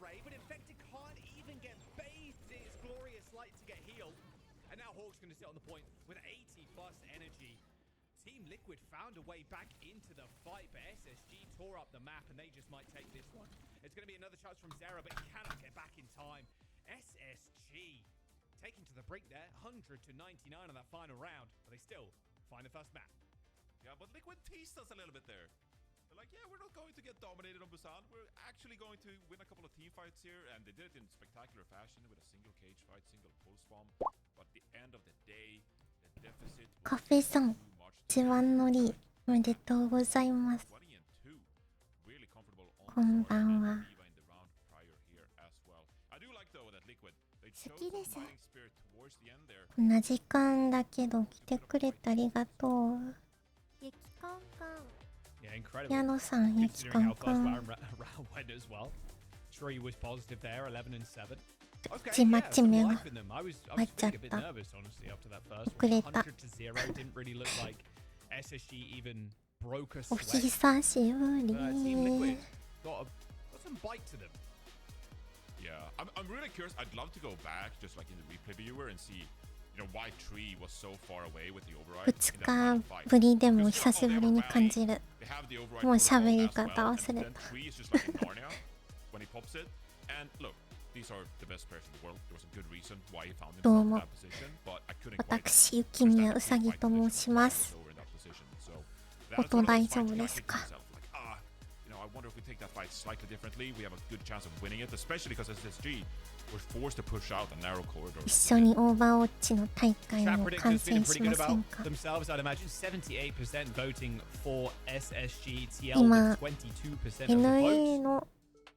array, but Infected can't even get bathed in its glorious light to get healed. And now Hawk's going to sit on the point with 80 plus energy. Team Liquid found a way back into the fight, but SSG tore up the map, and they just might take this one. It's going to be another chance from Zera, but he cannot get back in time. SSG taking to the brink there, 100 to 99 on that final round, but they still find the first map. Yeah, but Liquid teased us a little bit there. They're like, yeah, we're not going to get dominated on Busan. We're actually going to win a couple of team fights here, and they did it in spectacular fashion with a single cage fight, single pulse bomb. But at the end of the day, the deficit was カフェさん、 too much. 一番乗りおめでとうございます。 20 and 2. Really comfortable on こんばんは。 Diva in the round prior here as well. I do like though that Liquid, they 好 showed き some です。 fighting spirit towards the end there. こんな時間だけど来てくれてありがとう。ゆきかんかん。 Yeah, incredible. 矢野さん、ゆき Considering か how ん first かん。 round went as well. Tree was positive there, 11 and 7. Okay, ちま yeah, ち some 目が life in them. I was feeling a bit nervous, honestly, after that first 遅 one. れた。 100 to 0 didn't really look like SSG even broke a お sweat. 久しぶ Team り。 Liquid got some bite to them. Yeah, I'm really curious. I'd love to go back, just like in the replay viewer, and see, you know, why Tree was so far away with the override. 2日ぶりでも久しぶりに感じる。 They have the override もう喋り protocol 方 as 忘 well, れ and た。 then Tree is just like a Narnia when he pops it. And look, these are the best players in the world. There was a good reason why he found どう himself in も。 that position, but I couldn't quite 私、雪宮うさぎと申します。 over in that position. So 音 that's one of 大 those 丈 fights 夫 where I です kicked か？ myself, like, you know, I wonder if we take that fight slightly differently, we have a good chance of winning it, especially because SSG were forced to push out a narrow corridor. 一緒にオーバーウォッチの大会 Chat を predictors 観 feeling 戦 pretty し good ませ about んか？ themselves, I'd imagine. 78% voting for SSG. TL 今 with 22% of the NA votes. の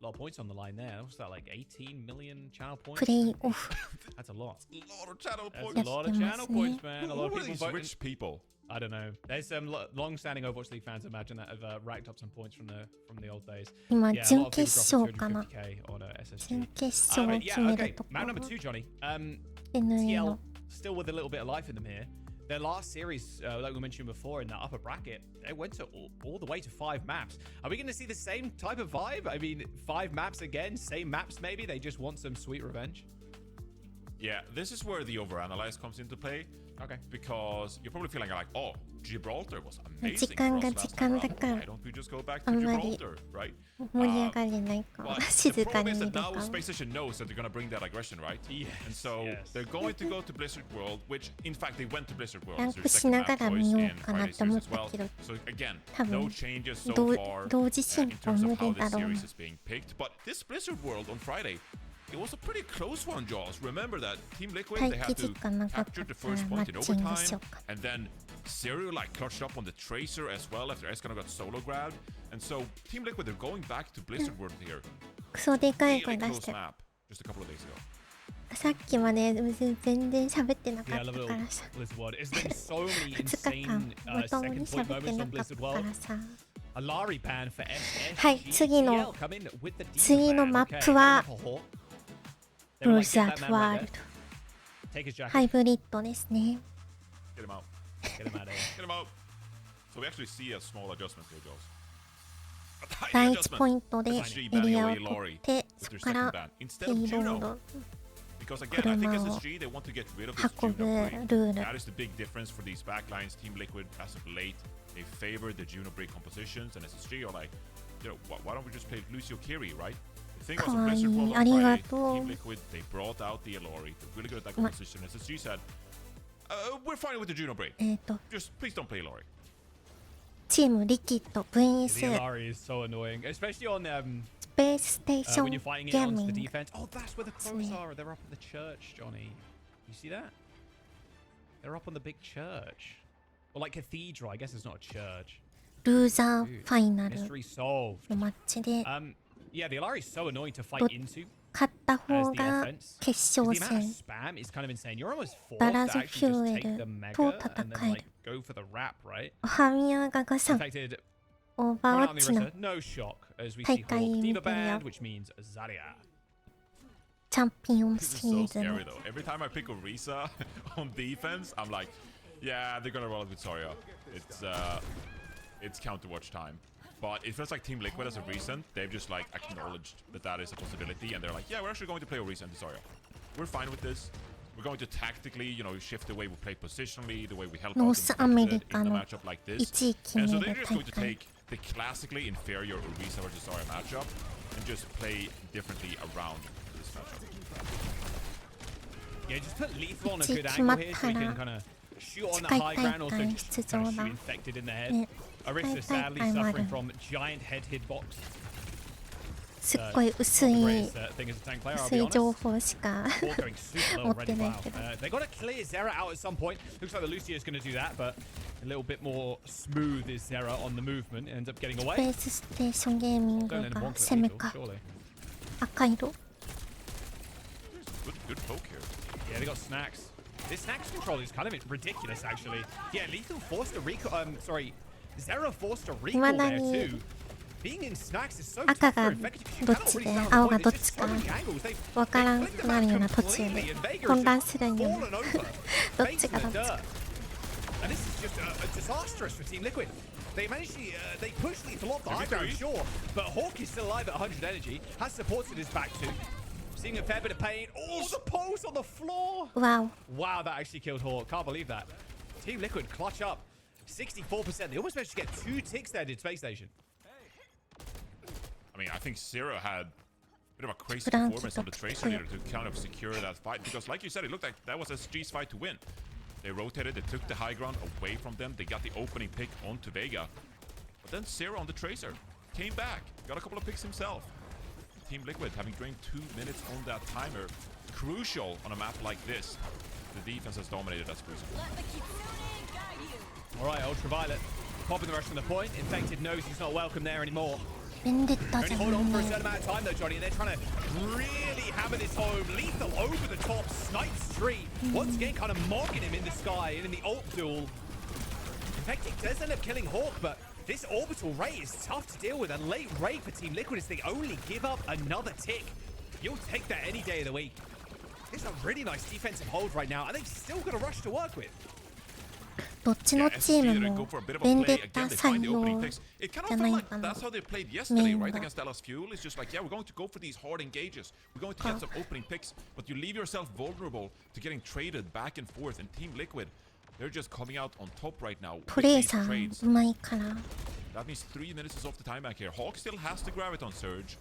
A lot of points on the line there. What's that, like 18 million channel プ points? レイオフ That's a lot. A lot of channel That's points. a lot of channel points, man. A lot of Who are people these voting. rich people? I don't know. There's some long-standing Overwatch League fans, imagine, that have racked up some points from the old days. 今 Yeah, a 準 lot of people 決 dropping 勝かな 250k on SSG. 準決勝を Yeah, 決め okay. るとこ Map ろ number 2, Johnny. NA TL の still with a little bit of life in them here. Their last series, like we mentioned before, in that upper bracket, they went to all the way to 5 maps. Are we going to see the same type of vibe? I mean, 5 maps again, same maps maybe. They just want some sweet revenge. Yeah, this is where the overanalyze comes into play. Okay. Because you're probably feeling like, oh, Gibraltar was amazing 時間 for が us 時 last 間 time だ around. から Why don't we just go back あ to んまり Gibraltar, right? 盛り上がれないかも But the 静か problem に is いる that か now も Space Station knows that they're gonna bring that aggression, right? Yes, And so yes. they're going to go to Blizzard World, which in fact they went to Blizzard World ラン as their クし second な map がら choice 見よ in うかな Friday って思 series っ as た well. けど So again, 多分 no changes so 同 far 同時 in 進行 terms 無 of how 理だ this ろう series な is being picked. But this Blizzard World on Friday, it was a pretty close one, Jaws. Remember that Team Liquid, they 待 had 機時 to 間なかった capture か the ら first マ point in ッチングし overtime, ようか and then Zero like clutched up on the Tracer as well after Eskano got solo grabbed. And so Team Liquid, they're going back to Blizzard World here. クソでかい Really 声出し close てる map just a couple of days ago. さっきまで全然喋ってなか Yeah, っ a た little からさ Blizzard World. There's been so many 2日間 insane まともに second point 喋って moments な on かった Blizzard か World. らさ A Lari ban for SSG. はい次の TL come in with the Diva 次の ban. マ Okay, ップは coming up a hawk. ブ They were ル like, ザ get ー that ド man ワ right ール there. ド Take his jacket. ハイブリッドですね Get him out. Get him out of here. Get him out. So we actually see a small adjustment here, Jaws. A 第 tiny 1ポイ adjustment. ントで SSG エ banning リアを away 取っ Lori て with そ their こから second ban ペ instead イ of ロー Juno. ド Because again, I think 車を SSG, they want to get rid of this 運 Juno ぶ break. ルール That is the big difference for these backlines. Team Liquid, as of late, they favor the Juno break compositions, and SSG are like, you know, why don't we just play Lucio Kiri, right? The thing was on Blizzard World あ on りが Friday, とう Team Liquid, they brought out the Alori. They're really good at that composition. SSG said, we're fine with the Juno break. Just please don't play Alori. チームリキッド The VS Alari is so annoying, especially on スペースステーショ when ン you're fighting ゲ it ー onto ミ the ング defense. Oh, that's where the crows are. They're up at the church, Johnny. You see that? They're up on the big church. Or like cathedral. I guess it's not a church. ルーザーファイナル Mystery solved. のマッチで Yeah, the Alari is so annoying to fight into 勝った as 方 the が offense. 決 The 勝 amount of 戦 spam is kind of insane. You're almost forced バラ to ズ actually フュ just ー take エ the ル mega と and 戦 then え like る go for the wrap, right? ハミヤガガさん Infected. オーバーウォッ Ronaldo チの Rissa, no shock as we 大 see 会 Hawk 見 Diva てるよ banned, which means Zarya. チャンピオン This is シ so ーズン scary though. Every time I pick Orisa on defense, I'm like, yeah, they're gonna roll it with Zarya. It's Counterwatch time. But it feels like Team Liquid as of recent, they've just like acknowledged that that is a possibility, and they're like, yeah, we're actually going to play Orisa in this area. We're fine with this. We're going to tactically, you know, shift the way we play positionally, the way we help out in a matchup like this. And so they're just going to take the classically inferior Orisa versus Zarya matchup and just play differently around this matchup. Yeah, just put Lethal on a good angle here so he can kind of shoot on the high ground, also just kind of shoot Infected in the head. Orisa sadly suffering from giant head hitbox. すっごい薄い情報しか持ってないけど。They got to clear Zera out at some point. Looks like the Lucio is going to do that, but a little bit more smooth is Zera on the movement. Ends up getting away. ベースステーションゲーミングが攻めか。赤色。Good poke here. Yeah, they got snacks. This snacks control is kind of ridiculous, actually. Yeah, Lethal forced a recall. Zera forced a recall there too. Being in snacks is so tough for Infected. どっちで青がどっちかわからんくなるような途中で混乱するんよね。どっちがどっちか。And this is just disastrous for Team Liquid. They managed to, they pushed Lethal off the high ground, sure, but Hawk is still alive at 100 energy, has supports at his back too. Seeing a fair bit of pain. Oh, the pulse on the floor! Wow. Wow, that actually killed Hawk. Can't believe that. Team Liquid clutch up. 64%. They almost managed to get 2 ticks there, did Space Station. I mean, I think Zero had a bit of a crazy performance on the Tracer here to kind of secure that fight. Because like you said, it looked like that was SG's fight to win. They rotated, they took the high ground away from them. They got the opening pick onto Vega. But then Zero on the Tracer came back, got a couple of picks himself. Team Liquid having drained 2 minutes on that timer. Crucial on a map like this. The defense has dominated that Spruce. Alright, Ultraviolet popping the rush from the point. Infected knows he's not welcome there anymore. ベンデッタじ Only ゃ hold な on for a い certain amount of time though, Johnny, and they're trying to really hammer this home. Lethal over the top, snipes tree. Once again, kind of mocking him in the sky and in the ult duel. Infected does end up killing Hawk, but this orbital ray is tough to deal with. A late ray for Team Liquid as they only give up another tick. You'll take that any day of the week. It's a really nice defensive hold right now, and they've still got a rush to work with. どっちのチームもベンデッタ採用じゃないかな。 That's how they played yesterday, right? Against Dallas Fuel. It's just like, yeah, we're going to go for these hard engages. We're going to get some opening picks, but you leave yourself vulnerable to getting traded back and forth. And Team Liquid, they're just coming out on top right now. プレイさんうまいから。 That means 3 minutes is off the time back here. Hawk still has to graviton surge.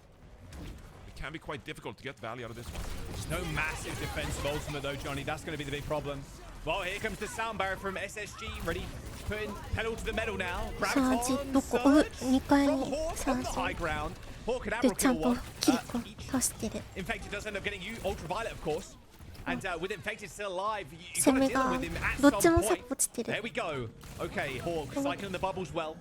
It can be quite difficult to get value out of this one. There's no massive defensive ultimate though, Johnny. That's going to be the big problem. Well, here comes the sound barrier from SSG. Ready, putting pedal to the metal now. Graviton surge from Hawk on the high ground. Hawk and Admiral kill one. Infected does end up getting you Ultraviolet, of course. And with Infected still alive, you got to deal with him at some point. There we go. Okay, Hawk cycling the bubbles well.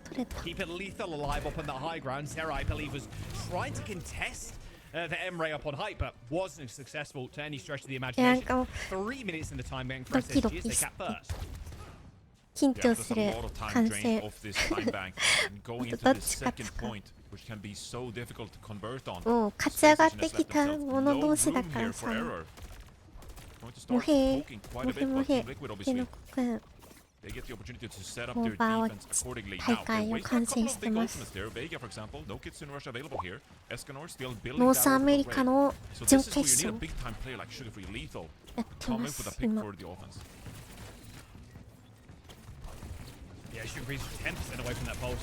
Keep it Lethal alive up on the high ground. Zera, I believe, was trying to contest the M-Ray up on height, but wasn't successful to any stretch of the imagination. 3 minutes in the time bank for SSG as they cap first. 緊張する完成。どっち勝つか。もう勝ち上がってきた者同士だからさ。もへもへ手のくん。もうバーウォッチ大会を観戦してます。ノースアメリカの準決勝やってます今。Yeah, Sugar Breeze 10% away from that pulse.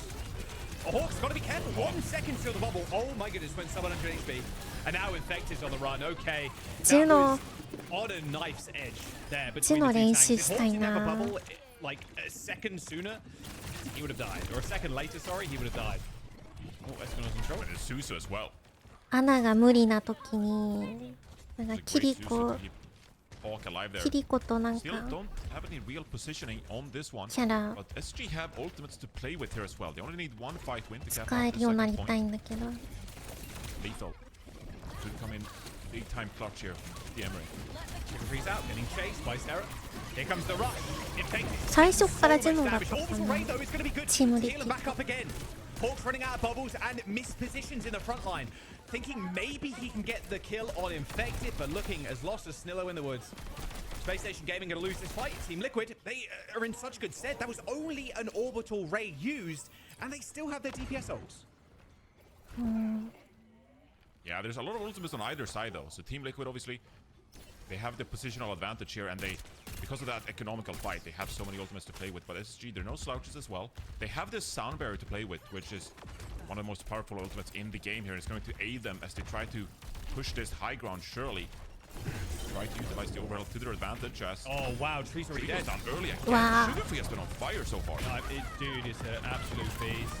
Oh, Hawk's got to be careful. 1 second till the bubble. Oh my goodness, went 700 HP. And now Infected's on the run. Okay. That was on a knife's edge there between the two tanks. If Hawk didn't have a bubble like a second sooner, he would have died. Or a second later, sorry, he would have died. Oh, Espino's in trouble. And Suso as well. アナが無理な時になんかキリコとなんかキャラ使えるようになりたいんだけど。最初からジェノだったかな。チームで。Hawk's running out of bubbles and mispositions in the front line. Thinking maybe he can get the kill on Infected, but looking as lost as Snillo in the woods. Space Station Gaming going to lose this fight. Team Liquid, they are in such good stead. That was only an orbital ray used, and they still have their DPS ults. Yeah, there's a lot of ultimates on either side though. So Team Liquid obviously, they have the positional advantage here, and they, because of that economical fight, they have so many ultimates to play with. But SSG, they're no slouches as well. They have this sound barrier to play with, which is one of the most powerful ultimates in the game here. And it's going to aid them as they try to push this high ground, surely. Try to utilize the overhead to their advantage as... Oh, wow, Tree's already dead. Down early again. Wow. Sugarfree has been on fire so far. Dude, it's an absolute beast.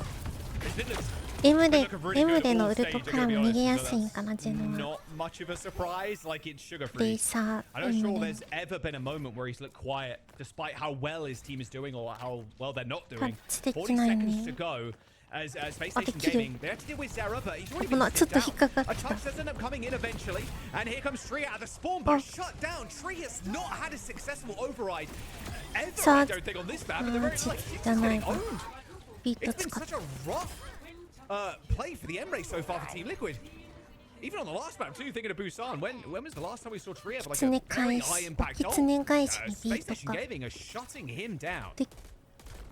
M でのウルトからも逃げやすいんかな、ジェノは。 Not much of a surprise, like it's レ Sugarfree. ーサー I'm not sure M で there's ever been a moment where he's looked quiet, despite how well his team is doing or how well they're not doing. 40 seconds to go. As Space Station Gaming, they have to deal with Zera, but he's already been shut down. A touch does end up coming in eventually, and here comes Tree out of the spawn, but shut down. Tree has not had a successful override ever, I don't think, on this map, but they're very like, he's just getting owned. ビート It's been 使っ such a rough play for the Emre so far for Team Liquid. Even on the last map too, thinking of Busan, when was the last time we saw Tree have like a very high impact ult? 狐返しにビー Space ト Station か Gaming are shutting him down.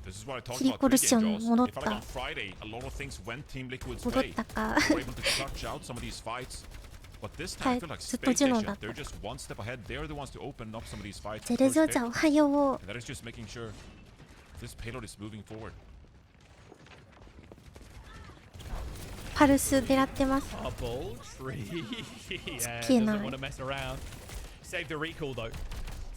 This is what I talked キリ about コル pre-game, ション Jaws. 戻っ If I た like on Friday, a lot of things went Team Liquid's 戻っ way. たか They were able to clutch out some of these fights. But this time, I feel like ずっと Space ジュノ Station, だった they're just one step ahead. They're the ones to open up some of these fights. ジェルジョジャおはよう And that is just making sure this payload is moving forward. パルス狙ってます Bubble Tree. Yeah, Skin doesn't eye. want to mess around. Save the recall though.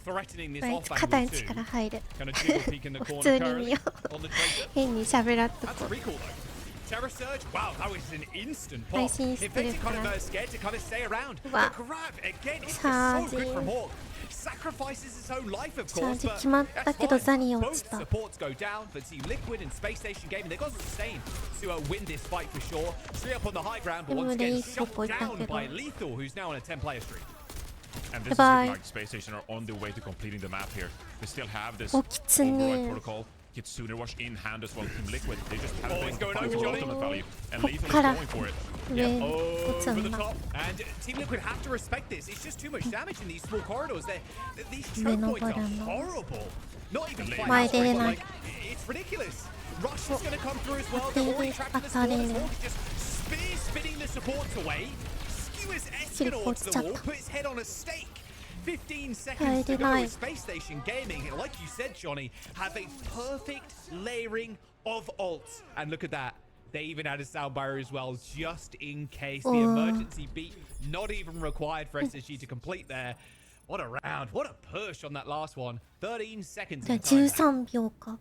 Threatening this あい off つ肩 angle に too. 力入る Kind of jiggle peek in the 普 corner 通に見 currently よ on the tracer. 変に喋らっと That's こ a う recall though. Terror Surge, wow, that was an instant pop. 配信してる Infected か kind ら of scared to kind of stay around. The わ grab again is just チャー so ジ good from Hawk. Sacrifices his own life, of チャー course, ジ but 決まった that's けど fine. ザリ落 Both ちた supports go down, but Team Liquid and Space Station Gaming, they've got to sustain to win this fight for sure. Three up on the high ground, but once again shut down by Lethal, who's now on a 10-player streak. And this is Bye. looking like Space Station are on their way to completing the map here. They still have this おきつね override protocol. Kitsune Rush in hand as well. Team Liquid, they just haven't been he's going able to over find Johnny. ultimate value. And Oh, Lethal is cara. going for it. 上に打つ Over ん the だ top, and Team Liquid have to respect this. It's just too much damage in these small corridors. These choke 上の points バ are ラの horrible. Not even flying 前 out, 出れ but ない like, it's ridiculous. Rush is going to come through as well. 出 They're れ already trapped in the 当たれ spawn. る Hawk is just spinning the supports away. Skewers Escanor to the wall, put his head on a stake. 15 seconds to go with Space Station Gaming. Like you said, Johnny, have a perfect layering of ults. And look at that. They even had a sound barrier as well, just in case. The emergency beat not even required for SSG to complete there. What a round. What a push on that last one. 13 seconds in time. 13秒か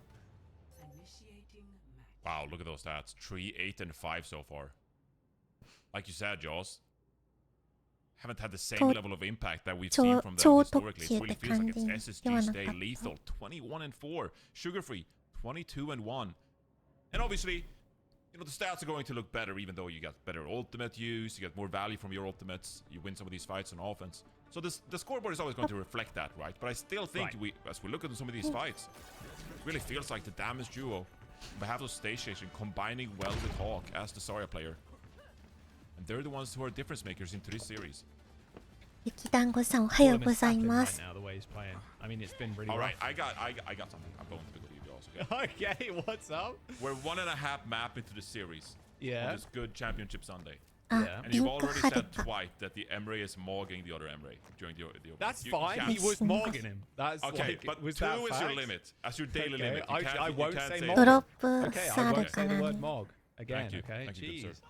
Wow, look at those stats. 3, 8, and 5 so far. Like you said, Jaws. Haven't had the same level of impact that we've seen from them historically. It really feels like it's SSG stay lethal. 21 and 4. Sugarfree, 22 and 1. And obviously, you know, the stats are going to look better even though you got better ultimate use, you get more value from your ultimates, you win some of these fights on offense. So the scoreboard is always going to reflect that, right? But I still think as we look at some of these fights, it really feels like the damage duo on behalf of Space Station combining well with Hawk as the Zarya player. And they're the ones who are difference makers into this series. ゆきだんごさんおはようございます All right, I got something. I'm going to pick with you, Jaws. Okay, what's up? We're 1.5 map into the series. Yeah. On this good championship Sunday. あ And リ you've ンク already 貼れ said た twice that the Emre is mogging the other Emre during the That's you fine. can't- He was mogging him. That's Okay, like, but was 2 that is your fact? limit. As your daily Okay, limit. You can't, I you won't can't say say more. ドロップ Okay, さ I ある won't か say ら the word ね mog again. Thank you. Okay, Thank you, good jeez.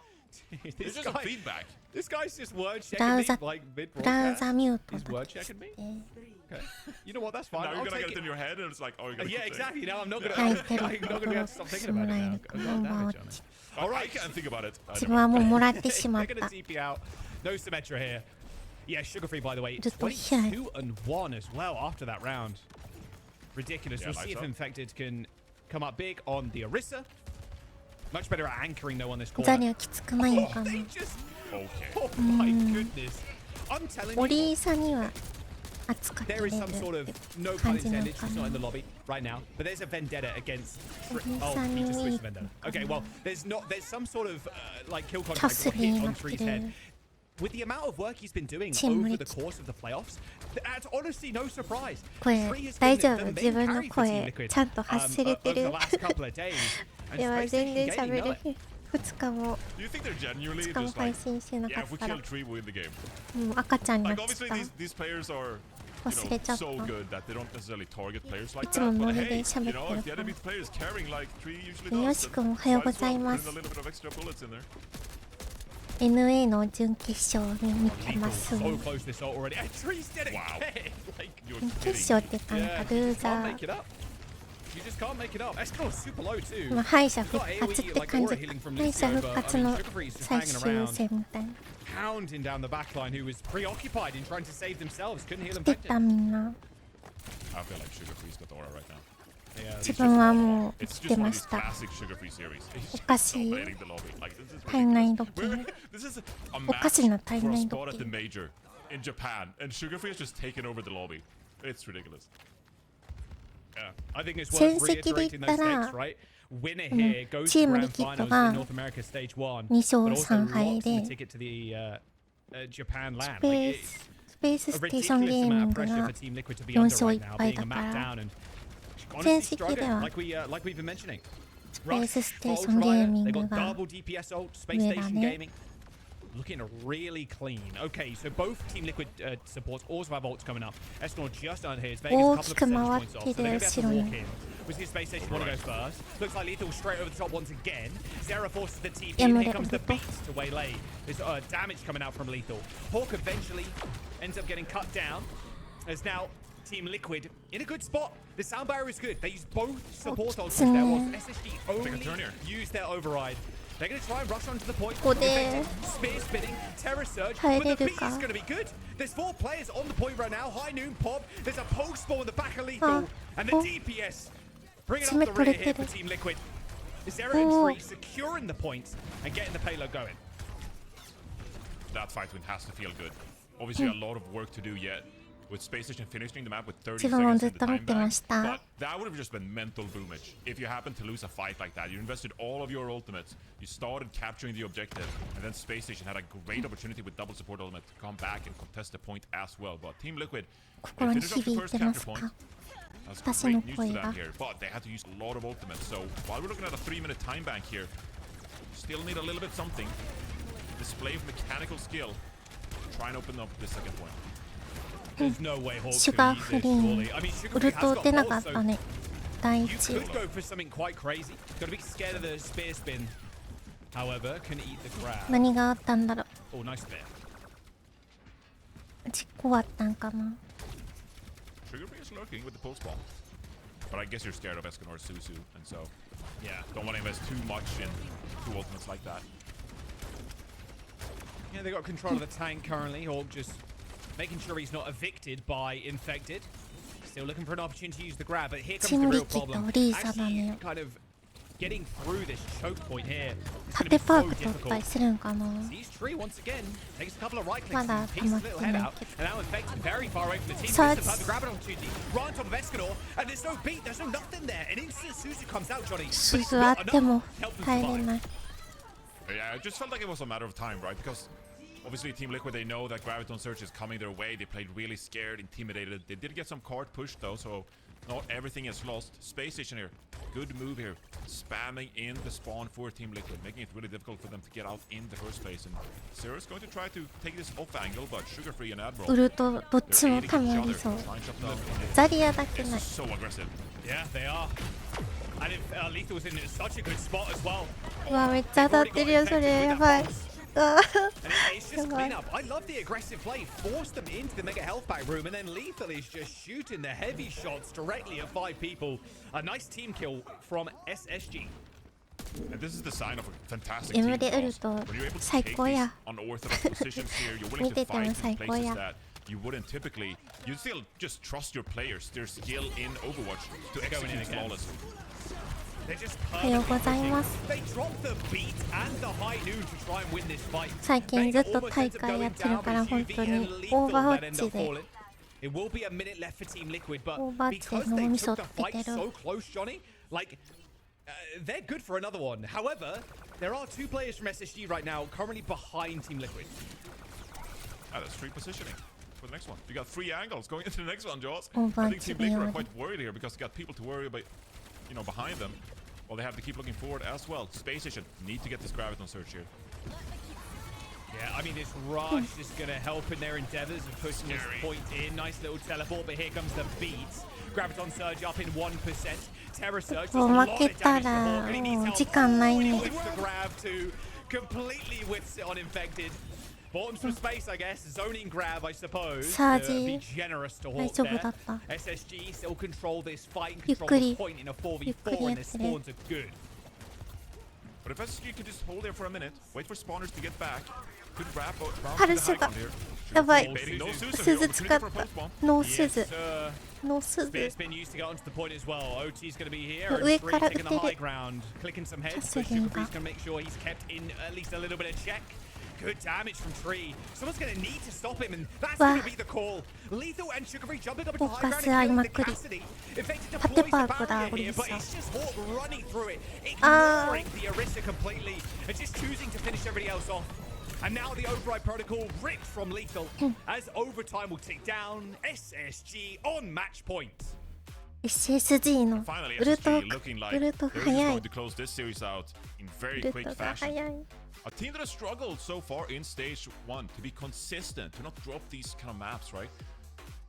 It's this just a guy, feedback. this guy's just word ブラウ checking ザ me like mid ブラウザ broadcast. ミュート He's だ word って checking me. え Okay. You know what? That's fine. Now I'll you're gonna take get it in your head and it's like, oh, you're gonna Yeah, keep saying exactly. Now I'm not gonna. 書いて I'm る not とこ gonna ろ have を to stop して thinking も about ら it え now. る God か damn な it, まあ Johnny. 自 All I right. can't think about it. 分はもうもらってしまっ They're た gonna TP out. No Symmetra here. Yeah, Sugarfree, by the way, Just don't 22 and 1 as well after that round. Ridiculous. Yeah, We'll see lights if up. Infected can come up big on the Orisa. Much better at anchoring though on this ザ corner. リはきつくないん Oh, かな they just. Okay. Oh my goodness. I'm telling オ you. リーさんには圧かけれ There る is some sort っ of て no pun 感じなの intended. か She's な not in the lobby right now, but there's a vendetta against. Oh, Lisa he just switched Nui. to vendetta. Okay, well, there's some sort of like kill Cassidy contract or hit on not Tree's today. head. with the amount of work he's been doing Team over the Liquid. course of the playoffs, that's honestly no surprise. これ Tree has 大 been 丈夫 the 自 main 分の carry for Team 声 Liquid ちゃんと発せれて over る the last couple of days. And いや Space 全 Station 然 Gaming 喋 know れ it. へん2日も Do you think they're genuinely 2日も just 配 like, 信してなか yeah, っ if we たら kill Tree, we win the game? もう赤ちゃんになっ Like ち obviously ゃっ these players are, た忘れちゃった so good that they don't necessarily target players い like つも that. ノ But リ hey, で喋 you って know, る if the から enemy player is carrying like Tree usually よ does, し then くんおはよう might ご as ざい well ま put in す a little bit of extra bullets in there. NA の準決勝に見てま Lethal す so close to this ult already. And Tree's dead Wow. again. Like, You're 準 kidding. 決勝ってかなん yeah, か you ルー just ザ can't ー make it up. You just can't make it up. Escalon's super low too. まあ敗者 He's 復 got 活っ AoE て like 感 aura じ healing from 敗者 Lucio, 復 but 活 I mean, の Sugarfree's just 最 hanging 終 around, 戦みたいな hounding down the backline, who was preoccupied in trying to save themselves, couldn't heal 来 them て back. たみんな I feel like Sugarfree's got aura right now. Yeah, 自分はもう It's 来て just one ま of し these た classic Sugarfree series. He's おか just しい dominating the lobby. Like this is 体内 ridiculous. 時計 This is a おか match しな体 for a 内 spot 時 at the 計 major in Japan, and Sugarfree has just taken over the lobby. It's ridiculous. Yeah, I think it's 戦 worth 績で reiterating 言った those ら stakes, right? Winner here goes チ to ーム grand リキッド finals が in North America Stage 1, 2勝 but also 3敗 locks in で the ticket to the Japan ス land. ペ Like, ー it's ススペース a ステーション ridiculous ゲーミ amount ン of グ pressure が for Team Liquid to be 4 under 勝 right 1 now, 敗 being だ a か map ら down and 戦 honestly 績で struggling, は like we've been mentioning. スペースステー Rush, ションゲーミ Ultralight, ン they グ got が double DPS ult, Space 上だ Station ね Gaming. Looking really clean. Okay, so both Team Liquid supports also have ults coming up. Esnor just earned his. Vegas a couple of 大きく percentage 回 points っ off, て so they're る going to be able 後 to ろ walk に in. We see Space Station want to go first. Looks like Lethal straight over the top once again. Zera forces the TP, Yeah, and but here it comes the was beats to waylay. There's damage coming out from Lethal. Hawk eventually ends up getting cut down. As now Team Liquid in a good spot. The sound barrier is good. They use both support ults there. Whilst SSG only turn here. use their override. They're going to try and rush onto the point. ここで Spear spinning, Terror Surge, 耐え but れ the る beat か is going to be good. There's 4 players on the point right now. High noon pop. There's a poke spawn in the back of Lethal, and the Oh. DPS bringing 爪 up the 取 rear れて here る for Team Liquid. Zera and Oh. Tree securing the points and getting the payload going. That fight win has to feel good. Obviously, a lot of work to do yet. With Space Station finishing the map with 30 自分も seconds ずっ in the と見 time てま bank, した but that would have just been mental boomage. If you happen to lose a fight like that, you invested all of your ultimates, you started capturing the objective, and then Space Station had a great opportunity with double support ultimate to come back and contest the point as well. But Team Liquid, they 心に finished off the 響い first てま capture す point. か That's 私の great news 声 to が them here, but they had to use a lot of ultimates. So while we're looking at a 3-minute time bank here, still need a little bit something. Display of mechanical skill. Try and open up the second point. There's no way Hawk's シュ going ガー to フ use リ this, ーン surely. I mean, ウル Sugarfree ト has 出 got なかっ ult, た so ね第 you 一 could go for something quite crazy. Got to be scared of the spear spin. However, can eat the grab. 何があったんだろう Oh, nice spear. 事故あったんかな Sugarfree is lurking with the pulse bomb. But I guess you're scared of Escanor Susu, and so Yeah. don't want to invest too much in 2 ultimates like that. Yeah, they got control of the tank currently. Hawk just making sure he's not evicted by infected. Still looking for an opportunity to use the grab, but here comes the Team real Liquid problem. リーサだ Actually, ね kind of getting through this choke point here. It's 縦 going to パー be ク so 取ったり difficult. するんかな Sees Tree once again, takes a couple of right clicks まだ and peeks his little head 溜ま out. ってないけど And now infected very far away from the team. So Misses the it's- perfect grab opportunity. Right on top of Escanor, and there's no beat, there's no nothing there. And instant Suzu comes out, Johnny. But it's 鈴あ not っても enough to help them 耐えれ survive. ない Yeah, it just felt like it was a matter of time, right? Because obviously Team Liquid, they know that Graviton Surge is coming their way. They played really scared, intimidated. They did get some card pushed though, so not everything is lost. Space Station here, good move here. Spamming in the spawn for Team Liquid, making it really difficult for them to get out in the first place. And Zera's going to try to take this off angle, but Sugarfree and ウ Admiral, ルトどっち they're も aiding た each ま other. りそう Trying to shut them down. ザリアだけない It's so aggressive. Yeah, they are. And if Lethal's in such a good spot as well. うわめっちゃ当たってるよそれやばいうわ And it's just Come on. cleanup. I love the aggressive play. Force them into the mega health pack room, and then Lethal is just shooting the heavy shots directly at 5 people. A nice team kill from SSG. And this is the sign of a fantastic team エムレウル cross. ト When you're able to 最 take 高 these や unorthodox positions here, you're willing to 見てても fight in 最高 places や that you wouldn't typically. You still just trust your players, their skill in Overwatch to going in execute again. flawlessly. They're just おはようござい perfectly ま pushing. す They drop the beat and the high noon to try and win this fight. 最近 They ずっと almost 大 end up 会や going ってる down, から but 本 it's 当 UV に and オー Lethal バーワ that ッ end チ up で falling. It will be a minute left for Team Liquid, but オーバーワッチ because の they 味噌 took つ the けて fight る so close, Johnny, like they're good for another one. However, there are 2 players from SSG right now currently behind Team Liquid. That's free positioning for the next one. You got 3 angles going into the next one, Jaws. Oh, I think Team Liquid are Overwatch. quite worried here because they got people to worry about, you know, behind them. Well, they have to keep looking forward as well. Space Station need to get this Graviton Surge here. Yeah, I mean, this rush is going to help in their endeavors of pushing this point in. Nice little teleport, but here comes the beat. Graviton Surge up in 1%. Terror Surge does a lot of damage to Hawk, and he needs help. 時間ないね。 He whips the grab to completely whiffs it on Infected. Bottom some space, I guess. Zoning grab, I suppose. To be generous to Hawk there. SSG still control this fight and control the point in a 4v4, and their spawns are good. But if SSG could just hold there for a minute, wait for spawners to get back, could wrap out Harusuがやばい。 No 鈴使った。ノースズ。 Yes, sir. ノースズ。 It's been used to get onto the point as well. OT's going to be here. 上 And から Free 撃 taking て the る。 high ground, clicking some heads. チャ But スリン Sugar が Free's going to make sure he's kept in at least a little bit of check. Good damage from Tree. Someone's going to need to stop him, and that's going to be the call. Lethal and Sugar Free jumping up into high ground and killing the Cassidy. Infected deploys the barrier here, but it's just Hawk running through it, ignoring the Orisa completely, and just choosing to finish everybody else off. And now the override protocol ripped from Lethal as overtime will tick down. SSG on match point. SSG の Finally, ウルト SSG looking like ウ they're ルト just 早い going to close this series out in very ウル quick トが fashion. 早い A team that has struggled so far in stage 1 to be consistent, to not drop these kind of maps, right?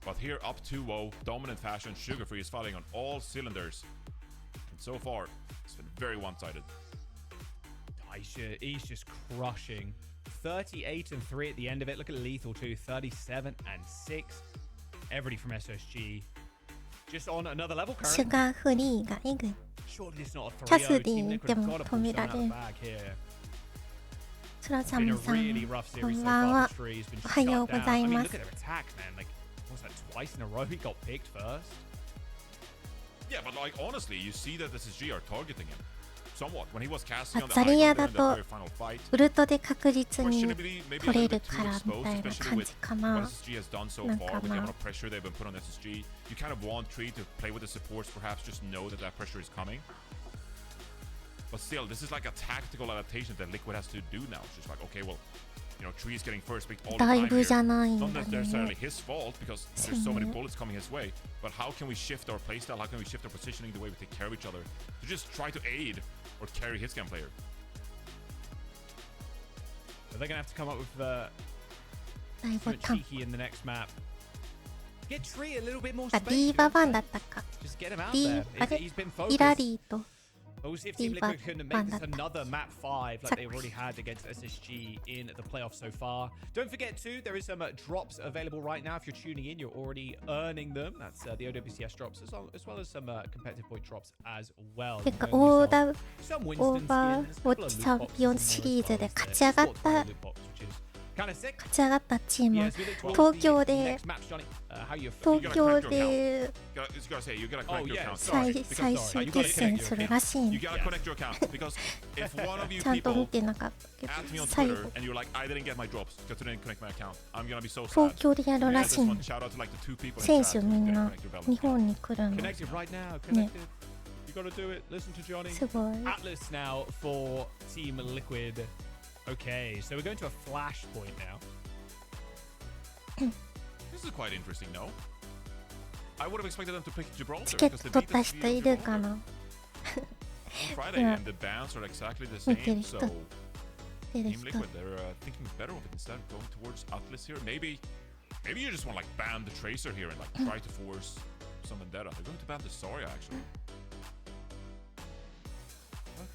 But here up 2-0, dominant fashion, Sugar Free is fighting on all cylinders. And so far, it's been very one-sided. He's just crushing. 38-3 at the end of it. Look at Lethal too. 37-6. Everybody from SSG just on another level シュ current. ガーフリーがえぐい Surely it's not a キャス 3-0. ディ Team に Liquid で have も got to 止め pull ら some れ out る the bag here. そらさ Been a んさん really rough こ series ん so ばん far. は The tree's been お shut はようご down. ざ I い mean, ま look す at their attacks, man. Like, what's that? Twice in a row he got picked first. Yeah, but like honestly, you see that SSG are targeting him somewhat when he was casting on the ザ high リア ground だ there in the と very final fight. ウルトで確実に Questionably, maybe a 取れ little る bit か too らみ exposed, たいな especially 感 with じか what な SSG has done so なんか far with the まあ amount of pressure they've been put on SSG. You kind of want Tree to play with the supports, perhaps just know that that pressure is coming. But still, this is like a tactical adaptation that Liquid has to do now. It's just like, okay, well, you know, Tree is getting first picked all the だい time ぶじゃ here. ないん Not だ necessarily ね his fault because there's so many bullets coming his way. But how can we shift our playstyle? How can we shift our positioning, the way we take care of each other to just try to aid or carry his game player? So they're going to have to come up with だいぶ something たん cheeky in the next map. Get Tree a little bit more あ space. ディーバ1だったか Just get him out ディ there. ーあれ He's been イラ focused. リーと But we'll see if Team Diva Liquid can make this Bandata. another map 5 like they've already had against SSG in the playoffs so far. Don't forget too, there is some drops available right now. If you're tuning in, you're already earning them. That's the OWCS drops as well as some competitive point drops as well. てか You can earn yourself OWCS some Winston skins, a couple of loot チャンピオン boxes シリーズ and で more 勝 as ち上がっ well. た Loot box, which is kind of sick. 勝ち上がったチーム Yeah, は as we look towards 東京 the で next match, Johnny, how you feel? 東京で You gotta say, you gotta connect Oh, your yeah, account. sorry. 最終決戦するらしいん You で gotta connect your account because if one of you ちゃんと見 people てなかったけど add me on 最 Twitter 後 and you're like, I didn't get my drops because I didn't connect my account, I'm gonna be so 東 sad. 京でやるら Yeah, し this いん one, で shout out to like the two people in 選 chat 手 who みん didn't な connect your 日 balance. 本に来るの Connected right now. Connected. You gotta do it. Listen to Johnny. すごい Atlas now for Team Liquid. Okay, so we're going to a flashpoint now. This is quite interesting, no? I would have expected them to pick チ Gibraltar ケ because ッ they ト取 beat った us 人いるか Gibraltar な on Friday, Yeah. and the bans are exactly the 見てる same. 人 So 見てる Team 人 Liquid, they're thinking better of it instead of going towards Atlas here. Maybe you just want to like ban the Tracer here and like try to force some vendetta. They're going to ban the Zarya actually.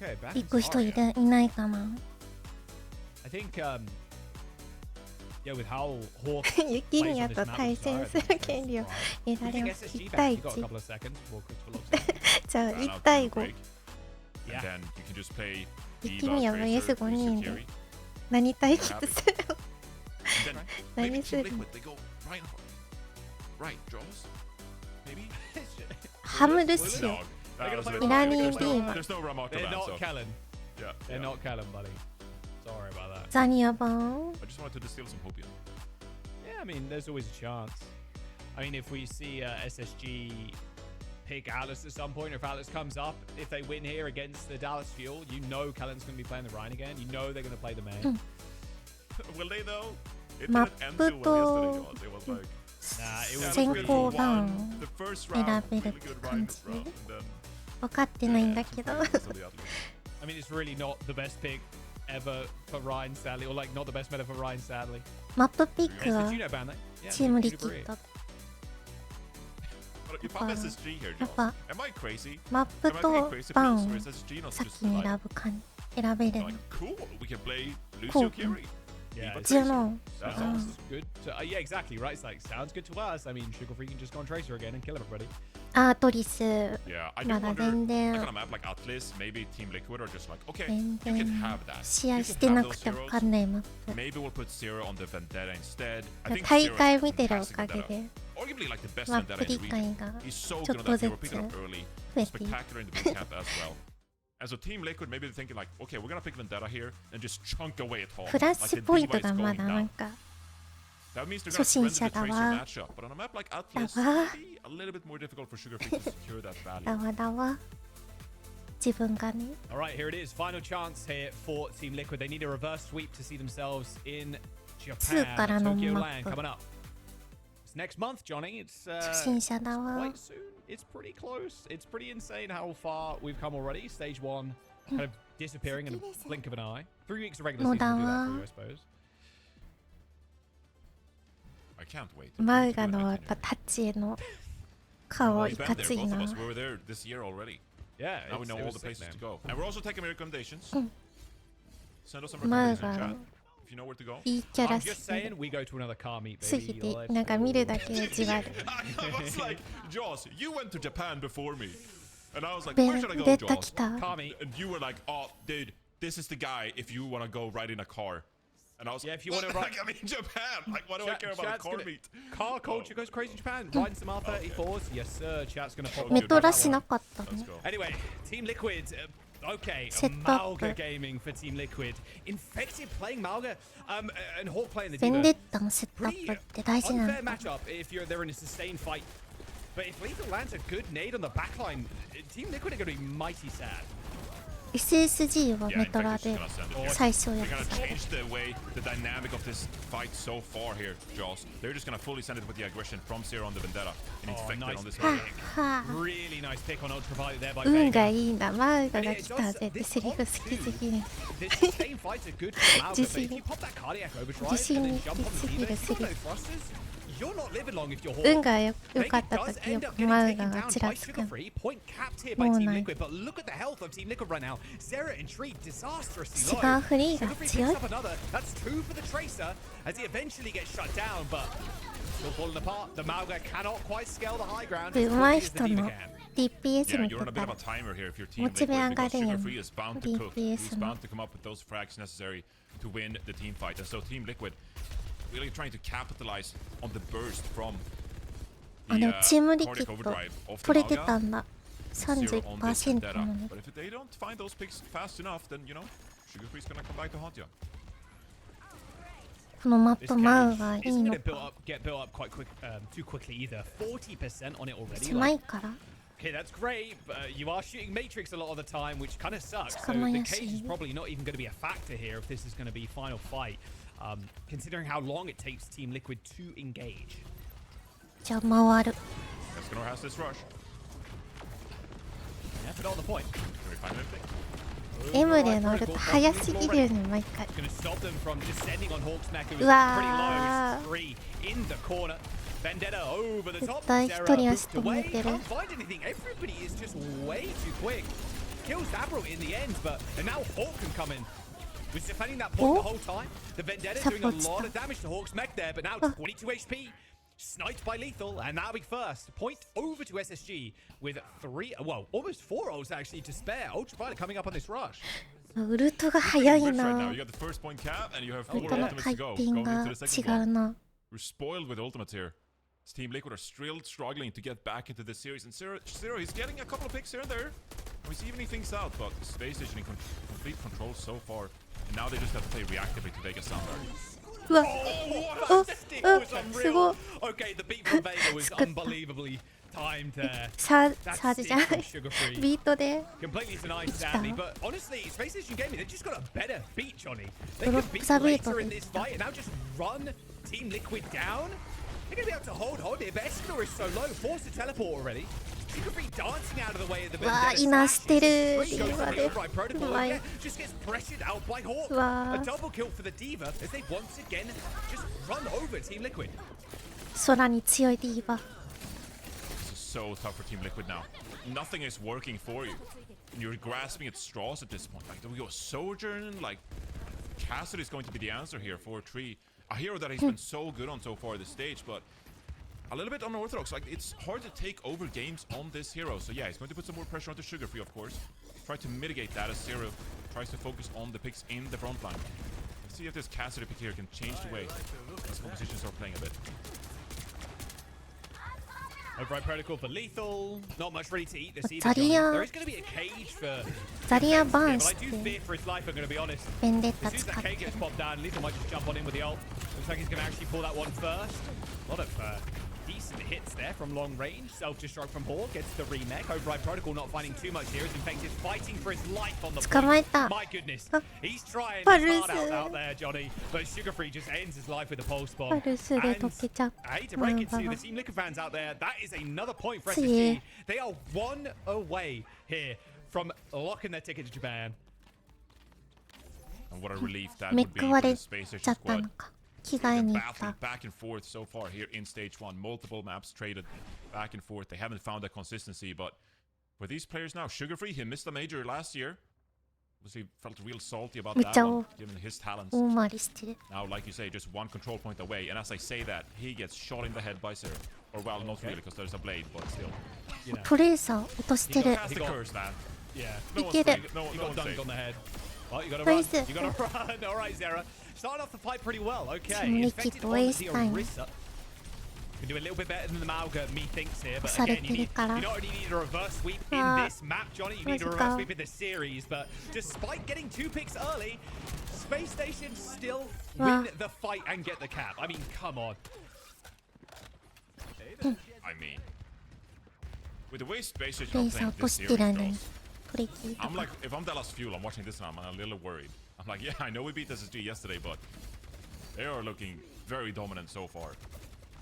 Okay, back 行く人いないかな I think, yeah, with how Hawk ユキニアと対戦する権利を得ら I れ think ます SSG 1 back. 対 You got a 1 couple of seconds before critical lockdown. じゃあ Ban 1 out 対 Team 5 Break, Yeah. and then you can just play ユ Diva, キニア Tracer, vs5 人 Mr. で Carry. 何対決する And then maybe 何 Team する Liquid, they go right, draws? Maybe? ハムルシオ No, that was a bit- イラニー there's ビ no- ーバ There's no Ramaka They're ban, not so Callan. yeah, They're yeah. not Callan, buddy. Sorry about that. ザニア版 I just wanted to distill some hope here. Yeah, I mean, there's always a chance. I mean, if we see SSG pick Atlas at some point, or if Atlas comes up, if they win here against the Dallas Fuel, you know Callan's going to be playing the Rhine again. You know they're going to play the main. Will they though? マップと先行ラン選べるって感じ。分かってないんだけど。I mean, it's really not the best pick ever for Ryan, sadly, or like not the best meta for Ryan, sadly. マップピックは Did you know about that? Yeah, チームリキ Super ッ Red. ド。 You found SSG here, やっ Joss. ぱ Am I crazy? マップ Am I と being crazy バ for ン this? Or を is SSG not 先 just に like, 選ぶ選べるの。 like cool? We can play Cool. Lucio Carry. Yeah, But ジュノン。 That sounds sounds good. So, yeah, exactly, right? It's like, sounds good to us. I mean, Sugar Free can just go on Tracer again and kill everybody. アートリス。 yeah. I do まだ wonder, 全 like 然 on a map like Atlas, maybe Team Liquid are just like, okay, 全 you can 然 have that. 試合 You し can て have な those くて分 heroes. かんないマップ。 Maybe we'll put Zero on the Vendetta instead. I think 大 Zero 会 is 見てるお fantastic かげ Vendetta. で Arguably like the best マッ Vendetta プ in the 理解 region. が He's so ちょ good っ on と that ず hero, つ pick it up early. 増えている。 Spectacular in the bootcamp as well. And so Team Liquid, maybe they're thinking like, okay, we're gonna pick Vendetta here and just chunk away at Hawk. フラッ Like シ the ュポイン diva ト is がま going だなん down. か That means they're 初 gonna 心 surrender 者 the だ Tracer わ。 matchup. But on a map like Atlas, だわ。 maybe a little bit more difficult for Sugar Free to secure that だ value. わだわ。自分がね。 All right, here it is. Final chance here for Team Liquid. They need a reverse sweep to see themselves in Japan. からの Tokyo マ Land ップ。 coming up. It's next month, Johnny. It's 初心者だわ。 quite soon. It's pretty close. It's pretty insane how far we've come already. Stage 1 kind of disappearing in a blink of an eye. 3 weeks of regular season to do that for you, I suppose. I can't wait. マウガのやっぱタッチへの顔い We've か been つ there. い Both な。 of us were there this year already. Yeah, Now we know it all was the sick, places man. to go. And we're also taking recommendations. Send us some マウ recommendations ガ in の chat if you know where to go. いいキャ I'm ラ just すぎ saying, る。 we go to another car meet, すぎ baby. てなんか見るだけでじわる。 I was like, Joss, you went to Japan before me. And I was like, ベ where should I go, ベッタ Joss? 来た。 Car meet. And you were like, oh, dude, this is the guy if you want to go ride in a car. And I was Yeah, like, if you wanna what? ride- Like, I'm in Japan. Like, why do I care about a Chat's car gonna- meet? Car culture goes crazy in Japan. Riding some R34s. Yes, sir. Chat's gonna pop メ up ト on ラ that し one. なかったね Let's。go. Anyway, Team Liquid. Okay, Set up. Malga gaming for Team Liquid. Infected playing Malga, and Hawk playing the ベン Diva. デッタのセットアッ Pretty プって大事なん unfair だ。 matchup if they're in a sustained fight. But if Lethal lands a good nade on the backline, Team Liquid are going to be mighty sad. SSG は Yeah, メ in ト fact, ラ they're just で gonna send it here. 最初 They're や gonna ってた。 change the way, the dynamic of this fight so far here, Joss. They're just gonna fully send it with the aggression from Zero on the Vendetta and infect nice it on this pick. area. はあ。 Really nice pick on Ultraviolet there by 運が Vega. いいんだ。マウガが来たぜってセリフ好きすぎる。 The sustained fights are good for Malga, but if Jesse- you pop that cardiac overdrive Jesse and thenに jump on theすぎ Diva, る if セ you've リ got フ。 no thrusters, you're not living long if you're Hawk. 運がよか Vega った does 時よ end up く getting マウ taken ガが down ちら by つく Sugar Free. Point capped here by Oh, Team no. Liquid, but look at the health of Team Liquid right now. Zera and Tree disastrously 違 low. うフリーが Sugar Free 強 picks い。 up another. That's 2 for the Tracer as he eventually gets shut down, but still falling apart. The Malga cannot quite scale the high ground as 上手い quickly as the 人 Diva の can. DPS Yeah, 見 you're て on a bit た of ら a timer here if you're Team モチベ Liquid 上が because るや Sugar ん。 Free is bound to cook. DPS He's の bound to come up with those frags necessary to win the team fight. And so Team Liquid really trying to capitalize on the burst from あ、で the もチームリキ cardiac ッド overdrive of 取 the れてた Malga. んだ。 Zero on this 31% Vendetta. なのに。 But if they don't find those picks fast enough, then you know Sugar Free's gonna come back to haunt you. このマッ This プマウ cage がいい isn't の going to か。 get built up quite quick, too quickly either. 40% on it already. 狭 Like, いから。 okay, that's great, but you are shooting Matrix a lot of the time, which kind of sucks. So 捕まえ the やすい。 cage is probably not even going to be a factor here if this is going to be final fight, considering how long it takes Team Liquid to engage. じゃあ回る。 Escanor has this rush. Yeah, but on the point. Can we find anything? M で乗ると早すぎるよね、毎回。 Going to stop them from descending on Hawk's mech, who was うわ pretty low. It's 3 in the corner. Vendetta over the top. 絶対 Sarah 一人 hooked 足止め away. てる。 Can't find anything. Everybody is just way too quick. Kills Abro in the end, but and now Hawk can come in. Was defending that point the whole time. The Vendetta doing a lot of damage to Hawk's mech there, but now 22 HP. Sniped by Lethal, and that'll be first. Point over to SSG with 3, well, almost 4 ults actually to spare. Ultraviolet coming up on this rush. ウルトが早い Right now, な。 you got the first point cap and you have ウ 4 ルトの ultimates 回 to go. 転 Going が into the 違 second う one. な。 We're spoiled with ultimates here. This Team Liquid are still struggling to get back into this series. And Zero, he's getting a couple of picks here and there. And he's evening things out, but Space Station in complete control so far. And now they just have to play reactively to Vega Soundbar. うわ、 Oh, what a stick was すごい。 unreal. Okay, the beat from Vega was unbelievably timed there. サー That ジじゃな stick い from Sugar Free. ビートで Completely denied, sadly, but honestly, Space Station Gaming, they've just got a better beat, Johnny. They Pero could beat sabi later ito, in this fight and now just run Team Liquid down. They're going to be able to hold on here, but Escanor is so low, forced to teleport already. Sugar-Free dancing out of the way of the Vendetta slashes. Goes to the override protocol again, just gets pressured out by Hawk. A double kill for the Diva as they once again just run over Team Liquid. 空に強いディーバ。 This is so tough for Team Liquid now. Nothing is working for you. You're grasping at straws at this point. Like, do we go Sojourn? Like, Cassidy is going to be the answer here for Tree. A hero that he's been so good on so far this stage, but a little bit unorthodox. Like, it's hard to take over games on this hero. So yeah, he's going to put some more pressure onto Sugar-Free, of course. Try to mitigate that as Zero tries to focus on the picks in the front line. Let's see if this Cassidy pick here can change the way these compositions are playing a bit. Override protocol for lethal. Not much ready to eat this either. There is going to be a cage for. ザリアバーン But し I do て fear for his life, I'm going to be honest. ベンデッ As タ soon as 使 that って cage gets popped down, Lethal might just jump on in with the ult. Looks like he's going to actually pull that one first. A lot of decent hits there from long range. Self-destruct from Hawk gets the remake. Override protocol not finding too much here. As Infected fighting for his life on the 捕まえ point. た。 My goodness. He's trying his パル heart ス out there, Johnny. But Sugar-Free just ends his life with a pulse パ bomb. ルスで溶けちゃう。 I hate to break it to まあ you, まあ the Team Liquid fans out there, that is another point for 次 SSG. They are one away here from locking their ticket to Japan. And what a relief that め would be く for わ the れ Space ちゃ Station ったの squad. か。着替えに They're 行った battling。back and forth so far here in stage one. Multiple maps traded back and forth. They haven't found that consistency, but for these players now, Sugar-Free, he missed a major last year. Obviously felt real salty about めっ that ちゃ one, given his talents. 大回りしてる。 Now, like you say, just one control point away. And as I say that, he gets shot in the head by Zero. Or well, not really, because there's a blade, but still. You know, トレーサー落としてる。 That's the curse, man. yeah. No one's get it. free. No, You no got one's dunked safe. on the head. Well, you got to Nice. run. You got to run. All right, Zera. Starting off the fight pretty well. Okay. Team Infected Liquid on waste the time. Orisa. Can do a little bit better than the Malga, methinks here. But 押され again, てるから。 you not only need a reverse sweep in this map, Johnny, you need a マジか。 reverse sweep in this series. But despite getting 2 picks early, Space Station still win the fight and get the cap. I mean, come on. I mean, with the way Space ト Station レ are ーサー playing 落と this してる series のに goes, これ聞いた I'm like, if I'm Dallas Fuel, I'm watching this now, I'm a little worried. I'm like, yeah, I know we beat SSG yesterday, but they are looking very dominant so far.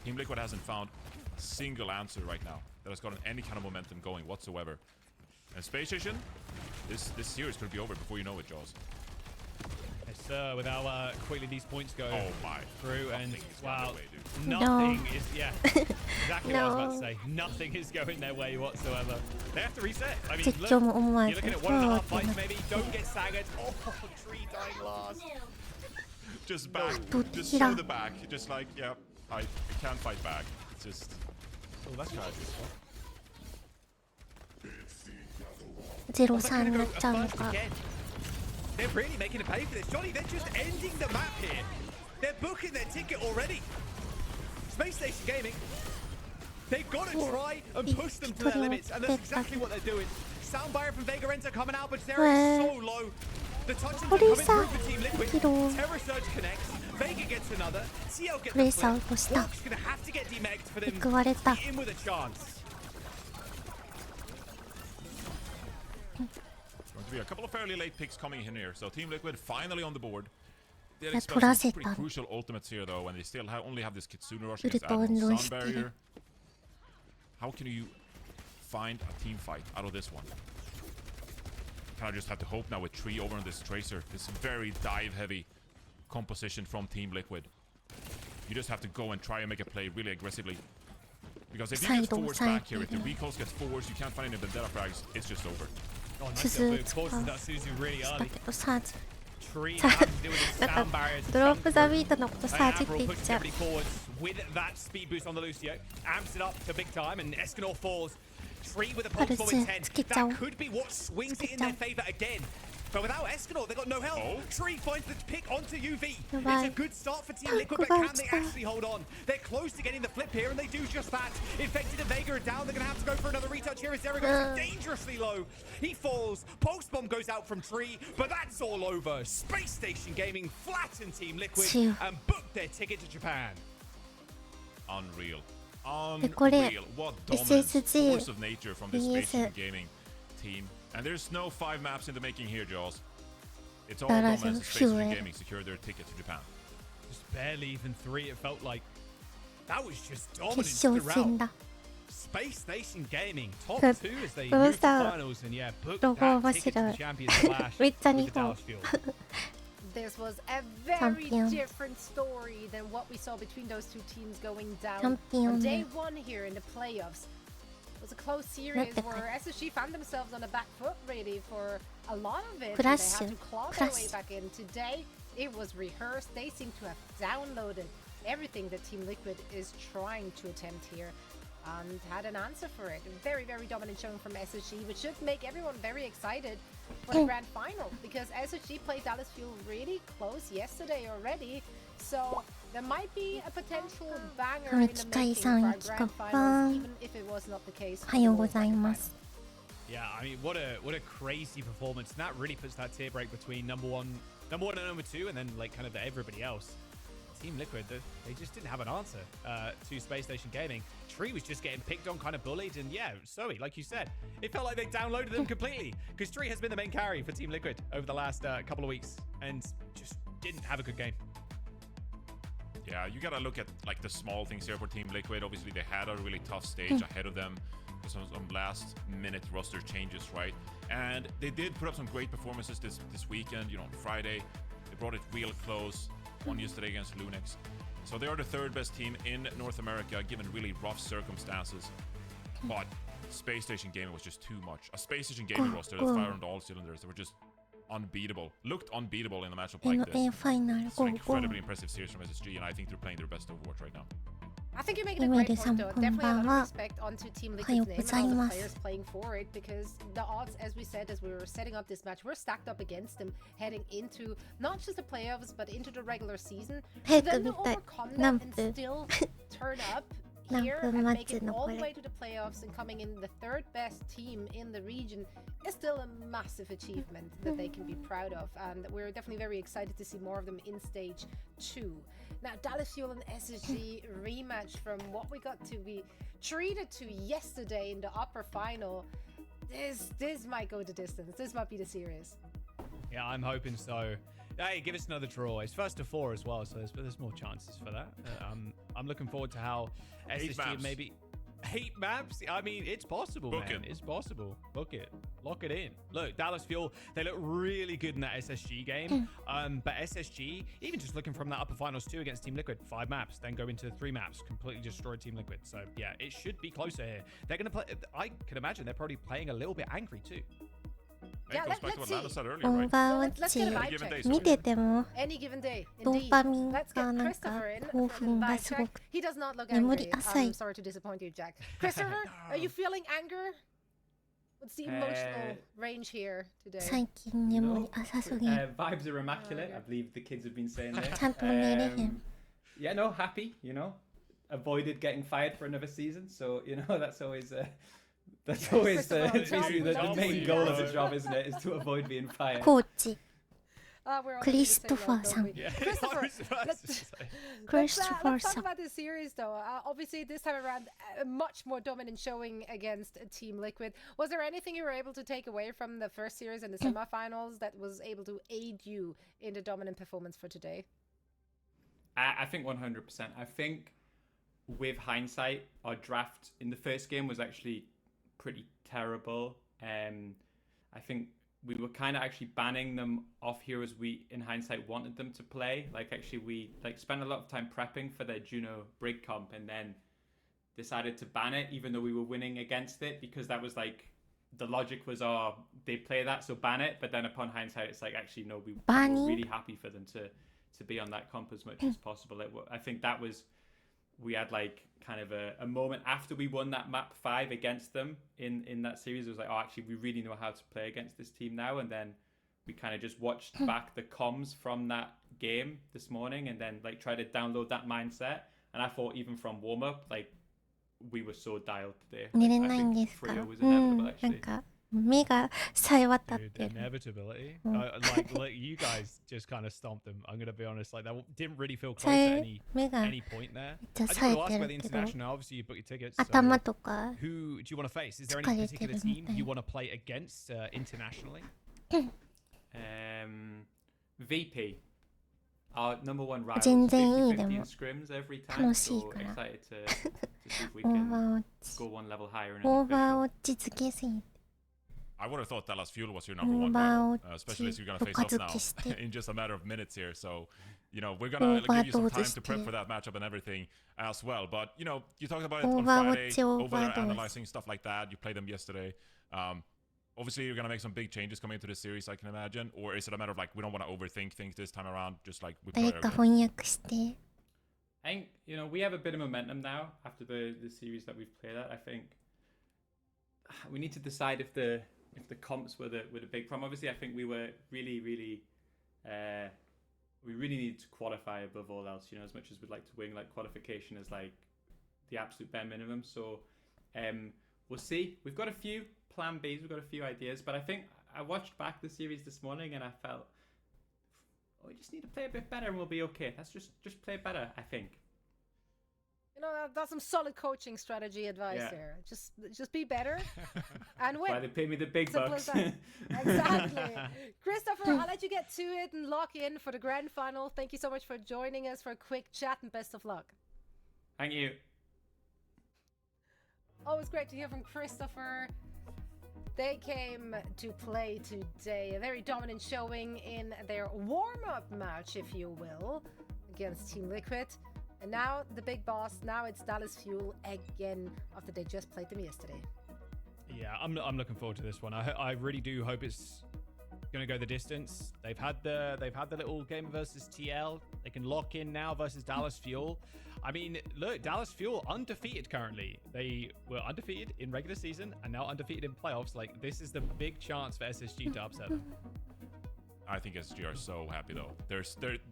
Team Liquid hasn't found a single answer right now that has gotten any kind of momentum going whatsoever. And Space Station, this series could be over before you know it, Jaws. Yes, sir. With how quickly these points go Oh my. through, and Nothing is going wow, their way, dude. nothing is exactly what I was about to No. say. Nothing is going their way whatsoever. They have to reset. I mean, 絶 look, 叫も思わ you're ず looking at そ one and a う half ってな fights maybe. Don't get staggered. Oh, Tree dying last. Just back, No. just show the back. Just like, yeah, I can't fight back. It's just, Oh, that's tragic. 03になっちゃうの First か。 again. They're really making a pay for this. Johnny, they're just ending the map here. They're booking their ticket already. Space Station Gaming, they've got to try and push them to their limits, and that's exactly what they're doing. Sound barrier from Vega Enter coming out, but Zero is so low. The touches are coming through for Team Liquid. Terror Surge connects. Vega gets another. CL gets the トレーサー flip. 落とした Hawk's gonna have to get demegged for め them くわれ to た be in with a chance. going to be a couple of fairly late picks coming in here. So Team Liquid finally on the board. They're 取 expecting ら some せ pretty た crucial ultimates here though, and they still only have this Kitsune rush ウル against ト運 Admiral 動 Sun してる Barrier. How can you find a team fight out of this one? Kind of just have to hope now with Tree over on this Tracer. This very dive-heavy composition from Team Liquid. You just have to go and try and make a play really aggressively. Because if you get forced back here, if the recalls get forced, you can't find any Vendetta frags, it's just over. Oh, nice 鈴 little 使 move. う Forces that Suzu really した early. けどサージ Tree having to deal with his なんか sound barriers. ドロップザビートのことサージって Admiral 言っ pushes ちゃう everybody forwards with that speed boost on the Lucio. Amps it up to big time, and Escanor falls. Tree with a pulse bomb in 10. That could be what swings it in their favor again. But without Escanor, they've got no help. Oh. Tree finds the pick onto UV. Bye-bye. It's a good start for Team Liquid, but can they actually hold on? They're close to getting the flip here, and they do just that. Infected and Vega are down. They're going to have to go for another retouch here as Zero goes dangerously low. He falls. Pulse bomb goes out from Tree, but that's all over. Space Station Gaming flatten Team Liquid Phew. and book their ticket to Japan. Unreal. でこれ Unreal. What dominance, SSG force of nature from this VS Space Gaming team. And there's no 5 maps in the making here, Jaws. It's all That dominance is and Space pure. Gaming secured their ticket to Japan. Just barely even 3, it felt like. That was just 決 dominant 勝戦 throughout. だ Space Station Gaming, top そう 2 as they この move to さ finals, and yeah, book ロゴ that 面 ticket 白 to い the Champions Clash めっちゃ with 日 the 本 Dallas Fuel. This was a very Champion. different story than what we saw between those two teams going down Champion. on day 1 here in the playoffs. It was a close series Look at where SSG found themselves on the back foot really for a lot of it. Crash. They had to claw their way Crash. back in. Today, it was rehearsed. They seem to have downloaded everything that Team Liquid is trying to attempt here and had an answer for it. Very, very dominant showing from SSG, which should make everyone very excited for the grand final because SSG played Dallas Fuel really close yesterday already. So there might be a potential banger in the making for our grand finals, even if it was not the case. おはようございます Yeah, I mean, what a crazy performance. And that really puts that tier break between number one and number 2, and then like kind of everybody else. Team Liquid, they just didn't have an answer to Space Station Gaming. Tree was just getting picked on, kind of bullied, and yeah, Zoe, like you said, it felt like they downloaded them completely because Tree has been the main carry for Team Liquid over the last couple of weeks and just didn't have a good game. Yeah, you gotta look at like the small things here for Team Liquid. Obviously, they had a really tough stage ahead of them. Some last-minute roster changes, right? And they did put up some great performances this weekend. You know, on Friday, they brought it real close. Won yesterday against Lunex. So they are the 3rd best team in North America, given really rough circumstances. But Space Station Gaming was just too much. A Space Station Gaming roster that fired on all cylinders. They were just unbeatable. Looked unbeatable in a matchup like this. NA ファイナル It's an 5 incredibly impressive series from SSG, and I think they're playing their best Overwatch right now. I think you're making a great point though. Definitely a lot こんばんは。 of respect onto Team おは Liquid's よう name ござい and all ま the す players playing for it because the odds, as we said, as we were setting up this match, we're stacked up against them heading into not just the playoffs but into the regular season. For 早く them to 見たい overcome 何 that and 分 still turn up 何 here 分 and 待 make つ it の all こ the れ way to the playoffs and coming in the 3rd best team in the region is still a massive achievement that they can be proud of, and we're definitely very excited to see more of them in stage 2. Now, Dallas Fuel and SSG rematch from what we got to be treated to yesterday in the upper final. This might go the distance. This might be the series. Yeah, I'm hoping so. Hey, give us another draw. It's 1st to 4 as well, so there's more chances for that. I'm looking forward to how 8 SSG maps. maybe 8 maps. I mean, it's possible, Book man. it. It's possible. Book it. Lock it in. Look, Dallas Fuel, they look really good in that SSG game. But SSG, even just looking from that upper finals 2 against Team Liquid, 5 maps, then go into 3 maps, completely destroy Team Liquid. So yeah, it should be closer here. They're gonna play. I can imagine they're probably playing a little bit angry too. Yeah, It goes back to let's what Lana see. said オ earlier, ー right? バーウォ Let's ッ get a チ vibe check. 見てても Any given day. ド Indeed. ーパミン Let's が get なんか Christopher in 興 for the 奮が vibe すご check. く He does not look 眠 angry. り浅い I'm sorry to disappoint you, Jack. Christopher, are you feeling anger? What's the emotional range here today? 最近眠り浅すぎる Vibes are immaculate. I believe the kids have been saying this. ちゃんと寝れへん Yeah, no, happy. You know, avoided getting fired for another season, so you know that's always basically the main goal of the job, isn't it? Is to avoid being fired. コーチ We're all Christopher don't we? Yeah, Christopher, I was about let's- to say. Christopher let's talk さん about this series though. Obviously, this time around, a much more dominant showing against Team Liquid. Was there anything you were able to take away from the first series and the semifinals that was able to aid you in the dominant performance for today? I think 100%. I think with hindsight, our draft in the first game was actually pretty terrible. I think we were kind of actually banning them off heroes we, in hindsight, wanted them to play. Like, actually, we spent a lot of time prepping for their Juno Brig comp and then decided to ban it, even though we were winning against it, because that was like, the logic was, oh, they play that, so ban it. But then upon hindsight, it's like, actually, no, we were really happy for them to be on that comp as much as possible. I think that was, we had like kind of a moment after we won that map 5 against them in that series. It was like, oh, actually, we really know how to play against this team now. And then we kind of just watched back the comms from that game this morning and then like try to download that mindset. And I thought even from warm up, like we were so dialed today. 寝 Like, れ I ないん think ですか Frio was うん inevitable なん actually. か目がさえ渡っ Dude, てる inevitability. Mm. Like you guys just kind of stomped them. I'm gonna be honest. Like that didn't really feel close さ to え目が any point there. じゃ I さ do え want to ask て about る the けど international. Obviously, you booked your tickets. 頭とか Who do you want to face? Is there 疲 any れて particular るみ team たい you want to play against internationally? VP. our number one rival. 全然いいで 50-50 も in scrims every time. 楽しい So から excited to see if we オー can バーウォッ go チ one level higher in オー an バー official. ウォッチ付けすぎて I would have thought Dallas Fuel was your オ number ー one バー rival, ウォッ especially as チ you're gonna と face か off 付 now けして in just a matter of minutes here. So, you know, we're オ gonna ーバ give ー you ド some ー time ズし to て prep for that matchup and everything as well. But, you know, you talked about it on Overwatch, Friday, over there Overdose. analyzing stuff like that. You played them yesterday. Obviously, you're gonna make some big changes coming into this series, I can imagine. Or is it a matter of like, we don't want to overthink things this time around, just like we play 誰か everything? 翻訳して I think, you know, we have a bit of momentum now after the series that we've played at. I think we need to decide if the comps were the big problem. Obviously, I think we were really we really need to qualify above all else, you know, as much as we'd like to win, like qualification is like the absolute bare minimum. So we'll see. We've got a few plan Bs, we've got a few ideas, but I think I watched back the series this morning and I felt we just need to play a bit better and we'll be okay. Let's just play better, I think. You know, that's some solid coaching strategy advice Yeah. there. Just be better and win. Why they pay me the big Simple bucks. as that. Exactly. Christopher, I'll let you get to it and lock in for the grand final. Thank you so much for joining us for a quick chat and best of luck. Thank you. Always great to hear from Christopher. They came to play today, a very dominant showing in their warm-up match, if you will, against Team Liquid. And now the big boss, now it's Dallas Fuel again after they just played them yesterday. Yeah, I'm looking forward to this one. I really do hope it's going to go the distance. They've had the little game versus TL. They can lock in now versus Dallas Fuel. I mean, look, Dallas Fuel undefeated currently. They were undefeated in regular season and now undefeated in playoffs. Like, this is the big chance for SSG to upset them. I think SG are so happy though.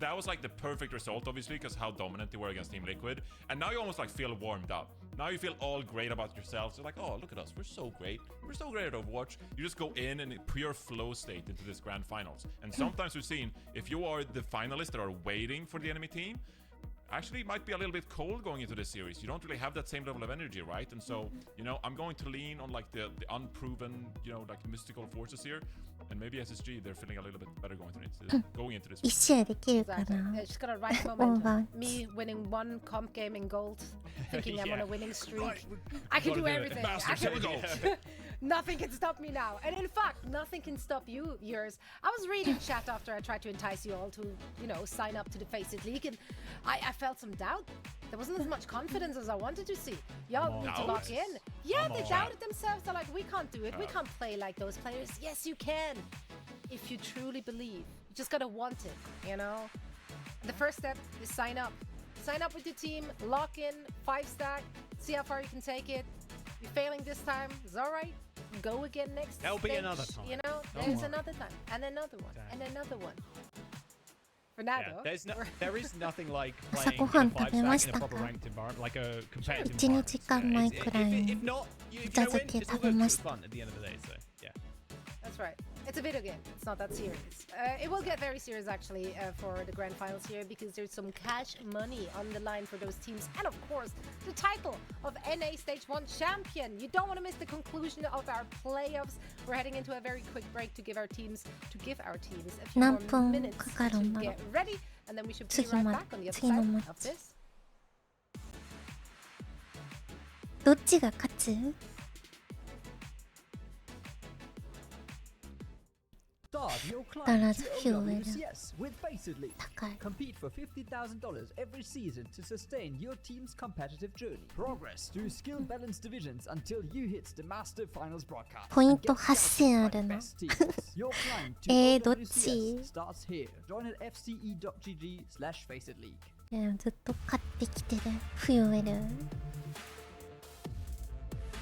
That was like the perfect result, obviously, because how dominant they were against Team Liquid. And now you almost like feel warmed up. Now you feel all great about yourselves. You're like, oh, look at us. We're so great. We're so great at Overwatch. You just go in a pure flow state into this grand finals. And sometimes we've seen, if you are the finalists that are waiting for the enemy team, actually it might be a little bit cold going into this series. You don't really have that same level of energy, right? And so, you know, I'm going to lean on like the unproven, you know, like mystical forces here. And maybe SSG, they're feeling a little bit better going into this. 一試合できるか Exactly. な It's just got a right Overwatch. momentum. Me winning one comp game in gold, thinking I'm on a winning streak. I can Gotta do do it. everything. Bastards, I here we can- go. Nothing can stop me now. And in fact, nothing can stop you, yours. I was reading chat after I tried to entice you all to, you know, sign up to the Face It League, and I felt some doubt. There wasn't as much confidence as I wanted to see. Y'all need to Doubt? lock in. Yeah, Come they on. doubted themselves. They're like, we can't do it. We can't play like those players. Yes, you can. If you truly believe. You just gotta want it, you know? The first step is sign up. Sign up with your team, lock in, 5-stack, see how far you can take it. You're failing this time, it's alright. Go again next There'll be stage, another time. You know, Don't there's worry. another time, and another one, Exactly. and another one. For now, Yeah, though, there is nothing like 朝 playing ご in は a ん食べ 5-stack ま in し a たか proper ranked environment, like a competitive 1 environment. 日間前くらいに If not, you お茶 gonna win. 漬け It's all 食べ good. ま It's した fun at the end of the day. So yeah. that's right. It's a video game. It's not that serious. It will get very serious actually for the grand finals here because there's some cash money on the line for those teams, and of course the title of NA Stage 1 champion. You don't want to miss the conclusion of our playoffs. We're heading into a very quick break to give our teams a few 何 more 分 minutes かかるんだ to ろう get ready, and then we should be 次 right ま back on the other 次の side マ of ッチ this. どっちが勝つ Start your climb Dallas to Fuel OWCS with Face It League. 高い Compete for $50,000 every season to sustain your team's competitive journey. Progress through skill balanced divisions until you hit the Master Finals broadcast. ポイン and ト get scouted 8000 あ by the るの best teams. Your climb to どっち OWCS starts here. Join at fce.gg/faceit-league. いやずっと勝ってきてるフューエル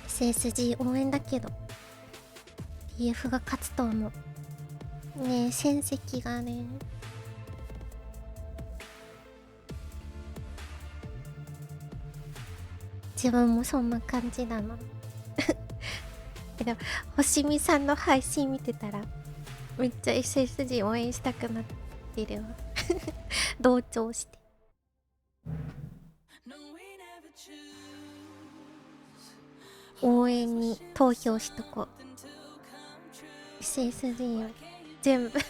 SSG 応援だけど TF が勝つと思うねえ戦績がね自分もそんな感じだなけど星見さんの配信見てたらめっちゃ SSG 応援したくなってるわ同調して応援に投票しとこう SSG を全部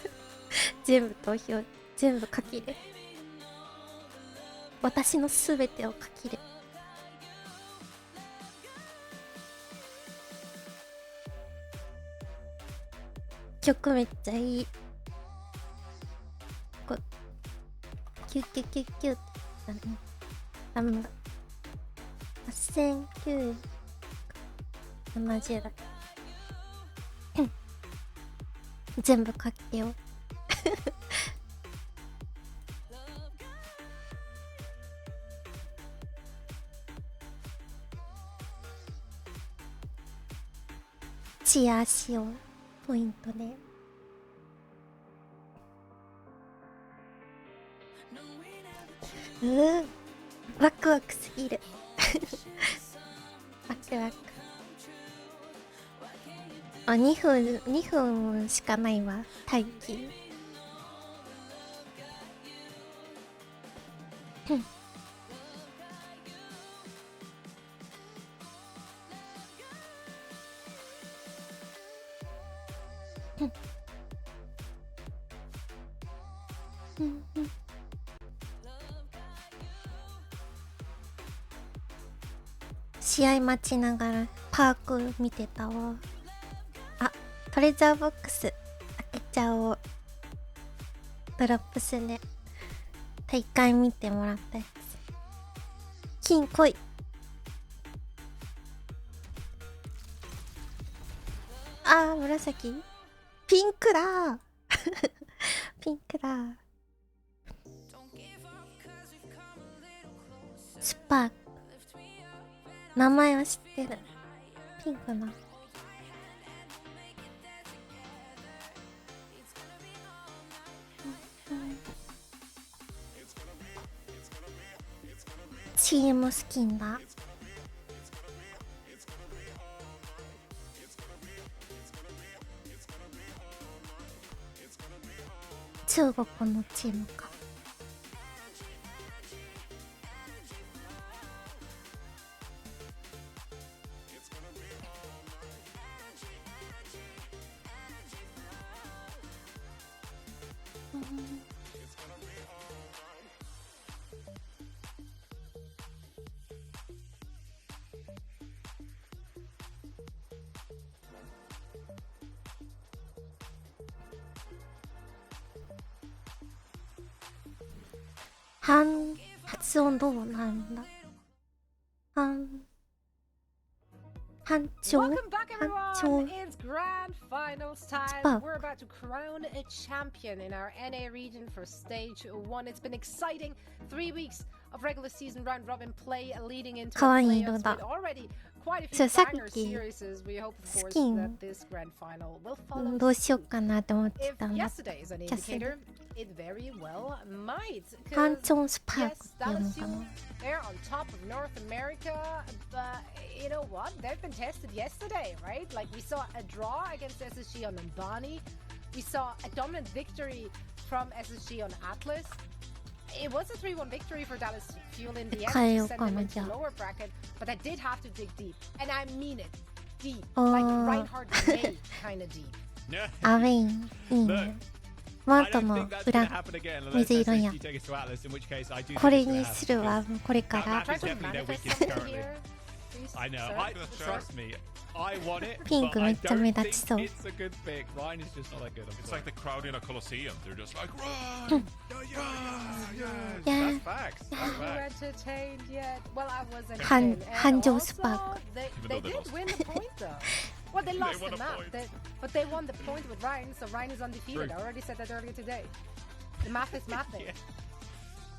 投票全部書き入れ私のすべてをかける。曲めっちゃいい。こうキュッキュッキュッキュッって言ったね。8970だ。全部かけよう。チアしよう。ポイントで。ワクワクすぎる。ワクワク。あ、2分しかないわ。待機。試合待ちながらパーク見てたわ。あ、トレジャーボックス開けちゃおう。ドロップスで大会見てもらったやつ。金来い。あー、紫。ピンクだピンクだ。スパーク。名前は知ってる。ピンクな。チームスキンだ。中国のチームか。発音どうなんだ。班長。 Welcome back, everyone. It's grand finals time. We're about to crown a champion in our NA region for stage 1. It's been exciting 3 weeks of regular season round robin play leading into playoffs with already quite a few banger series. We hope, of course, that this grand final will follow. どうしようかなと思ってたんだ。 If yesterday is an indicator, it very well might. ハンチョンスパークっていうのかな。 They're on top of North America, but you know what? They've been tested yesterday, right? Like we saw a draw against SSG on Umbani. We saw a dominant victory from SSG on Atlas. It was a 3-1 victory for Dallas Fuel in the end to send them into the lower bracket, but I did have to dig deep, and I mean it, deep, like Reinhard May kind of deep. アウェインいいね。マントの裏水色や。これにするわ、これから。ピンクめっちゃ目立ちそう。It's like the crowd in a coliseum. They're just like, run! Yeah. Are you entertained yet? Well, I was entertained. And also, they did win the point though. Well, they lost the map, but they won the point with Ryan, so Ryan is undefeated. I already said that earlier today. The math is mathing. Yeah.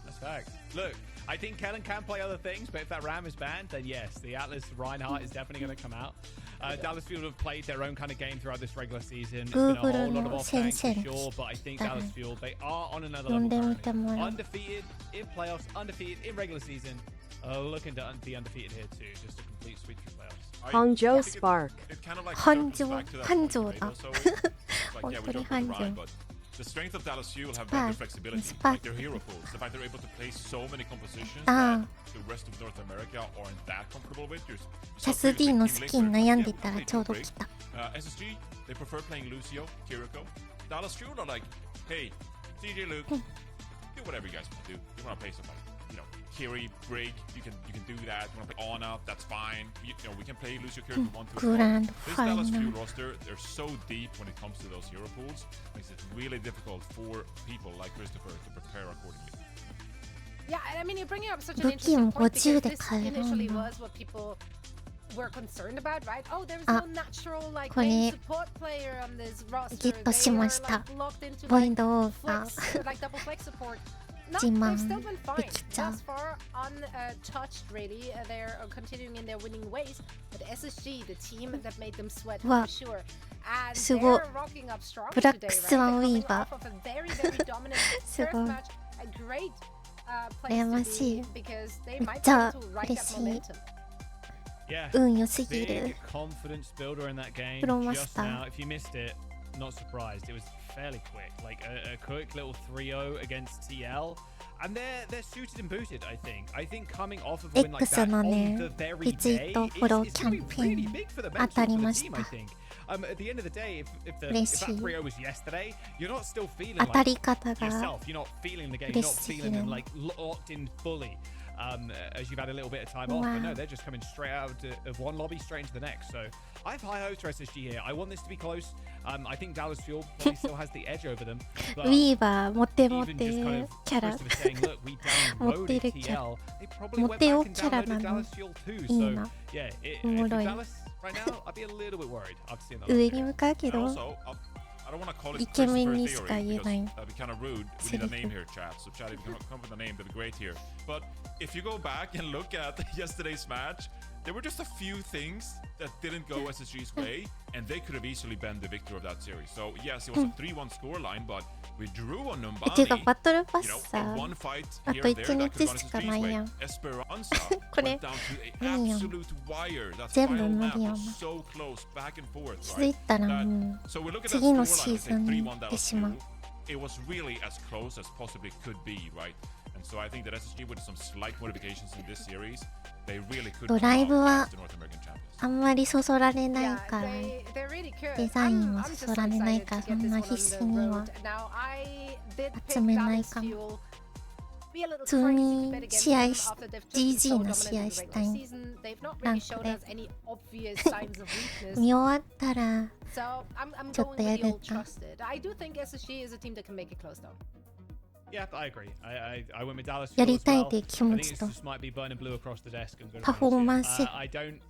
That's facts. Look, I think Kellen can play other things, but if that Ram is banned, then yes, the Atlas Reinhardt is definitely going to come out. Dallas Fuel have played their own kind of game throughout this regular season. It's been a whole lot of off-tanks for sure, but I think Dallas Fuel, they are on another level currently. Undefeated in playoffs, undefeated in regular season. Looking to be undefeated here too, just a complete sweep through playoffs. Hangzhou Spark. 한조だ。本当に繁盛。 The strength of Dallas Fuel have better flexibility, like their hero pools. The fact they're able to play so many compositions that the rest of North America aren't that comfortable with. キャス D のスキン悩んでたらちょうど来た。 SSG, they prefer playing Lucio, Kiriko. Dallas Fuel are like, hey, DJ Luke, do whatever you guys want to do. You want to pay somebody. carry, break, you can do that. You want to play on up, that's fine. We can play Lucio Carry if we want to. Grand This Dallas Fuel final. roster, they're so deep when it comes to those hero pools. Makes it really difficult for people like Christopher to prepare accordingly. Yeah, I mean, you're bringing up such an 武器も interesting point 50 because で this 買えるんだ。 initially was what people were concerned about, right? Oh, there's あ、 no natural like これ main support player on this roster. ゲットしました。 They were, like, locked into ボイ like ドオーバ flex, ー。 like double flex support. No, 自 they've 慢 still been で fine. きちゃう。 Thus far, untouched really. They're continuing in their winning ways. But SSG, the team that made them sweat わ、 for sure. And すごい。 they're rocking up strong ブラッ today, ク right? スワンウ They're ィ coming ーバ off ー。 of a very, very dominant す first ごい。 match. A great 羨 place ま to しい。 be because they めっ might ち be ゃ able to ride 嬉 that しい。 momentum. Yeah. 運良すぎる。 Big confidence builder in that game. プロマス Just ター。 now, if you missed it, not surprised. It was fairly quick, like a quick little 3-0 against TL, and they're suited and booted. I think coming off of a win like X that の on ね、 the very リツイ day ート、フォロー is キャン going to ペ be ー really ン big for the 当 mental た for り the まし team. た。 I think. At the end of the day, if 嬉し that い。 3-0 was yesterday, you're not still feeling 当た like り方が yourself. You're not feeling the game. You're 嬉 not しい feeling ね。 them like locked in fully. As you've had a little bit of time off, but no, Wow. they're just coming straight out of one lobby straight into the next. So I have high hopes for SSG here. I want this to be close. I think Dallas Fuel probably still has the edge over them. ウ But ィーバーモテモ even テ just kind of キャラ Christopher saying, look, we 持ってい downloaded るキャラ TL. They probably モ went テ back オ and キャラ downloaded なの Dallas Fuel too. いい So な。 yeah, お if も you're ろい。 Dallas right now, I'd be a little bit worried after seeing that. 上 last に game. 向かうけ And ど also, I don't want to call it イケメン Christopher にしか theory 言え because ない that'd be kind of rude. We セ need リ a フ。 name here, chat. So chat, if you can come up with a name, that'd be great here. But if you go back and look at yesterday's match, there were just a few things that didn't go SSG's way, and they could have easily been the victor of that series. So yes, it was a 3-1 scoreline, but we drew on ていうか Numbani. バトルパ You ス know, さ a one fight あ here と and 1 there that 日 could have gone しか SSG's ない way. やん Esperanza これ went down to 無 an 理やん absolute wire. That 全部 final 無 map 理やん was so close, back and forth, 気づい right? たら That, もう so we look at that 次の scoreline シー and ズ say ンに 3-1 行って Dallas しまう Fuel. It was really as close as possibly could be, right? And so I think that SSG with some slight modifications in this series, they really could ド come ライ out ブは as the North American champions. あんまりそそられない Yeah, から they really could. デザイン I'm は just そ so そられない excited か to ら get そん this な one 必 on 死 the には road. Now I did 集 pick めない Dallas かも Fuel. Be a little 普通 crazy に to bet against 試合 them し after they've just been GG so の dominant 試合 in し the たい regular season. They've not ラ really ンク shown で us any obvious signs of weakness. 見終わったら So I'm ちょっ going とや with the る old か trusted. I do think SSG is a team that can make it close though. Yeah, I agree. I went with Dallas や Fuel り as たい well. っていう気 I 持 think ち it と just might be burning blue across the desk and good パフォーマン Dallas ス here. I don't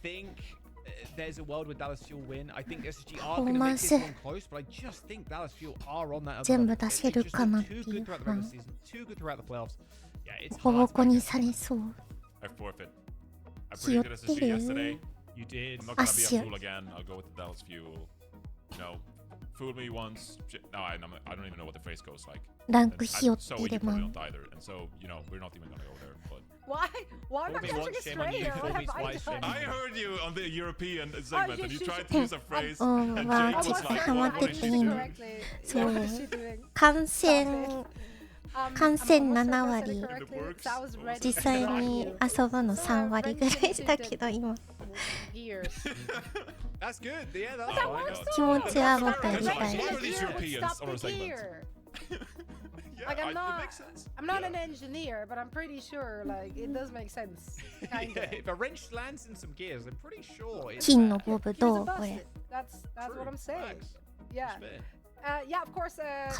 think there's a world where Dallas Fuel win. I think SSG are パフォ going ー to マ make ン this ス one close, but I just think Dallas Fuel are on that other 全部 level. 出 They せる just かなっ look て too い good う throughout the 不 regular 安 season, too good throughout the playoffs. Yeah, it's ボコボ hard to コ back に them. されそう I forfeit. I ひよっ predicted て SSG る yesterday. You did. I'm not gonna be a 足よ fool again. I'll go with the Dallas Fuel. You know, fool me once. No, I don't even know what the phrase goes like. ラン And クひよっ so て you れば probably don't either. And so, you know, we're not even gonna go there. But Why? Why am I Fool me catching once, a shame on stray you. here? Fool What me have I twice, shame done? on I you. heard you on the European segment, and you yes, tried to use a phrase, うん and わ Jake ちょ was っと like, ハマ what, っ what て is て she いい doing? の Correctly. そう What is she doing? 感染 感 I'm 染 almost 7 certain I said 割 it correctly, so I was ready 実 to 際 back に you. 遊ぶの3割ぐらいだけど今 Years. That's good. Yeah, that's That fine. works気持ちはもっとや That's り fine. たい What are these Here, Europeans stop on our it segment? here. Yeah, Like, it makes sense. I'm not Yeah. an engineer, but I'm pretty sure like it does make sense. Kind Yeah, of. if a wrench lands in some gears, I'm pretty sure it's 金の bad. ボブ Here's ど a うこ busted. れ That's what I'm saying. Facts. Yeah. It's fair. Yeah, of course.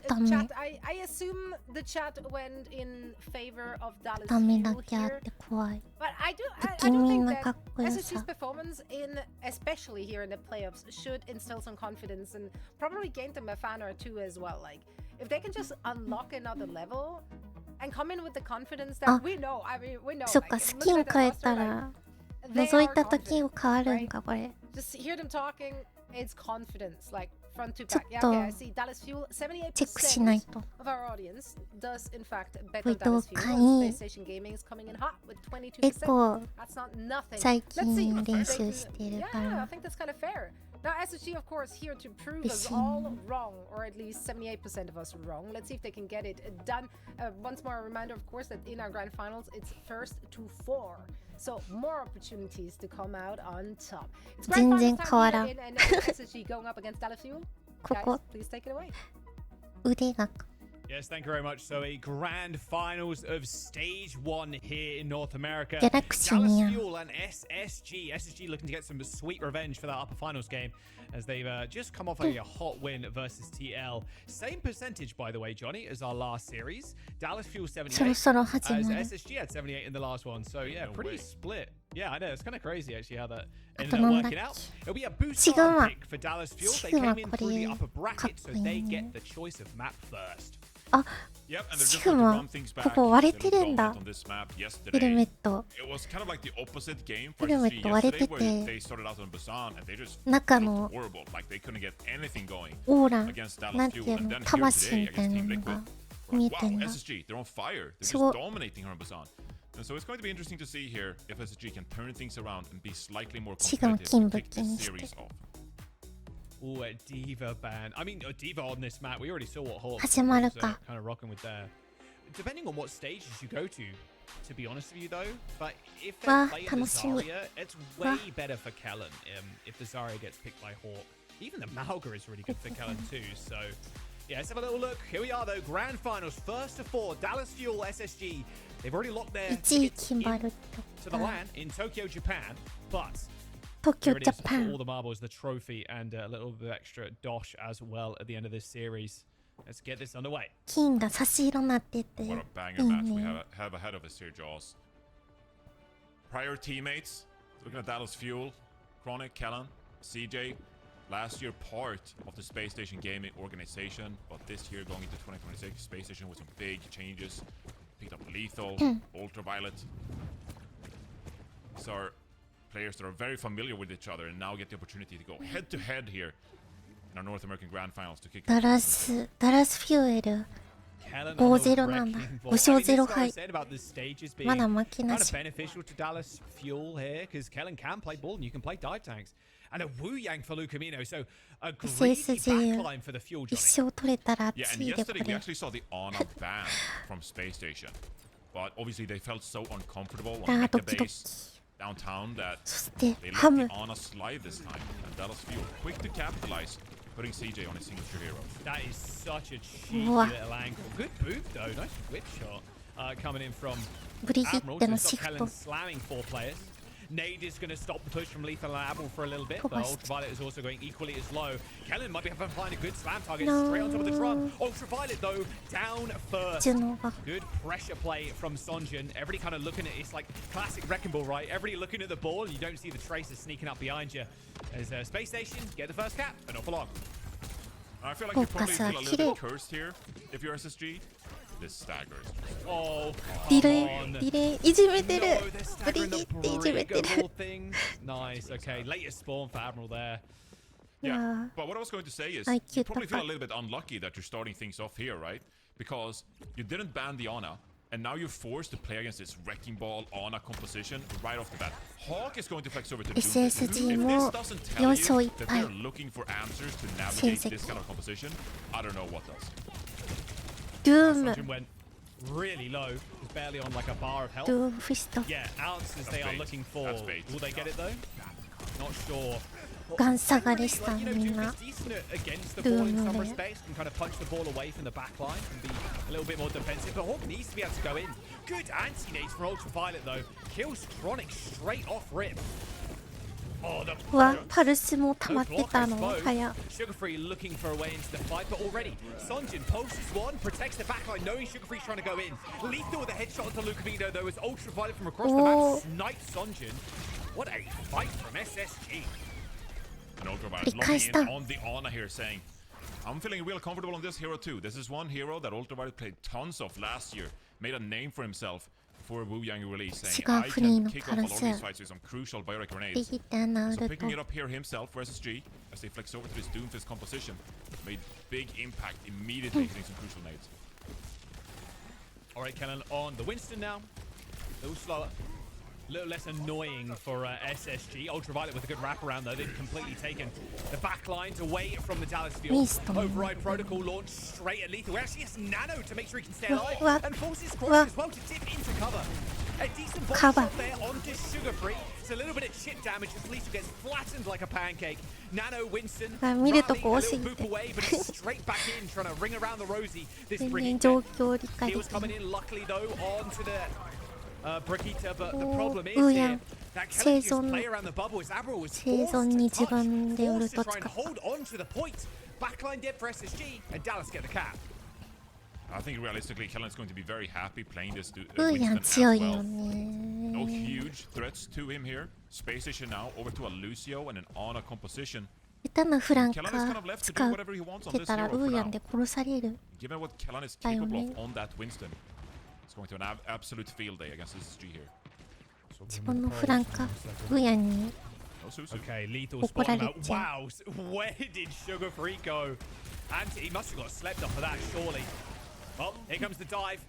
固め Chat. I assume the chat went in favor of Dallas ダメな Fuel きゃっ here, て怖い but I do 不気味 think な that かっこよ SSG's さ performance in, especially here in the playoffs, should instill some confidence and probably gain them a fan or two as well. Like, if they can just unlock another level and come in with the confidence that あ we know. I mean, we know. そっ like, かス looking キン at that 変え roster, た like, ら they 覗い are た時 confident, 変わるん right? かこれ Just hear them talking. It's confidence, like front to ちょ back. っ Yeah, と okay, I see. Dallas Fuel, チェックしない 78% と of our audience does in fact bet こ on れどう Dallas Fuel. かい And PlayStation Gaming is coming in hot with 22%. 結構 That's not nothing. 最 Let's see. 近練 They 習 can- してるか Yeah, I ら think that's kind of fair. Now, SSG, of course, here to prove us Fishing. all wrong, or at least 78% of us wrong. Let's see if they can get it done. Once more, a reminder, of course, that in our grand finals, it's first to 4. So more opportunities to come out on top. It's grand 全然 finals 変わ time らん here in SSG going up against Dallas Fuel. こ Guys, こ please take it away. 腕が Yes, thank you very much. So a grand finals of stage 1 here in North America. Galaxy Dallas niya. Fuel and SSG. SSG looking to get some sweet revenge for that upper finals game as they've just come off a hot win versus TL. Same percentage, by the way, Johnny, as our last series. Dallas Fuel 78 そろそろ as 始まる。 SSG had 78 in the last one. So yeah, No pretty way. split. Yeah, I know. It's kind of crazy actually how that あ ended と up なんだっ working け out. It'll be a 違う Busan わ pick for Dallas Fuel. They 違うわ came in こ through the れ upper かっ bracket, so こいい they ね get the choice of map first. あ Yep, and they're just し going か to も run things こ back. こ割れ They て didn't るんだ dominate on this map ヘルメ yesterday. ット It was kind of like the opposite game for ヘルメ SG ット割れて yesterday, where て they started out on Busan and they just 中 looked の horrible. Like they couldn't get anything going オーラ against な Dallas んてい Fuel. う And の then here 魂 today みたい against な Team の Liquid. が見え Wow, てんだ SSG, they're on fire. They're すご just dominating here on Busan. And so it's going to be interesting to see here if SSG can turn things around and be slightly more しかも competitive 金 to 武 kick 器に this して series off. Ooh, a Diva ban. I mean, a Diva on this map. We already saw what Hawk 始まる was か kind of rocking with there. Depending on what stages you go to be honest with you though, but if they're わあ playing the 楽しみ Zarya, it's わ way better for Kellen if the Zarya gets picked by Hawk. Even the Malga is really good for Kellen too, so yeah, let's have a little look. Here we are though, grand finals, first of 4, Dallas Fuel, SSG. They've already locked their 1位 tickets 決まる to と the か LAN in Tokyo, Japan, but 東京 here it ジャ is パ for ン all the marbles, the trophy, and a little bit extra dosh as well at the end of this series. Let's get this underway. 金が差し色なってていい What a banger match we ね have ahead of us here, Jaws. Prior teammates, looking at Dallas Fuel, Chronic, Kellen, CJ, last year part of the Space Station Gaming organization, but this year going into 2026, Space Station with some big changes. Picked up Lethal, Ultraviolet. These are players that are very familiar with each other and now get the opportunity to go head to head here in our North American Grand Finals to kick ダ Oh, off. ラスフューエル Kellen 5-0 なんだ 5 5勝0 I 敗 said about the stages being まだ負け kind な of し beneficial to Dallas Fuel here because Kellen can play ball and you can play dive tanks. And a Wu Yang for Lucamino, so a greedy SSG backline for the Fuel, 一 Johnny. 勝取れたら Yeah, 熱 and いでこ yesterday we れ actually saw the Ana ban from Space Station. But obviously they felt so uncomfortable あ on ード Mecha キドキ base downtown that そして they ハ let ム the Ana slide this time. And Dallas Fuel quick to capitalize, putting CJ on a signature hero. That is such a cheeky Wow. little ankle. Good boot though, nice whip shot coming in from ブリギ Admiral ッテ to の stop シフ Kellen ト slamming 4 players. Nade is going to stop the push from Lethal and Admiral for a little bit, but Focused. Ultraviolet is also going equally as low. Kellen might be able to find a good slam target No. straight on top of the drum. Ultraviolet though, down first. ジュノが Good pressure play from Sonjin. Everybody kind of looking at it's like classic Wrecking Ball, right? Everybody looking at the ball, and you don't see the tracers sneaking up behind you. As Space Station get the first cap, and off along. I feel like you probably Focus, feel a little bit Kire. cursed here if you're SSG. This stagger is just Oh, ディ come レイ on. ディレイいじめてる No, they're ブリ staggering ギ the ッテいじめ brick て of る all things. Nice, okay. Latest spawn for Admiral there. Yeah, but what I was going to say is, I you cute probably feel a papa. little bit unlucky that you're starting things off here, right? Because you didn't ban the Ana, and now you're forced to play against this Wrecking Ball Ana composition right off the bat. Hawk is going to flex over to Doom. SSG If も this doesn't 4 tell 勝 you 1 that 敗 they're looking for answers to navigate Sensei. this kind of composition, I don't know what does. ドゥーム Sonjin went really low. He's barely on like a bar of health. ドゥームフィスト Yeah, ounces they are bait. looking for. That's bait. Will they get it though? Not sure. ガン下がりした Like, の you know, みん Doom な is decent against the ball in Doom, some yeah. respects, can kind of punch the ball away from the back line and be a little bit more defensive, but Hawk needs to be able to go in. Good anti-nades from Ultraviolet though. Kills Chronic straight off rip. Oh, the うわパルスも溜ま no って block, た I の suppose. 早 Sugarfree looking for a way into the fight, but already Sonjin posts one, protects the backline, knowing Sugarfree's trying to go in. Lethal with a headshot onto Lucamino though, as Ultraviolet from across the Oh. map snipes Sonjin. What a fight from SSG. And Ultraviolet Pretty logging nice in stuff. on the Ana here saying, I'm feeling real comfortable on this hero too. This is one hero that Ultraviolet played tons of last year. Made a name for himself for a Wu Yang release, saying, Siga I free can no kick off a lot of Paracel. these fights with some crucial biotic ブリ grenades. ギッテナウ So ル picking it ト up here himself for SSG as they flex over to this Doomfist composition made big impact immediately hitting some crucial nades. All right, Kellen on the Winston now. A little slower. A little less annoying for SSG. Ultraviolet with a good wraparound though. They've completely taken the back lines away from the Dallas field. Winston. Override protocol launched straight at Lethal. Where actually has Nano to make sure he can stay alive. What? And forces What? Chronic as well to dip into cover. A decent body Cover. shot there onto Sugar-Free. It's a little bit of chip damage as Lethal gets flattened like a pancake. Nano, Winston, 見ると Riley, こ a 多す little ぎて boop away, but it's straight back in, trying to ring around the rosy. This 全然 Brigitte. 状況理解で Heals きな coming い in, luckily though, onto the Brigitte, but the Oh, problem is Uyan. here that Kelly just Season- play around the bubble as Avril was Season forced to に touch, 自分でウル forced to ト try and 使った hold on to the point. Backline dead for SSG, and Dallas get the cap. I think realistically, Kellen's going to be very happy playing this ウーヤン Winston as 強いよ well. No ね huge threats to him here. Space station now over to a Lucio and an Ana composition. 下手なフランカ Kellen is kind of left to 使 do う whatever he wants on け this たら hero ウ for ーヤン now. で殺される Given what Kellen is だよ capable ね of on that Winston, it's going to an absolute field day against SSG here. 自分のフランカウーヤンに No Susu. Okay, Lethal What spotting did I out. do? Wow, where did Sugar-Free go? And he must have got slept off of that, surely. Well, here comes the dive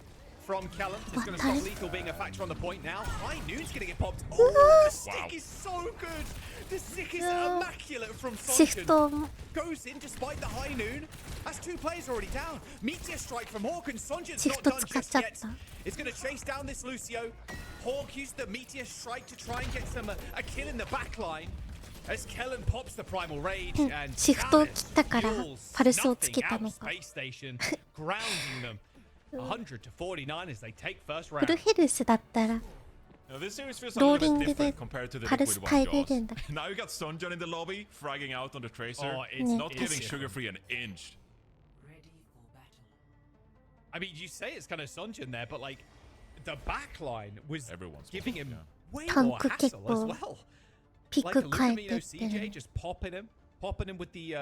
from Kellen. It's going to stop What? Lethal being a factor on the point now. High Noon's going to get popped. Wow. Oh, the stick Wow. is so good. The stick is Yeah. immaculate from シフ Sonjin. ト Goes in despite the High Noon. That's 2 players already down. Meteor strike from Hawk and Sonjin's not Shift done 使っ just ちゃっ yet. た It's going to chase down this Lucio. Hawk used the Meteor strike to try and get some a kill in the back line. As Kellen pops the primal rage and シフトを切 Dallas ったから fuels パルスをつ nothing けた out の of か Space Station, grounding them 100 to 49 as they take first フ round. ルヘルスだったら Now, this series feels a ロー little リン bit グで different compared to the パル Liquid ス one, 耐えれ Jaws. るんだ Now you got Sonjin in the lobby, fragging out on the Tracer. Oh, it's not it's giving different. Sugar-Free an inch. I mean, you say it's kind of Sonjin there, but like the back line was Everyone's giving him yeah. way Tank more hassle as 結構 well. ピッ Like a ク変えて Lucamino って CJ る just popping him with the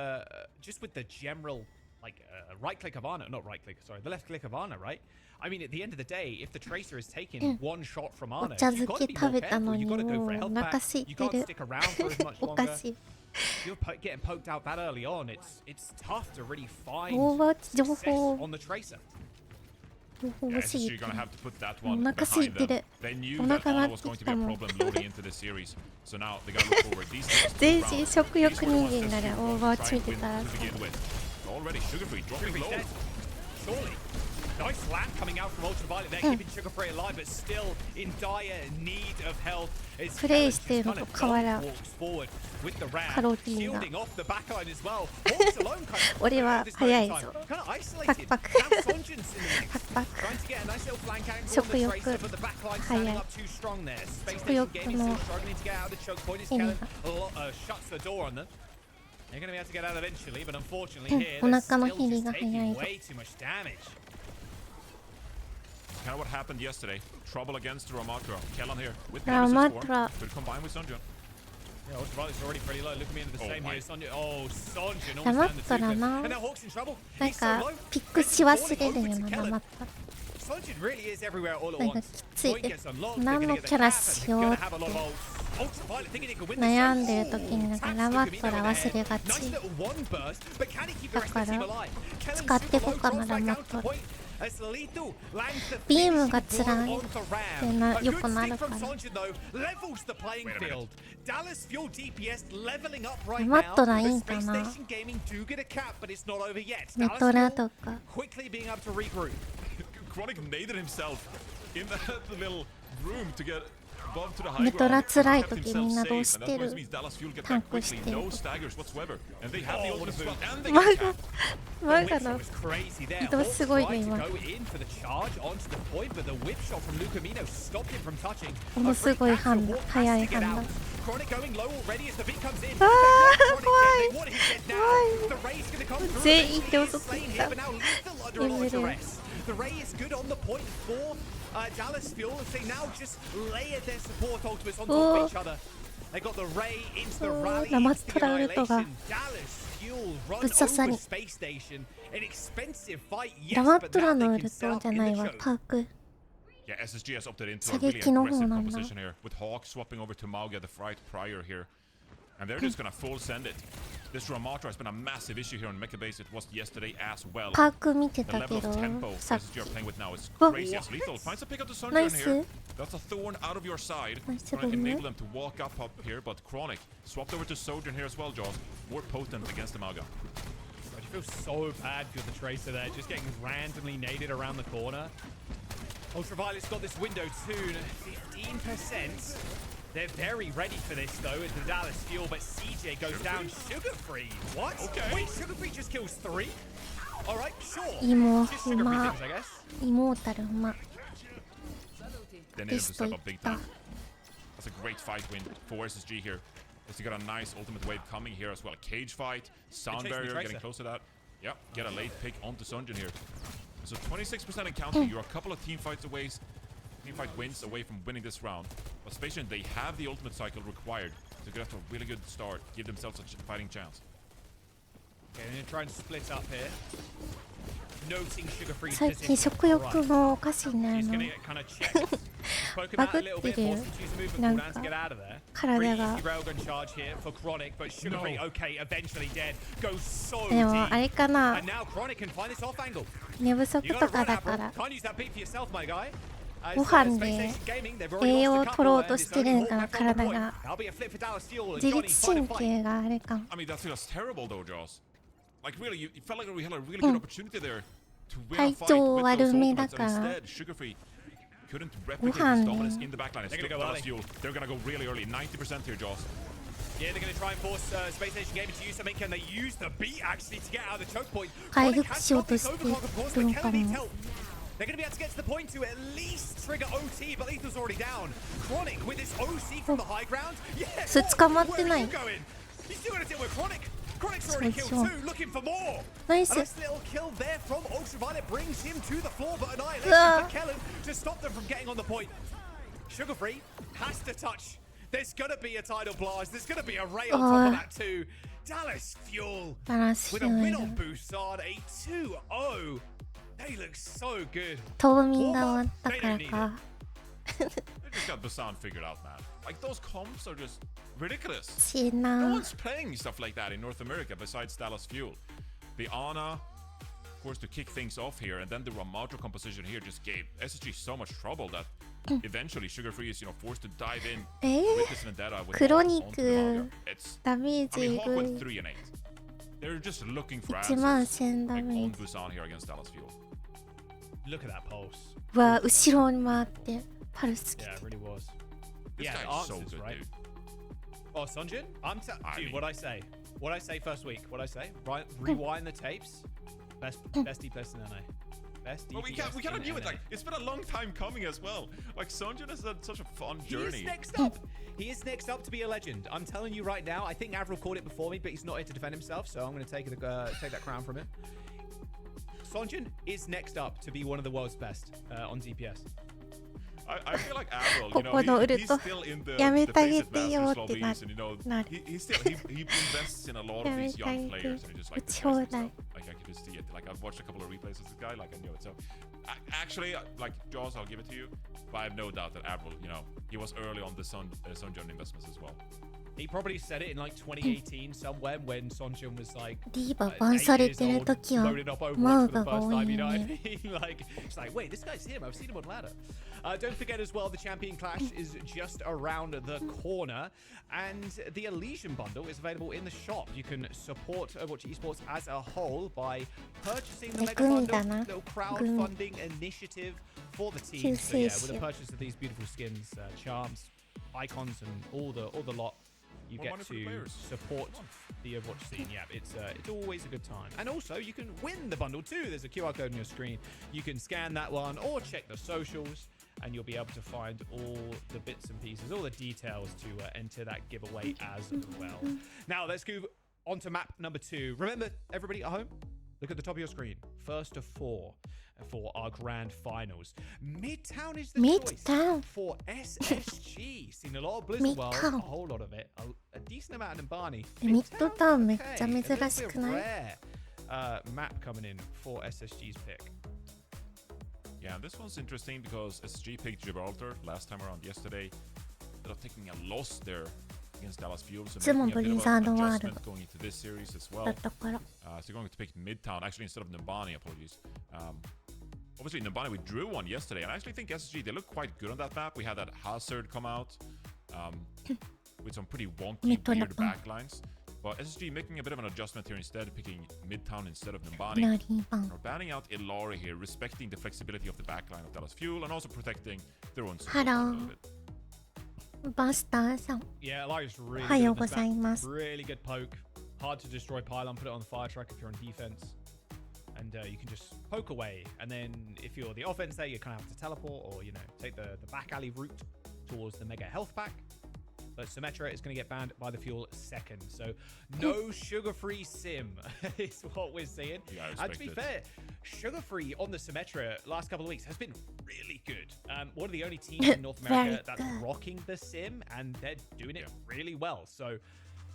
just with the general like right click of Ana, not right click, sorry, the left click of Ana, right? I mean, at the end of the day, if the Tracer is taking one shot from お Ana, 茶 you've 漬 got け to be 食 more べたの careful. に You've got to も go う for a お health 腹 pack. 空い You て can't る stick around for as much おか longer. しい You're getting poked out that early on. It's tough to really find オーバーウォッチ情 success 報 on the Tracer. 情報 Yeah, 多すぎ SSG て gonna have to put that お one 腹空い behind て them. る They knew お that 腹鳴 Ana っ was て going き to be た a もん problem loading into this series. So now they gotta look forward. These teams 全 round. 身食欲 These were the 人 ones 間な SSG らオー wanted バーウォ to ッ try チ見 and て win たら to begin with. Already Sugar-Free dropping Sugar-Free's low. dead. Surely. Nice slam coming out from Ultraviolet there, keeping Sugar-Free alive, but still in dire need of health. As プレイ Kellen's してる just の kind と of 変わらん walks forward with the カロ ram, ティンが shielding off the backline as well. Hawks alone kind of 俺は at this 早 moment い in ぞ time. Kind of isolated. パクパク Now Sonjin's in the mix. パクパク Trying to get a nice little flank angle on 食 the 欲 Tracer, but the backline 早 standing い up too strong there. Space 食 Station 欲 Gaming の still struggling to get out of the choke point as 意味 Kellen が shuts the door on them. They're going to be able to get out eventually, but unfortunately うん here, お they're 腹の still ひり just が早 taking いぞ way too much damage. Kind of what happened yesterday. Trouble against Ramatra. Kellan here with Ramatra. form. Could combine with Sonjin. Yeah, Ultraviolet's already pretty low. Look at me into the Oh same my. here. Sonjin, oh, Sonjin almost 黙 down っ the たら two. な And now Hawk's in trouble. なん He's so か low. ピックし忘れるよ Falling な over to 黙 Kellen. った Sonjin really is everywhere all at なんか once. きつい Point で gets unlocked. 何 They're の gonna get キ the ャラ cap, し and よ they're う gonna っ have a lot of て ults. Ultraviolet thinking it could win 悩 this. んでる時になんかラマットラ忘れが Nice ち little one burst, but can he keep the rest of the team alive? Kellen's 使ってこ super うか low, な cross ラ back マ down ッ to ト point. As Lethal lands the ビーム finishing がつら blow い on the って ram. な A よ good くな stick るか from ら Sonjin though levels the playing Wait a minute. field. Dallas Fuel DPS leveling up right ラマッ now. トラいい But んか Space な Station Gaming do get a cap, but it's not over yet. メ Dallas トラ Fuel とか quickly being able to regroup. Chronic naded himself in that little room to get above to the high メトラ ground. 辛い Kept 時 himself みんな safe, どう and し that て always る means Dallas Fuel get タン back クし quickly. てる No staggers whatsoever. And they have the Oh, ultimate as well. And they マ get ガ cap. マ The ガ whip の shot was crazy there. 移動すごいね Hawks tried 今 to go in for the charge onto the point, but the whip shot from Lucamino stopped him from touching. ものすごい判断早い判断 Chronic going low already as the beat comes in. あー Chronic 怖 dead. い They want him dead 怖 now. The Ray's gonna come through. 全員 Eventually 手 he 遅 is く slain い here, た but now Lethal under a lot of duress. The Ray is good on the point for Dallas Fuel as they now just layer their support ultimates on top Oh. of each other. They got the Ray into the Oh, rally, la into the Matura Ultoga. annihilation. Dallas Fuel run ぶっ刺さ over り Space Station. An expensive fight, ラ yes, マッ but トラ now の they ウ can ル set ト up じゃ in な the いわ choke. パーク Yeah, SSG has opted into a 射 really 撃の方 aggressive なんだ composition here with Hawk swapping over to Mauga, the fright prior here. And they're just gonna full send it. This Ramatra has been a massive issue here on Mecha Base. It was yesterday as well. パーク見て The た level け of ど tempo さっ SSG are playing with now is Oh. crazy as Lethal finds a pick up to Sonjin Nice. here. That's a thorn out of your side. Nice Trying to to enable them to walk up here, but Chronic swapped over to Sojourn here as well, Jaws. More potent against the Mauga. I feel so bad for the Tracer there, just getting randomly naded around the corner. Ultraviolet's got this window too. 15%. They're very ready for this though as the Dallas Fuel, but CJ goes down. Sugar Free. What? Okay. Wait, Sugar Free just kills 3? All right, sure. 芋 Just Sugar Free うま things, I guess. イモータルうま They needed to テスト step い up っ big た time. That's a great fight win for SSG here. As you got a nice ultimate wave coming here as well. A cage fight, sound chasing the barrier, Tracer. getting close to that. Yep, get a late pick onto Sunjin here. So 26% encounter. You're a couple of team fight wins away from winning this round. But Spacian, they have the ultimate cycle required. So they're gonna have to a really good start, give themselves a fighting chance. Okay, they're gonna try and split up here. Noting Sugar Free's 最 position. 近食欲もおかしいな He's の gonna get kind of checked. Poke him out a little bit, force him to use a movement cooldown to get out of there. 体 Pretty が easy railgun charge here for Chronic, but Sugar Free, okay, eventually dead. Goes so でもあれ deep. かな And now Chronic can find this off angle. 寝不足 You と gotta か run だ out, か bro. ら Can't use that beat for yourself, my guy. ご飯 Space で Station Gaming, they've already 栄養 lost を a 取 couple ろう and と it's して only るん walk かな back on the 体 point. が That'll be a flip for Dallas Fuel and 自 Johnny 律 find a 神 fight. 経があれか I mean, that feels terrible though, Jaws. Like really, you felt like we had a really good opportunity there to win a fight 体調 with 悪 those めだ ultimates, か and ら instead Sugar Free couldn't ご replicate his 飯 dominance ね in the backline. It's They're still gonna go Dallas early. Fuel. They're gonna go really early, 90% here, Jaws. Yeah, they're going to try and force Space Station Gaming to use something. Can they use the beat actually to get out of the choke point? 回 Chronic 復 has しよう got と this して overclock, of course, る but ん Keller か needs も help. They're going to be able to get to the point to at least trigger OT, but Lethal's already down. Chronic with this OC from the high ground. Yeah, それ捕まってない where are you going? He's still going to deal with Chronic. Chronic's already killed そう two, looking for more. ナイ A ス nice little kill there from Ultraviolet brings him to the floor, but annihilation Ah. for Kellen to stop them from getting on the point. Sugar Free has to touch. There's gonna be a tidal blast. There's gonna be a ray on top of that too. Dallas Fuel バランス with フ a ュー win ル on Busan, a 2-0. They look so good. 冬眠が終わったからか They just got Busan figured out, man. Like those comps are just ridiculous. しい No な one's playing stuff like that in North America besides Dallas Fuel. The Ana, of course, to kick things off here, and then the Ramajo composition here just gave SSG so much trouble that eventually Sugar Free is, forced to dive in え with this vendetta with クロニ onto ッ the ク Manga. It's ダメー I ジ mean, え Hawk ぐ went い 3 and 8. They're just looking for 1万 answers 1000ダ like メ on ージ Busan here against Dallas Fuel. Look at that pulse. うわ後ろに回ってパルス来 Yeah, て it really was. This Yeah, guy's so answers, good, right? dude. Oh, Sunjin? I Dude, mean- what'd I say? What'd I say first week? What'd I say? Right, rewind the tapes. Best DPS in NA. Best But DPS we kind of in knew it. NA. Like it's been a long time coming as well. Like Sunjin has had such a fun He is journey. next up. He is next up to be a legend. I'm telling you right now. I think Avril called it before me, but he's not here to defend himself, so I'm going to take that crown from him. Sonjin is next up to be one of the world's best on DPS. I feel like Avril, ここのウル he's ト still in the やめ the てあげ face てよ advanced ってな lobbies, and なる he still he invests in a lot of やめ these てあ young げて players, and he just 打 like ち放 invests in 題 stuff. Like I could just see it. Like I've watched a couple of replays of this guy, like I knew it. So actually, like Jaws, I'll give it to you. But I have no doubt that Avril, he was early on the Sunjun investments as well. He probably said it in like 2018 somewhere when Sonjin was like ディーババンされてる時は loaded up マ Overwatch ウ for が the 多 first い time, you よ know what I ね mean? Like, it's like, wait, this guy's him. I've seen him on ladder. Don't forget as well, the Champion Clash is just around the corner, and the Elysian bundle is available in the shop. You can support Overwatch Esports as a whole by purchasing the Mega グミ Bundle, だな little crowdfunding initiative for the team. So yeah, with the purchase of these beautiful skins, charms, icons, and all the lot, you More get money for the to players. support the Overwatch scene. Yeah, it's always a good time. And also, you can win the bundle too. There's a QR code on your screen. You can scan that one or check the socials, and you'll be able to find all the bits and pieces, all the details to enter that giveaway as well. Now, let's move on to map number 2. Remember, everybody at home, look at the top of your screen. First of 4 for our grand finals. Midtown is the Midtown. choice for SSG. Seen a lot of Blizzard World, a Midtown. whole lot of it. A decent amount in Barney. ミッドタウンめっちゃ Okay, 珍 a し little く bit ない rare map coming in for SSG's pick. Yeah, this one's interesting because SSG picked Gibraltar last time around yesterday. Ended up taking a loss there against Dallas Fuel, so いつも making a bit of Blizzard an World adjustment going into this series as だ well. ったから So going to pick Midtown, actually instead of Numbani, apologies. Obviously, Numbani, we drew one yesterday, and I actually think SSG, they look quite good on that map. We had that Hazard come out with some pretty wonky, Midtown weird Numbani. backlines. But SSG making a bit of an adjustment here instead, picking Midtown instead of ラ Numbani. リーバン Or banning out Ilari here, respecting the flexibility of the backline of Dallas Fuel and also protecting their own support a Hello. little bit. バスターさん Yeah, Larry's really おはよう good ご at ざい this ま map. す Really good poke. Hard to destroy pylon, put it on the fire truck if you're on defense. And you can just poke away. And then if you're the offense there, you kind of have to teleport or, you know, take the back alley route towards the mega health pack. But Symmetra is going to get banned by the Fuel second. So no sugar-free sim is what we're seeing. Yeah, I And to be respect fair, sugar-free on the Symmetra last couple of weeks has been really good. One of the only teams in North America that's rocking the sim, and they're doing it really well. So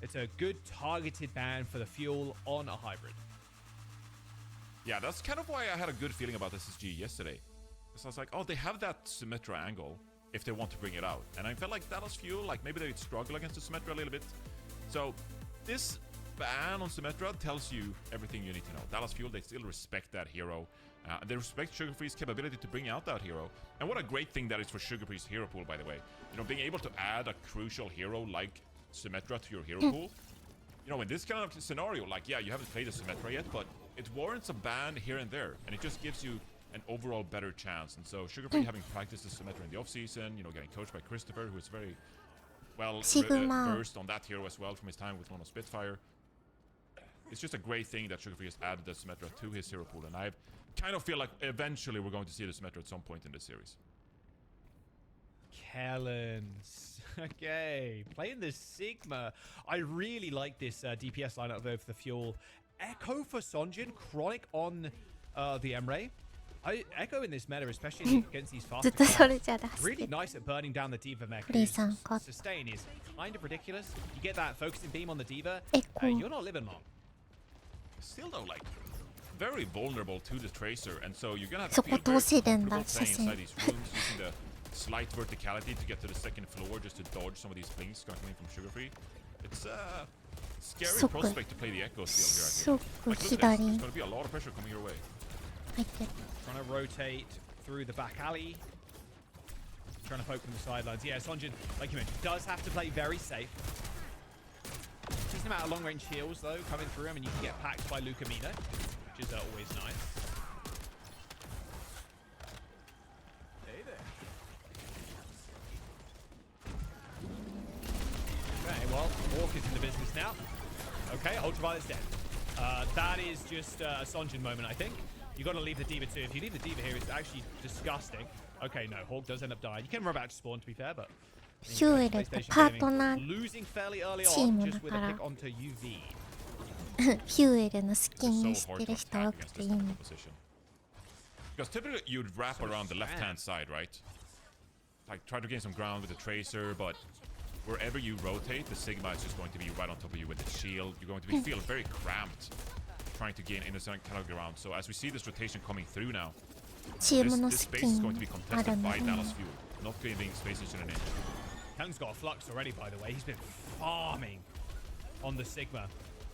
it's a good targeted ban for the Fuel on a hybrid. Yeah, that's kind of why I had a good feeling about SSG yesterday. Because I was like, oh, they have that Symmetra angle if they want to bring it out. And I felt like Dallas Fuel, like maybe they'd struggle against the Symmetra a little bit. So this ban on Symmetra tells you everything you need to know. Dallas Fuel, they still respect that hero. They respect SugarFree's capability to bring out that hero. And what a great thing that is for SugarFree's hero pool, by the way. You know, being able to add a crucial hero like Symmetra to your hero pool. You know, in this kind of scenario, like, yeah, you haven't played a Symmetra yet, but it warrants a ban here and there. And it just gives you an overall better chance. And so SugarFree having practiced the Symmetra in the off-season, you know, getting coached by Christopher, who is very well versed on that hero as well from his time with Mono Spitfire. It's just a great thing that SugarFree has added the Symmetra to his hero pool. And I kind of feel like eventually we're going to see the Symmetra at some point in this series. Kellens. Okay, playing the Sigma. I really like this DPS lineup though for the Fuel. Echo for Sonjin, Chronic on the Emre. Echo in this meta, especially against these fast ずっとそれじゃ出し really て nice at burning down the D.Va mech. Please, cut. Sustain is kind of ridiculous. You get that focusing beam on the D.Va, Echo. you're not living long. Still though, like, very vulnerable to the Tracer, and so you're gonna have to そ feel こ very 通せるんだ comfortable 写 playing 真 inside these rooms, using the slight verticality to get to the second floor just to dodge some of these flings coming from SugarFree. It's a scary そっか prospect to play the Echo still here, I そ think. っか Like, look at this. 左 There's gonna be a lot of pressure coming your way. 入ってる Trying to rotate through the back alley. Trying to poke from the sidelines. Yeah, Sonjin, like you mentioned, does have to play very safe. Decent amount of long-range heals, though, coming through. I mean, you can get packed by Lucamino, which is always nice. Hey there. Okay, well, Hawk is in the business now. Okay, Ultraviolet's dead. That is just a Sonjin moment, I think. You got to leave the D.Va too. If you leave the D.Va here, it's actually disgusting. Okay, no, Hawk does end up dying. You can remember back to spawn, to be fair, but ヒューエルって PlayStation パートナ Gaming ー losing fairly early チーム on だ just with か a ら pick onto UV. ヒューエルのスキン It's に so し hard て to る人 attack 多く against て this いい type の of position. Because typically you'd wrap around the left-hand side, right? Like try to gain some ground with the Tracer, but wherever you rotate, the Sigma is just going to be right on top of you with the shield. You're going to feel very cramped trying to gain innocent kind of ground. So as we see this rotation coming through now, チームの this ス space キ is ン going to be ある contested の by で Dallas Fuel, not giving space in an inch. Kellen's got a flux already, by the way. He's been farming on the Sigma.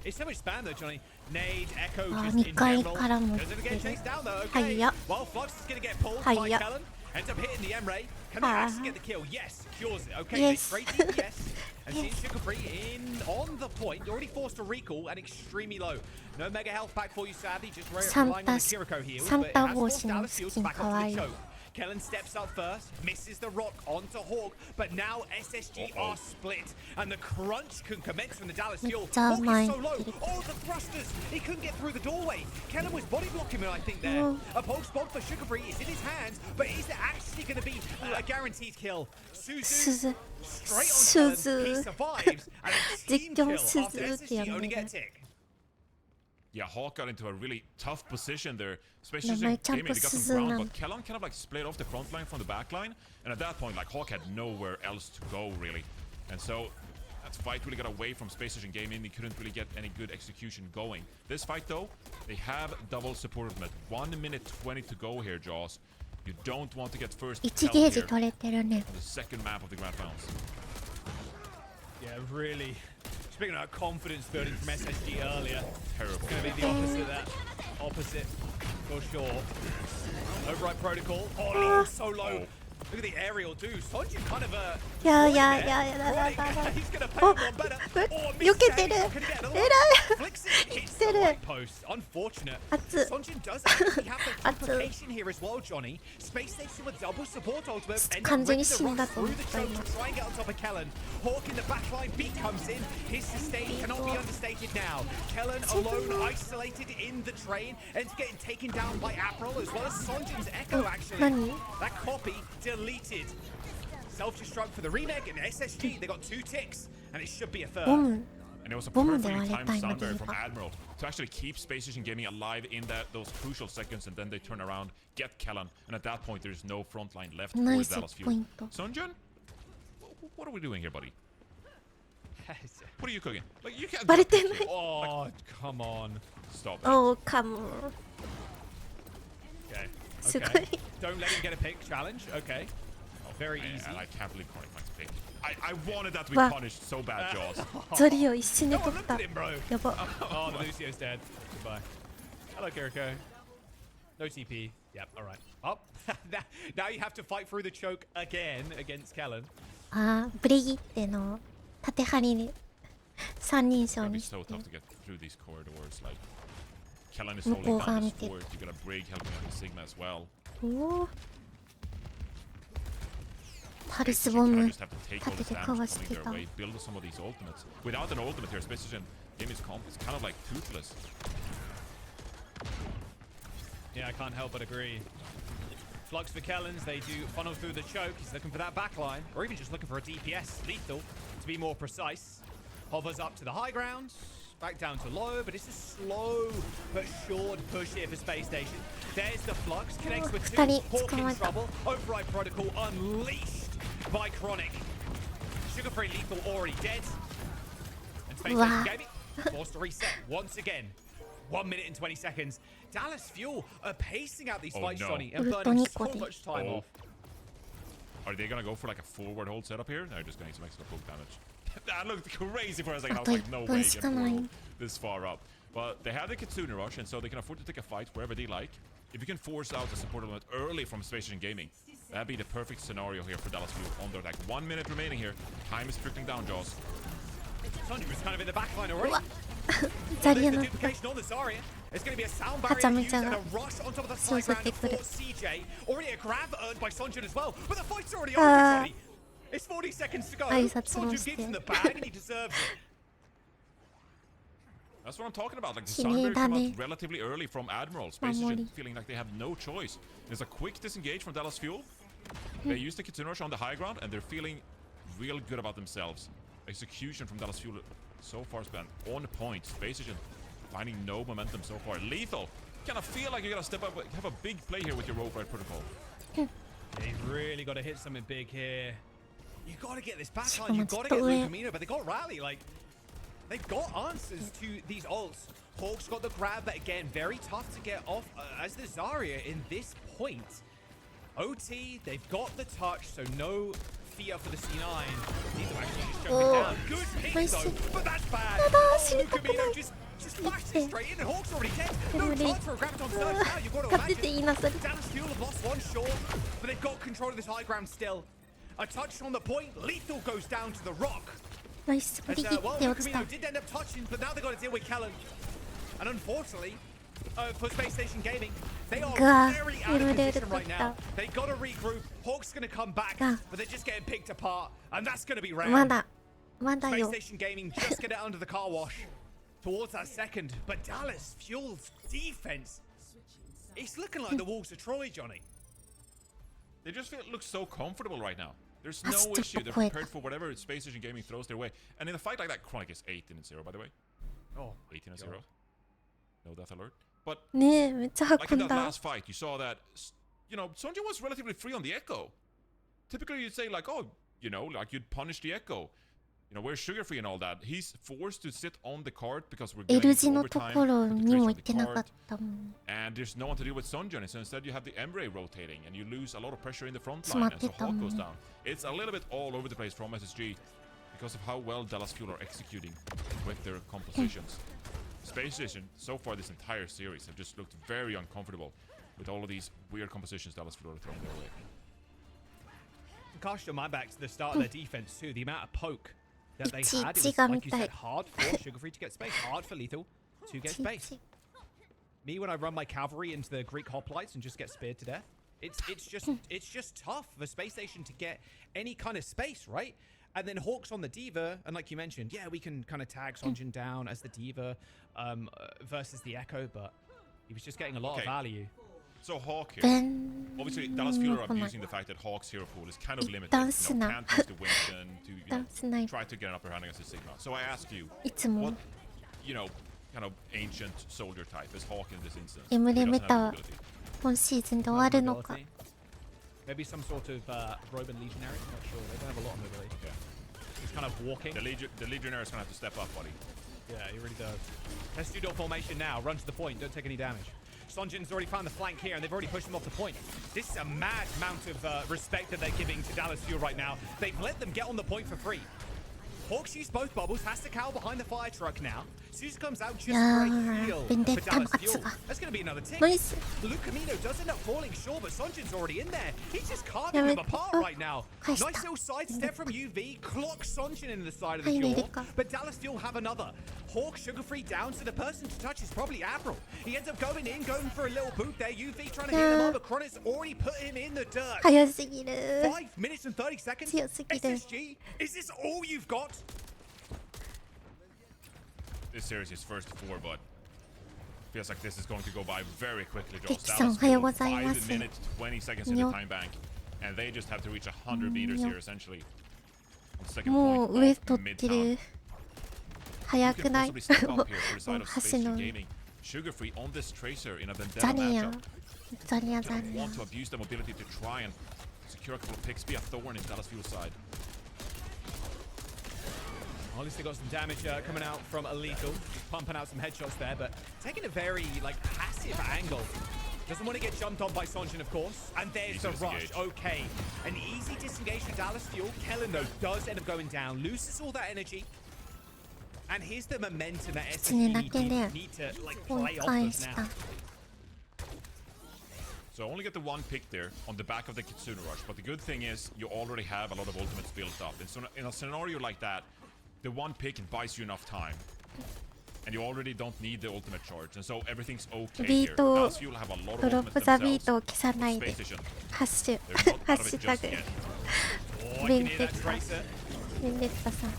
It's so much spam though, Johnny. Nade, Echo, just in 2階 general. からも Doesn't get 来てる chased down though, は okay. いや Well, Flux is going to get pulled by はいや Kellen. Ends up hitting the Emre. Can they actually get the kill? Yes, cures it. Okay, Yes. they straight DPS. And seeing SugarFree in on the point. Already forced a recall and extremely low. No mega health pack for you, sadly. Just relying on the Kiriko heals. But it サンタ has 帽 forced 子の Dallas ス Fuel キ to ン back か onto わ the いい choke. Kellen steps up first, misses the rock onto Hawk, but now SSG are split, and the crunch can commence from the Dallas Fuel. Hawk is so low. Oh, the thrusters! He couldn't get through the doorway. Kellen was body blocking him, I think, there. Oh. A poke spot for SugarFree is in his hands, but is it actually going to be a guaranteed kill? Suzu 鈴 straight on turn. He 鈴 survives, and a team 実況 kill も after 鈴って呼 SSG ん only で get る a tick. Yeah, Hawk got into a really tough position there, especially 名 since 前ちゃん Gaming と they got some 鈴 ground, なの but Kellon kind of like split off the front line from the back line, and at that point, like Hawk had nowhere else to go really, and so that fight really got away from Space Station Gaming. They couldn't really get any good execution going. This fight though, they have double support ultimate. 1 minute 20 to go here, Jaws. You don't want to get first 1 kill ゲー here ジ取れてるね on the second map of the Grand Finals. Yeah, really. Speaking about confidence building from SSG earlier. Terrible. It's going to be the opposite there. Opposite, for sure. Override protocol. Oh, no, so low. Look at the aerial do. Sonjin kind of a. いやいやいやいやだだだだ He's gonna play one better. Oh, 避けてる Can he get another 偉 one? い Flicks it, hits して the る right post. Unfortunate. 熱 Sonjin does actually have the 熱 duplication here as well, Johnny. Space Station with double support ultimate. And 完全に ready to 死ん run だと through 思っ the た choke 今 to try and get on top of Kellen. Hawk in the backline. Beat comes in. His sustain cannot be understated now. Kellen alone, isolated in the train, and getting taken down by April as well as Sonjin's Echo actually. 何 That copy deleted. Self-destruct for the remake and SSG. They got 2 ticks, and it should be a ボ third. ム And it was a ボムで perfectly 割れ timed た今 sound デ barrier リ from バ Admiral to actually keep Space Station Gaming alive in those crucial seconds, and then they turn around, get Kellan, and at that point there's no front line left for ナイス Dallas ポイ Fuel. ント Sunjun, what are we doing here, buddy? What are you cooking? Like you can't. バレてない Oh, come on. Stop. That. おーカモ Okay. すご Okay. い Don't let him get a pick challenge. Okay. Very easy. I can't believe Chronic finds a pick. I wanted that to be Wow. punished so bad, Jaws. ゾリを一瞬で No 取 one った looked at him, bro. やば Oh, the Lucio's dead. Goodbye. Hello, Kiriko. No TP. Yep, alright. Oh, now you have to fight through the choke again against Kellen. あーブレギっての縦張りで三人称 It's gonna be にして so tough to get through these corridors. Like Kellan is 向 holding こう側 down 見 this て fort. You got a break helping out the Sigma as well. おおパル Space ス Station ボ kinda ム just have to take all 立 this てて damage かわ coming して their た way, build some of these ultimates. Without an ultimate here, Space Station game is comp. It's kind of like toothless. Yeah, I can't help but agree. Flux for Kellens, they do funnel through the choke. He's looking for that backline, or even just looking for a DPS, lethal, to be more precise. Hovers up to the high ground, back down to low, but it's a slow but short push here for Space Station. There's the Flux, connects with 2. 二人 Hawk 捕ま in えた trouble. Override Protocol unleashed by Chronic. Sugar-free lethal already dead. And Space Wow. Station Gaming forced to reset once again. 1 minute and 20 seconds. Dallas Fuel are pacing out these Oh, fights, no. Johnny, and Uruto burning Nico so de. much time Oh. off. Are they gonna go for like a forward hold setup here? No, they're just gonna need some extra poke damage. That looked crazy for a second. I was like, no way, Don't get stun this far up. But they have the Kitsune Rush, and so they can afford to take a fight wherever they like. If you can force out the support element early from Space Station Gaming, that'd be the perfect scenario here for Dallas Fuel. On their like 1 minute remaining here. Time is trickling down, Jaws. Sandra was kind of in the backline already. うわザリア The の duplication on the Zarya. It's going to be a sound はちゃ barrier め used ちゃ and が a rush on top of the そう high さ ground せてく for る CJ. Already a grab earned by Sonjun as well. But the fight's already Ah. over, Johnny. It's 40 seconds to go. 挨拶も Sonjun して gives him the bag and he deserves it. That's what I'm talking about. Like the 綺麗 Sunbear だ came ね out relatively early from Admiral. Space 守 Station り feeling like they have no choice. There's a quick disengage from Dallas Fuel. They use the Kitsune Rush on the high ground, and they're feeling real good about themselves. Execution from Dallas Fuel so far has been on point. Space Station finding no momentum so far. Lethal. Kind of feel like you gotta step up, have a big play here with your override protocol. They've really got to hit something big here. You got to get this back So line. You much got to get to it. Lucamino, but they got Rally. Like, they've got answers to these ults. Hawk's got the grab, but again, very tough to get off as the Zarya in this point. OT, they've got the touch, so no fear for the C9. These are actually just jumping Oh, down. Good pick nice. though, but that's bad. Tada, Oh, shit, Lucamino just flashed it straight in, and Hawk's already dead. No Really? chance for a Graviton surge now. You've got to 勝てて imagine. いいなそれ Dallas Fuel have lost one short, but they've got control of this high ground still. A touch on the point, Lethal goes down to the rock. ナイスブ As, リギっ well, て落ちた Lucamino did end up touching, but now they've got to deal with Kellen. And unfortunately, for Space Station Gaming, they are Gah, very out of really position right now. difficult. They got to regroup. Hawk's going to come back, Gah. but they're just getting picked apart, and that's going to be ま round. だまだ Space よ Station Gaming just get it under the car wash towards that second, but Dallas Fuel's defense. It's looking like the Wolves of Troy, Johnny. They just feel look so comfortable right now. There's That's no issue. They're typical. prepared for whatever Space Station Gaming throws their way. And in a fight like that, Chronic is 18-0, by the way. Oh, 18-0. No death alert. But ねえめっちゃ like 運 in ん that だ last fight, you saw that, you know, Sonja was relatively free on the Echo. Typically, you'd say, like, oh, you know, like you'd punish the Echo. You know, we're sugar free and all that. He's forced to sit on the cart because we're getting L into 字のと overtime. ころ with the にも creation 行 of っ the てなかっ cart. たもん And there's no one to deal with Sunjun, so instead you have the Embrace rotating, and you lose a lot of pressure in the front line, and so Hawk goes down. It's a little bit all over the place from SSG because of how well Dallas Fuel are executing with their compositions. Space Station, so far this entire series, have just looked very uncomfortable with all of these weird compositions Dallas Fuel are throwing their way. cast your mind back to the start of their defense too. The amount of poke that they had, it was, が like 見 you たい said, hard for Sugar Free to get space, hard for Lethal to get space. Me, when I run my cavalry into the Greek hoplites and just get speared to death, it's just tough for Space Station to get any kind of space, right? And then Hawk's on the D.Va, and like you mentioned, yeah, we can kind of tag Sonjin down as the D.Va versus the Echo, but he was just getting a lot of value. So Hawk here. ベン Obviously, Dallas Fuel are 来ない abusing the fact that Hawk's hero pool is kind of 一 limited. 旦スナ Can't use the Winston to 一旦スナイプ try to get an upper hand against the Sigma. So I ask you, いつも what, kind of ancient soldier type is Hawk in this instance? エム He レ doesn't メ have タは the ability. 今シーズンで終わるのか Maybe some sort of Roman legionary. Not sure. They don't have a lot of mobility. Yeah. He's kind of walking. The Legionnaire is going to have to step up, buddy. Yeah, he really does. Let's do formation now. Run to the point. Don't take any damage. Sonjin's already found the flank here, and they've already pushed him off the point. This is a mad amount of respect that they're giving to Dallas Fuel right now. They've let them get on the point for free. Hawks used both bubbles, has to cower behind the fire truck now. Suze comes out just for a heal for Dallas Fuel. That's going to be another tick. ナイス Luke Camino does end up falling short, but Sonjin's already in there. He's just carving them apart right now. Nice little sidestep from UV, clocks Sonjin into the side of the jaw, but Dallas Fuel have another. Hawk Sugar Free down, so the person to touch is probably Avril. He ends up going in, going for a little boot there. UV trying to hit him up, but Cronus already put him in the dirt. 早すぎる 5 minutes and 30 seconds. 強すぎる SSG, is this all you've got? This series is first to 4, but feels like this is going to go by very quickly. 敵さんおはようございます 5 minutes, 20 seconds in the time bank, and they just have to reach 100 meters here essentially. On the second も point う上 of 取って Midtown. る早 Who く can ない possibly step もう up here for the side of Space 橋の Gaming? Sugar Free on this Tracer in a ザ Vendetta リア matchup. ザリアザ Don't リア want to abuse the mobility to try and secure a couple of picks, be a thorn in Dallas Fuel's side. Well, at least they got some damage coming out from Illegal. Pumping out some headshots there, but taking a very, passive angle. Doesn't want to get jumped on by Sonjin, of course. And there's Easy the rush. disengage. Okay. An easy disengage for Dallas Fuel. Kellen, though, does end up going down. Loses all that energy. And here's the momentum that SSG need to, 本 play off 返 of し now. た So only get the one pick there on the back of the Kitsune Rush, but the good thing is you already have a lot of ultimates built up. And so in a scenario like that, the one pick buys you enough time. And you already don't need the ultimate charge, and so everything's okay ビ here. ート Dallas Fuel have a lot of ドロッ ultimates プザビー themselves. トを消さないで Space Station, ハッシュ they're not ハ out ッ of シ it ュタ just グ yet. Oh, I can hear that Tracer. ベンデッタさん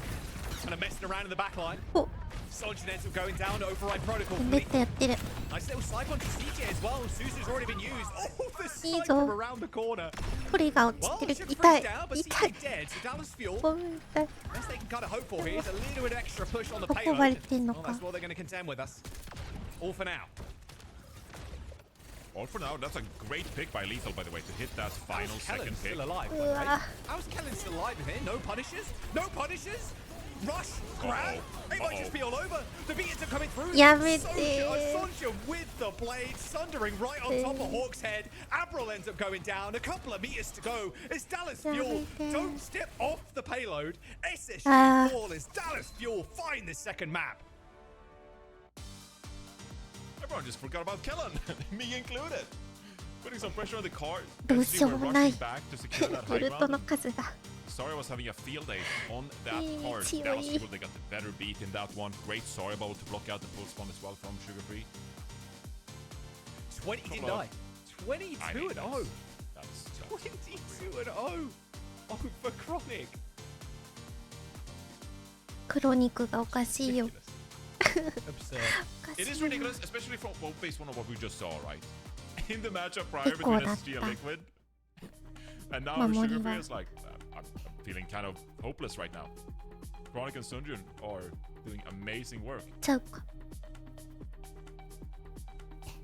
Kind of messing around in the back line. お Sonjin ends up going down. Override protocol. ベンデッタやってる Nice little side punch to CJ as well. Suzu's already been used. Oh, the sniper いいぞ from around the corner. これが落 Well, ちて Sugar る痛 Free's い down, but 痛い CJ dead. So Dallas Fuel, ごめん痛い best they can kind of hope for here is a little bit extra push on the どこ割 payload. れてんの Well, か that's what they're going to contend with us. All for now. All for now, that's a great pick by Lethal, by the way, to hit that final How's Kellen second pick. still alive? う By the way? わ How's Kellen still alive in here? No punishes? No punishes? Rush, grab. It might just be all over. The beaters are coming through. やめて Sonja with the blade, sundering right on top of Hawk's head. Avril ends up going down. A couple of meters to go. As Dallas Fuel don't step off the payload. SSG fall as Dallas Fuel find the second map. Everyone just forgot about Kellen, me included. Putting some pressure on the car. どうしようもない rushing back to secure that ウ high ルトの ground. 数が Sorry, I was having a field day on that Yeah, card. it's Dallas really- Fuel, they got the better beat in that one. Great Sorry Bowl to block out the pulse bomb as well from Sugar Free. 20 didn't Couple die. of- 22 I mean, and 0. that's 22 and 0. Oh, for Chronic. クロニクがおかしいよ Absurd. おかし It is いよ ridiculous, especially from based on what we just saw, right? In the matchup prior Echo between SG and that. Liquid, and now Mamori Sugar Free wa- is like, I'm feeling kind of hopeless right now. Chronic and Sunjun are doing amazing work. ちゃうか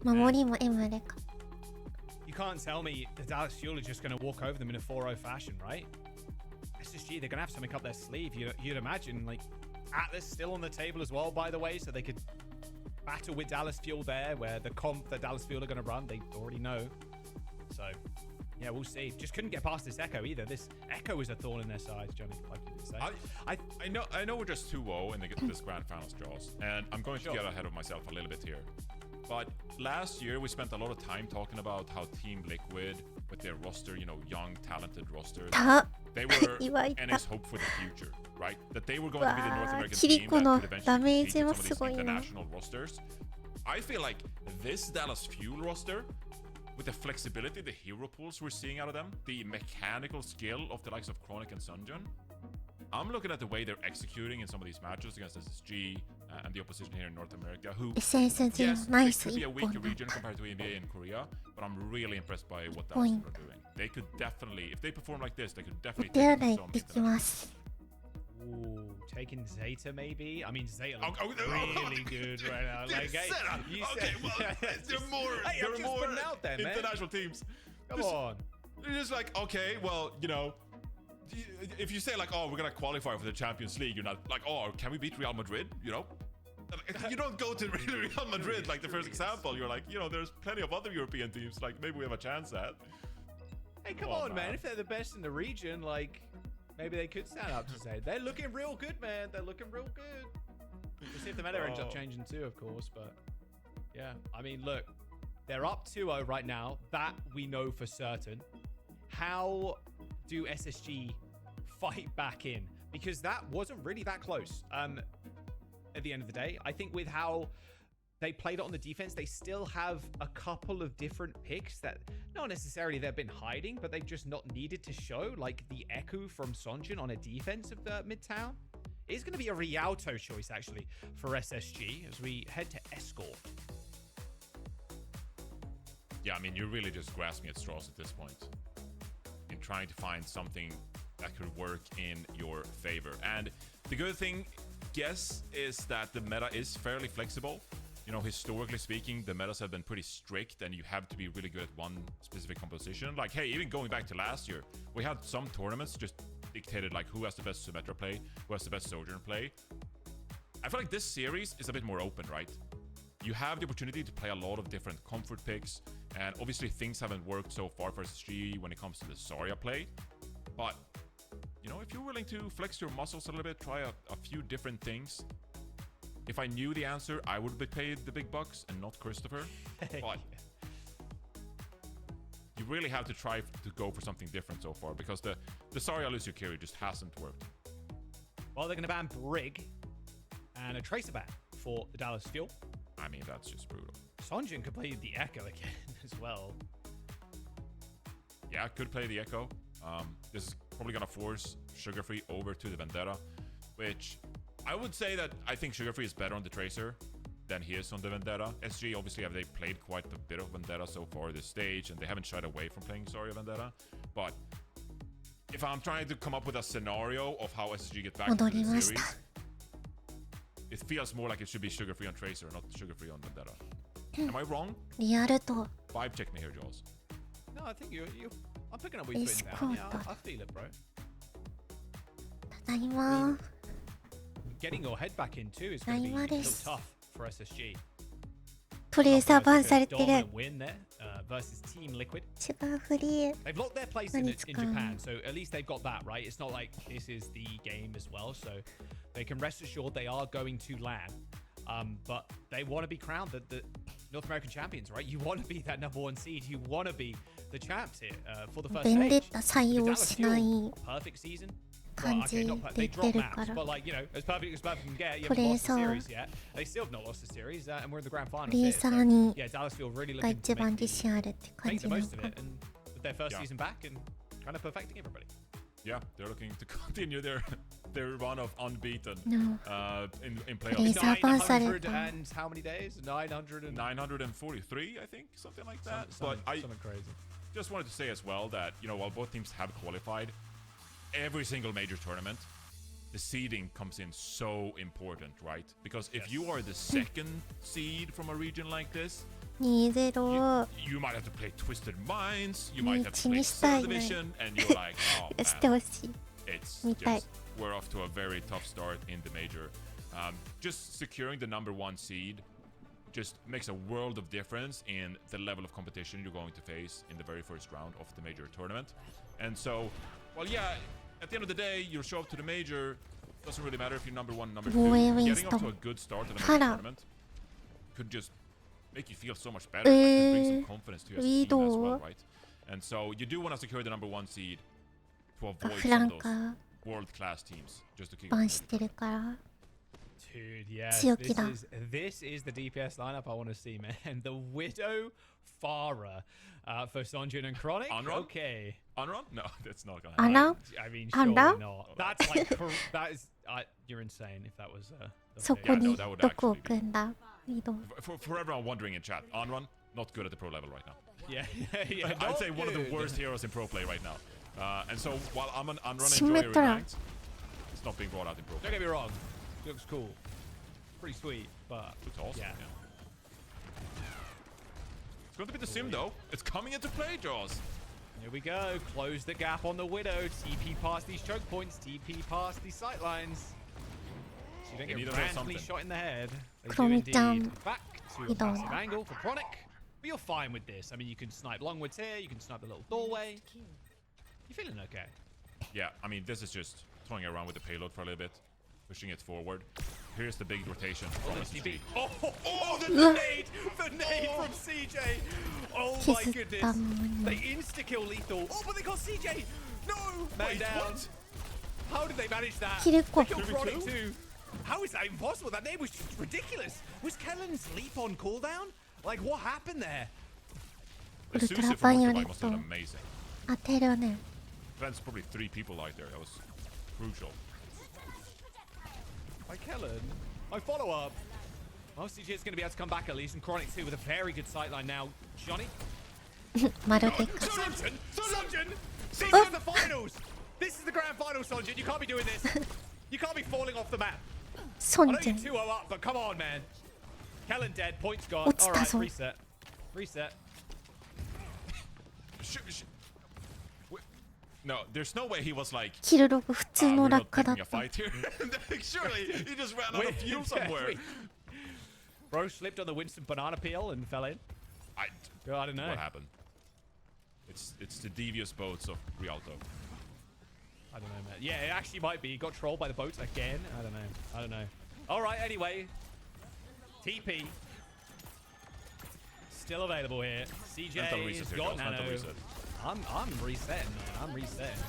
守りもエムレか You can't tell me the Dallas Fuel are just going to walk over them in a 4-0 fashion, right? SSG, they're going to have something up their sleeve. You'd imagine, Atlas still on the table as well, by the way, so they could battle with Dallas Fuel there, where the comp that Dallas Fuel are going to run, they already know. So, yeah, we'll see. Just couldn't get past this Echo either. This Echo is a thorn in their side, Johnny, like you would say. I know we're just 2-0 in this grand finals draws, and I'm going to get ahead of myself a little bit here. But last year we spent a lot of time talking about how Team Liquid, with their roster, young, talented roster, た They were 岩井た NA's hope for the future, right? That they were going to be the North わあ American キリ team コ that の could eventually ダメー compete ジ in も some of す these ごいな international rosters. I feel like this Dallas Fuel roster, with the flexibility, the hero pools we're seeing out of them, the mechanical skill of the likes of Chronic and Sunjun, I'm looking at the way they're executing in some of these matches against SSG and the opposition here in North America, who, SSG yes, ナ they イス could be 一 a 本 weaker だ region compared to EMEA and Korea, but I'm really impressed by what Dallas Point. Fuel are doing. They could definitely, if they perform like this, they could definitely 手 take 洗い it 行 to っ some てき international. ます Ooh, taking Zeta maybe. I mean, Zeta Oh, looks oh, really good right now. Like, hey, Zeta. you Okay, said- well, there are more, Hey, there I'm are just more putting it out there, man. international teams. Come Just- on. You're just like, okay, well, you know, if you say like, oh, we're gonna qualify for the Champions League, you're not like, oh, can we beat Real Madrid? You know, you don't go to Real Madrid like the first example. You're like, you know, there's plenty of other European teams. Like maybe we have a chance at. Hey, come Come on, on, man. man. If they're the best in the region, like, maybe they could stand up to say they're looking real good, man. They're looking real good. We'll see if the meta ends up Oh. changing too, of course. But yeah, I mean, look, they're up 2-0 right now. That we know for certain. How do SSG fight back in? Because that wasn't really that close. At the end of the day, I think with how they played it on the defense, they still have a couple of different picks that not necessarily they've been hiding, but they've just not needed to show, like the Echo from Sonjin on a defense of the Midtown. It's going to be a Rialto choice, actually, for SSG as we head to Escort. Yeah, I mean, you're really just grasping at straws at this point in trying to find something that could work in your favor. And the good thing, guess, is that the meta is fairly flexible. You know, historically speaking, the metas have been pretty strict and you have to be really good at one specific composition. Like, hey, even going back to last year, we had some tournaments just dictated like who has the best Symmetra play, who has the best Sojourn play. I feel like this series is a bit more open, right? You have the opportunity to play a lot of different comfort picks, and obviously things haven't worked so far for SSG when it comes to the Zarya play. But, you know, if you're willing to flex your muscles a little bit, try a few different things. If I knew the answer, I would be paid the big bucks and not Christopher. But you really have to try to go for something different so far, because the Zarya Lucio carry just hasn't worked. Well, they're going to ban Brig and a Tracer ban for the Dallas Fuel. I mean, that's just brutal. Sonjin could play the Echo again as well. Yeah, could play the Echo. This is probably going to force Sugarfree over to the Vendetta, which I would say that I think Sugarfree is better on the Tracer than he is on the Vendetta. SG, obviously, they played quite a bit of Vendetta so far this stage, and they haven't shied away from playing Zarya Vendetta. But if I'm trying to come up with a scenario of how SSG get back into the 戻りました series, it feels more like it should be Sugarfree on Tracer, not Sugarfree on Vendetta. Am I wrong? リアルと Vibe check me here, Jaws. No, I think you. I'm picking up what you're putting down. Yeah, I feel it, bro. ただいま Getting your head back in too is going to be a little です tough for SSG. トレーサーバンされてる Dominant win there versus Team Liquid. 一番フリー They've locked their place in 何使うの Japan, so at least they've got that right. It's not like this is the game as well, so they can rest assured they are going to land. But they want to be crowned the North American champions, right? You want to be that #1 seed. You want to be the champs here for the first ベンデ stage. ッタ採 The 用 Dallas しない Fuel, perfect season. Well, 感 okay, じ not で perfect. They 言って dropped る maps, から but like, you know, as perfect as perfect can get. You ト haven't レー lost the サー series yet. They still have not lost the series, and we're in the grand ト finals レー here. サー So, に yeah, Dallas Fuel really が looking 一 to 番 make 自信あるって感 the じなの most of か it, and with their first Yeah. season back and kind of perfecting everybody. Yeah, they're looking to continue their run of unbeaten No. In トレー playoffs. サーバンされ 900た and how many days? 900 and 943, I think, something like that. something, But I something crazy. just wanted to say as well that, you know, while both teams have qualified, every single major tournament, the seeding comes in so important, right? Because if you are the second seed from a region like this, 2-0 you might have to play Twisted Minds, you might have to play にしたい Cell ね Division, and you're like, oh して man, ほしい it's 見たい just, we're off to a very tough start in the major. Just securing the #1 seed just makes a world of difference in the level of competition you're going to face in the very first round of the major tournament. And so, well, yeah, at the end of the day, you'll show up to the major. Doesn't really matter if you're #1, #2. Boy, Getting off to Winston. a good start in a major Hara. tournament could just make you feel so much better. Like, could bring some confidence to your team as well, Rido. right? And so you do want to secure the #1 seed. to avoid フラ some ン of カ those ー world-class teams just to kick バンしてるから。 Dude, yes. 強気だ。 This is the DPS lineup I want to see, man. The Widow, Farah, for Sonjun and Chronic. Unrun? Okay. Unrun? No, that's not gonna あ happen. ら I mean, Anda? surely not. That's like that is. You're insane if that was. The そ thing. こに that would どこ actually 置くんだ移動。 For everyone wondering in chat, Unrun, not good at the pro level right now. Yeah, yeah. I'd not say one of the good. worst heroes in pro play right now. And so while I'm an Unrun Shimmer enjoyer in Tra. ranked, it's not being brought out in pro Don't play. get me wrong. It looks cool. Pretty sweet, but It's awesome, yeah. It's going to be the sim though. It's coming into play, Jaws. Here we go. Close the gap on the Widow. TP past these choke points. TP past these sight lines. So you don't They need get a little randomly something. shot in the head. They do Chronic indeed. down. Back to a Idol. passive angle for Chronic. But you're fine with this. I mean, you can snipe longwards here. You can snipe the little doorway. You feeling okay? Yeah, I mean, this is just throwing around with the payload for a little bit, pushing it forward. Here's the big rotation from SSG. Oh, the nade! The nade from CJ! Oh my 削った goodness. のに They insta-kill lethal. Oh, but they got CJ! No! Man Wait, down. what? How did they manage that? Kill They it. killed Chronic 2v2? too. How is that even possible? That nade was just ridiculous. Was Kellen's leap on cooldown? Like, what happened there? The Ultra Susie from Octopi Violet. must have been amazing. 当てるね。 That's probably 3 people out there. That was crucial. By Kellen. My follow-up. Well, CJ is going to be able to come back at least, and Chronic too with a very good sightline now. Johnny? まるでか。 Sunjun! Sunjun! CJ in the finals! This is the grand final, Sunjun. You can't be doing this. You can't be falling off the map. ソ I ン know ジ you're ェン。 2-0 up, but come on, man. Kellen dead. Points gone. What's All that right, song? reset. Reset. No, there's no way he was like, キルログ普通 we're の not 落下だっ taking a た。 fight here. Surely he just ran out of fuel somewhere. Bro slipped on the Winston banana peel and fell in. I I don't know. What happened? It's the devious boats of Rialto. I don't know, man. Yeah, it actually might be. He got trolled by the boats again. I don't know. I don't know. All right, anyway. TP. Still available here. Mental CJ reset has here, got Jones, mental nano. reset. I'm resetting, man. I'm resetting.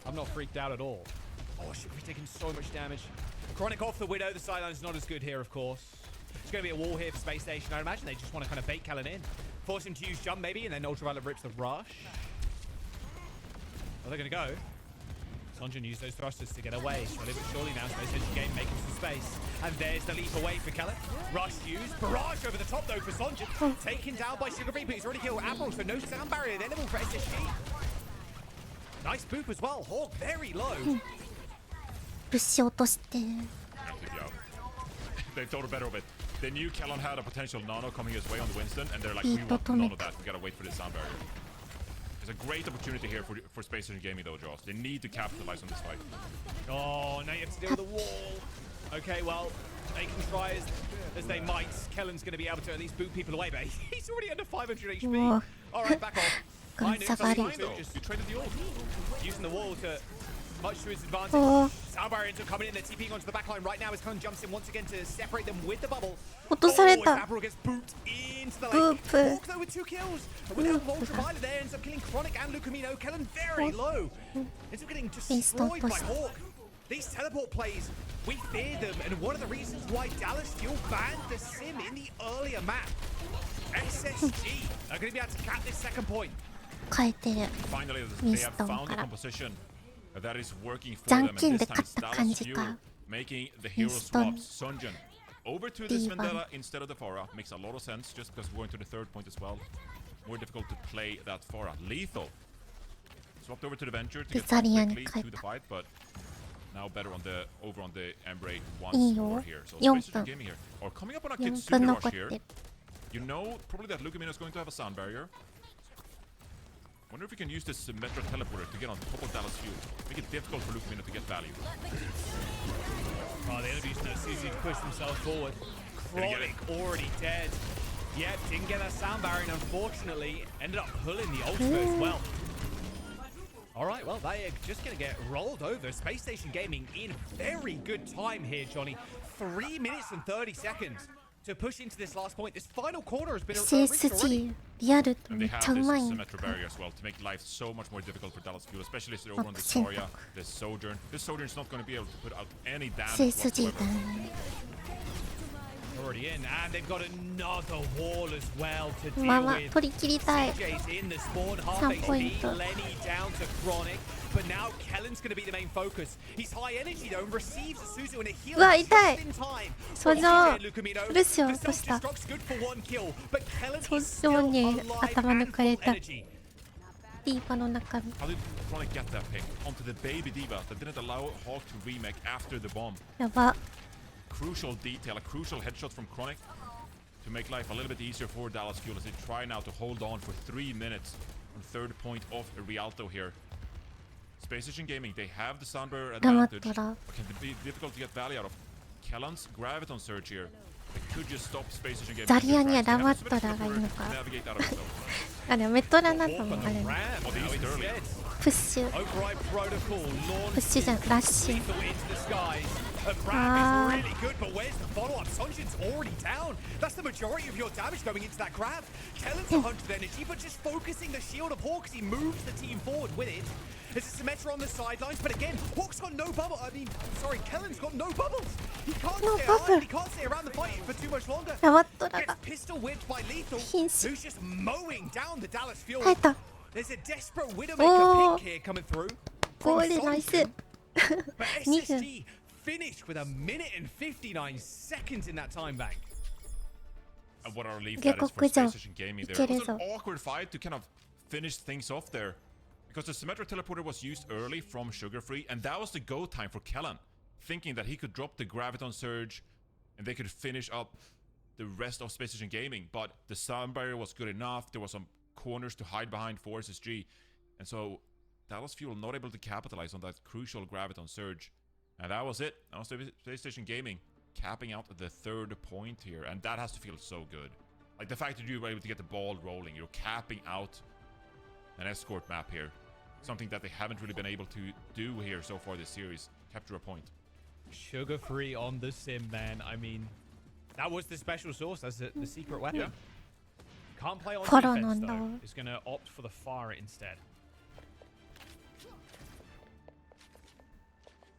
I'm not freaked out at all. Oh, shit, we're taking so much damage. Chronic off the Widow. The sideline's not as good here, of course. It's going to be a wall here for Space Station. I imagine they just want to kind of bait Kellen in. Force him to use jump, maybe, and then Ultraviolet rips the rush. Well, they're going to go. Sonjun used those thrusters to get away. Slowly but surely now, Space Station game making some space. And there's the leap away for Kellen. Rush used. Barrage over the top, though, for Sonjun. Taken down by Sugar Free, but he's already killed Admiral, so no sound barrier available for SSG. Nice boop as well. Hawk very low. ルシ落として。 They thought better of it. They knew Kellen had a potential nano coming his way on the Winston, and they're like, Beat we want none Atomic. of that. We gotta wait for the sound barrier. There's a great opportunity here for Space Station Gaming, though, Jaws. They need to capitalize on this fight. Oh, now you have to deal with the wall. Okay, well, they can try as they might. Kellen's going to be able to at least boot people away, but he's already under 500 HP. Whoa. All right, back off. I knew Safari. something Fine, though. just You traded the ult. using the wall to much to his advantage. Oh. Sound barrier ends up coming in. They're TPing onto the back line right now as Cullen jumps in once again to separate them with the bubble. 落とされた。 Admiral gets booped into the Boop. lake. Hawk though with 2 kills. Without Ultraviolet there ends up killing Chronic and Lucamino. Kellen very low. Ends up getting destroyed by Hawk. These teleport plays, we fear them, and one of the reasons why Dallas Fuel banned the sim in the earlier map. SSG are going to be able to cap this second point. 変えてる。 Finally, they have Winston found a から composition that is working for じゃ them, ん and けん this で time 勝っ it's た Dallas 感じ Fuel か。 making the hero Winston. swaps. Sonjun over to this D1. Mandela instead of the Farah. Makes a lot of sense just because we're going to the third point as well. More difficult to play that Farah. Lethal. Swapped over to the Venture to get back Bizarrian quickly to the Kaita. fight, but now better on the over on the Embrace いい once よ more here. So 4 Space 分 Station Gaming here. Or coming up on a 4 分 Kitsune 残 rush って here. る。 You know probably that Lucamino is going to have a sound barrier. Wonder if we can use this Metro teleporter to get on top of Dallas Fuel. Make it difficult for Lucamino to get value. Oh, the enemies no easy to push themselves forward. Chronic already dead. Yep, didn't get that sound barrier, and unfortunately ended up pulling the ultimate as well. All right, well, they are just going to get rolled over. Space Station Gaming in very good time here, Johnny. 3 minutes and 30 seconds to push into this last point. This final corner has been reached already. SSG リアルと And め they っちゃ have う this まいんだ symmetra barrier as well to make life so much more difficult for Dallas Fuel, especially if they're over on this Oh, Zarya, this Sojourn. This Sojourn's not going to be able to put out any damage SSG whatsoever. だね Already in, and they've got another wall as well to まあ deal まあ with. 取り切りたい CJ's in the spawn, half 3ポイン HP, ト Lenny down to Chronic, but now Kellen's going to be the main focus. He's high energy though and receives Suzu in a heal うわ痛い just in time. ソジ From ョ CJ Lucamino, ルシオ the 落とした self-destruct's good for one kill, but Kellen ソ is ジョ still に alive 頭 and 抜かれ full た energy. ディーパの中身 How did Chronic get that pick onto the baby diva that didn't allow Hawk to remake after the bomb? やば Crucial detail, a crucial headshot from Chronic to make life a little bit easier for Dallas Fuel as they try now to hold on for 3 minutes on third point of Rialto here. Space Station Gaming, they have the Sunbearer 黙っ advantage, たら but can be difficult to get value out of. Kellen's Graviton Surge here. They could just stop Space Station Gaming. ザリアには They have 黙っ the た Symmetra らがいい Turret の to か navigate out of it, though. あでもメトラな Hawk の on も the あれ ramp あで now いい early. instead. プッシュ Override Protocol プッシュじゃん launches ラッシュ lethal into the skies. The grab Ah. is really good, but where's the follow-up? Sunjin's already down. That's the majority of your damage going into that grab. Kellen's 100 energy, but just focusing the shield of Hawk as he moves the team forward with it. There's a Symmetra on the sidelines, but again, Hawk's got no bubble. Sorry, Kellen's got no bubbles. He can't No stay bubble. alive. He can't stay around the fight for too much longer. 黙っとら Gets が pistol whipped by Lethal, 瀕死 who's just mowing down the Dallas Fuel. 耐えた There's a desperate Oh. Widowmaker pick here coming through. ゴ from ールナイス Sunjin. But 2分 SSG finished with a minute and 59 seconds in that time bank. And what a relief 下 that is 克 for 上 Space Station Gaming い there. け It る was ぞ an awkward fight to kind of finish things off there. Because the Symmetra teleporter was used early from Sugar Free, and that was the go time for Kellen, thinking that he could drop the Graviton Surge and they could finish up the rest of Space Station Gaming. But the sound barrier was good enough. There was some corners to hide behind for SSG. And so Dallas Fuel not able to capitalize on that crucial Graviton Surge. And that was it. That was Space Station Gaming capping out the third point here. And that has to feel so good. Like the fact that you were able to get the ball rolling. You're capping out an escort map here. Something that they haven't really been able to do here so far this series. Capture a point. Sugar free on the sim, man. I mean, that was the special sauce. That's the secret weapon. Yeah. Can't play on Follow defense, on though. though. It's going to opt for the fire instead.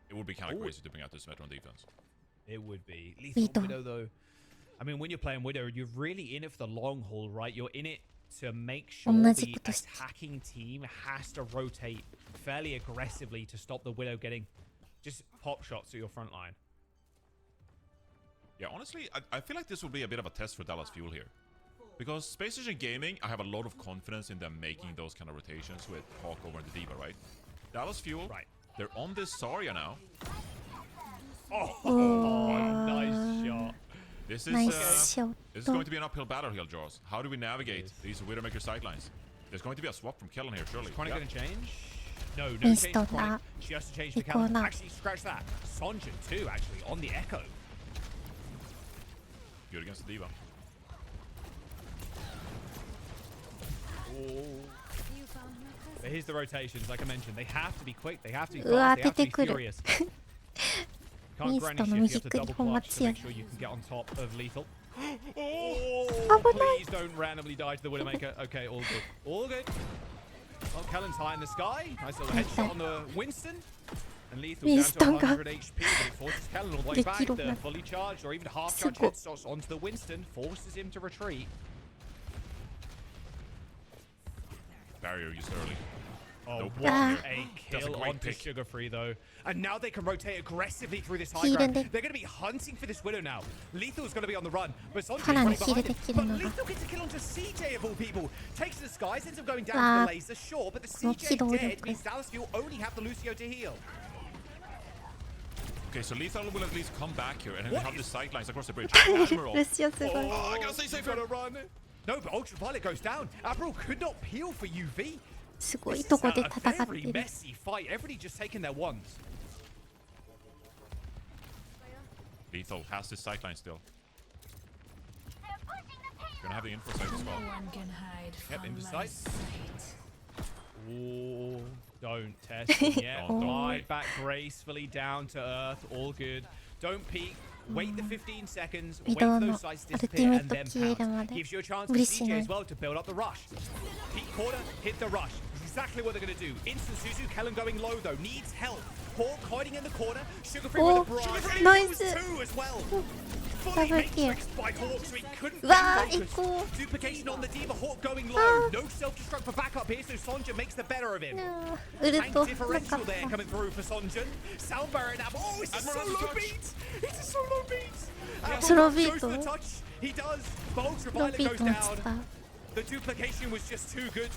It would be kind of Ooh. crazy to bring out this Metro on defense. It would be. Lethal Widow. Widow, though. I mean, when you're playing Widow, you're really in it for the long haul, right? You're in it to make sure 同じ the ことして attacking team has to rotate fairly aggressively to stop the Widow getting just pop shots at your front line. Yeah, honestly, I feel like this will be a bit of a test for Dallas Fuel here. Because Space Station Gaming, I have a lot of confidence in them making those kind of rotations with Hawk over the Diva, right? Dallas Fuel, Right. they're on this Zarya now. Oh, nice shot. This is ナイスショッ this is ト going to be an uphill battle here, Jaws. How do we navigate these Widowmaker sidelines? There's going to be a swap from Kellen here, surely. Chronic Yeah. going to change? No, no Based change on for Chronic. that, She has to change for equal Callum. that. Actually, scratch that. Sonjin too, actually, on the Echo. Good against the Diva. But here's the rotations, like I mentioned. They have to be quick. They have to be うわ fast. They have to 出て be くる furious. Can't ミス granny トの shift. 右 You have to クリ double 本は clutch to 強い make sure you can get on top of lethal. Oh, Please don't randomly die to the Widowmaker. Okay, all good. All good. Oh, Kellen's high in the sky. Nice little headshot on the Winston. And lethal down Winston toが 100 HP, but it forces Kellen all the way back. できる The な fully charged or even half す charged ごい headshots onto the Winston forces him to retreat. Barrier used early. Oh, Nope. what Ah. a That's a kill great onto pick. Sugar Free, though. And now they can rotate aggressively through this high Heal ground.で They're going to be hunting for this Widow now. Lethal's going to be on the run, but Sonjin's さらに running ヒール behind で him. きる But のが Lethal gets a kill onto CJ of all people. Takes the skies, ends up going down Ah. to the laser, sure, but the その CJ 機動 dead 力 means Dallas Fuel only have the Lucio to heal. Okay, so Lethal will at least come back here, and then they What have the is- sidelines across the bridge. Admiral. ルシオすごい Oh, I gotta stay safe. Gotta run. No, but Ultraviolet goes down. Admiral could not peel for UV. すご This い is とこで a 戦って very る messy fight. Everybody just taking their wands. Lethal has his sideline still. Gonna have the info site as well. No one can hide Yep, from into my sight. sight. Oh, don't test him yet. Don't Glide wait. back gracefully down to earth. All good. Don't peek. Wait the 15 seconds, 移 wait 動 for の those sights ア to ルティ disappear メ and ット then 消えるま pounce. で Gives you a chance 無 for 理しな CJ い as well to build up the rush. Peak quarter, hit the rush. Exactly what they're going to do. Instant Suzu, Kellen going low though, needs help. Hawk hiding in the corner, Sugarfree Oh, with a barrage. nice. Two as well. Fully Double kill. matrixed by Hawk, so he couldn't Wow, be focused. equal. Duplication on the Diva, Hawk going low. Ah. No self-destruct for backup here, so Sonja makes the better of him. ウル Tank トなか differential っ there た coming through for Sonjun. Sound barrier now. Oh, it's a Admiral has a solo touch. beat. It's a solo beat. Solo Admiral beat goes for the を touch. He does. But ロ Ultraviolet ビー goes トもつっ down. た The duplication was just too good.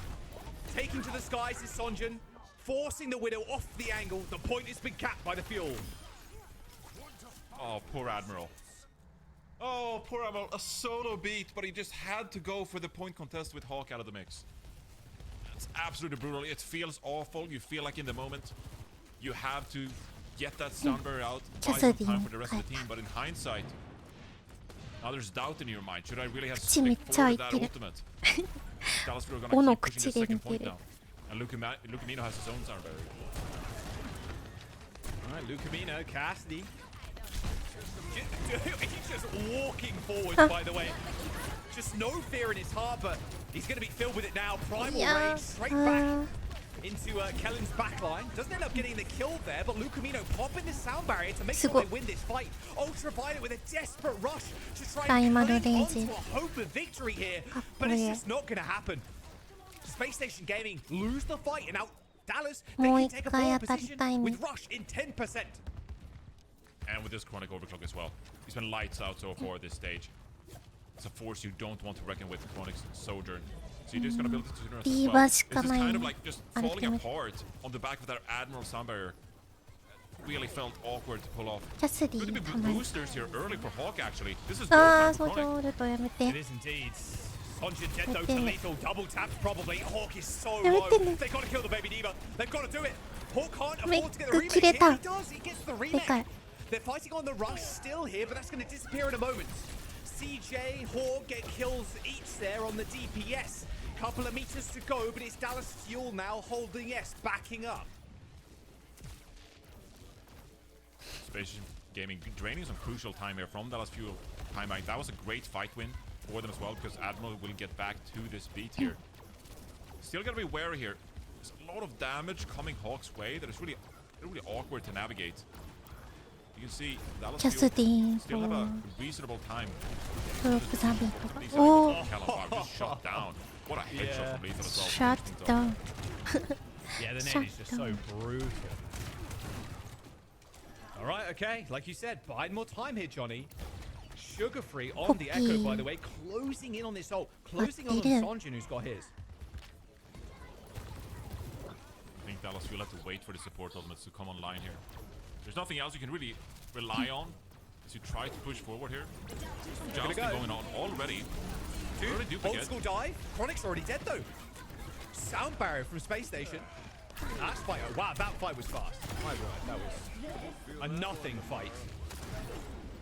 Taking to the skies is Sonjun. Forcing the Widow off the angle. The point has been capped by the fuel. Oh, poor Admiral. Oh, poor Admiral. A solo beat, but he just had to go for the point contest with Hawk out of the mix. It's absolutely brutal. It feels awful. You feel like in the moment you have to get that Sunbear out, buy some time for the rest of the team. But in hindsight, now there's doubt in your mind. Should I really have stick forward that ultimate? Dallas Fuel are gonna keep pushing the second point now. And Lucamino has his own Sunbear. All right, Lucamino, Cassidy. He's just walking forward, by the way. Just no fear in his heart, but he's going to be filled with it now. Primal Rage straight back into Kellen's backline. Doesn't end up getting the kill there, but Lucamino popping the sound barrier to make sure they win this fight. Ultraviolet with a desperate rush to try and cling on to a hope of victory here, but it's just not going to happen. Space Station Gaming lose the fight, and now Dallas, they can take a pole position with Rush in 10%. And with this Chronic Overclock as well. He's been lights out so far this stage. It's a force you don't want to reckon with, Chronic's Sojourn. So you're just going to build it sooner as well. This is kind of like just falling apart on the back of that Admiral Sound Barrier. Really felt awkward to pull off. キャスデ Good to ィ be たまに boosters here early for Hawk actually. This is ああ gold そう time じ for ゃ Chronic. ウルトやめて It is indeed. Sonjun dead though to lethal. Double taps probably. Hawk is so Yeah, low. we didn't. They've got to kill the baby diva. They've got to do it. Hawk can't Make afford to get the good remake. Here killeta. he does. He gets the でかい remake. They're fighting on the rush still here, but that's going to disappear in a moment. CJ, Hawk get kills each there on the DPS. Couple of meters to go, but it's Dallas Fuel now holding S, backing up. Space Gaming draining some crucial time here from Dallas Fuel. Timeout. That was a great fight win for them as well, because Admiral will get back to this beat here. Still gotta be wary here. There's a lot of damage coming Hawk's way that is really awkward to navigate. You can see Dallas キャスデ Fuel ィ still have a reasonable time. ドロップザビーとか These おお Callum Power just shot down. What a headshot from Lethal as well. シャットダウン Yeah, the Shut net is just so brutal. All right, okay. Like you said, buying more time here, Johnny. Sugar-free on the Echo, by the way, closing in on this ult. Closing in on Sonjun, who's got his. I think Dallas will have to wait for the support ultimates to come online here. There's nothing else you can really rely on as you try to push forward here. Some jousting going on already. Early Old duplicate. school dive. Chronic's already dead, though. Sound barrier from Space Station. That's fight. Oh, wow, that fight was fast. My word, that was a nothing fight.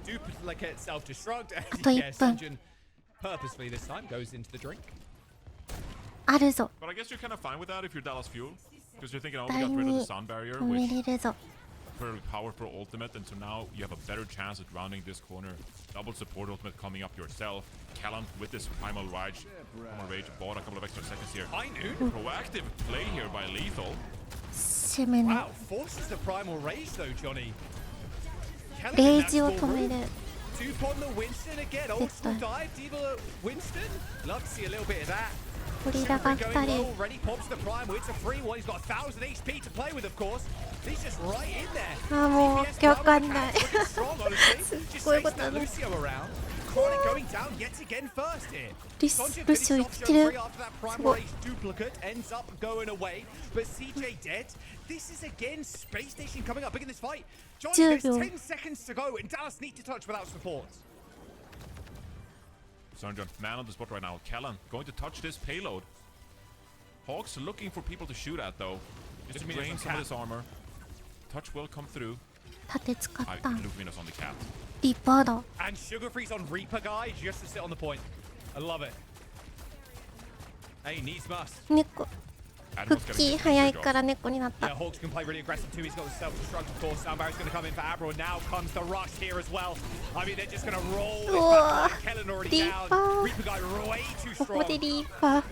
Duplicate self-destruct. to Yeah, 1分 Sonjun purposefully this time goes into the drink. あるぞ But I guess you're kind of fine with that if you're Dallas Fuel. Because you're thinking, oh, we 第 got rid of 2 the sun barrier, 止め which れるぞ very powerful ultimate, and so now you have a better chance at rounding this corner. Double support ultimate coming up yourself. Callan with this Primal Rage. Bought a couple of extra seconds here. I knew. Proactive play here by Lethal. 攻めの Wow, forces the primal rage though, Johnny. レイジを止める Dupe on the Winston again. Old school dive. Diva Winston. Love to see a little bit of that. ゴリラが Sugar 2 going low 人 already. Pops the primal. It's a free one. He's got 1000 HP to play with, of course. He's just right in there. あーもう DPS わかんない looking strong, honestly. すっ Just ごい takes こと that だ Lucio around. Chronic going down yet again first here. ル Sonjun ルシオ finishes 生 off きてる Sugar-free after that す primal ごい rage duplicate ends up going away. But CJ dead. This is again Space Station coming up big in this fight. Johnny, there's 10 10 seconds to go, and Dallas need to touch without support. Sonjun, man on the spot right now. Callan going to touch this payload. Hawks looking for people to shoot at though. Just to drain some of this armor. Touch will come through. 盾使ったん Lucaminos on the cat. リパーだ And Sugar-free's on Reaper guy just to sit on the point. I love it. Hey, needs must. 猫復帰早いから猫になっ Yeah, た。 Hawks can play really aggressive too. He's got the self-destruct, of course. Soundbar's going to come in for Abra. Now comes the rush here as well. I mean, they're just going to roll this back. Kellen already down. Reaper guy way too ここ strong. でリーパー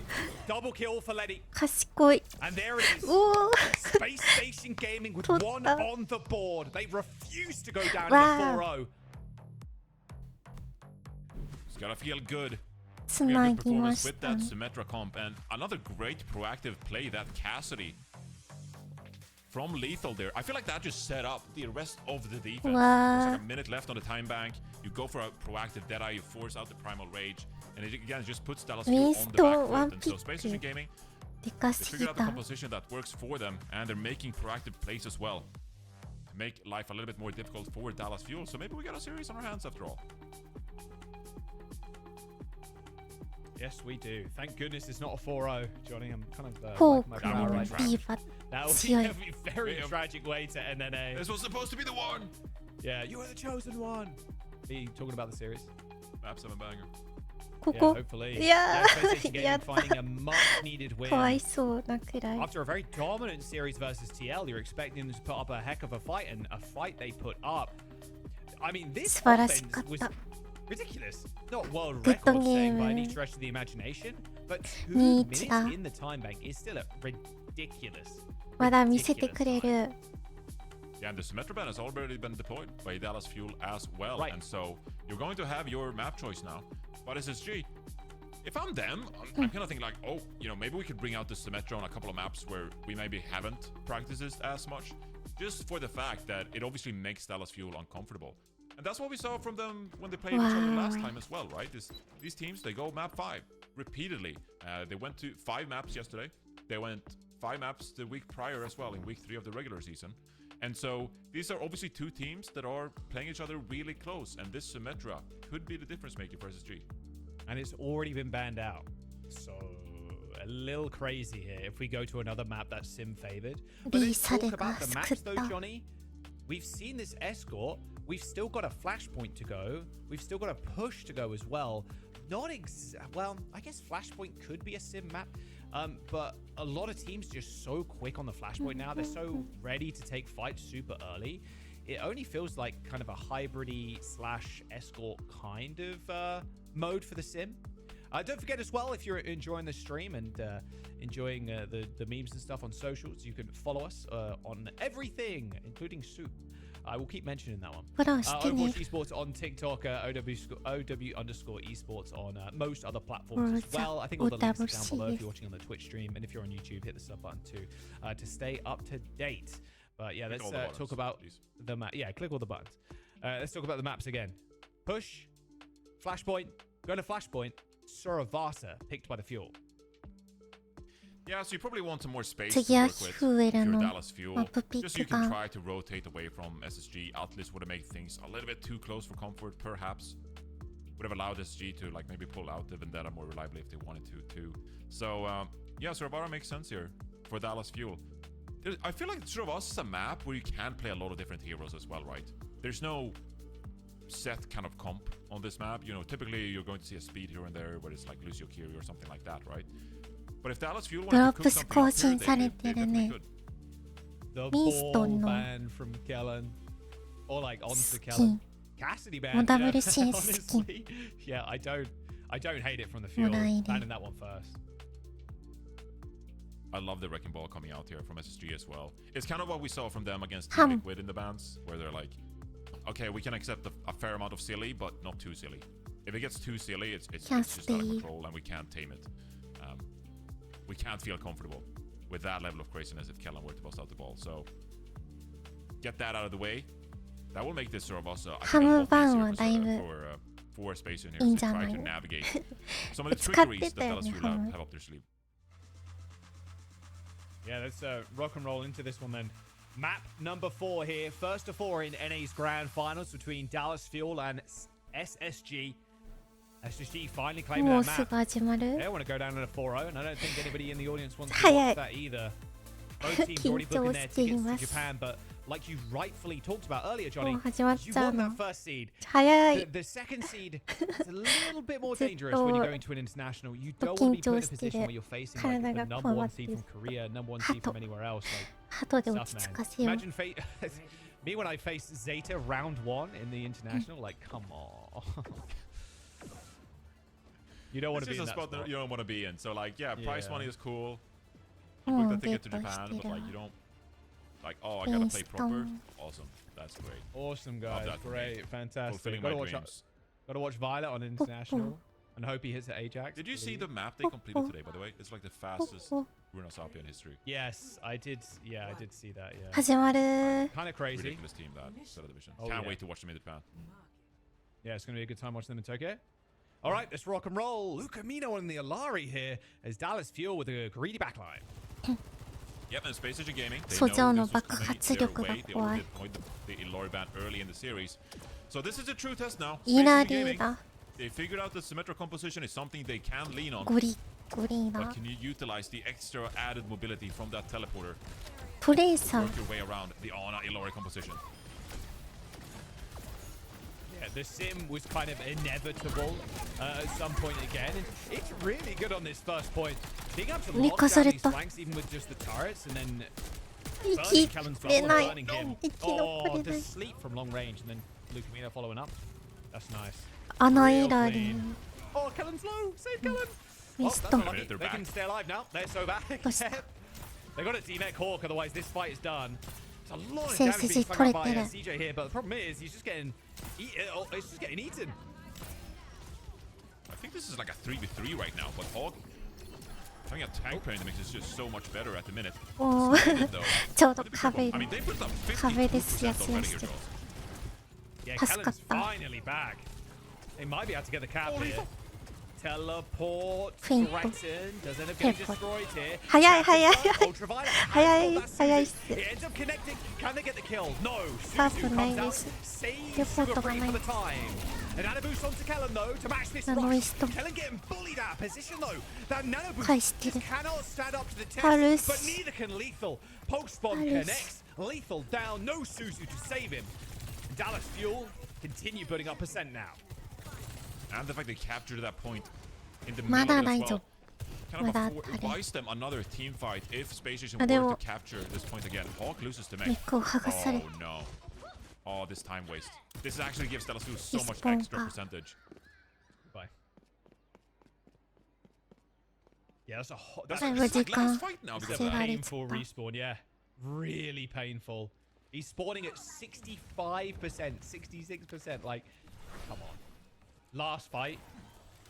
Double kill for Letty. 賢い。 And there it is. おお Space Station Gaming with Totta. one on the board. They refuse to go down Wow. in the 4-0. It's gotta feel good. つ We な have ぎ good ま performance し with た that ね。 Symmetra comp and another great proactive play that Cassidy from Lethal there. I feel like that just set up the rest of the defense. There's Wow. like a minute left on the time bank. You go for a proactive Deadeye, you force out the Primal Rage, and it again just puts Dallas Fuel on the Missed back one foot. And so pick. Space Station Gaming, でか they す figured ぎ out the た。 composition that works for them, and they're making proactive plays as well to make life a little bit more difficult for Dallas Fuel. So maybe we got a series on our hands after all. Yes, we do. Thank goodness it's not a 4-0, Johnny. I'm kind of フォ liking my ーク power の right デ now. ィーバ That would 強い。 be a very tragic way to end NA. This was supposed to be the one. Yeah, you are the chosen one. Are you talking about the series? Map 7 banger. こ Yeah, こ hopefully. いや PlayStation ーや Gaming っ finding a much needed た。かわい win. そうなくらい。 After a very dominant series versus TL, you're expecting them to put up a heck of a fight, and a fight they put up. I mean, this 素晴らし offense かっ was た。 ridiculous. Not world Good record game. setting by any stretch of the imagination, but 2 Neat minutes だ。 in the time bank is still a ridiculous. まだ見せて ridiculous くれ time. る。 Yeah, and the Symmetra ban has already been deployed by Dallas Fuel as well. Right. And so you're going to have your map choice now. But SSG, if I'm them, I'm kind of thinking like, oh, maybe we could bring out the Symmetra on a couple of maps where we maybe haven't practiced this as much. Just for the fact that it obviously makes Dallas Fuel uncomfortable. And that's what we saw from them when they played each other last Wow. time as well, right? These teams, they go map 5 repeatedly. They went to 5 maps yesterday. They went 5 maps the week prior as well in week 3 of the regular season. And so these are obviously 2 teams that are playing each other really close. And this Symmetra could be the difference maker for SSG. And it's already been banned out. So a little crazy here if we go to another map that's sim favored. But let's talk about the maps though, Johnny. We've seen this escort. We've still got a flashpoint to go. We've still got a push to go as well. Well, I guess flashpoint could be a sim map. But a lot of teams are just so quick on the flashpoint now. They're so ready to take fights super early. It only feels like kind of a hybrid-y / escort kind of mode for the sim. Don't forget as well, if you're enjoying the stream and enjoying the memes and stuff on socials, you can follow us on everything, including Soup. I will keep mentioning that one. フォローしてね。 Overwatch Esports on TikTok, OW_esports on most other platforms as well. I think all the links are down below if you're watching on the Twitch stream, and if you're on YouTube, hit the sub button too to stay up to date. But yeah, Click let's all the buttons, talk about please. the map. Yeah, click all the buttons. Let's talk about the maps again. Push, Flashpoint, going to Flashpoint, Suravasa picked by the Fuel. Yeah, so you probably want some more space to 次は work with ヒュエ if ラ you're の Dallas Fuel. マップピ Just so ッ you ク can が try to rotate away from SSG. Atlas would have made things a little bit too close for comfort, perhaps. Would have allowed SSG to like maybe pull out the Vendetta more reliably if they wanted to too. So yeah, Suravara makes sense here for Dallas Fuel. I feel like Suravasa is a map where you can play a lot of different heroes as well, right? There's no set kind of comp on this map. Typically you're going to see a speed here and there, where it's like Lucio Kiri or something like that, right? But if Dallas Fuel ドロッ wanted to プ cook ス something 更 up here, 新 they, され they, て they る definitely ね。 could. The Missed ball on no. ban from Kellen. Or like onto スキ Kellen. ン。 Cassidy ban. もうダブ yeah, ルシンスキン。 honestly. Yeah, I don't hate it from the Fuel. もらいね。 Banning that one first. I love the Wrecking Ball coming out here from SSG as well. It's kind of what we saw from them against Hum. Team Liquid in the bans, where they're like, okay, we can accept a fair amount of silly, but not too silly. If it gets too silly, it's just out of Cassidy. control and we can't tame it. We can't feel comfortable with that level of craziness if Kellen were to bust out the ball. So get that out of the way. That will make this Suravasa a lot easier for Space in here to try to navigate some of the trickeries that Dallas Fuel have up their sleeve. Yeah, let's rock and roll into this one then. Map number 4 here. First of 4 in NA's grand finals between Dallas Fuel and SSG. SSG finally claiming もう that す map. ぐ始まる They want to go down in a 4-0, and I don't think anybody in the audience wants to 早い。 watch that either. Both teams already booking their tickets to Japan, but like you rightfully talked about earlier, Johnny, もう始まっ you ちゃう want の that first seed. 早い The second seed is a little bit more dangerous when you're going to an international. You don't want to be put in a position where you're facing like the number one seed from Korea, number one seed from anywhere else. Like, 鳩で落ち tough, 着 man. かせよう Imagine me when I faced Zeta round 1 in the international. Like, come on. You don't want It's to be just in a that spot that spot. you don't want to be in. So like, yeah, price Yeah. money is cool. も Book う the ゲッ ticket to ト Japan, して but る like you don't like, oh, I gotta play proper. Awesome, that's great. Awesome, Love guys. that for me. Great. Fantastic. Fulfilling Gotta my watch, dreams. gotta watch Violet on international and hope he hits at Ajax. Did you see believe. the map they completed today? By the way, it's like the fastest Runasapi in history. Yes, I did. Yeah, I did see that. Yeah. 始まる Kind of crazy. Ridiculous team that set of division. Oh, Can't yeah. wait to watch them in Japan. Yeah, it's going to be a good time watching them in Tokyo. All right, let's rock and roll. Luca Mino on the Alari here as Dallas Fuel with a greedy backline. Yep, and Space Station Gaming. They 訴状 know の this was 爆 coming 発 their 力が way. They 怖 already い did point the Ilori ban early in the series. So this is a true test now. イ Space ナ Station リー Gaming, だ they figured out the symmetric composition is something they can lean on. ゴリゴリ But な can you utilize the extra added mobility from that teleporter? プレイさん Work your way around the Ana Ilori composition. Yeah, the sim was kind of inevitable at some point again. And it's really good on this first point. Being able to lock down these た flanks even with just the turrets and then 生 burning き Kellen's れ bubble な and い burning him. 生き残 Oh, れ the ない sleep from long range and then Luca Mino following up. That's nice. 穴イ Real ラリ clean. ー Oh, Kellen's low. Save Kellen. ミ Oh, ス that's ト not lucky. They're They back. can stay alive now. They're so back. Lost. Yeah. They got a D-Mech Hawk, otherwise this fight is done. It's a lot of Says damage being he's flung out by torn it. CJ here, but the problem is he's just getting it's just getting eaten. I think this is like a 3v3 right now, but Hog having a tank player in the mix is just so much better at the minute. もう Splendid, though. ちょうど I 壁 mean, they put up 壁でや 52% すや already す here, して Charles. Yeah, Pascal. Kellen's finally back. They might be able to get the cap here. Teleport. Feint. Gretton does end up getting Teleport. destroyed here. 早い早い Ultraviolet. 早い Oh, that's 早いっ Suzu. す It ends up connecting. Can they get the kill? No. パープ Suzu ない comes で out. す Saves Teleport Sugar free がない for the time. And Nano boost onto Kellen though to match this ナノ rush. イスト Kellen getting bullied out of position though. That Nano boost 返してる just cannot stand up to the test. パルス But neither can Lethal. Pulse bomb パルス connects. Lethal down. No Suzu to save him. Dallas Fuel continue putting up percent now. And the fact they captured that point in the ま middle だ of な it い as ぞ well. Kind of まだあ afford, った it ね buys them another team fight if Space Station あ were でも to capture this point again. Hawk loses to ネ Mech. ックを剥がされ Oh no. Oh, this time waste. This actually gives Dallas Fuel so This much bomb extra pa. percentage. Bye. Yeah, that's a hot. That's Ay, it's like Vegeta. last fight now It's because a of that. Vegeta. painful respawn, yeah. Really painful. He's spawning at 65%, 66%. Like, come on. Last fight.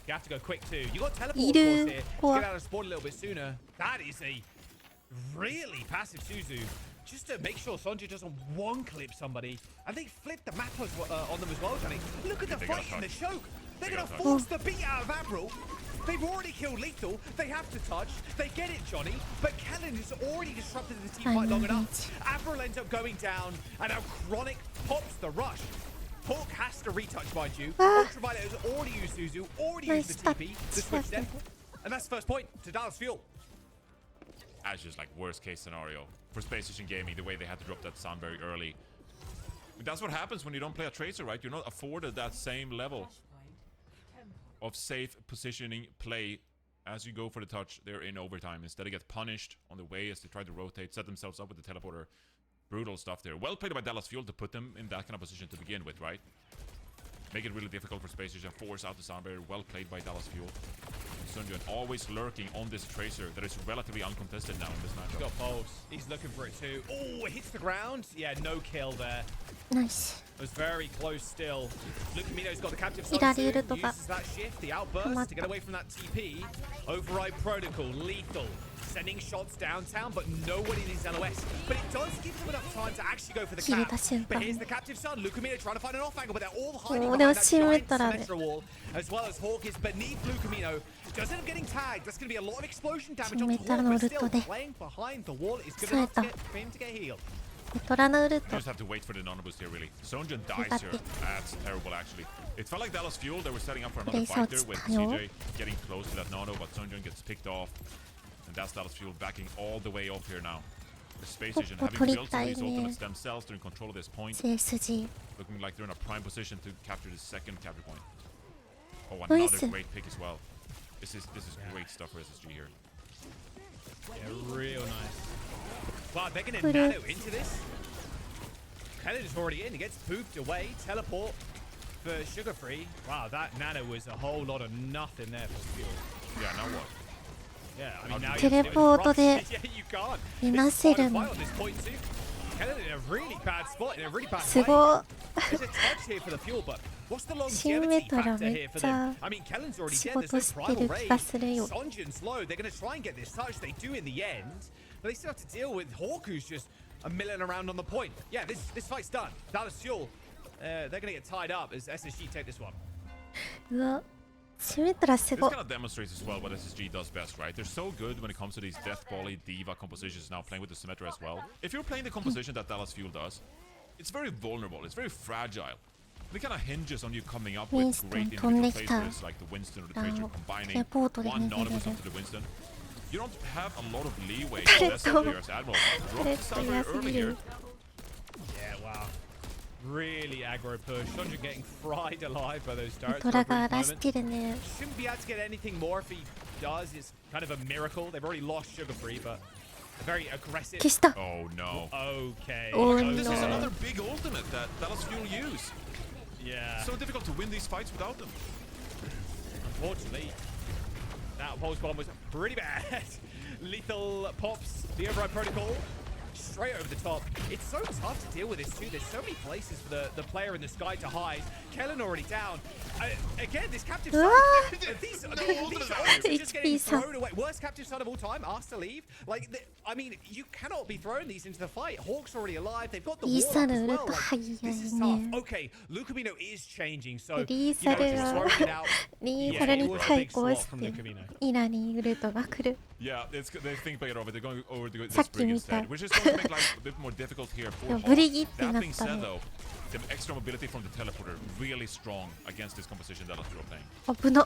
You have to go quick too. You got teleport of Iru. course here. Let's get out of spawn a little bit sooner. That is a really passive Suzu. Just to make sure Sonja doesn't one-clip somebody. And they flip the map on them as well, Johnny. Look at the They fight gotta in the touch. choke. They're They going to gotta force the beat out of Admiral. They've already killed Lethal. They have to touch. They get it, Johnny. But Kellen has already disrupted the team fight long enough. Admiral ends up going down. And now Chronic pops the rush. Hawk has to retouch, mind you. Ah. Ultraviolet has already used Suzu, already Nice used the stop. TP, the switch step. And that's the first point to Dallas Fuel. That's just like worst case scenario for Space Station Gaming, the way they had to drop that sound very early. That's what happens when you don't play a Tracer, right? You're not afforded that same level of safe positioning play. As you go for the touch, they're in overtime. Instead, they get punished on the way as they try to rotate, set themselves up with the teleporter. Brutal stuff there. Well played by Dallas Fuel to put them in that kind of position to begin with, right? Make it really difficult for Space Station. Force out the sound barrier. Well played by Dallas Fuel. Sunjun always lurking on this Tracer that is relatively uncontested now in this matchup. Got Pulse. He's looking for it too. Oh, it hits the ground. Yeah, no kill there. ナイス It was very close still. Luca Mino's got the captive side Irari too. to ka. Uses that shift, the outburst to get away from that TP. Override protocol, lethal. Sending shots downtown, but nobody needs LOS. But it does give them enough time to actually go for the 切れ cap. た瞬 But 間 here's the captive son, Luca Mino trying to find an off angle, but they're all hiding Oh, behind they that were giant shielded. Symmetra wall, as well as Hawk is beneath Luca Mino. Does end up getting tagged. That's going to be a lot of explosion damage onto Symmetra Hawk, no but still ulto de. playing behind the wall is good enough to get, for him to get healed. トラのウル You ト just have to wait for the nano boost here, really. Sonjun dies got here. it. That's terrible, actually. It felt like Dallas Fuel. They were setting up for another Place fight there with outside. CJ getting close to that nano, but Sonjun gets picked off. And that's Dallas Fuel backing all the way off here now. Space こ Station こ having 取り built た some of い these ね ultimates themselves, they're in control of this point. CSG Looking like they're in a prime position to capture the second capture point. Oh, Nice. another great pick as well. This is great stuff for SSG here. Yeah, real nice. Wow, they're going to Put nano it- into this. Kellen is already in. He gets pooped away. Teleport for Sugar Free. Wow, that nano was a whole lot of nothing there for fuel. Yeah, now what? Yeah, I mean now テレポートで Yeah, you can't. いなせる Final の fight on this point too. Kellen in a really bad spot, in a really bad す way. ごっ There's a touch here for the fuel, but what's the 新メ longevity トラ factor め here っ for ちゃ them? I mean, Kellen's already 仕 dead. There's 事 no して primal る気が rage. するよ Sonjin's low. They're going to try and get this touch. They do in the end, but they still have to deal with Hawk, who's just a milling around on the point. Yeah, this fight's done. Dallas Fuel, they're going to get tied up as SSG take this one. うわシメトラす This ごっ kind of demonstrates as well what SSG does best, right? They're so good when it comes to these Death Volley Diva compositions, now playing with the Symmetra as well. If you're playing the composition that Dallas Fuel does, it's very vulnerable, it's very fragile. And it kind of hinges on you coming up with Winston, great飛んで individual き plays た for this, like the Winston or the Tracer テ combining レポートで one 逃げれ Nautilus る onto the Winston. You don't have a lot of leeway Tareto. as SSG or as Admiral. Drop Tareto this down very early 安すぎる here. Yeah, wow. Really aggro push. Sonja getting fried alive by those turrets. ト for a ラが brief 荒らし moment. てるね Shouldn't be able to get anything more if he does. It's kind of a miracle. They've already lost Sugar Free, but a very aggressive. 消した Oh no. Okay. Oh, okay. This is no. another big ultimate that Dallas Fuel use. Yeah. So difficult to win these fights without them. Unfortunately, that pulse bomb was pretty bad. Lethal pops the override protocol straight over the top. It's so tough to deal with this too. There's so many places for the player in the sky to hide. Kellen already down. Again, this captive son. Ah! These ultimate ultimates barriers. are just getting HP son. thrown away. Worst captive son of all time, asked to leave. Like, I mean, you cannot be throwing these into the fight. Hawk's already alive. They've got the リー wall サ up ル as 売る well. と Like, 早 this い is ね tough. Okay, Lucamino is changing, so リー you サ know, ル just が working out. リー Yeah, サル it に was a 対 big 抗 slot し from て Lucamino. イラにウルトが来る Yeah, they think bigger of it. They're going over the Sa Brig akin instead, kita. which is going to make life a bit more difficult here for Yo, Hawk. Brigi That being pinatta said, mo. though, the extra mobility from the teleporter really strong against this composition that Dallas Fuel are playing. 危な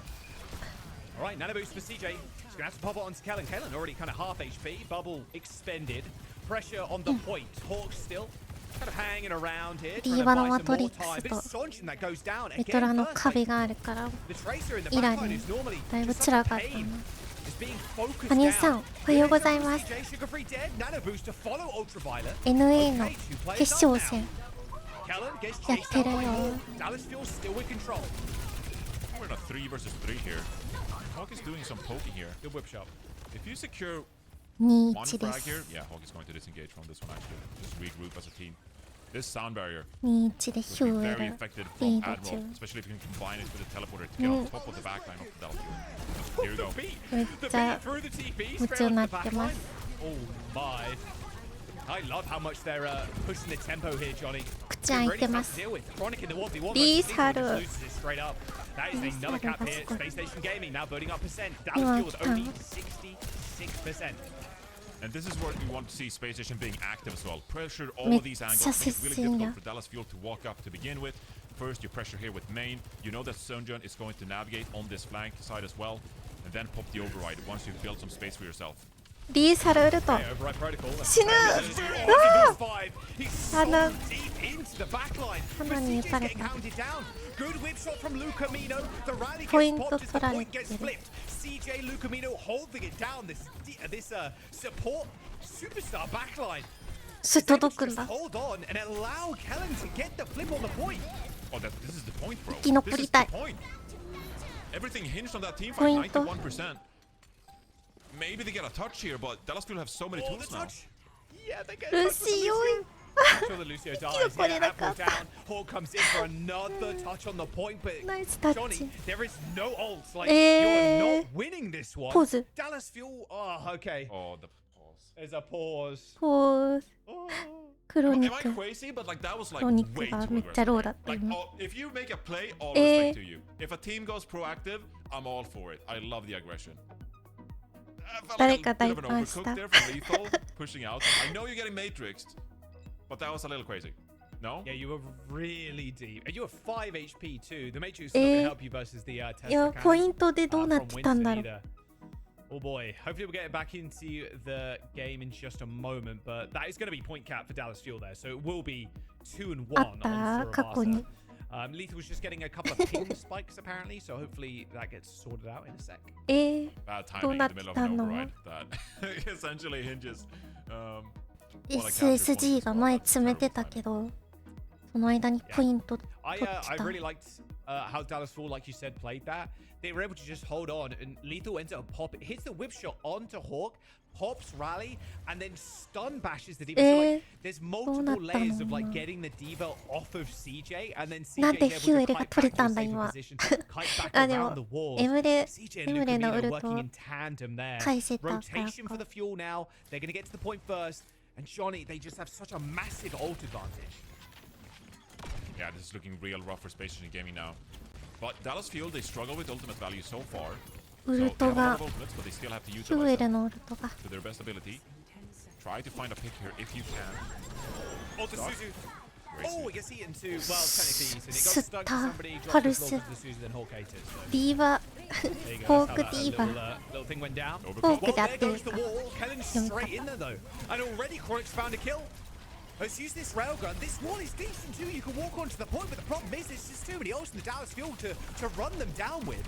All right, nano boost for CJ. He's gonna have to pop it onto Kellen. Kellen already kind of half HP. Bubble expended. Pressure on the point. Hawk still kind of hanging around here. Trying to Diva no buy some more Matrix time. But to. it's Sonjin that goes down メトラ again の first. 壁 Like, があるから the Tracer in the イラ backline に is normally だいぶ just 辛 such か a ったな pain. Is being focused 羽生さん down. おはようございます CJ Sugar Free dead. Nano boost to follow Ultraviolet. NA の Okay, two players 決 up 勝 now. 戦 Kellen gets やっ chased て out る by よ Hawk. Dallas Fuel still with control. We're in a 3 versus 3 here. Hawk is doing some poking here. Good whip shot. If you secure 2-1 one で frag す here, yeah, Hawk is going to disengage from this one actually. Just regroup as a team. This sound barrier 2-1 でヒュ would ー be エ very ル effective リ from ード Admiral, 中 especially if you can combine it with the teleporter to get on top of the backline of the Dallas Fuel. Here we go. Beat. めっ The ちゃ beat through the TP. 夢 straight 中に onto な the ってま backline. す Oh my. I love how much they're pushing the tempo here, Johnny. 口開い Really て tough ま to す deal with. Chronic in the 1v1 リー versus サ Lethal ル just loses it straight up. That is リーサル another が cap here. すごい Space Station Gaming now building up percent. 今 Dallas Fuel with 来た only 66%. And this is where we want to see Space Station being active as well. Pressure all めっ of these ちゃ angles. Make it 接 really 戦 difficult や for Dallas Fuel to walk up to begin with. First, you pressure here with main. You know that Sunjun is going to navigate on this flank side as well. And then pop the override once you've built some space for yourself. リーサルウルト Yeah, override protocol. 死ぬ Oh, five. He's so Hana. deep into the backline. Hana But に CJ's 撃たれ getting た hounded down. Good whip shot from Lucamino. The rally ポイ gets ント popped as the 取られ point て gets る flipped. CJ Lucamino holding it down. This support superstar backline. すぐ届くん Just だ hold on and allow Kellen to get the flip on the point. Oh, this is the point, bro. 生き残 This り is た the い point. Everything hinged on that team fight, ポイント 91%. Maybe they get a touch here, but Dallas Fuel have so many Oh, the tools now. touch. Yeah, they get ル a touch シ with the よ Lucio. い Sure that Lucio 生き dies. 残れ Yeah, な Apple かった down. Hawk comes in for another touch on the point, but ナイスタッ Johnny, チ there is no ults. Like, Eh. you're not winning this one. ポーズ Dallas Fuel. Oh, okay. Oh, the pause. There's a pause. ポーズ Oh. クロ Am ニ I ク crazy? But like that was ク like ロニッ way クが too めっちゃロー aggressive. だった Like, 今 if you make a play, all Eh. respect to you. If a team goes proactive, I'm all for it. I love the aggression. I felt 誰 like か a bit 大 of an ファンし overcook た there from Lethal, pushing out. I know you're getting matrixed, but that was a little crazy. No? Yeah, you were really deep. And you were 5 HP too. The Matrix is not going to help you versus the い Tesla や cannon, ポイントでどうなっ from てたんだろ Winston う either. Oh boy, hopefully we'll get back into the game in just a moment, but that is going to be point cap for Dallas Fuel there, so it will be 2-1 on Surabasa. Lethal was just getting a couple of ping spikes apparently, so hopefully that gets sorted out in a sec. Bad timing in the middle of an override that essentially hinges. SSG が前詰めてたけど、その間にポイント取ってた。I really liked how Dallas Fuel, like you said, played that. They were able to just hold on, and Lethal ends up hits the whip shot onto Hawk, pops rally, and then stun bashes the D.Va. So like, there's multiple layers of like getting the D.Va off of CJ, and then CJ is able to kite back to a safer position, kite back around the walls. CJ and Lucamino working in tandem there. Rotation for the Fuel now. They're going to get to the point first, and Johnny, they just have such a massive ult advantage. Yeah, this is looking real rough for Space Station Gaming now. But Dallas Fuel, they struggle with ultimate value so far. So they have a lot of ultimates, but they still have to utilize them to their best ability. Try to find a pick here if you can. Oh, the Suzu. Oh, it gets eaten too. Well, technically eaten. It got stuck to somebody, dropped the slow to the Suzu, then Hawk ate it. So. D.Va. Hawk D.Va. Little thing went down. Hawk well, there goes the wall. Kellen's straight in there though. And already Chronic's found a kill. Let's use this railgun. This wall is decent too. You can walk onto the point, but the problem is there's just too many ults in the Dallas Fuel to run them down with.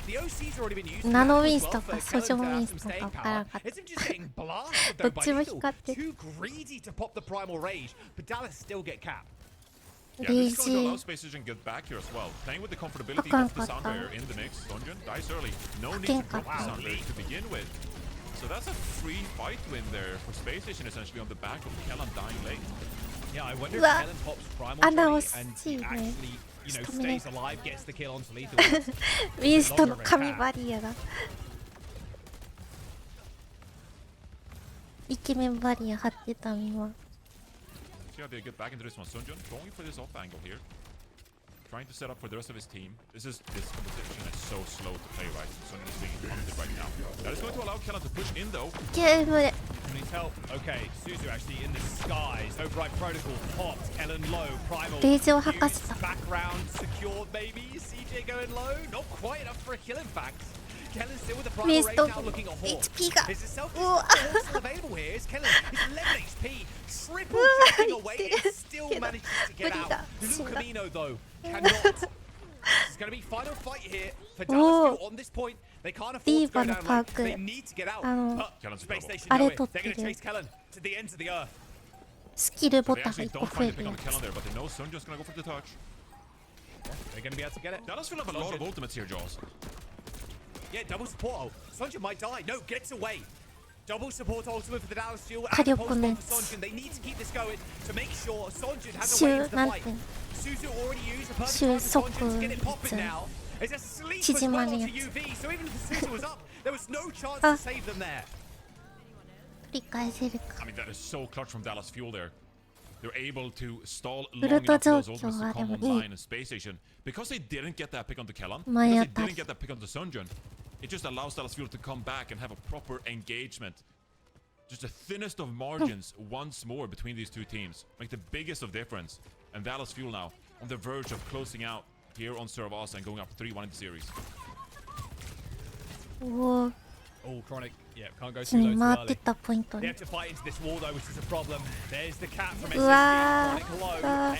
The OC's already been used. Nano Wins とかソジョンウィンスとか分からなかった。 Isn't just getting blasted though by Lethal. Too greedy to pop the primal rage, but Dallas still get capped. Yeah, this is going to allow Space Station to get back here as well. Playing with the comfortability of the Sound Barrier in the mix. Sonjun dies early. No need to drop the Sound Barrier to begin with. So that's a free fight win there for Space Station essentially on the back of Kellan dying late. Yeah, I wonder if Kellan pops primal and he actually, you know, stays alive, gets the kill onto Lethal. ウィンストの神バリアが。イケメンバリア張ってた今。See how they get back into this one. Sonjun going for this off angle here. Trying to set up for the rest of his team. This competition is so slow to play, right? Sonjun is being hunted right now. That is going to allow Kellan to push in though. Needs help. Okay, Suzu actually in the skies. Override protocol popped. Kellan low. Primal. Background secured maybe. CJ going low. Not quite enough for a kill in fact. Kellan still with the primal rage now looking at Hawk. Is it self-destruct still available here? Is Kellan? He's 11 HP. Triple jumping away and still manages to get out. Lucamino though cannot. This is going to be final fight here for Dallas Fuel on this point. They can't afford to go down late. They need to get out. But Space Station know it. They're going to chase Kellan to the ends of the earth. スキルボ They タンが actually 1個 don't 増え find the る pick や on the つ。 Kellan there, but they know Sonjun's going to go for the touch. They're going to be able to get it. Dallas Fuel have a lot of ultimates here, Jaws. Yeah, double support ult. Sonjun might die. No, gets away. Double support ultimate for the Dallas Fuel. 火 And 力 post の bomb や for つ。 Sonjun. They need to keep this going to make sure Sonjun has a way into the なん fight. て Suzu already used the perfect time for Sonjun to get it popping now. It's a sleep as well onto UV. So even if the Suzu was up, there was no chance to save them there. 繰り返せるか。 I mean, that is so clutch from Dallas Fuel there. They're able to stall long enough for those ultimates to come online in Space Station. Because they didn't get that pick on the Kellan, because they didn't get that pick on the Sonjun, it just allows Dallas Fuel to come back and have a proper engagement. Just the thinnest of margins once more between these two teams. Make the biggest of difference. And Dallas Fuel now on the verge of closing out here on Surabasa and going up 3-1 in the series. おお。 Oh, Chronic. Yeah, can't go 普 too 通に low 回 too って early. たポイント They に。 have to fight into this wall though, which is a problem. There's the cat from うわ SSG. ー。 Chronic low.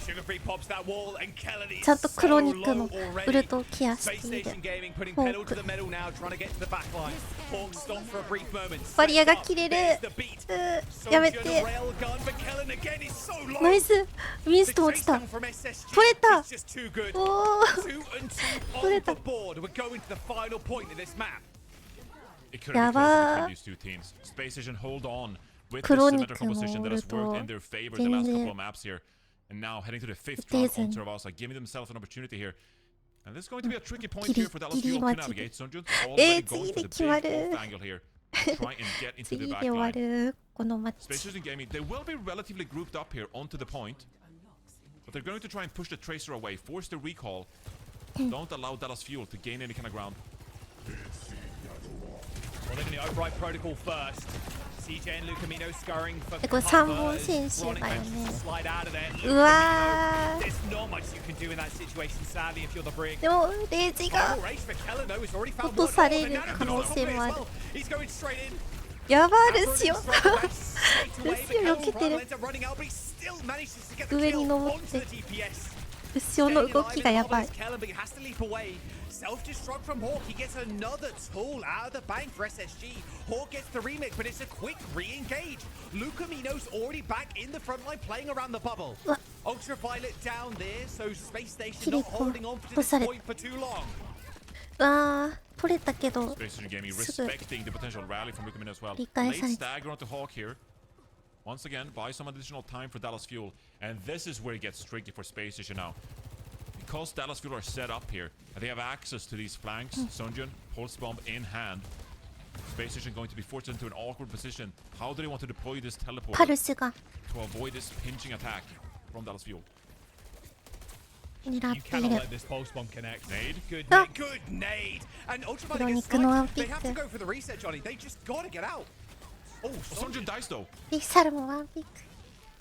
Sugar-free pops that wall and Kellan is ちゃんとクロニック so の low ウル already. トをケアし Space ている。 Station Gaming putting pedal to the metal now, trying to get to the back line. Hawk stopped for a brief moment. バリアが切れる。 There's the beat. やめ Sonjun て。 railgun, but Kellan again is so low. ナイス。ウィンス The トン落ち chase た。 down from SSG 取れた。 is just too good. おお。 2 and 2取れ on た。 the board. We're going to the final point of this map. It couldn't be closer between these two teams. Space Station hold on with the symmetrical position that has worked in their favor the last couple of maps here. And now heading to the 5th round on Surabasa, giving themselves an opportunity here. And this is going to be a tricky point here for Dallas Fuel to navigate. Sonjun's already going for the big off angle here. Try and get into the 次 back で終わ line. るこのマッ Space チ。 Station Gaming, they will be relatively grouped up here onto the point. But they're going to try and push the Tracer away, force the recall. Don't allow Dallas Fuel to gain any kind of ground. Well, they're going to override protocol first. CJ and Lucamino scurrying for これ3本選手だよね。うわー。much you can do in that situation, sadly, if you're the Brig. でもレイジが Final range for Kellen, though, has already found 落と one. され Oh, る the Nano 可能 goes 性 for も it あ as る well. He's going straight in. やばル Bruno シオ just throws the rest straight away, ル but シオ避 Kellen けて Primal る ends up running out, but he still manages to get the 上に kill 登っ onto て the DPS. ルシオの動きがやばい Kellen, but he has to leap away. Self-destruct from Hawk. He gets another tool out of the bank for SSG. Hawk gets the remix, but it's a quick re-engage. Lucamino's already back in the front line playing around the bubble. What? Ultraviolet down there, so Space Station Kiriko, not holding on to this 落とされ point for too long. あー取れたけど Space Station Gaming すぐ respecting the potential rally from Lucamino as well. 理解 Late された stagger onto Hawk here. Once again, buy some additional time for Dallas Fuel. And this is where it gets tricky for Space Station now. Because Dallas Fuel are set up here, and they have access to these flanks, Sunjun, Pulse Bomb in hand. Space Station going to be forced into an awkward position. How do they want to deploy this パ teleport ルスが to avoid this pinching attack from Dallas Fuel? 狙 You ってい cannot る let this pulse bomb connect. Nade. Good, Ah. good nade. And Ultraviolet Ironic gets sniped. no They have to pick. go for the reset, Johnny. They just gotta get out. Oh, Sunjun dies though. ピサルもワンピック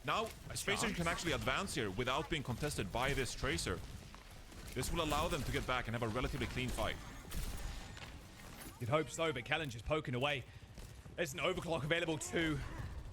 Now, Space Station can actually advance here without being contested by this Tracer. This will allow them to get back and have a relatively clean fight. You'd hope so, but Kellen just poking away. There's an overclock available too.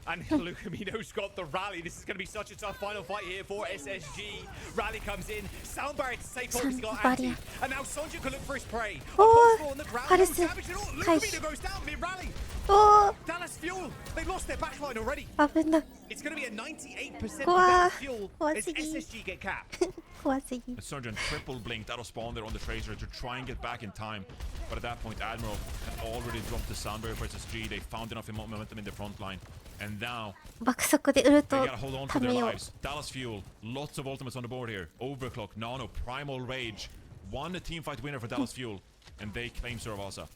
And Lucamino's got the rally. This is going to be such a tough final fight here for SSG. Rally comes in. Sound barrier to stay focused. He got Sound barrier. anti. And now Sonja can look for his prey. Oh, On the ground. Paris. No damage at all. Kai. Lucamino goes down mid-rally. おー Dallas Fuel. They lost their backline already. 危な It's going to be a 98% for Wow. Dallas Fuel Wow, as Siggy. SSG get capped. 怖すぎ The Surgeon triple blinked out of spawn there on the Tracer to try and get back in time. But at that point, Admiral had already dropped the sound barrier for SSG. They found enough momentum in the front line. And now, 爆速でウル they ト gotta hold on た to their めよう lives. Dallas Fuel, lots of ultimates on the board here. Overclock, Nano, Primal Rage. One teamfight winner for Dallas Fuel. And they claim Survasa.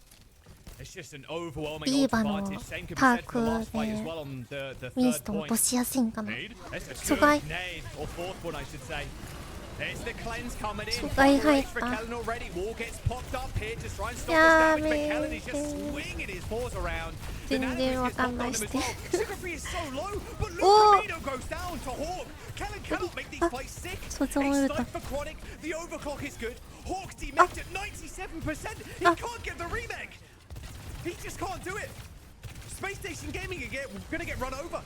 It's just an overwhelming Diva no advantage. Same could be said for the last fight as Taku well on the ミン third ストン落 point. としやすいんかな Nade. It's So good guy- nade, or fourth one, I should say. It's the cleanse coming in. So guy Final race for hyper. Kellen already. Wall gets popped up here to try and stop Yeah, this damage, but Kellen is just man. swinging his paws around. The 全 Nano 然 gets わかん popped な on い him し as て well. Sugar Free is so low, but Oh. Lucamino goes down to Hawk. Kellen cannot make these Ah. plays sick. So A it's all over. snipe for Chronic. The overclock is good. Hawk demeked at 97%. He Ah. can't get the remake. He just can't do it. Space Station Gaming are gonna get run over.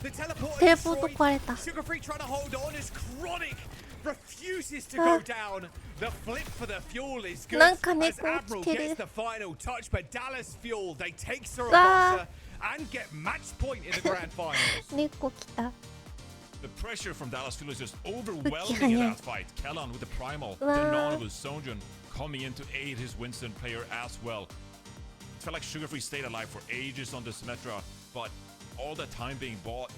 The teleport テレ is ポート destroyed. 壊れた Sugar Free trying to hold on as Chronic refuses to Ah. go down. The flip for the fuel is good なんかね as こう Admiral 来てる gets the final touch, but Dallas Fuel, they take Ah. Surabasa and get match point in the grand finals. 猫来た The pressure from Dallas Fuel is just overwhelming Yeah, in yeah. that fight. Kellan with the Primal. Wow. Denon with Sonjun coming in to aid his Winston player as well. It felt like Sugar Free stayed alive for ages on the Symmetra, but all the time being bought,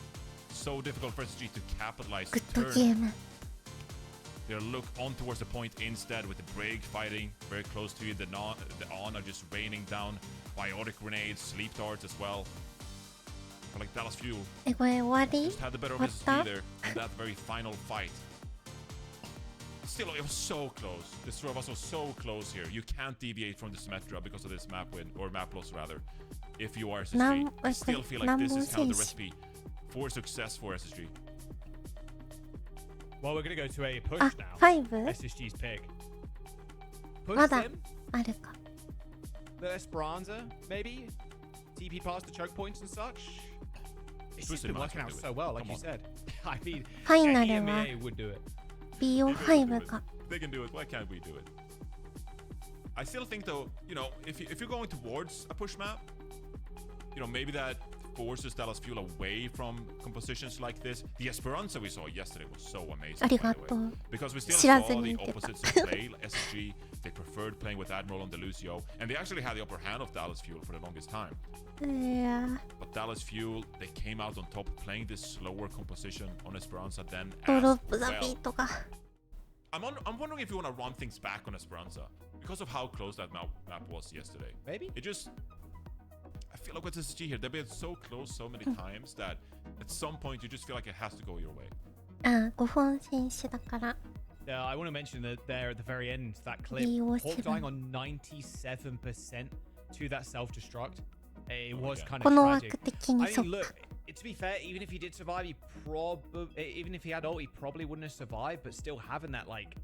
so difficult for SG to capitalize. グッドゲ Turn ーム their look on towards the point instead with the Brig fighting very close to you. The On are just raining down biotic grenades, sleep darts as well. But like Dallas Fuel えこれ終わり just had the better of 終わっ SG た there in that very final fight. Still, it was so close. This throw was so close here. You can't deviate from the Symmetra because of this map win, or map loss rather, if you are SSG. Nam- I still feel like this is kind of the Nambo recipe for success for SSG. Well, we're gonna go to a push あ now. 5 SSG's pick. Push まだ them. あるか The Esperanza, maybe? TP past the choke points and such? It's Push just been them, working I out can do so it. well, like Come you on. said. I mean, ファイナ any ルは MEA would do it. BO5 か They can do it. Why can't we do it? I still think though, you know, if you're going towards a push map, you know, maybe that forces Dallas Fuel away from compositions like this. The Esperanza we saw yesterday was so amazing. あり by が the way. とう Because we still 知ら saw ずに the 見てた opposites of play. SSG, they preferred playing with Admiral on the Lucio, and they actually had the upper hand of Dallas Fuel for the longest time. いや But Dallas Fuel, they came out on top playing this slower composition on Esperanza then ドロッ as プザビ well. ートが I'm wondering if you want to run things back on Esperanza because of how close that map was yesterday. Maybe? It just, I feel like with SSG here, they've been so close so many times that at some point you just feel like it has to go your way. あ5本選手だから I want to mention that there at the very end, that clip, BO7 Hawk dying on 97% to that self-destruct. It was yeah. kind こ of の tragic. 枠的に I そっ mean, か look, to be fair, even if he did survive, even if he had ult, he probably wouldn't have survived. But still, having that like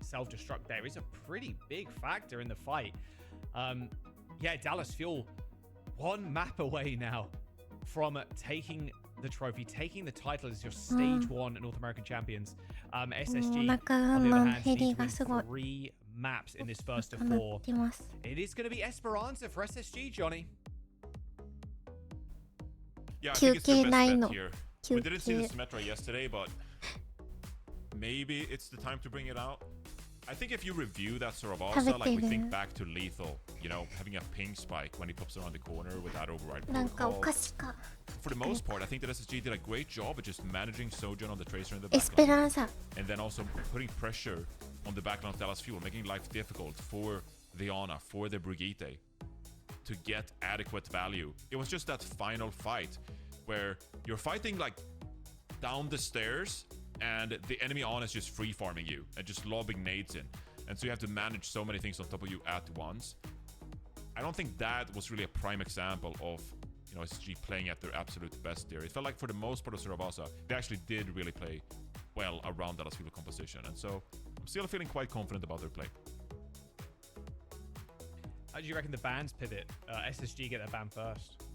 self-destruct there is a pretty big factor in the fight. Yeah, Dallas Fuel, one map away now from taking the trophy, taking the title as your stage 1 North American champions. SSG, on the other hand, need to win 3 maps in this first of 4. It is going to be Esperanza for SSG, Johnny. Yeah, I think it's their best bet here. We didn't see the Symmetra yesterday, but maybe it's the time to bring it out. I think if you review that Sorabasa, like we think back to Lethal, you know, having a ping spike when he pops around the corner with that override protocol. For the most part, I think that SSG did a great job at just managing Sojourn on the Tracer in the backline. And then also putting pressure on the backline of Dallas Fuel, making life difficult for the Ana, for the Brigitte, to get adequate value. It was just that final fight where you're fighting like down the stairs and the enemy Ana is just free farming you and just lobbing nades in. And so you have to manage so many things on top of you at once. I don't think that was really a prime example of, you know, SSG playing at their absolute best there. It felt like for the most part of Sorabasa, they actually did really play well around Dallas Fuel composition. And so I'm still feeling quite confident about their play. How do you reckon the bans pivot? SSG get their ban first. Oh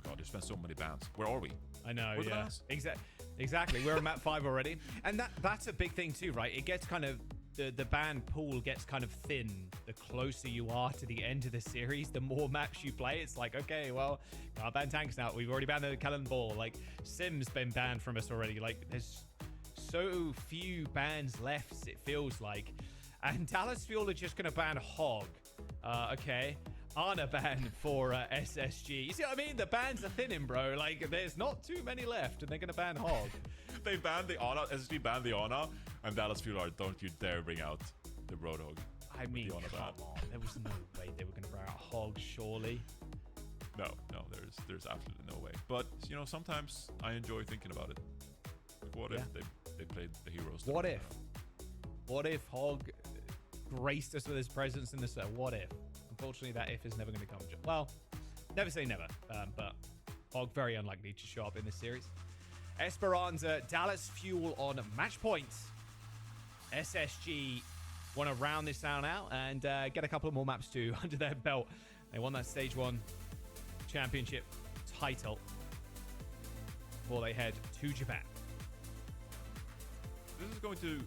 my god, there's been so many bans. Where are we? I know, Where yeah. Exactly. We're on map 5 already. And that's a big thing too, right? It gets kind of, the ban pool gets kind of thin the closer you are to the end of the series. The more maps you play, it's like, okay, well, can't ban tanks now. We've already banned the Kellen Ball. Like, Sim's been banned from us already. Like, there's so few bans left, it feels like. And Dallas Fuel are just going to ban Hog. Okay. Ana ban for SSG. You see what I mean? The bans are thinning, bro. Like, there's not too many left, and they're going to ban Hog. They banned the Ana, SSG banned the Ana, and Dallas Fuel are, don't you dare bring out the Roadhog. I mean, come on. There was no way they were going to bring out Hog, surely. No, there's absolutely no way. But, you know, sometimes I enjoy thinking about it. What if they played the heroes? What if Hog graced us with his presence in the set? What if? Unfortunately, that if is never going to come. Well, never say never, but Hog very unlikely to show up in this series. Esperanza, Dallas Fuel on match points. SSG want to round this down out and get a couple of more maps too under their belt. They won that stage 1 championship title before they head to Japan. This is going to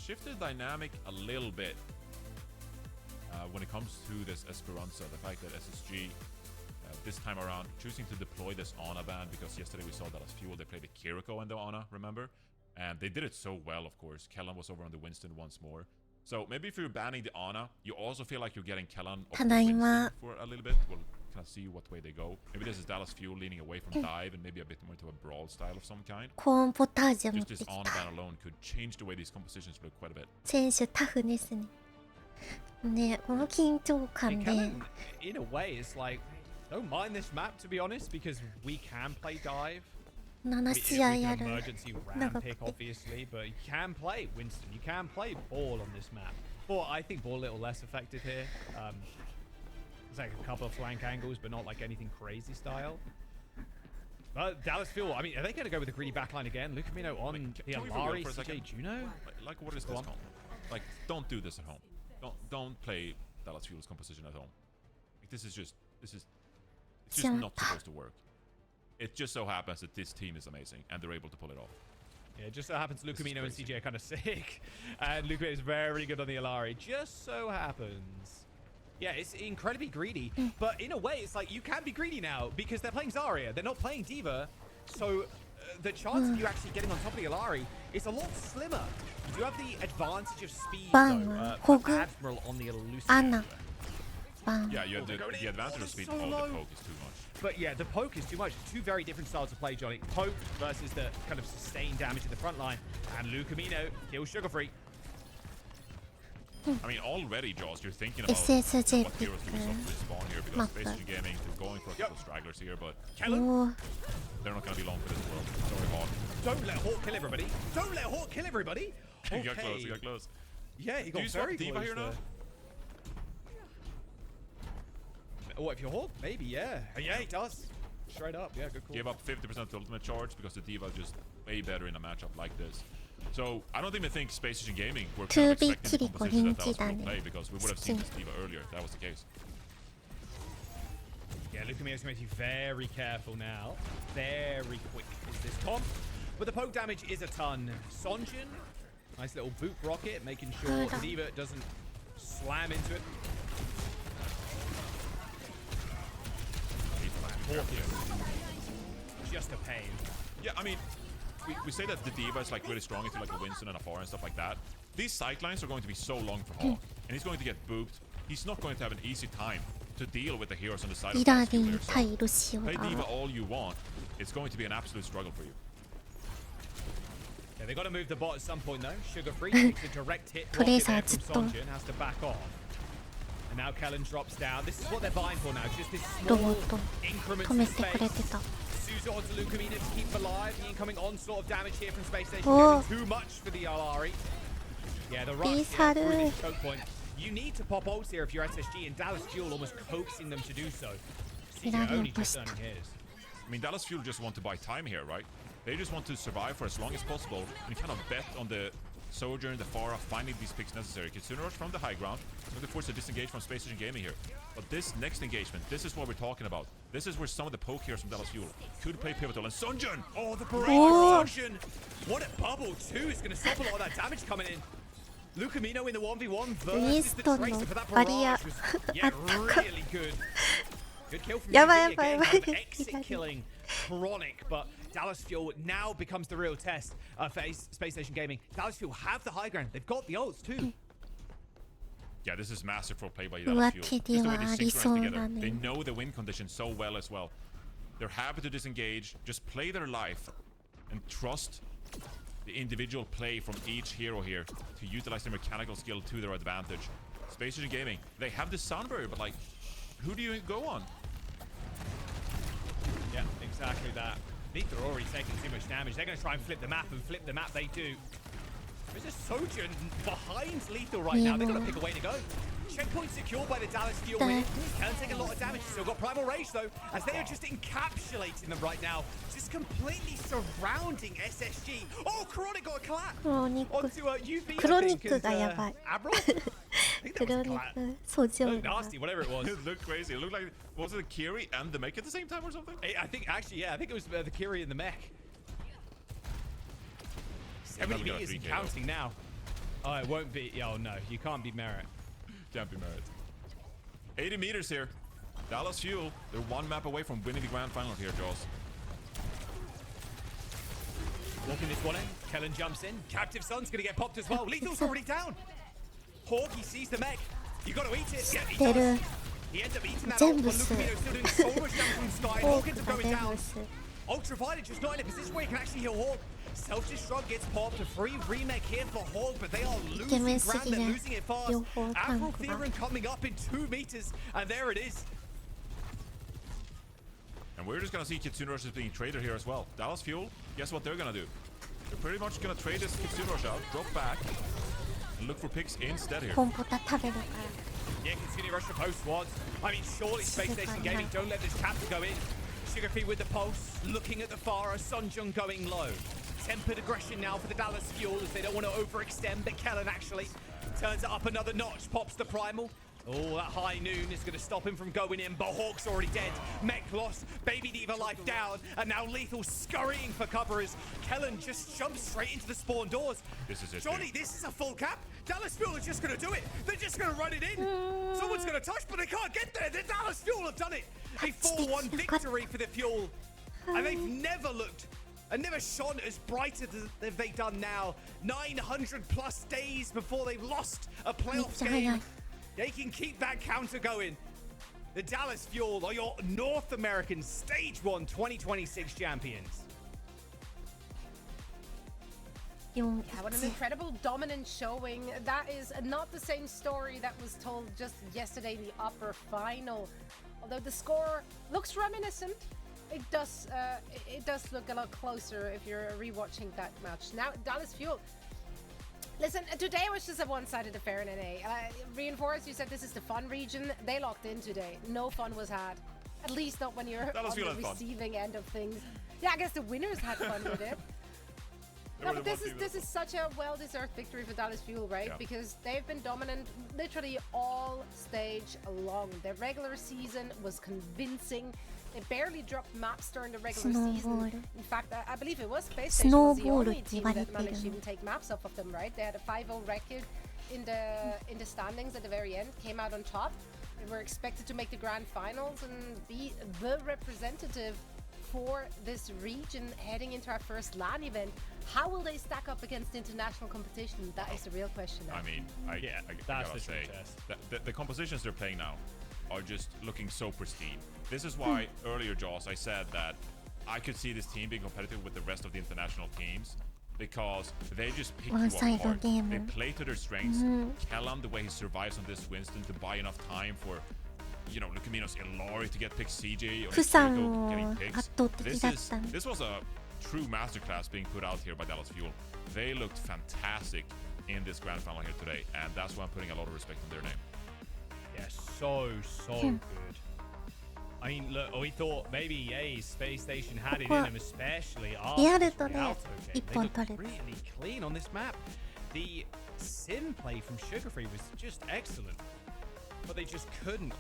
shift the dynamic a little bit. When it comes to this Esperanza, the fact that SSG this time around choosing to deploy this Ana ban, because yesterday we saw that as Fuel, they played the Kiriko and the Ana, remember? And they did it so well, of course. Kellen was over on the Winston once more. So maybe if you're banning the Ana, you also feel like you're getting Kellen off the Winston for a little bit. We'll kind of see what way they go. Maybe this is Dallas Fuel leaning away from dive and maybe a bit more to a brawl style of some kind. Just this Ana ban alone could change the way these compositions look quite a bit. 選手タフですね。ね、この緊張感で。 In a way, it's like, don't mind this map, to be honest, because we can play dive. 7試合やる。 Emergency ram pick, obviously, but you can play Winston. You can play Ball on this map. But I think Ball a little less affected here. There's like a couple of flank angles, but not like anything crazy style. But Dallas Fuel, I mean, are they going to go with the greedy backline again? Lucamino on the Alari, CJ Juno? Like, what is this home? Like, don't do this at home. Don't play Dallas Fuel's composition at home. Like, it's just not supposed to work. It just so happens that this team is amazing and they're able to pull it off. Yeah, it just so happens Lucamino and CJ are kind of sick, and Lucamino is very good on the Alari. Just so happens. Yeah, it's incredibly greedy, but in a way, it's like you can be greedy now because they're playing Zarya. They're not playing D.Va, so the chance of you actually getting on top of the Alari is a lot slimmer. You do have the advantage of speed, though. Admiral on the Elusive. Yeah, you have the advantage of speed. Oh, the poke is too much. But yeah, the poke is too much. Two very different styles of play, Johnny. Poke versus the kind of sustained damage in the front line, and Lucamino kills Sugar Free. I mean, already, Jaws, you're thinking about what heroes do with spawn here, because SSG Gaming is going for a couple stragglers here, but they're not going to be long for this world. Sorry, Hawk. Don't let Hawk kill everybody. Don't let Hawk kill everybody. Okay. He got close, he got close. Yeah, he got very close. Do you swap D.Va here now? What, if you're Hawk? Maybe, yeah. Yeah, he does. Straight up, yeah, good call. Give up 50% ultimate charge because the D.Va just way better in a matchup like this. So I don't even think Space Station Gaming were kind of expecting the composition that Dallas will play, because we would have seen this D.Va earlier if that was the case. Yeah, Lucamino's going to be very careful now. Very quick is this comp. But the poke damage is a ton. Sonjin, nice little boot rocket, making sure D.Va doesn't slam into it. Just a pain. Yeah, I mean, we say that the D.Va is like really strong into like a Winston and a Pharah and stuff like that. These sidelines are going to be so long for Hawk, and he's going to get booped. He's not going to have an easy time to deal with the heroes on the side of the so play D.Va all you want. It's going to be an absolute struggle for you. Yeah, they got to move the bot at some point though. Sugar Free takes a direct hit. Rocket there from Sonjin, has to back off. And now Kellen drops down. This is what they're buying for now. Just this small increments of space. Suzu onto Lucamina to keep alive. The incoming onslaught of damage here from Space Station. Too much for the Alari. Yeah, the rush through this choke point. You need to pop ults here if you're SSG, and Dallas Fuel almost coaxing them to do so. CJ only just earning his. I mean, Dallas Fuel just want to buy time here, right? They just want to survive for as long as possible and kind of bet on the Sojourn, the Pharah, finding these picks necessary. Kitsune Rush from the high ground. Going to force a disengage from Space Station Gaming here. But this next engagement, this is what we're talking about. This is where some of the poke heroes from Dallas Fuel could play pivotal. And Sonjun! Oh, the barrage of Sonjun! What a bubble, too. It's going to stop a lot of that damage coming in. Lucamino in the 1v1 versus the Tracer, but that barrage was, yeah, really good. Good kill from UV again, kind of exit killing Chronic, but Dallas Fuel now becomes the real test for Space Station Gaming. Dallas Fuel have the high ground. They've got the ults too. Yeah, this is masterful play by Dallas Fuel. Just the way they synchronize together. They know the win condition so well as well. They're happy to disengage, just play their life, and trust the individual play from each hero here to utilize their mechanical skill to their advantage. Space Station Gaming, they have the sound barrier, but like, who do you go on? Yeah, exactly that. They're already taking too much damage. They're going to try and flip the map, and flip the map they do. There's a Sojourn behind Lethal right now. They've got to pick a way to go. Checkpoint secured by the Dallas Fuel win. Can take a lot of damage. Still got Primal Rage though, as they are just encapsulating them right now. Just completely surrounding SSG. Oh, Chronic got a clap. Chronic. Onto UV, Chronic-가 야바이. Chronic. 소지훈. Nasty, whatever it was. It looked crazy. It looked like, was it the Kiri and the mech at the same time or something? I think, actually, yeah, I think it was the Kiri and the mech. 70 meters and counting now. Oh, it won't be. Oh, no. You can't be Merit. Can't be Merit. 80 meters here. Dallas Fuel, they're one map away from winning the grand final here, Jaws. Walking this one in. Kellen jumps in. Captive Sun's going to get popped as well. Lethal's already down. Hawk, he sees the mech. You got to eat it. Yeah, he does. He ends up eating that ult, but Lucamino still doing so much damage from Sky. Hawk ends up going down. Ultraviolet just not in a position where he can actually heal Hawk. Self-destruct gets popped. A free remake here for Hawk, but they are losing ground. They're losing it fast. Avril Theron coming up in 2 meters, and there it is. And we're just going to see Kitsune Rush as being traded here as well. Dallas Fuel, guess what they're going to do? They're pretty much going to trade this Kitsune Rush out, drop back, and look for picks instead here. Yeah, Kitsune Rush for post-squads. I mean, surely Space Station Gaming don't let this captain go in. Sugarfree with the pulse, looking at the Pharah, Sunjung going low. Tempered aggression now for the Dallas Fuel as they don't want to overextend, but Kellen actually turns it up another notch, pops the Primal. Oh, that high noon is going to stop him from going in, but Hawk's already dead. Mech lost, Baby D.Va life down, and now Lethal scurrying for cover as Kellen just jumps straight into the spawn doors. This is it. Johnny, this is a full cap. Dallas Fuel are just going to do it. They're just going to run it in. Someone's going to touch, but they can't get there. The Dallas Fuel have done it. A 4-1 victory for the Fuel. And they've never looked and never shone as bright as they've done now. 900 plus days before they've lost a playoff game. They can keep that counter going. The Dallas Fuel are your North American Stage 1 2026 champions. Yeah, what an incredible dominant showing. That is not the same story that was told just yesterday in the upper final. Although the score looks reminiscent, it does look a lot closer if you're rewatching that match. Now, Dallas Fuel. Listen, today was just a one-sided affair in NA. Reinforce, you said this is the fun region. They locked in today. No fun was had. At least not when you're Dallas on Fuel the had fun. receiving end of things. Yeah, I guess the winners had fun with it. No, but this is such a well-deserved victory for Dallas Fuel, right? Yeah. Because they've been dominant literally all stage long. Their regular season was convincing. They barely dropped maps during the regular season. In fact, I believe it was Space Station was the only team that managed to even take maps off of them, right? They had a 5-0 record in the standings at the very end, came out on top. They were expected to make the grand finals and be the representative for this region heading into our first LAN event. How will they stack up against international competition? That is the real question now. I mean, I that's gotta the say, test. the compositions they're playing now are just looking so pristine. This is why earlier, Jaws, I said that I could see this team being competitive with the rest of the international teams because they just pick you apart. They play to their strengths. Kellam, the way he survives on this Winston to buy enough time for, you know, Lucaminos Ilari to get picked, CJ or Kiriko getting picks. This was a true masterclass being put out here by Dallas Fuel. They looked fantastic in this grand final here today, and that's why I'm putting a lot of respect on their name. Yeah, so good. I mean, look, we thought maybe Space Station had it in him, especially after this Rialto game. They looked really clean on this map. The sim play from Sugarfree was just excellent, but they just couldn't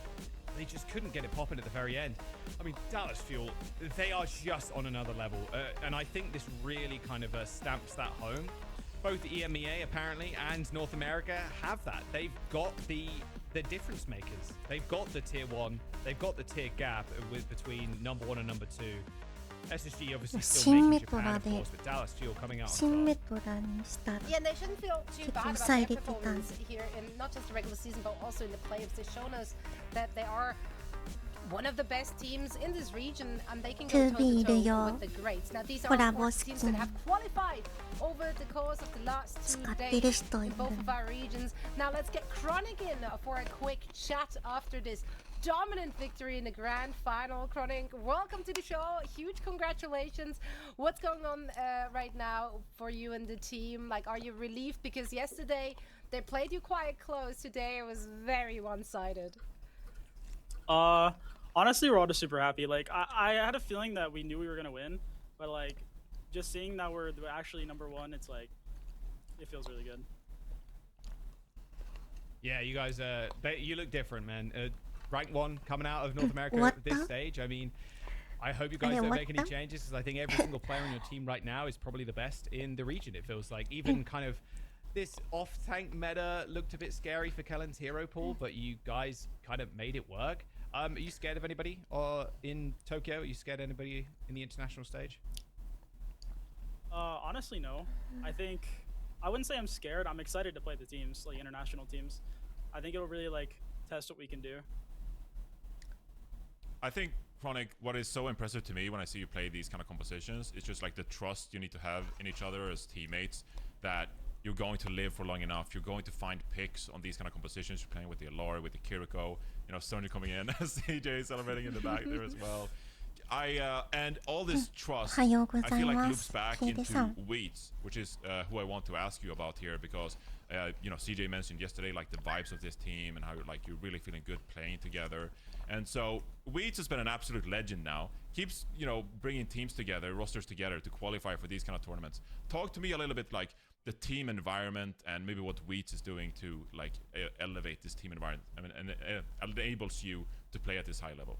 get it popping at the very end. I mean, Dallas Fuel, they are just on another level, and I think this really kind of stamps that home. Both EMEA apparently and North America have that. They've got the difference makers. They've got the tier 1. They've got the tier gap between number 1 and number 2. SSG obviously still making Japan, of course, but Dallas Fuel coming out on top. Yeah, and they shouldn't feel too bad about their performance here in not just the regular season, but also in the playoffs. They've shown us that they are one of the best teams in this region, and they can go toe-to-toe with the greats. Now, these are, of course, teams that have qualified over the course of the last 2 days in both of our regions. Now, let's get Chronic in for a quick chat after this dominant victory in the grand final. Chronic, welcome to the show. Huge congratulations. What's going on right now for you and the team? Like, are you relieved? Because yesterday they played you quite close. Today it was very one-sided. Honestly, we're all just super happy. Like, I had a feeling that we knew we were gonna win, but like, just seeing that we're actually number 1, it's like, it feels really good. Yeah, you guys, you look different, man. Rank 1 coming out of North America at this stage. I mean, I hope you guys don't make any changes, because I think every single player on your team right now is probably the best in the region. It feels like even kind of this off-tank meta looked a bit scary for Kellen's hero pool, but you guys kind of made it work. Are you scared of anybody in Tokyo? Are you scared of anybody in the international stage? Honestly, no. I wouldn't say I'm scared. I'm excited to play the teams, like international teams. I think it'll really like test what we can do. I think, Chronic, what is so impressive to me when I see you play these kind of compositions is just like the trust you need to have in each other as teammates, that you're going to live for long enough. You're going to find picks on these kind of compositions. You're playing with the Ilari, with the Kiriko, you know, Sony coming in, CJ celebrating in the back there as well. And all this trust, I feel like loops back into OWCS, which is who I want to ask you about here, because you know, CJ mentioned yesterday like the vibes of this team and how you're really feeling good playing together. And so OWCS has been an absolute legend now. Keeps, you know, bringing teams together, rosters together to qualify for these kind of tournaments. Talk to me a little bit like the team environment and maybe what OWCS is doing to like elevate this team environment. I mean, and it enables you to play at this high level.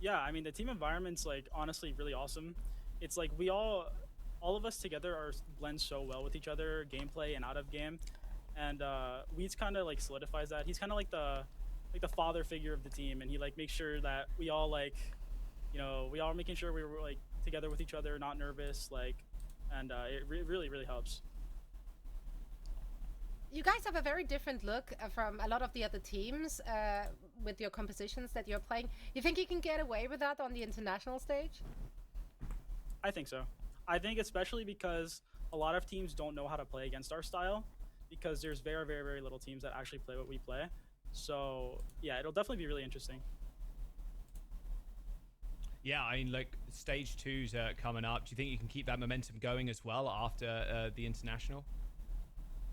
Yeah, I mean, the team environment's like honestly really awesome. It's like we all of us together blend so well with each other, gameplay and out of game, and OWCS kind of like solidifies that. He's kind of like the father figure of the team, and he like makes sure that we all like, you know, we all are making sure we were like together with each other, not nervous, like, and it really helps. You guys have a very different look from a lot of the other teams with your compositions that you're playing. You think you can get away with that on the international stage? I think so. I think especially because a lot of teams don't know how to play against our style, because there's very little teams that actually play what we play. So yeah, it'll definitely be really interesting. Yeah, I mean, like stage 2's coming up. Do you think you can keep that momentum going as well after the international?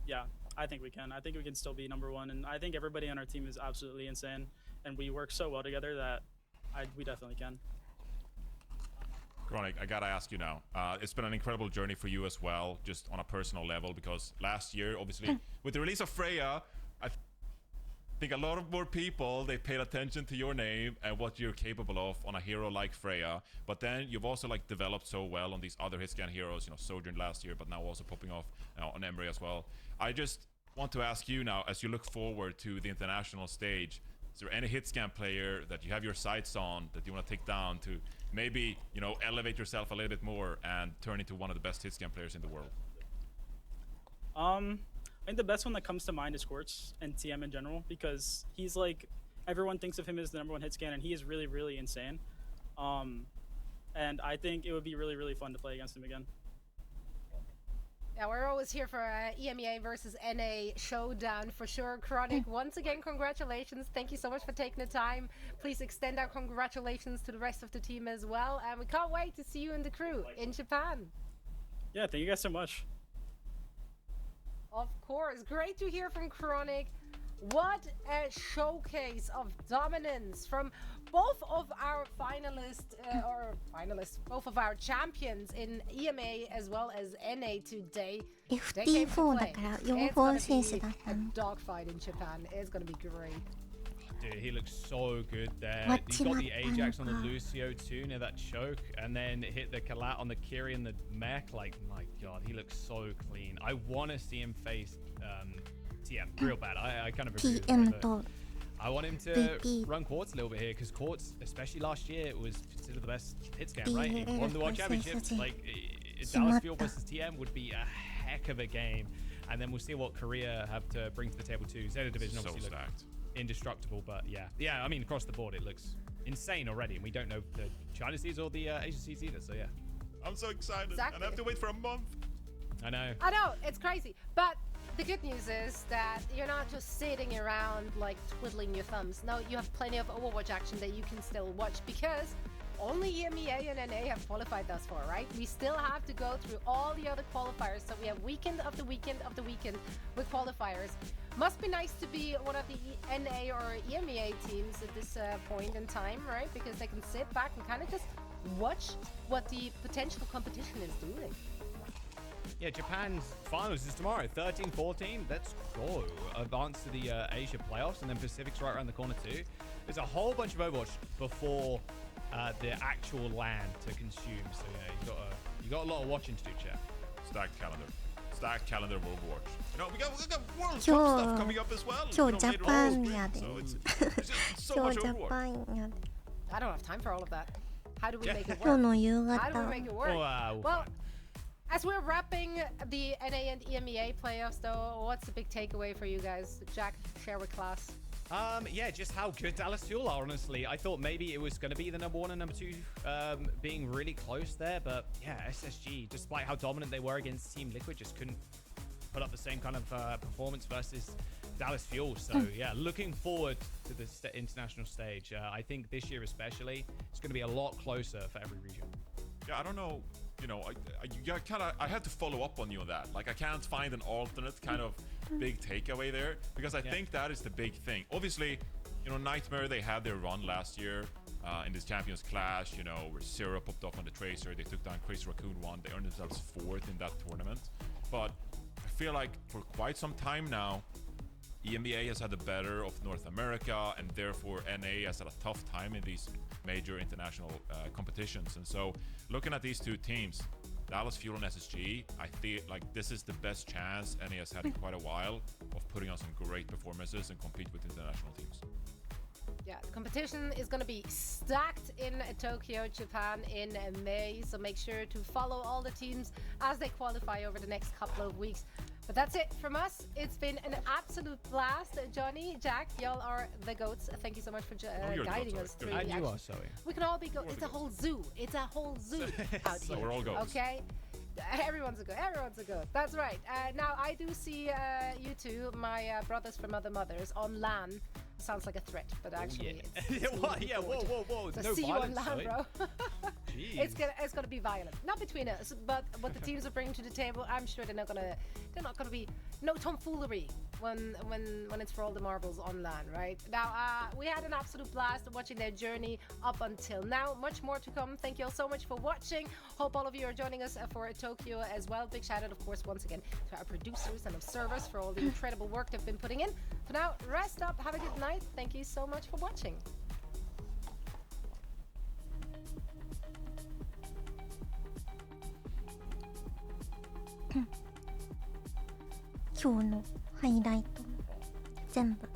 Yeah, I think we can. I think we can still be number 1, and I think everybody on our team is absolutely insane, and we work so well together that we definitely can. Chronic, I gotta ask you now. It's been an incredible journey for you as well, just on a personal level, because last year, obviously, with the release of Freya, I think a lot of more people, they paid attention to your name and what you're capable of on a hero like Freya. But then you've also like developed so well on these other hitscan heroes, you know, Sojourn last year, but now also popping off on Emery as well. I just want to ask you now, as you look forward to the international stage, is there any hitscan player that you have your sights on that you want to take down to maybe, you know, elevate yourself a little bit more and turn into one of the best hitscan players in the world? I think the best one that comes to mind is Scorch and TM in general, because he's like, everyone thinks of him as the #1 hit scan, and he is really, really insane. And I think it would be really, really fun to play against him again. Yeah, we're always here for EMEA versus NA showdown for sure. Chronic, once again, congratulations. Thank you so much for taking the time. Please extend our congratulations to the rest of the team as well. And we can't wait to see you in the crew in Japan. Yeah, thank you guys so much. Of course, great to hear from Chronic. What a showcase of dominance from both of our both of our champions in EMA as well as NA today. They came to FT4 だ play. から It's 4 gonna 号選手だ be った a の。 dogfight in Japan. It's gonna be great. Dude, he looks so good there. What He's got the team Ajax on the up? Lucio too near that choke, and then hit the Kalat on the Kiri and the mech. Like, my god, he looks so clean. I want to see him face TM real bad. I kind of agree with TM that. と I want him to BP. run Quartz a little bit here, because Quartz, especially last year, it was considered the best hit scan, BA right? He won the World Championship. versus Like, Shimata. Dallas Fuel versus TM would be a heck of a game. And then we'll see what Korea have to bring to the table too. Zeta Division So obviously look stacked. indestructible, but yeah, I mean, across the board it looks insane already, and we don't know the China seeds or the Asian seeds either, so yeah. I'm so excited. Exactly. And I have to wait for a month. I know. I know, it's crazy. But the good news is that you're not just sitting around like twiddling your thumbs. No, you have plenty of Overwatch action that you can still watch, because only EMEA and NA have qualified thus far, right? We still have to go through all the other qualifiers, so we have weekend after weekend after weekend with qualifiers. Must be nice to be one of the NA or EMEA teams at this point in time, right? Because they can sit back and kind of just watch what the potential competition is doing. Yeah, Japan's finals is tomorrow, 13-14. Let's go. Advance to the Asia playoffs, and then Pacific's right around the corner too. There's a whole bunch of Overwatch before the actual land to consume. So yeah, you got a lot of watching to do, chat. Stacked calendar. Stacked calendar of Overwatch. You know, we got World Cup 今日 stuff coming up as well. 今 you 日 know, ジャ later パ on. ンやで So it's just so 今 much 日ジャ Overwatch. パンやで I don't have time for all of that. How do we make it 今日 work? の夕 How do we 方 make it work? Wow. Well, as we're wrapping the NA and EMEA playoffs, though, what's the big takeaway for you guys? Jack, share with class. Yeah, just how good Dallas Fuel are, honestly. I thought maybe it was going to be the #1 and #2 being really close there, but yeah, SSG, despite how dominant they were against Team Liquid, just couldn't put up the same kind of performance versus Dallas Fuel. So yeah, looking forward to the international stage. I think this year especially, it's going to be a lot closer for every region. Yeah, I don't know. You know, I had to follow up on you on that. Like, I can't find an alternate kind of big takeaway there, because I think that is the big thing. Obviously, you know, Nightmare, they had their run last year in this Champions Clash, you know, where Zero popped off on the Tracer. They took down Crazy Raccoon 1. They earned themselves 4th in that tournament. But I feel like for quite some time now, EMEA has had the better of North America, and therefore NA has had a tough time in these major international competitions. And so, looking at these two teams, Dallas Fuel and SSG, I feel like this is the best chance NA has had in quite a while of putting on some great performances and compete with international teams. Yeah, the competition is going to be stacked in Tokyo, Japan in May, so make sure to follow all the teams as they qualify over the next couple of weeks. But that's it from us. It's been an absolute blast. Johnny, Jack, y'all are the GOATs. Thank you so much for you're the guiding goats, us through And the you action. are, Zoe. We can all be goats. It's a whole zoo. It's a whole zoo out So here. we're all goats. Okay? Everyone's a goat. Everyone's a goat. That's right. Now, I do see you two, my brothers from other mothers, on LAN. Sounds like a threat, but actually it's Yeah, what? Yeah, whoa. So No see violence, you on LAN, Zoe. bro. it's gonna be violent. Not between us, but what the teams are bringing to the table. I'm sure they're not gonna be no tomfoolery when it's for all the marbles on land, right? Now, we had an absolute blast watching their journey up until now. Much more to come. Thank you all so much for watching. Hope all of you are joining us for Tokyo as well. Big shout out, of course, once again to our producers and observers for all the incredible work they've been putting in. For now, rest up, have a good night. Thank you so much for watching. 今日のハイライト全部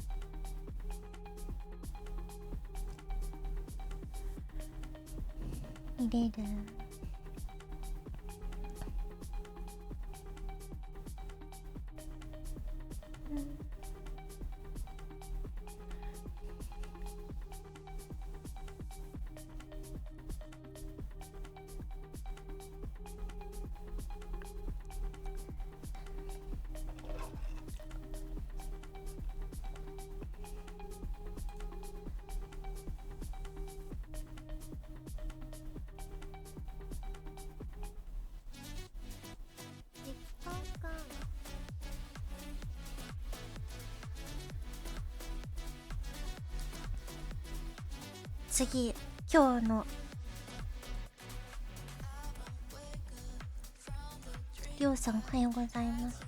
見れる。次、今日のりょうさんおはようございます。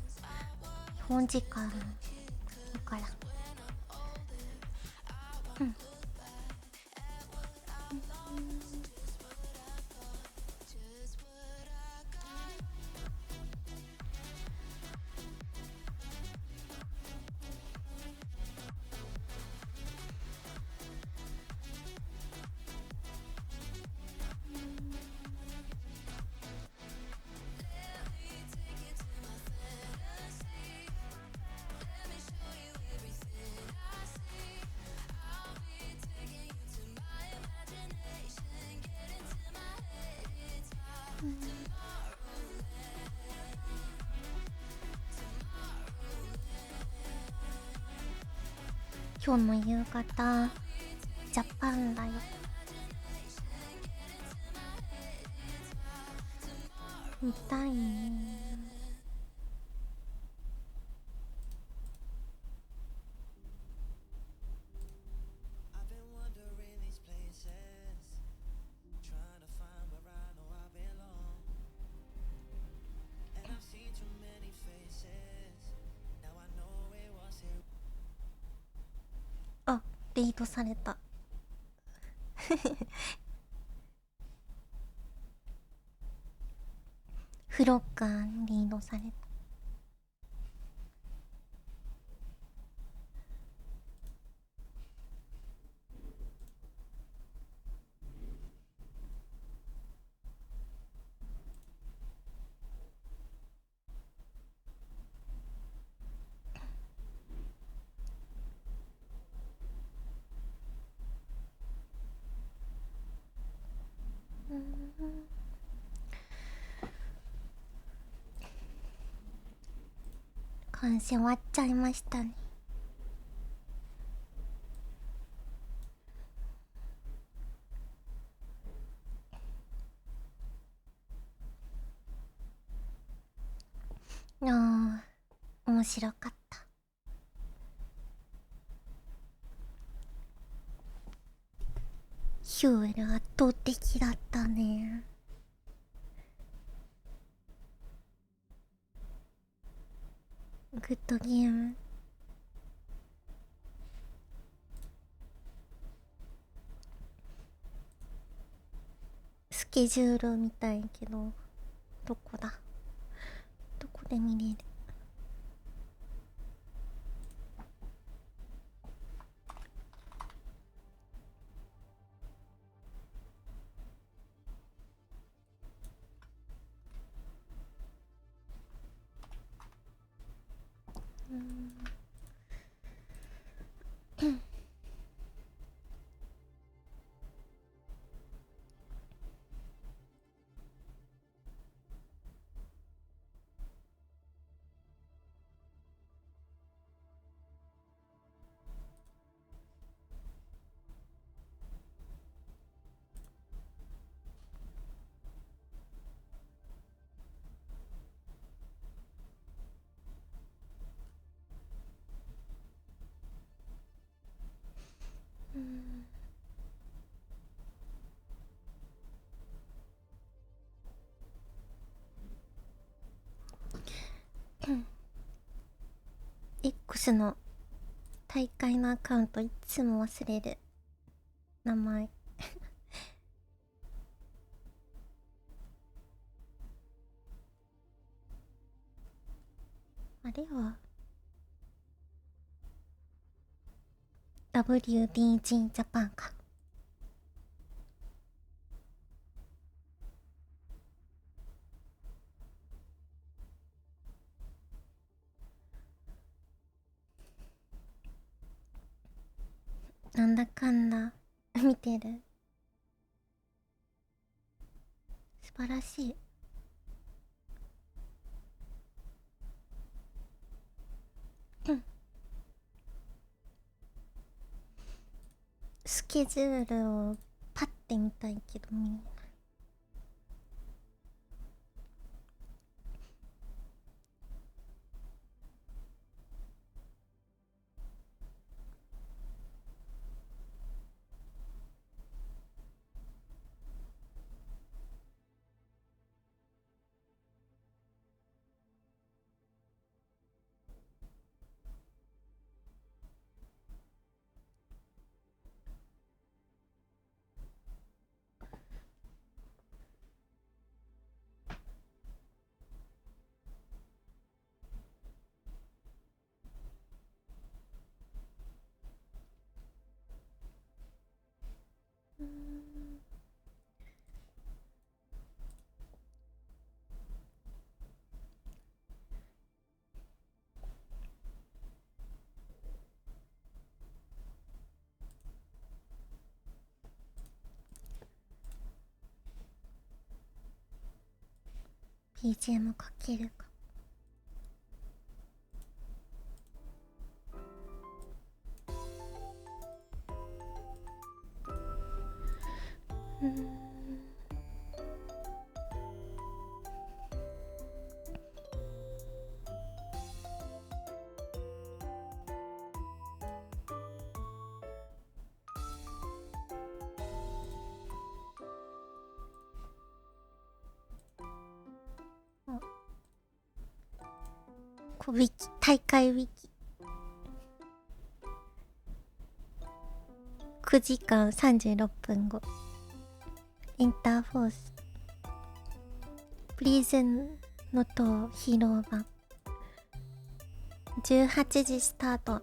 日本時間だから今日の夕方ジャパンだよ。見たいね。あ、リードされた。フロッカーにリードされた。完成終わっちゃいましたね。ああ、面白かった。ヒューエル圧倒的だったね。グッドゲーム。スケジュール見たいけど、どこだ？どこで見れる？ OWCS の大会のアカウントいつも忘れる名前あれは WDG ジャパンか。なんだかんだ見てる。素晴らしい。スケジュールをパッて見たいけど見えない。BGM かけるか。ウィキ、大会ウィキ9時間36分後インターフォースプリズンノトヒーロー版18時スタート。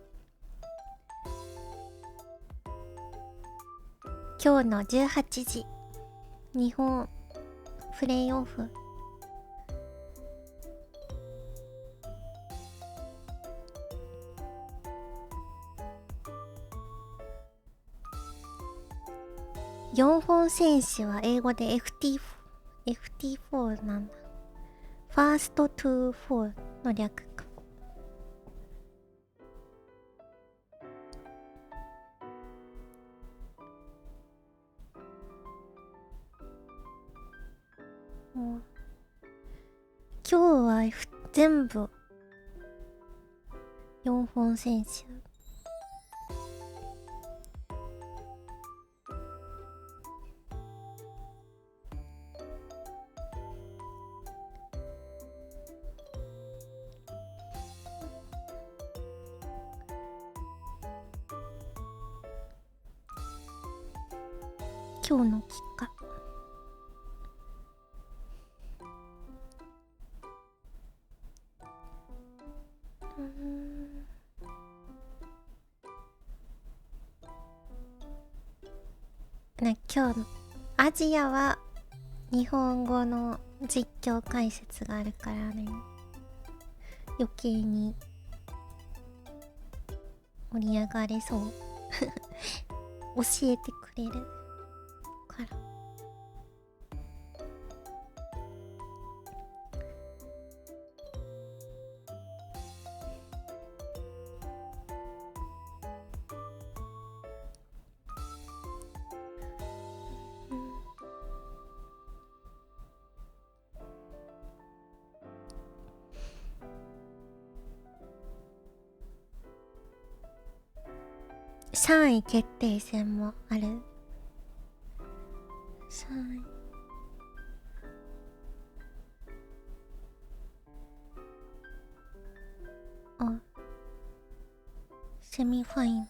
今日の18時日本プレイオフ。4本選手は英語で FT4 なんだ。ファーストトゥー4の略か。もう今日は、全部4本選手。今日の結果。今日アジアは日本語の実況解説があるからね、余計に盛り上がれそう教えてくれるから。3位決定戦もある。3位あセミファイナル。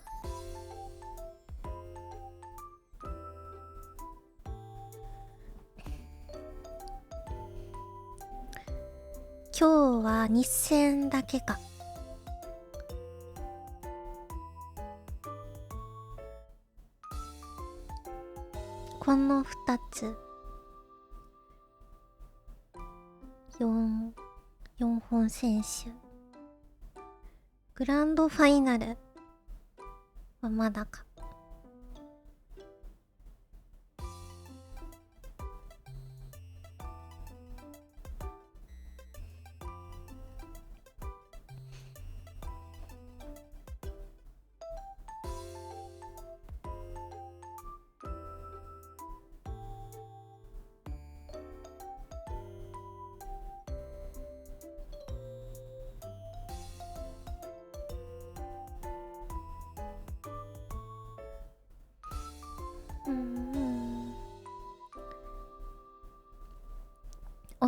今日は2戦だけか。この2つ4本選手。グランドファイナルはまだか。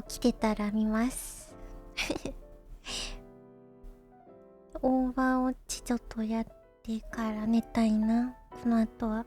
起きてたら見ます。オーバーウォッチちょっとやってから寝たいな。この後は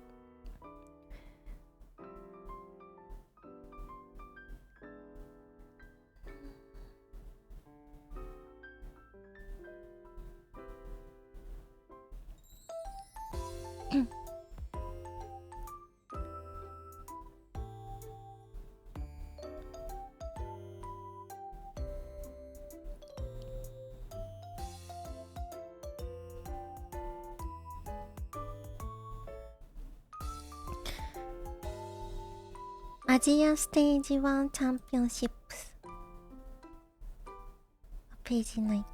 アジアステージ1チャンピオンシップス。ページないか。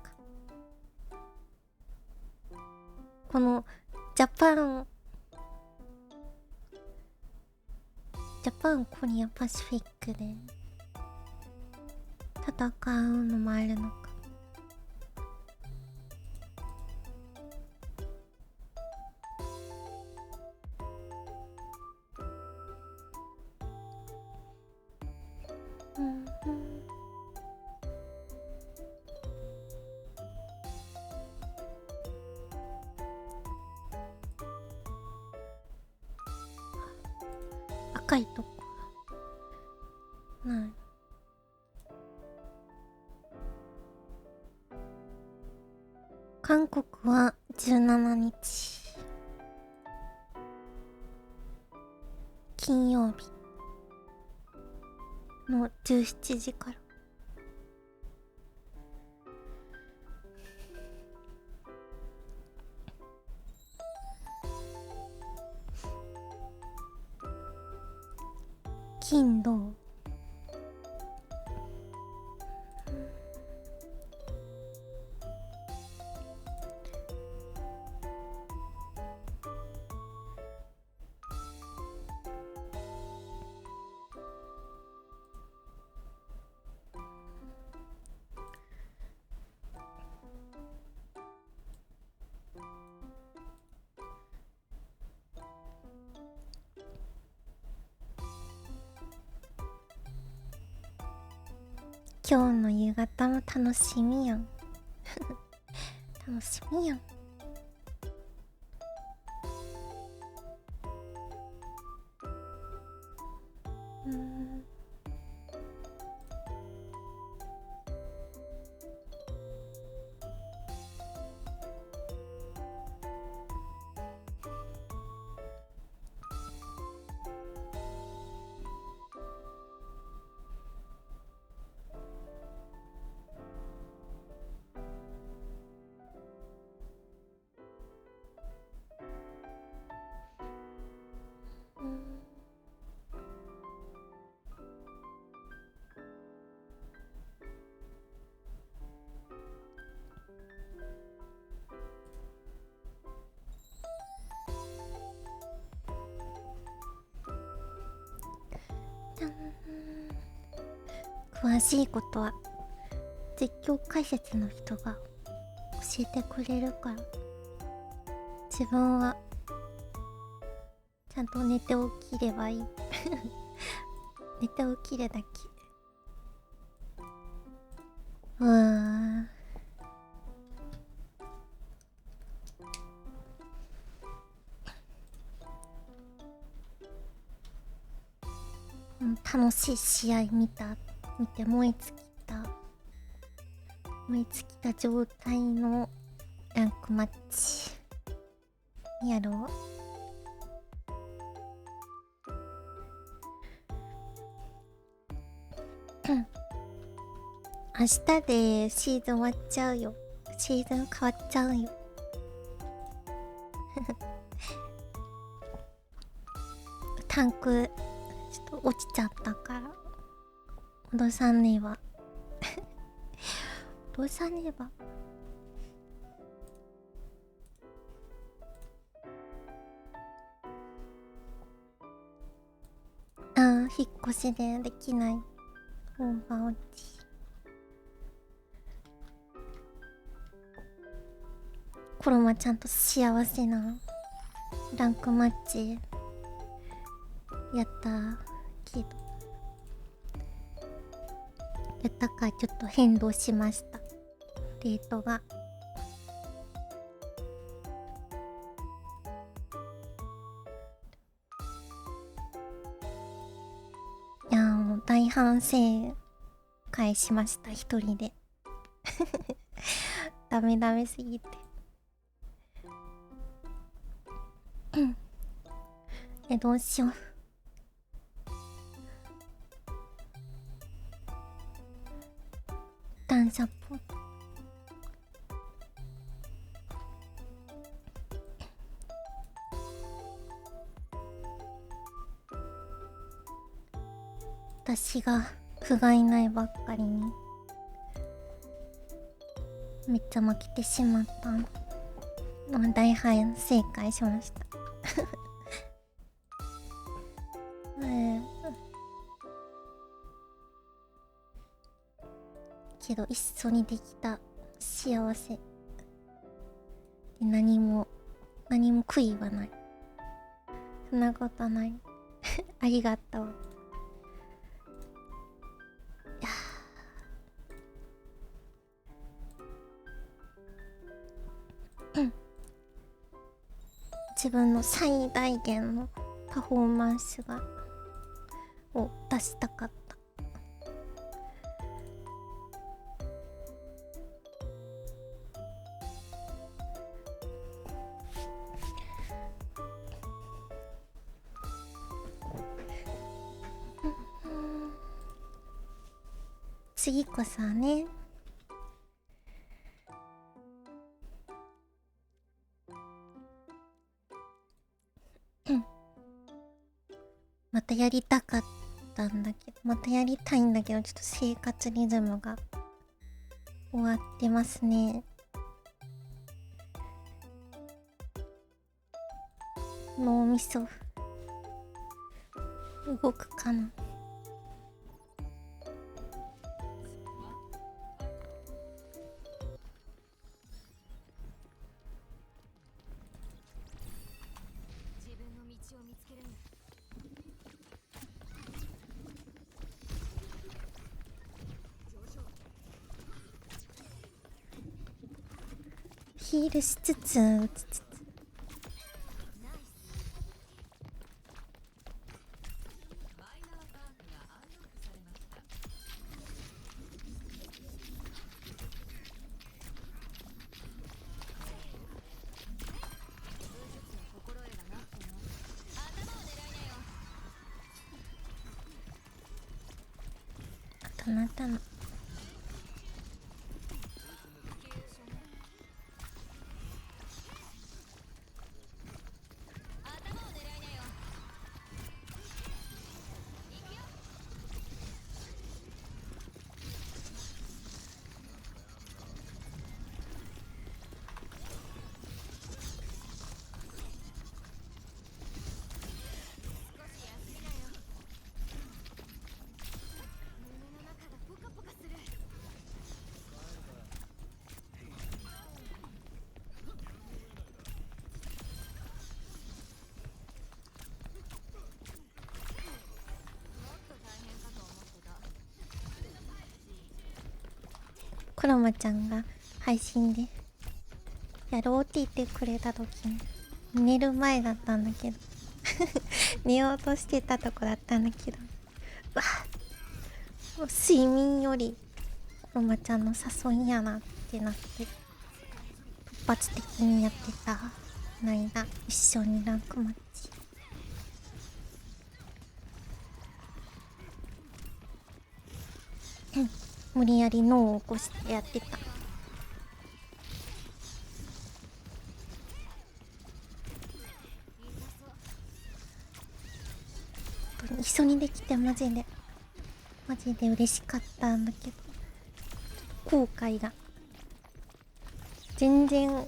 このジャパンコリアパシフィックで戦うのもあるのか。赤いとこない。韓国は17日金曜日の17時から。金土今日の夕方も楽しみやん。楽しみやん。詳しいことは実況解説の人が教えてくれるから、自分はちゃんと寝て起きればいい。寝て起きるだけ。楽しい試合見て燃え尽きた状態のランクマッチやろう。明日でシーズン終わっちゃうよ。シーズン変わっちゃうよ。タンクちょっと落ちちゃったから戻さねば戻さねば。引っ越しでできないオーバーウォッチ。コロマちゃんと幸せなランクマッチやったけど、やったかちょっと変動しました、レートが。いやもう大反省会しました、一人でダメすぎてどうしよう。男サポート私が不甲斐ないばっかりにめっちゃ負けてしまった。大反省会しましたけど一緒にできた幸せで何も悔いはない。そんなことないありがとう。いや自分の最大限のパフォーマンスを出したかった。次こそはね。またやりたかったんだけど、またやりたいんだけど、ちょっと生活リズムが終わってますね。脳みそ動くかな。ヒールしつつ打ちつつ。あなたのクロマちゃんが配信でやろうって言ってくれた時に寝る前だったんだけど寝ようとしてたとこだったんだけどわ睡眠よりロマちゃんの誘いやなってなって突発的にやってた間一緒にランクマッチ。無理やり脳を起こしてやってた。一緒にできてマジで嬉しかったんだけど、後悔が全然考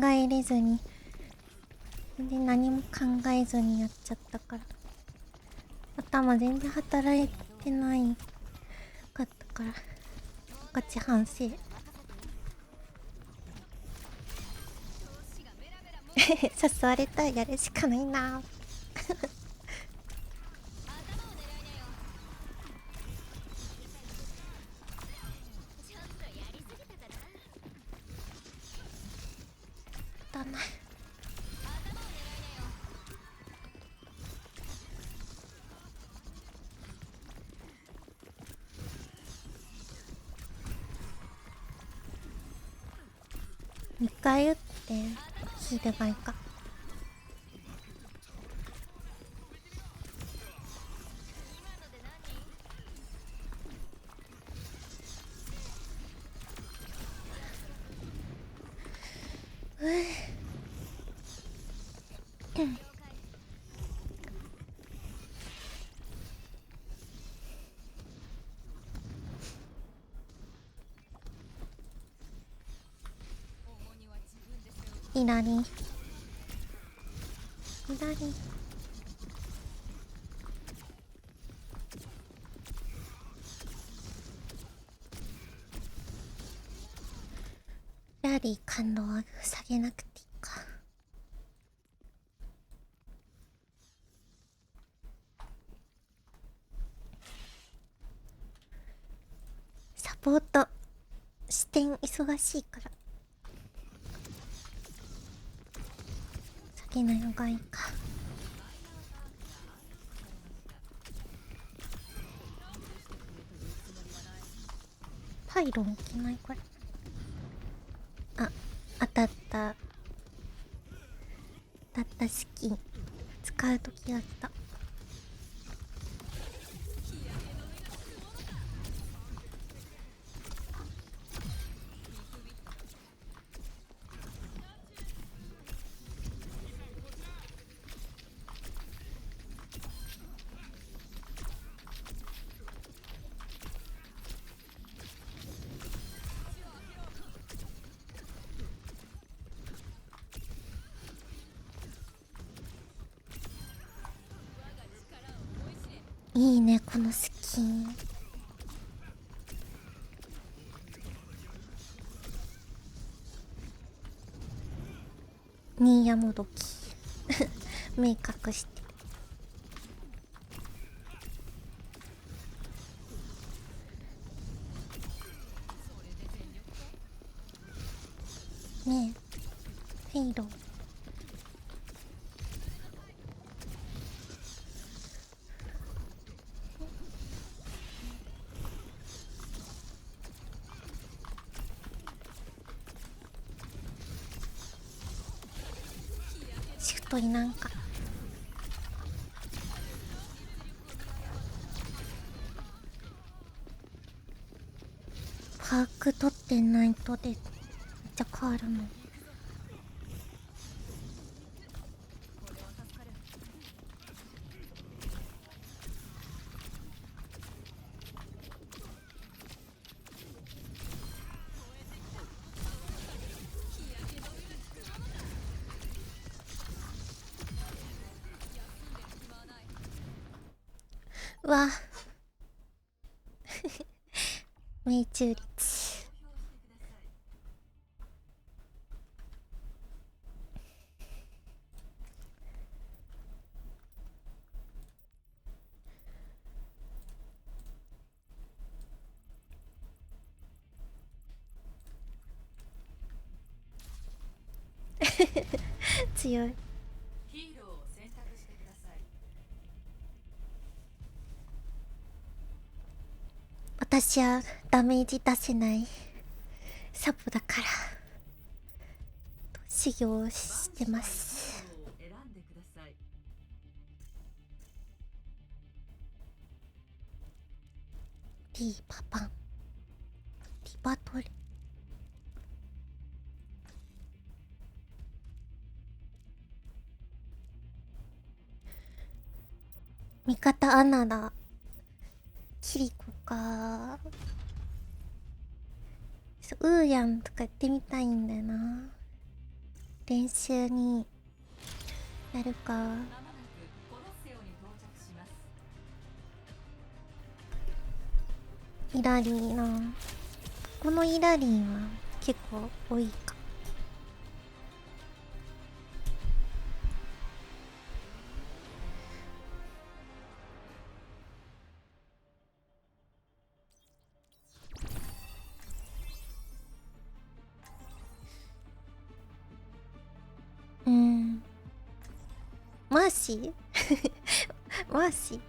えれずに、全然何も考えずにやっちゃったから、頭全然働いてないかったからガチ反省。誘われたらやるしかないな。だな。2回打ってヒールがいいか。左ラリー感動は下げなくていいか。サポート視点忙しいから下げないのがいいか。パイロンいけないこれ。あ、当たったスキン使う時が来た。いいねこのスキン。新山もどき目隠してねえフェイドシフトになんかパーク取ってないとでめっちゃ変わるの。うわ命中率強い。ヒーローを選択してください。私はダメージ出せないサポだから修行してます。リーパパンリバトル味方アナだ。キリコか。ウーヤンとかやってみたいんだよな。練習にやるか。イラリーな。このイラリーは結構多いか。マーシーマーシー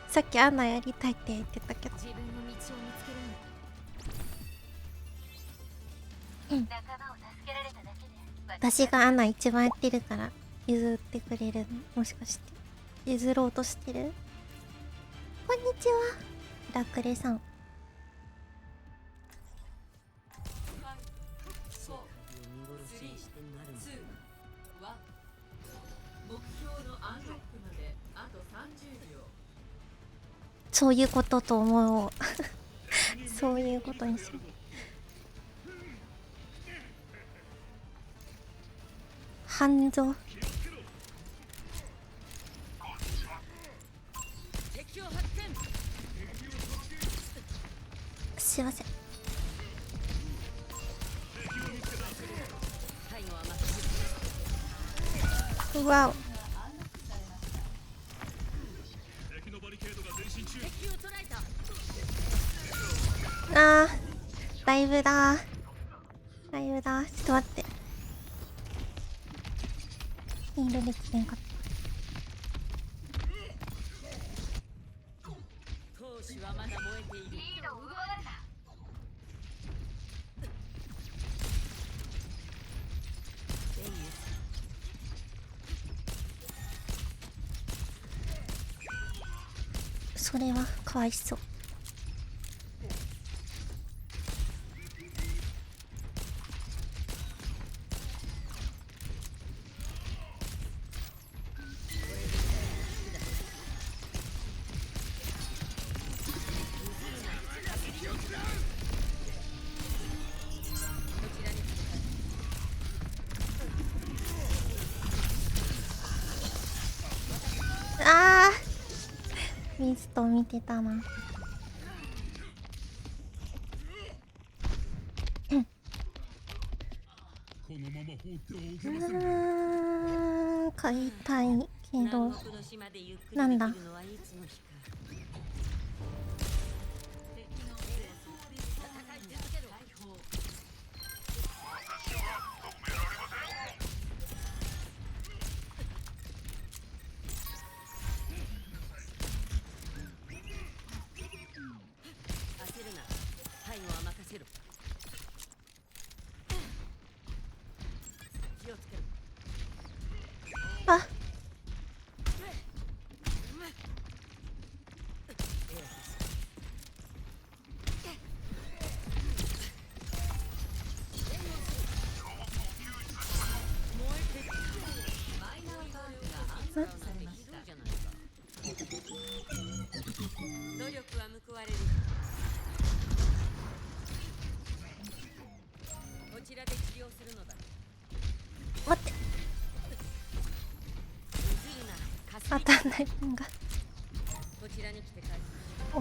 さっきアナやりたいって言ってたけど、私がアナ一番やってるから譲ってくれるの？もしかして譲ろうとしてる？こんにちはラクレさん。そういうことと思うそういうことにする。半蔵すいません。うわおあーだいぶだだいぶだ。ちょっと待って、ヒールできてんかった。それはかわいそう。あーミスト見てたな。買いたいけどなんだ。あ努力は報われる。こちらで治療するのだ。待って当たんないんが。こちらに来てお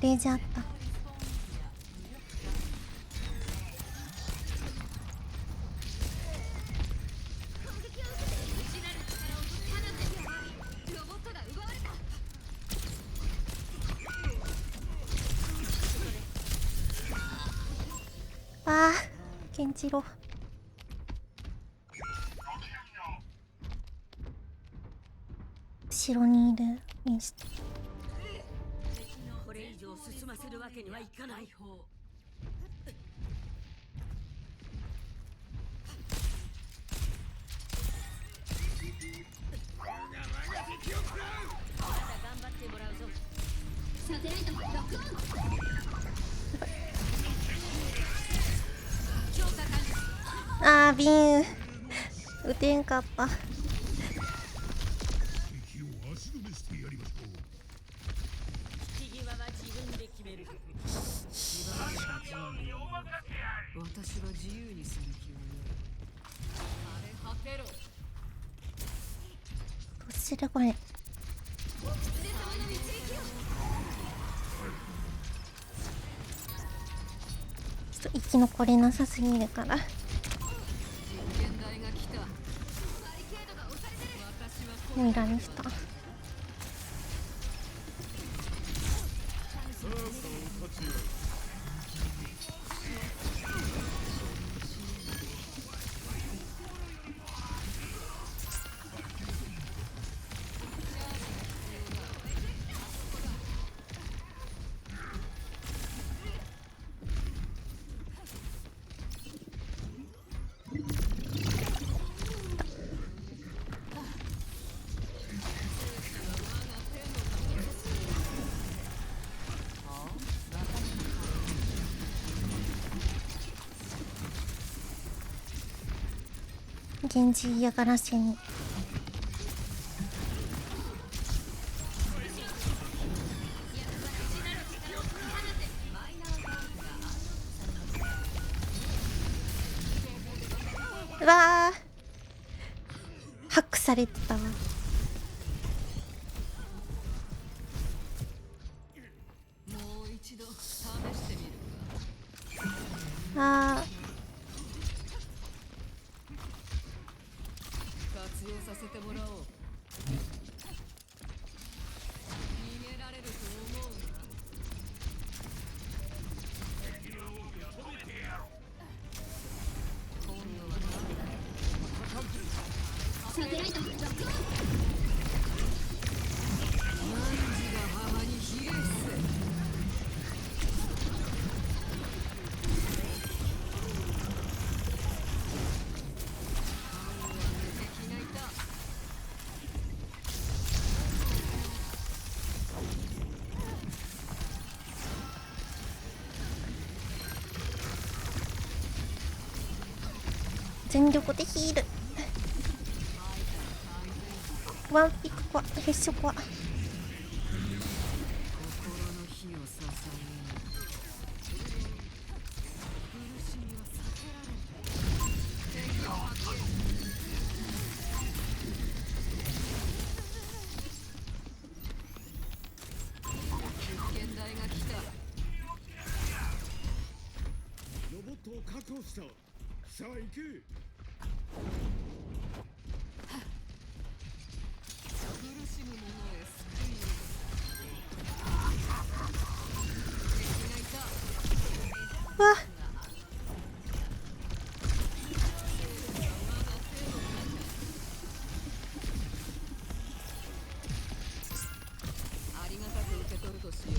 レージあった。あーケンチロ後ろにいるミスト。するわけにはいかない。まだ頑張ってもらうぞ。サテライトロックオン。強化完了。あービン打てんかった。引き際は自分で決める。私が自由にする気はない。荒れ果てろ。どうするこれ。ちょっと生き残れなさすぎるから。ミラにした。源氏嫌がらせに。うわーハックされてたわ。あー活用させてもらおう。逃げられると思うな。今度はサテライトロックオン。マンジが母にひれ伏せ。全力でヒール。ワンピックはヘッショコア。ロボットを確保した。さあ行く。苦しむ者へ救い。うわありがたく受け取るとしよう。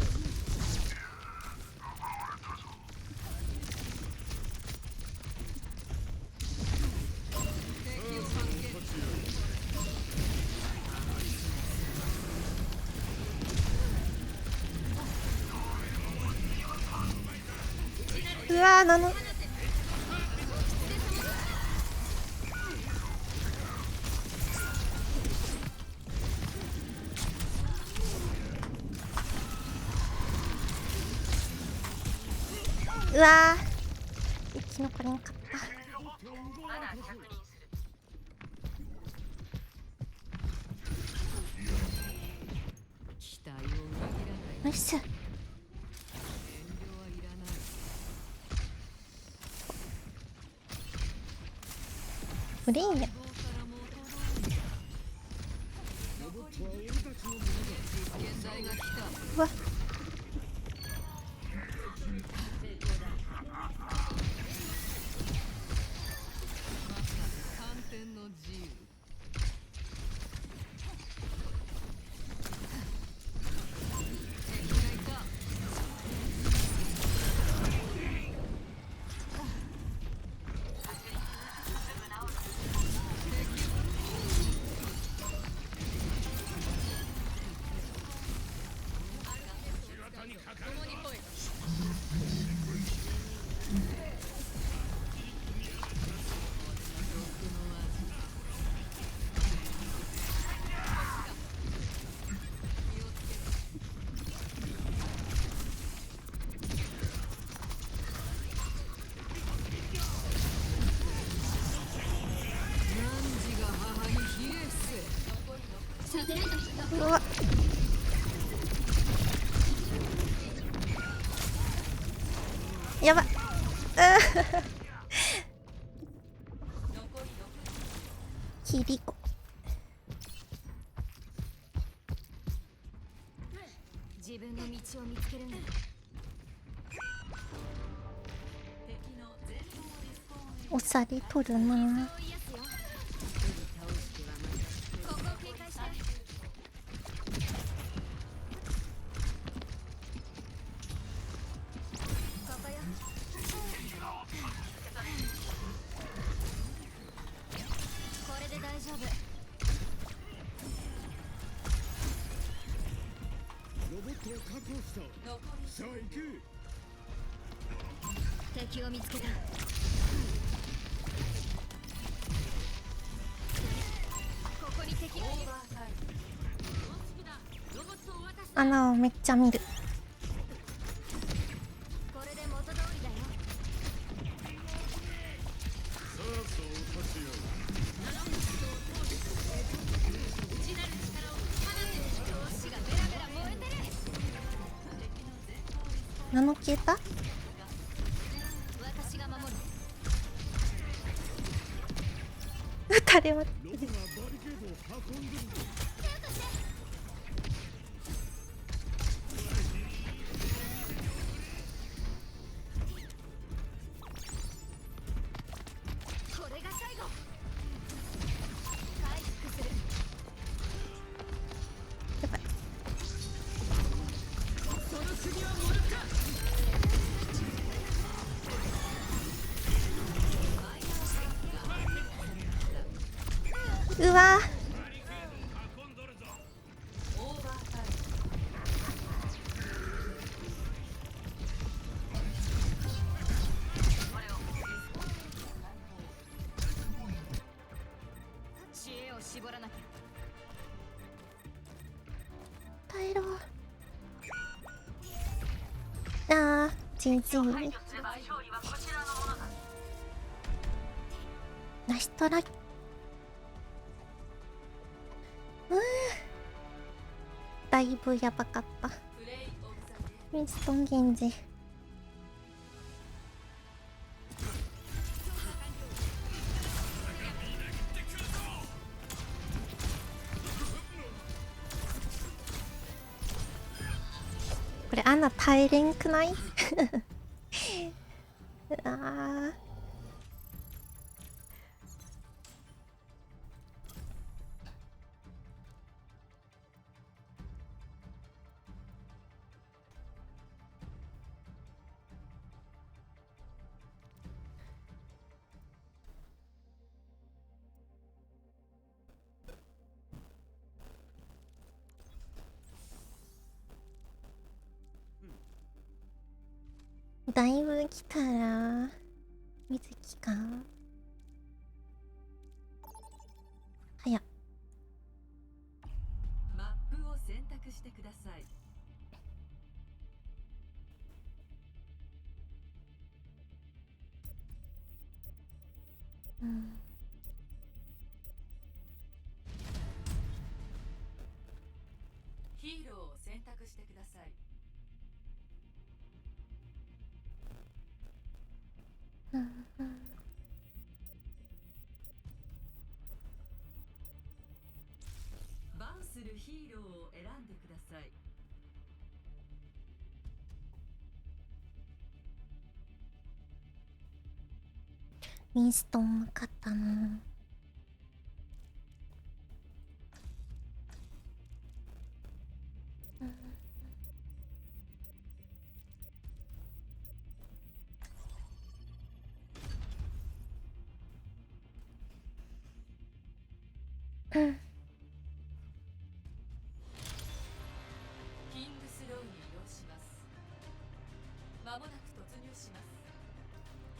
うわーなの。うわー生き残れんかった。期待を裏切らない。ナイス。フレイヤ。うわうわやばっキリコ自分の道を見つけるんだ。おさり取るな。ロボットを確保した。さあ行く。敵を見つけた。ここに敵がいる。穴をめっちゃ見る。これで元通りだよ。さあそう立ちよう。ナノ消えた？私が守る。撃たれまロボがバリケードを運んでるぞ。これが最後。回復する。やばい。その次はモルカ。うわ知恵を絞らなきゃ。耐えろ。あーチンチンナイストライ。だいぶやばかった。ウィンストンゲンジ。これアナ耐えれんくない？あーだいぶ来たら水木かはや。マップを選択してください。ヒーローを選択してください。バンするヒーローを選んでください。ウィンストン勝ったな。キングスローに移動します。まもなく突入します。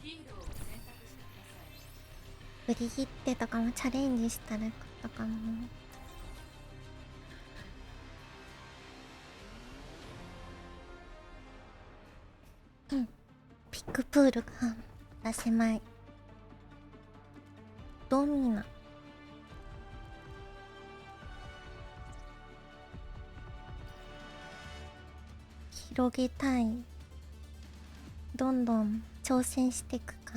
ヒーローを選択してください。ブリヒッテとかもチャレンジしたらよかったかな。ピックプールが出せまい。ドミナ広げたい。どんどん挑戦していくか。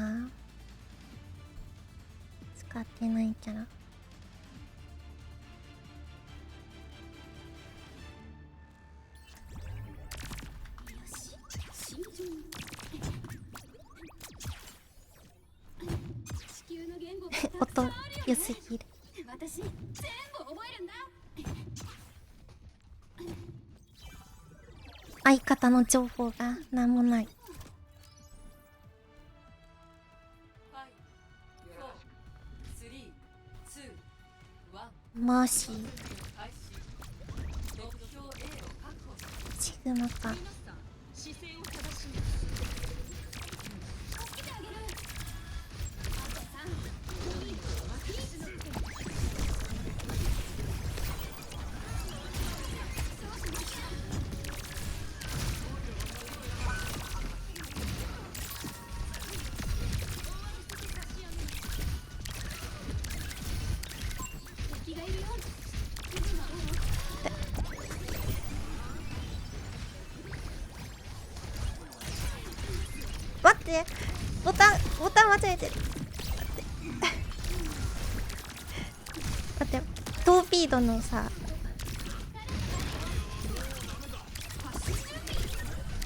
使ってないキャラ。音良すぎる。私全部覚えるんだ。相方の情報がなんもない。マーシーシグマか。待って、ボタン間違えてる。待って、トーピードのさ、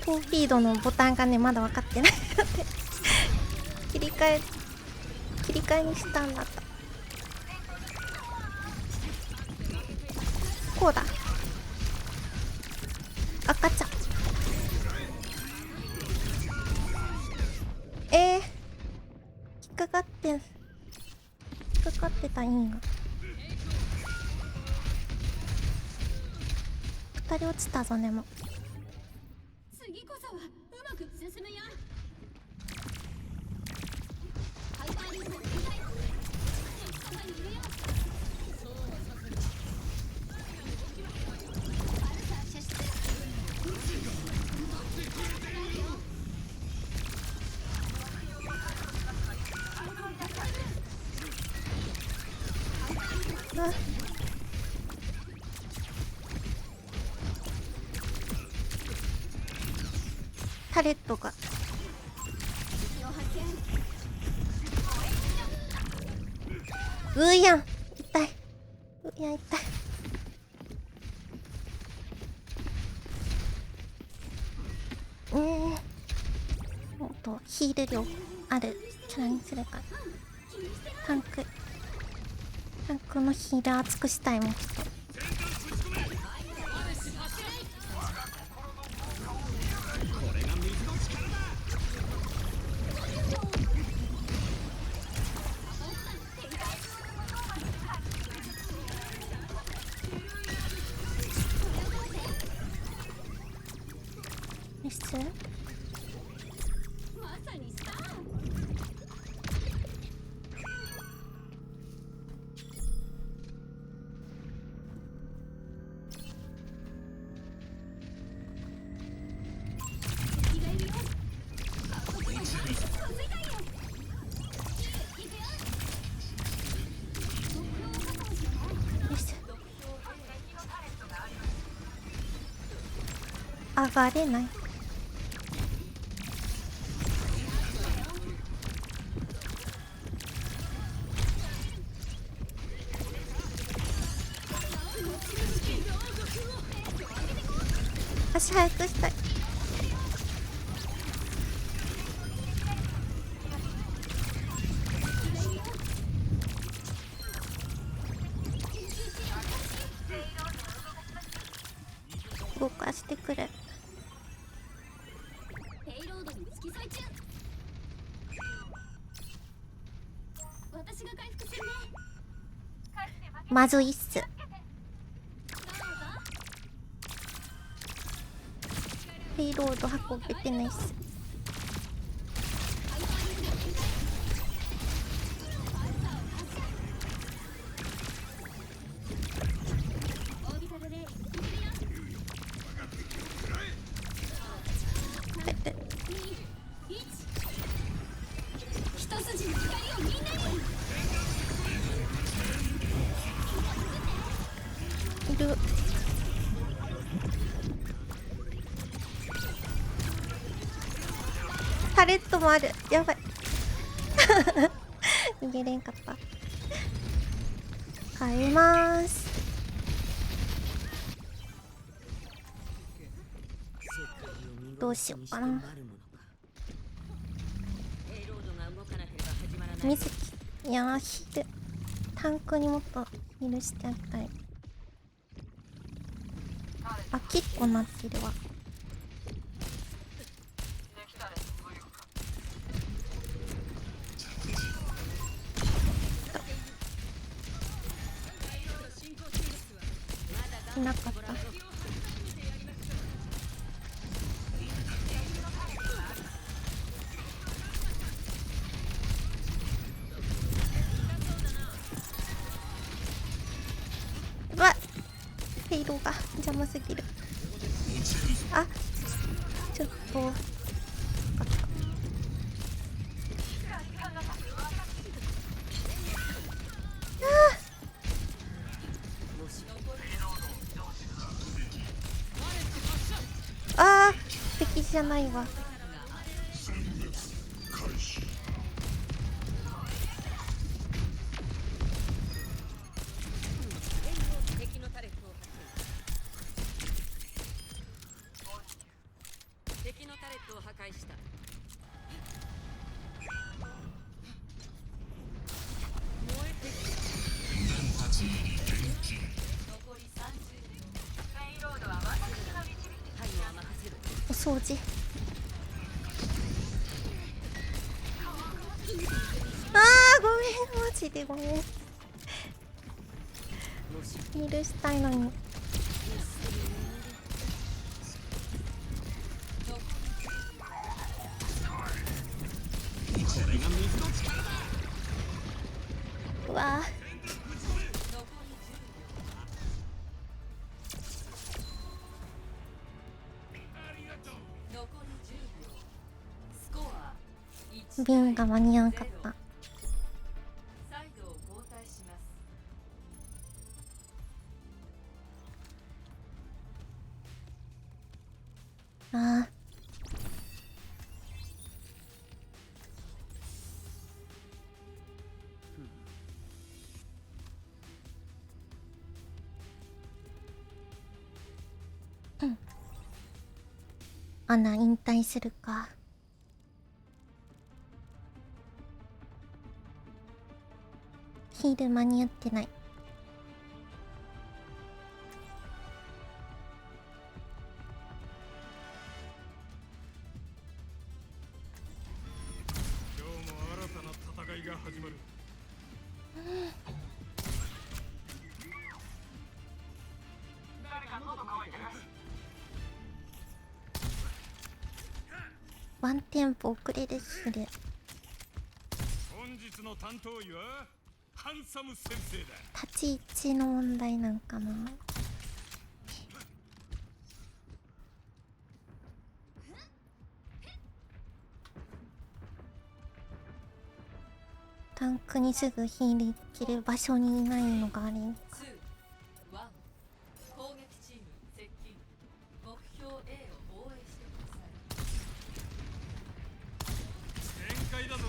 トーピードのボタンがねまだ分かってない。切り替えにしたんだった。こうだ。赤ちゃん。引っかかってたインが2人落ちたぞ。でも次こそはうまく進むよ。タレットがうーやん痛い。うやん痛い。もっとヒール量あるキャラにするか。タンクのヒール熱くしたい。もうちょっと上がれない。足早くしたい。動かしてくれ。まずいっす。ペイロード運べてないっす。レットもある。やばい。逃げれんかった。買います。どうしようかな。水木、いやー、ヒールタンクにもっとヒールしてあげたい。あ、結構なってるわ。いなかった。うわっ、ペイローが邪魔すぎる。あ、ちょっとあー、敵じゃないわ。お掃除。あー、ごめん、マジでごめん。ヒールしたいのに。うわー、瓶が間に合わんかった。あー、うん。アナ引退するか。ヒール間に合ってない。今日も新たな戦いが始まる。ワンテンポ遅れるヒール。本日の担当医はハンサム先生だ。立ち位置の問題なんかな。タンクにすぐヒールできる場所にいないのがあれか。攻撃チーム接近。目標 A を防衛してください。限界だぞ。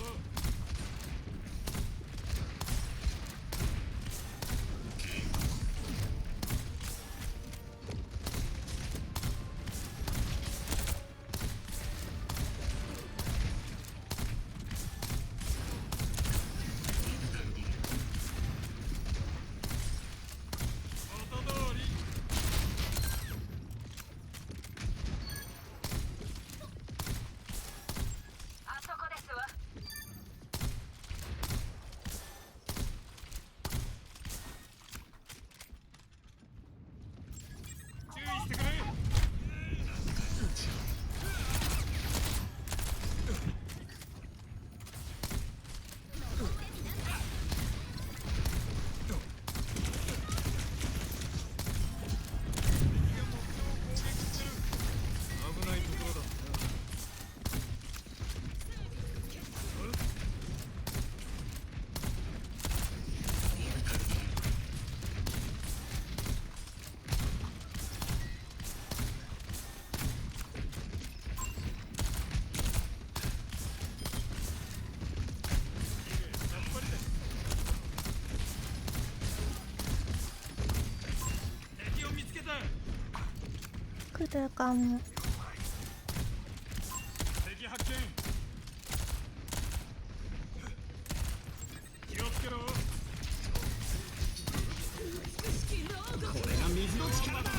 来るかも。敵発見。気をつけろ。これが水の力だ。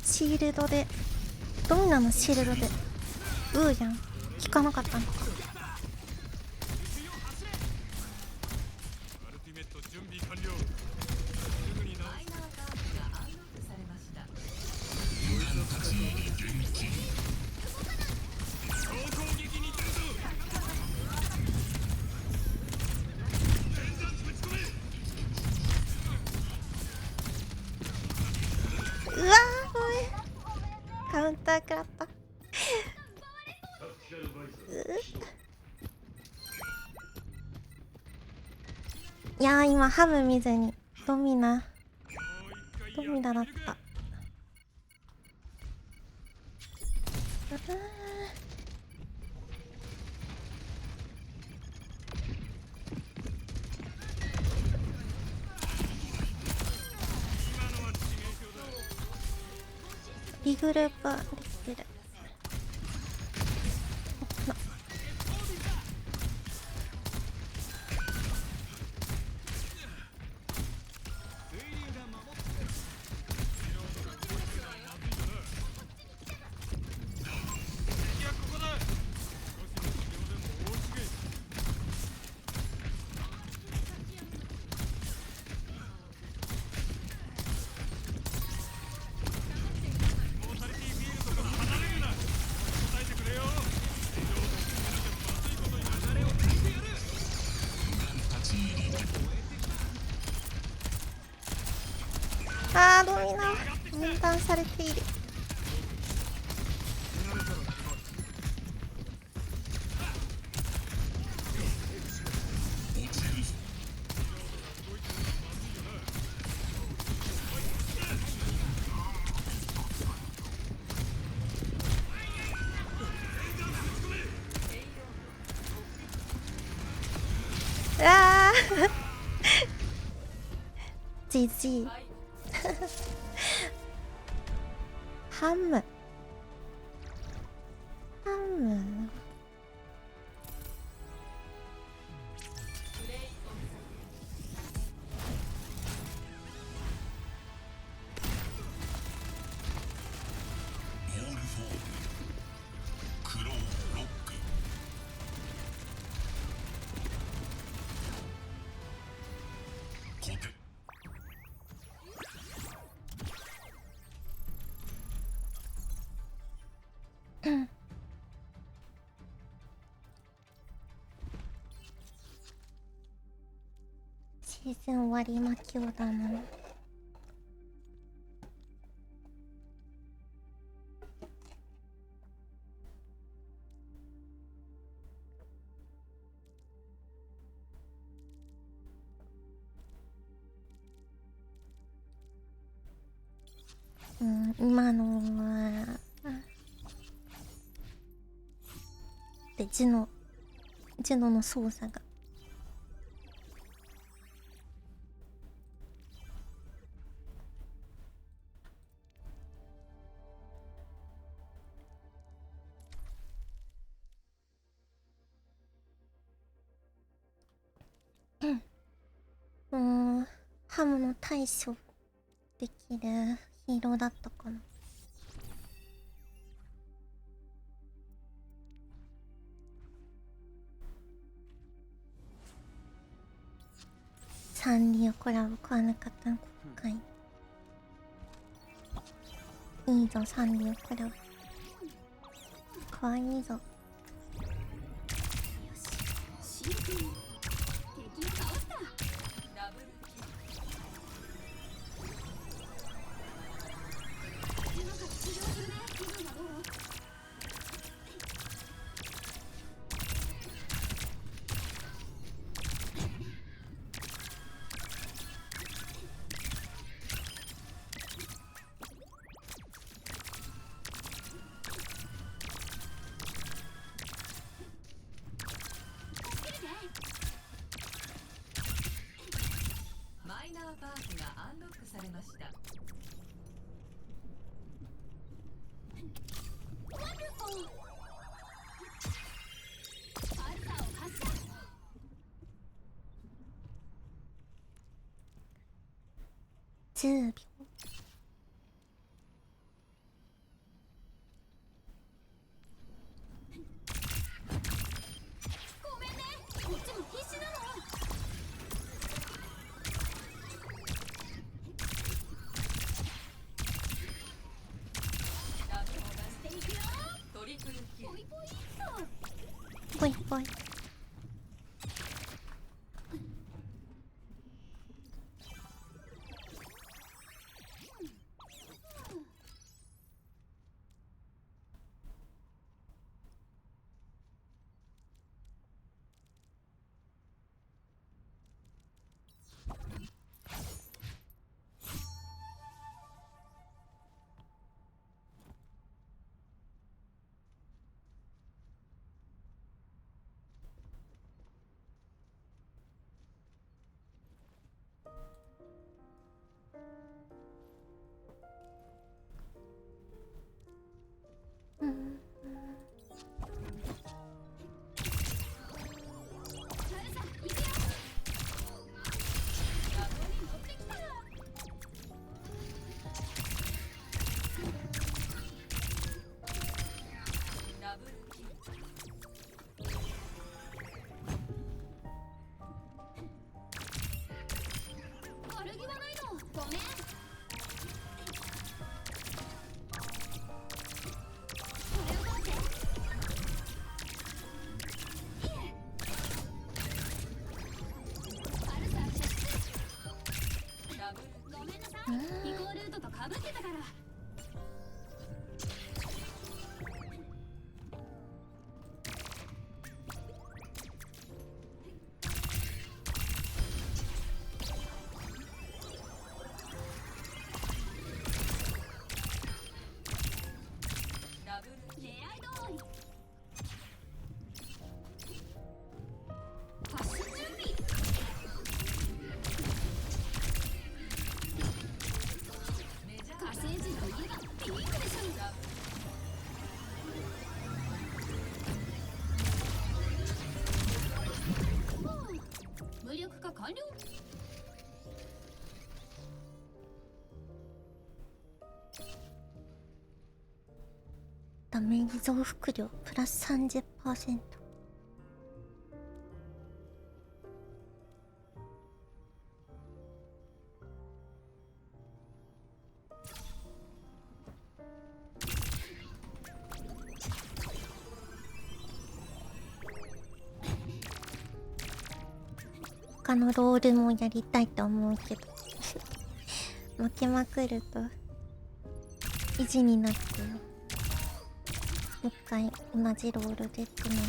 シールドでドミナのシールドでじゃん。効かなかったのか。アルティメット準備完了。すぐにな。マイナーカードがアンロックされました。総攻撃に出るぞ。連弾ぶち込め。うわーごめん。カウンター食らった。いやー今ハム見ずにドミナだった。リグループできてる。あードミナ分断されている。あーじじいハムシーズン終わり魔境だな。今のはでジュノの操作がハムの対処できるヒーローだったかな。サンリオコラボ買わなかったの今回。いいぞサンリオコラボかわいいぞ。10秒。ごめんね、こっちも必死なの。ダメを出していくよ。トリプルキル。ポイポイっと。ぽいぽい。飛行ルートとかぶってたから。狙い通り。発射準備。火星人といえばピークでしょ。無力化完了。ダメージ増幅量プラス 30%。他のロールもやりたいと思うけど負けまくると意地になってもう一回同じロールでってなる。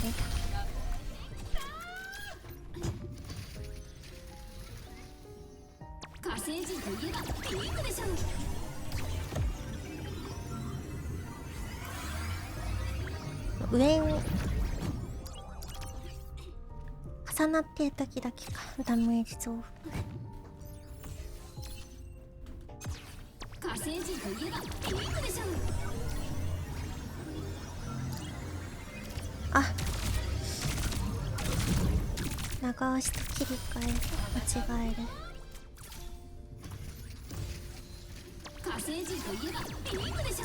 火星人といえばピークでしょ。上に重なってる時だけかダメージ増幅。火星人といえばピークでしょ。あ、長押しと切り替え間違える。火星人といえばピークでしょ。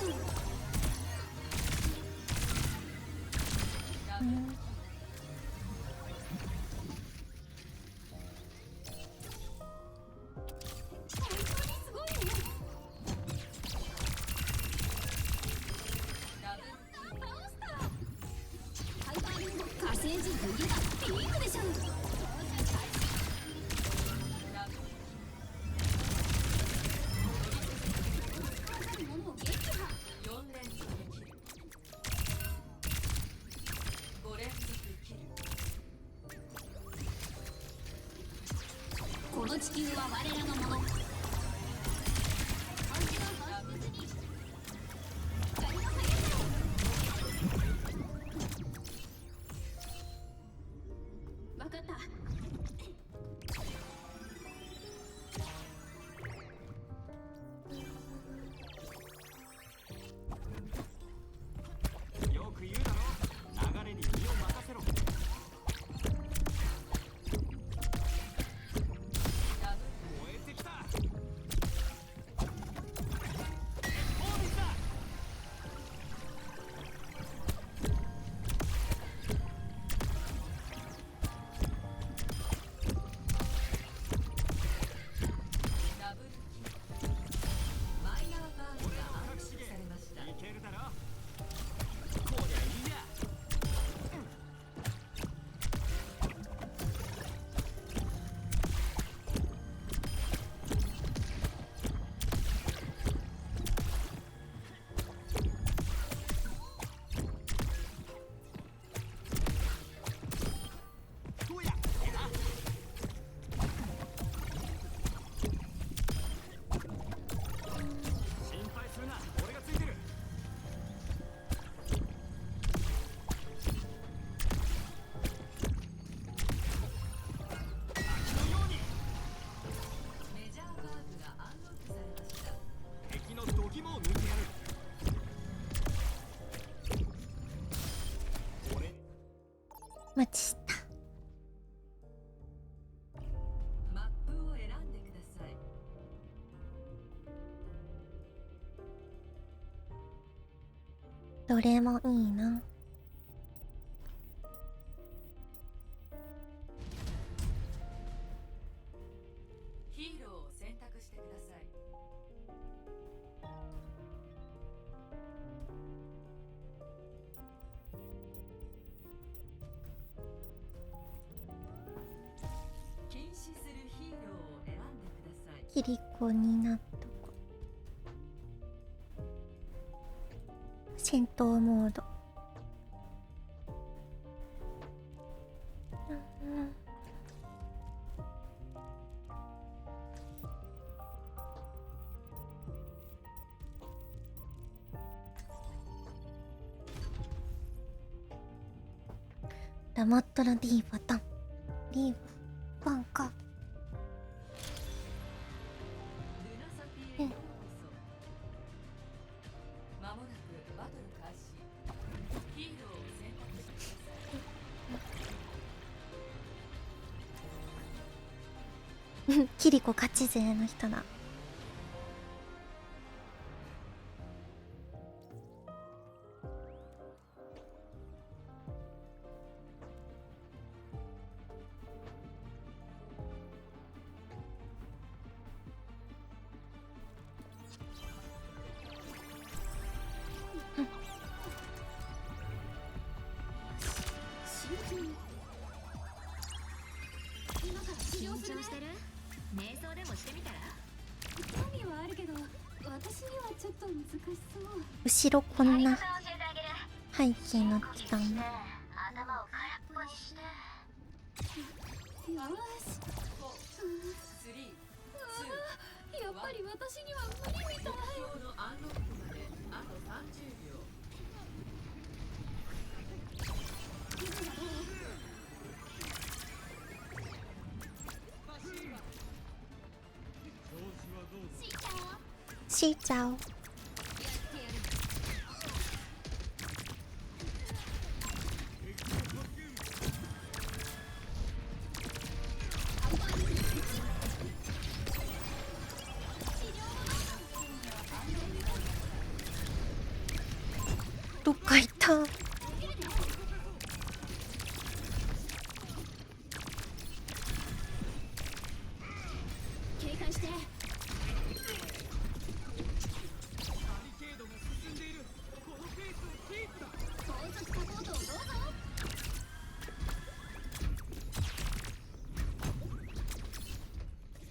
この地球は我らのもの。わかった。よく言うだろ、流れに身を任せろ。燃えてき待ちした。マップを選んでください。どれもいいな。ヒーローを選択してください。禁止するヒーローを選んでください。キリコになっとこ。戦闘モード。黙ったら D ボタン。D ボタンか。ルナサフィーへようこそ。まもなくバトル開始。ヒーローを選択してください。キリコ勝ち勢の人だ。後ろこんな背景になってたんだ。やっぱり私には無理みたい。目標のアンロックまであと30秒。しーちゃお。どっか行った。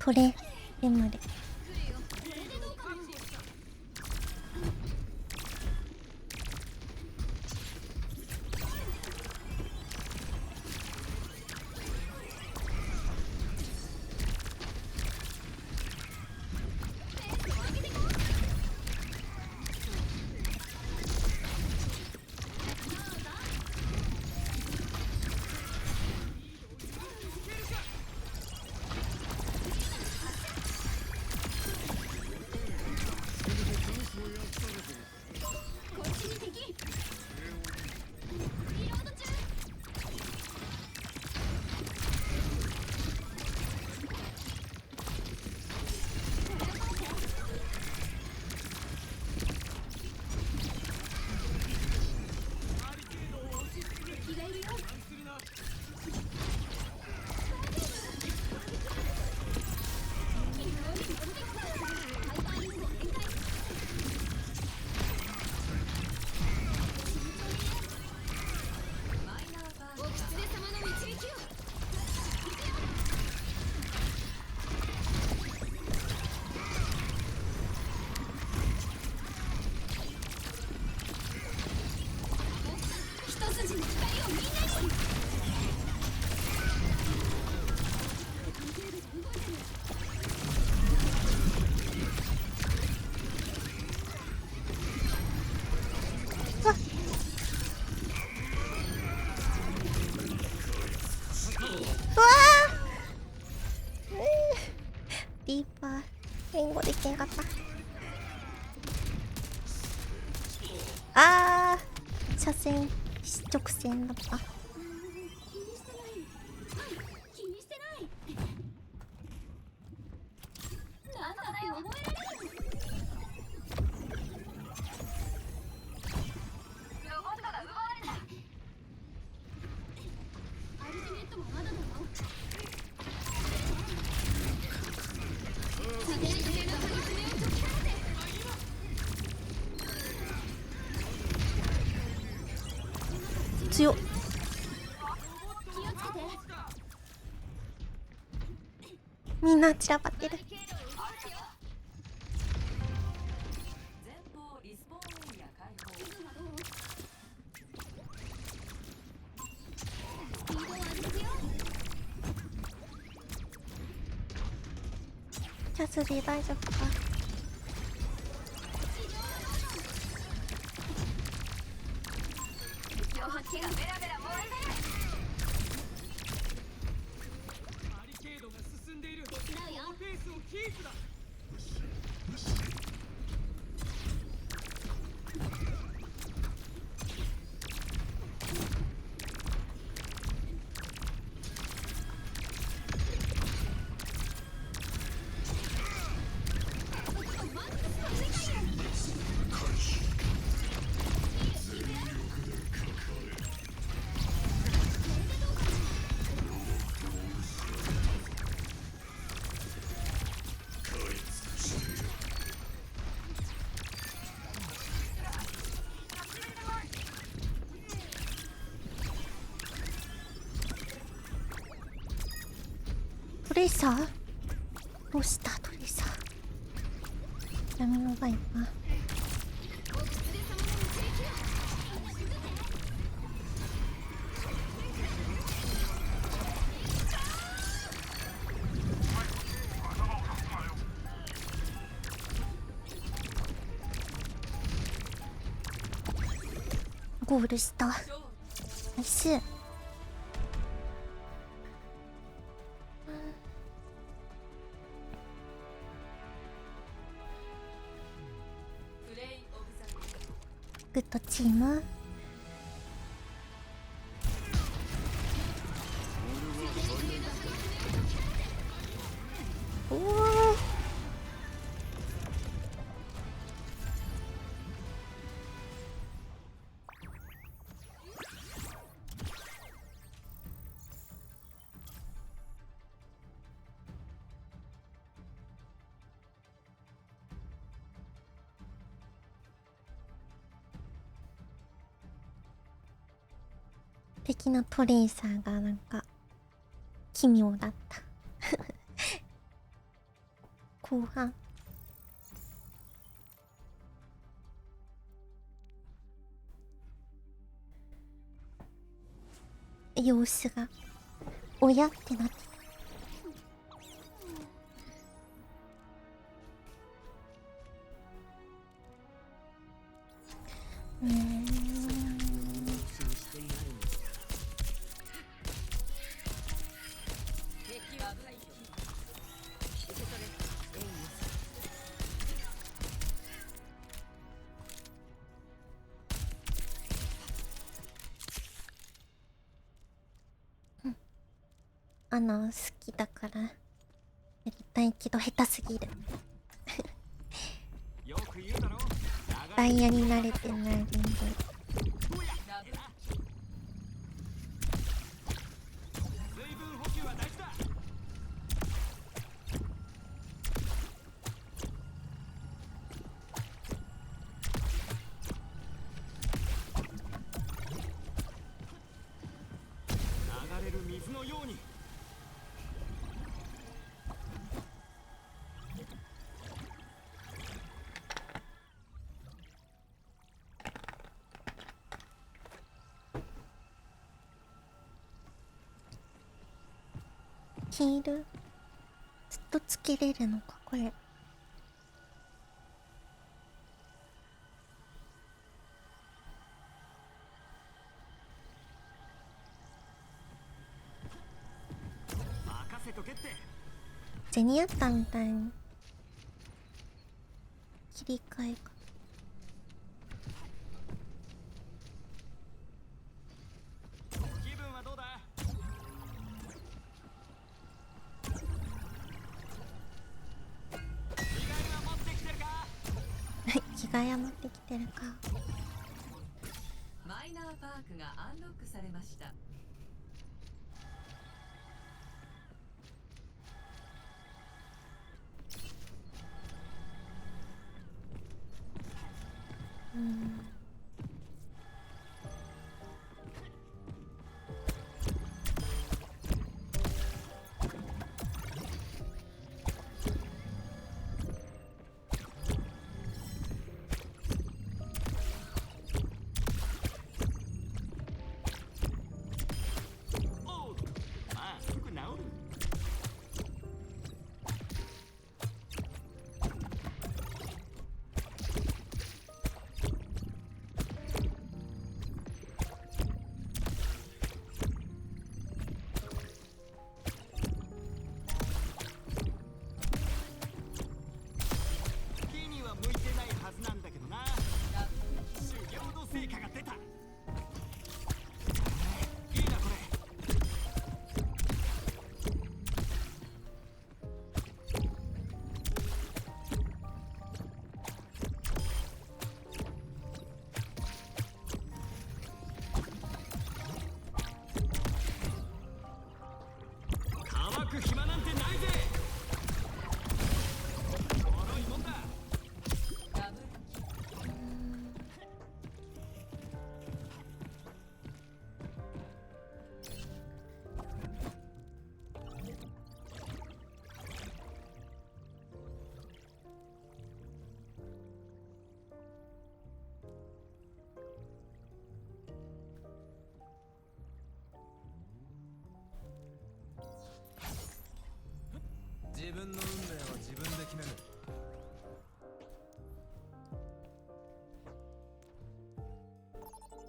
トレエムレ。リーパー援護できなかった。あー、車線直線だった。強っ。みんな散らばってる。前方リスポーンエリア開放。キャスリー大丈夫か。トレイサーどうしたトレイサー。闇のバイパー。ゴールした。ナイス。グッドチーム。おお。的なトレイサーがなんか奇妙だった後半様子が親ってなってた。好きだからやりたいけど下手すぎるダイヤに慣れてないリンゴ。流れる水のように。ヒールずっとつけれるのかこれ。任せとけって。ゼニアッタみたいに切り替えか。気分はどうだ。着替えは持ってきてるか。マイナーパークがアンロックされました。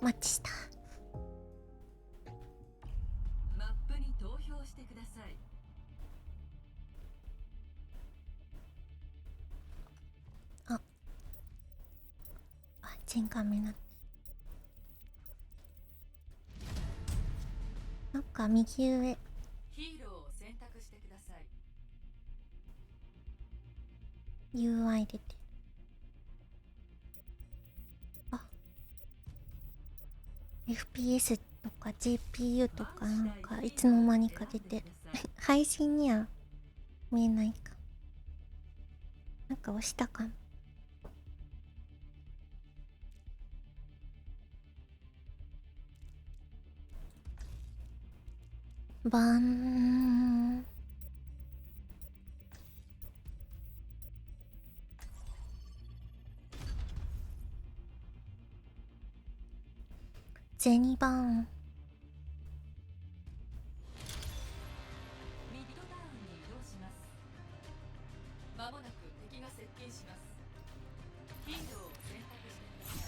マッチした。マップに投票してください。全画面なって、なんか右上ヒーローを選択してください。 UI 出てる。FPS とか GPU とかなんかいつの間にか出てる。配信には見えないか。なんか押したかな。バーン。ゼニバーン。ミッドタウンに移動します。まもなく敵が接近します。ヒーローを選択してください。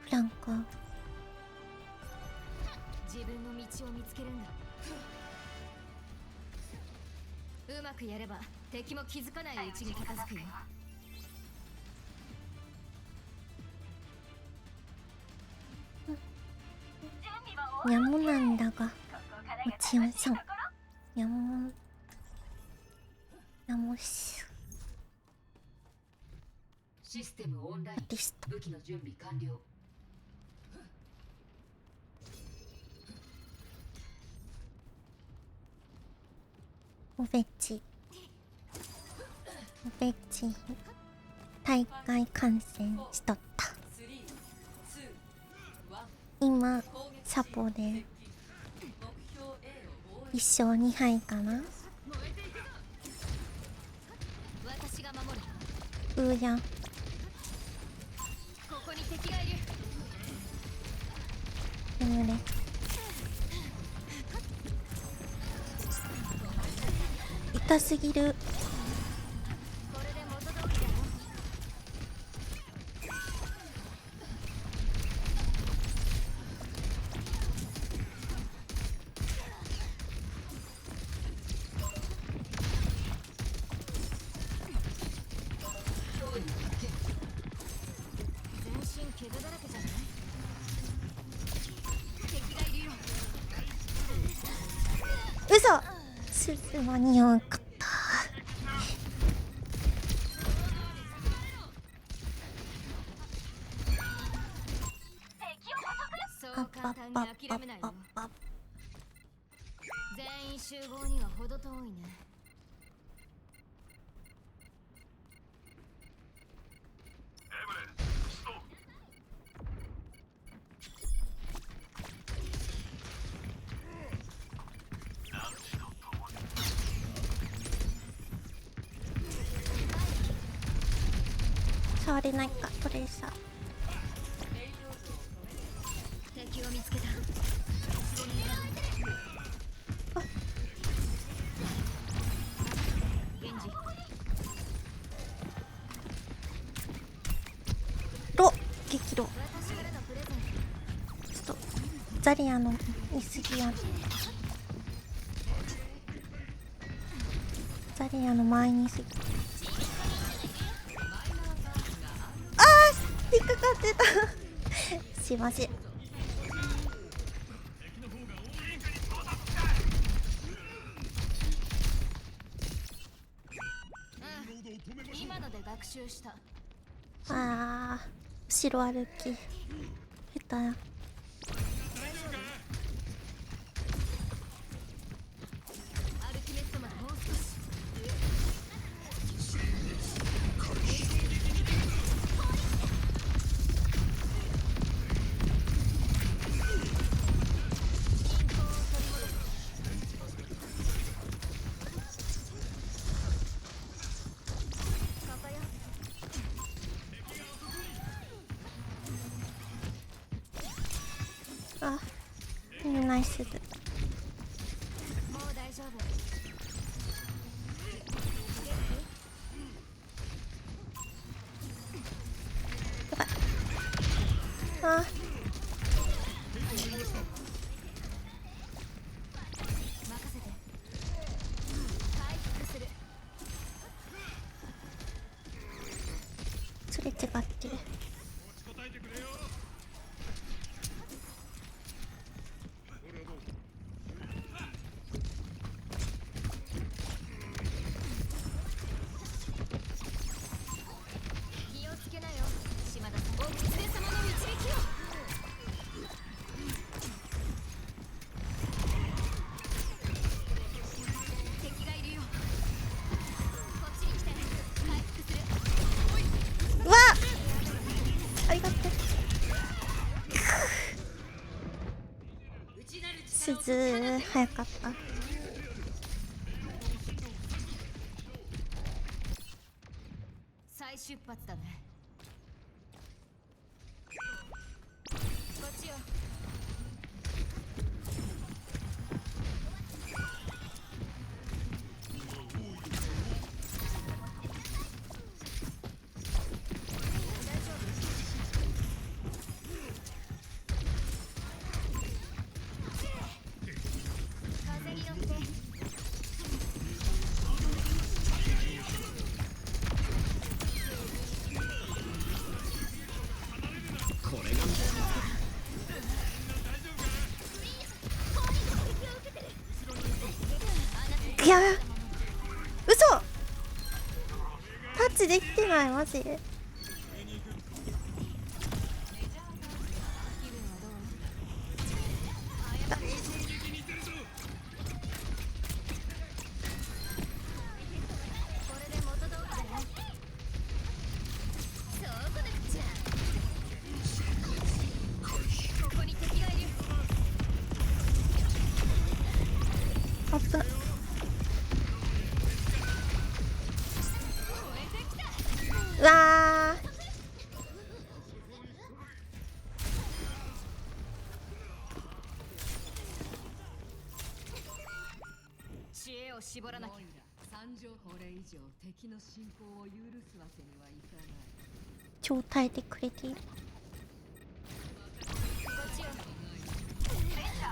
フランカー。自分の道を見つけるんだ。うまくやれば敵も気づかないうちに片付くよ。ニャモなんだが、千代さん。ニャモ。ニャモシュ。システムオンライン。武器の準備完了。オベチ。オベチ。大会観戦しとった。今サポで1勝2敗かな。うーやん。ここに敵がいる。眠れ。痛すぎる。これで元通りだよ。全身怪我だらけじゃない？敵がいるよ。嘘。すず間に合わんかった。そう簡単に諦めないよ。全員集合には程遠いね。触れないかトレーサー。敵を見つけた。ゲンジ。ロ激怒。私からのプレゼント。ちょっとザリアの見すぎや。ザリアの前にすぎ。引っかかってた。すいません。今ので学習した。あー、後ろ歩き下手や。アルティメットまでもう少し。ナイスズ。もう大丈夫。あ任せて。回復する。それ違ってる。気をつけなよ、島田さん。お狐様の導きを。敵がいるよ。こっちに来て。回復する。うわありがとう。鈴早かった。再出発だね。こっちよ。風に乗って。いや嘘、タッチできてないマジ。気分はどう？これで元通りだよ。そうこだっちゃ。ここに敵がいる。あっぶな。うわー知恵を絞らなきゃ。これ以上敵の侵攻を許すわけにはいかない。超耐えてくれている。こっちよ。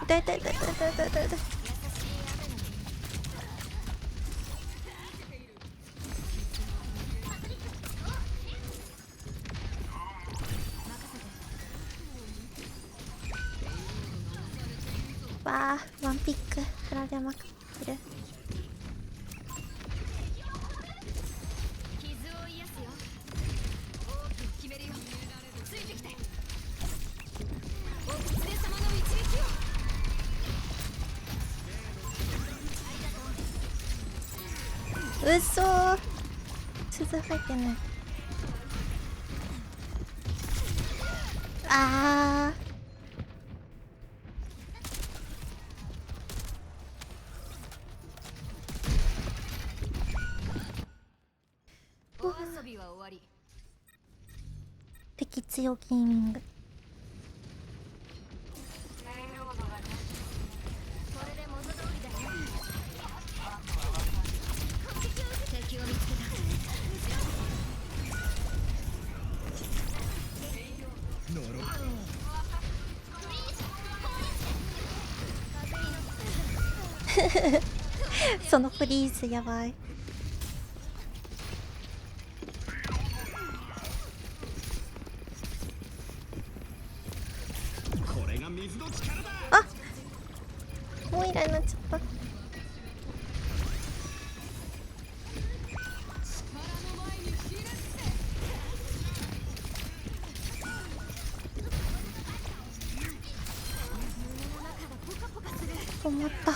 痛い痛い痛い痛い痛い痛い痛い痛い。優しい雨のに。わーワンピック振られまくってる。傷を癒すよ。王手を決めるよ。ついてきて。お狐様の導きを。うそー鈴入ってない。あーお遊びは終わり。敵強ゲーミング。これで元通りだよ。敵を見つけた。そのフリーズやばい。あもうイラになっちゃった。止まった。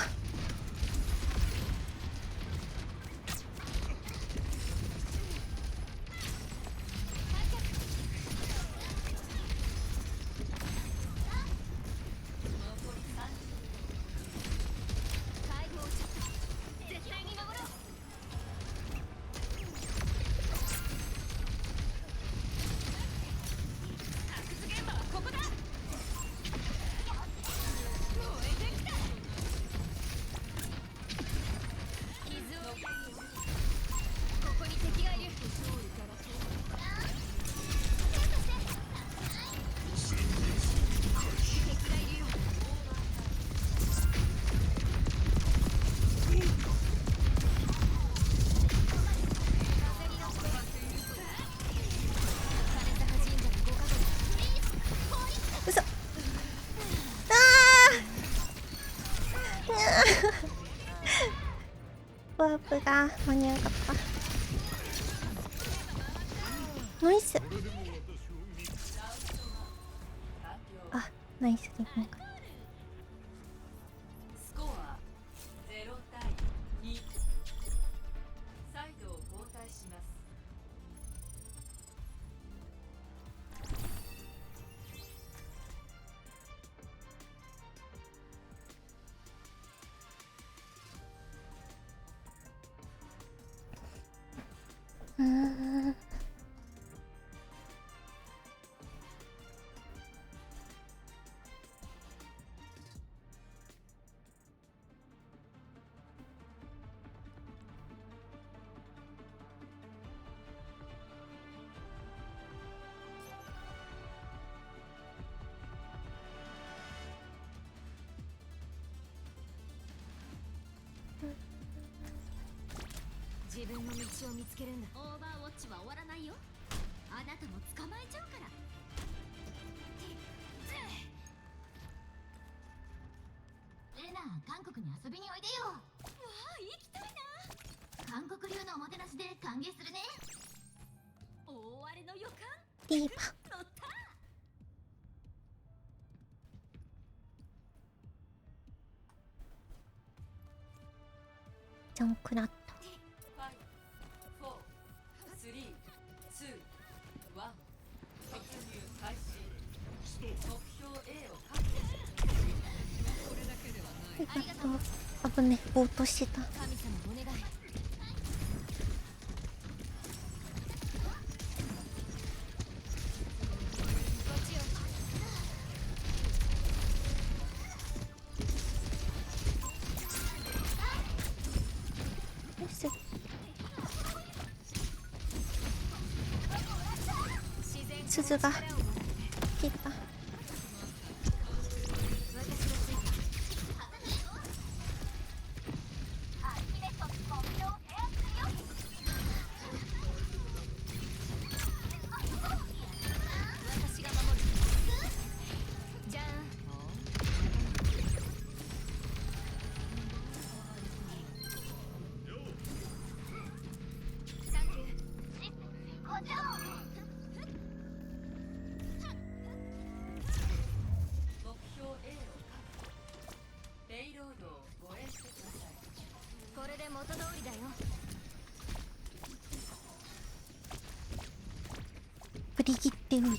か間に合わなかった。ナイス。あ、ナイス日本か。スコア0対2。サイドを交代します。自分の道を見つけるんだ。オーバーウォッチは終わらないよ。あなたも捕まえちゃうから。レナ、韓国に遊びにおいでよ。わあ、行きたいな。韓国流のおもてなしで歓迎するね。大荒れの予感。ディーバ乗った。ジャンクラット。ありがとう。危ね、ぼーっとしてた。神様お願い。鈴が切った。これで元通りだよ。振り切ってるやん。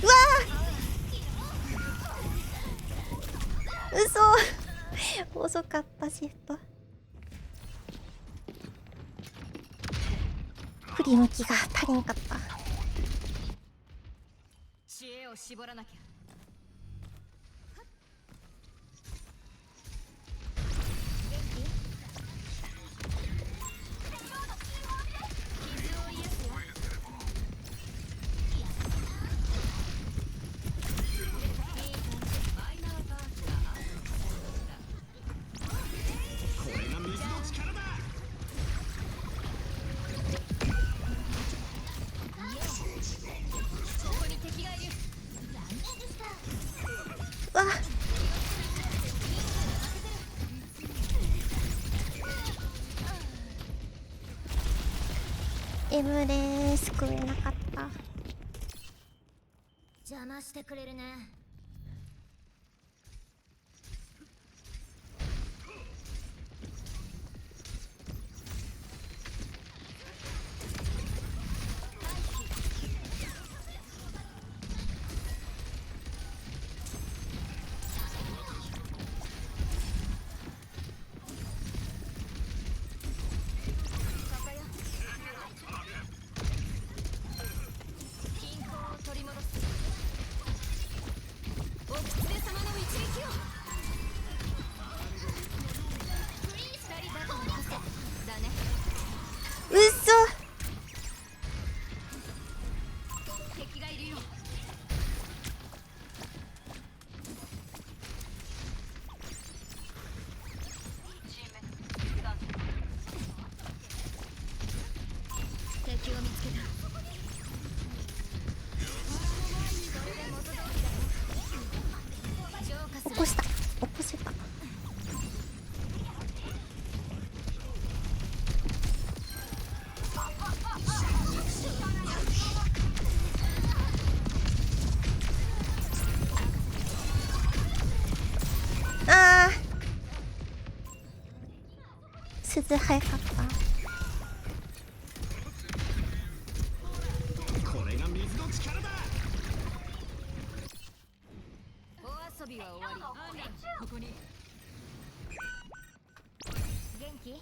うわー、嘘遅かったシフト。振り向きが足りんかった。知恵を絞らなきゃ。わっ、M で救えなかった。邪魔してくれるね。起こした。起こせた。あー、鈴早かった。これが水の力だ。お遊びは終わり。ここに元気？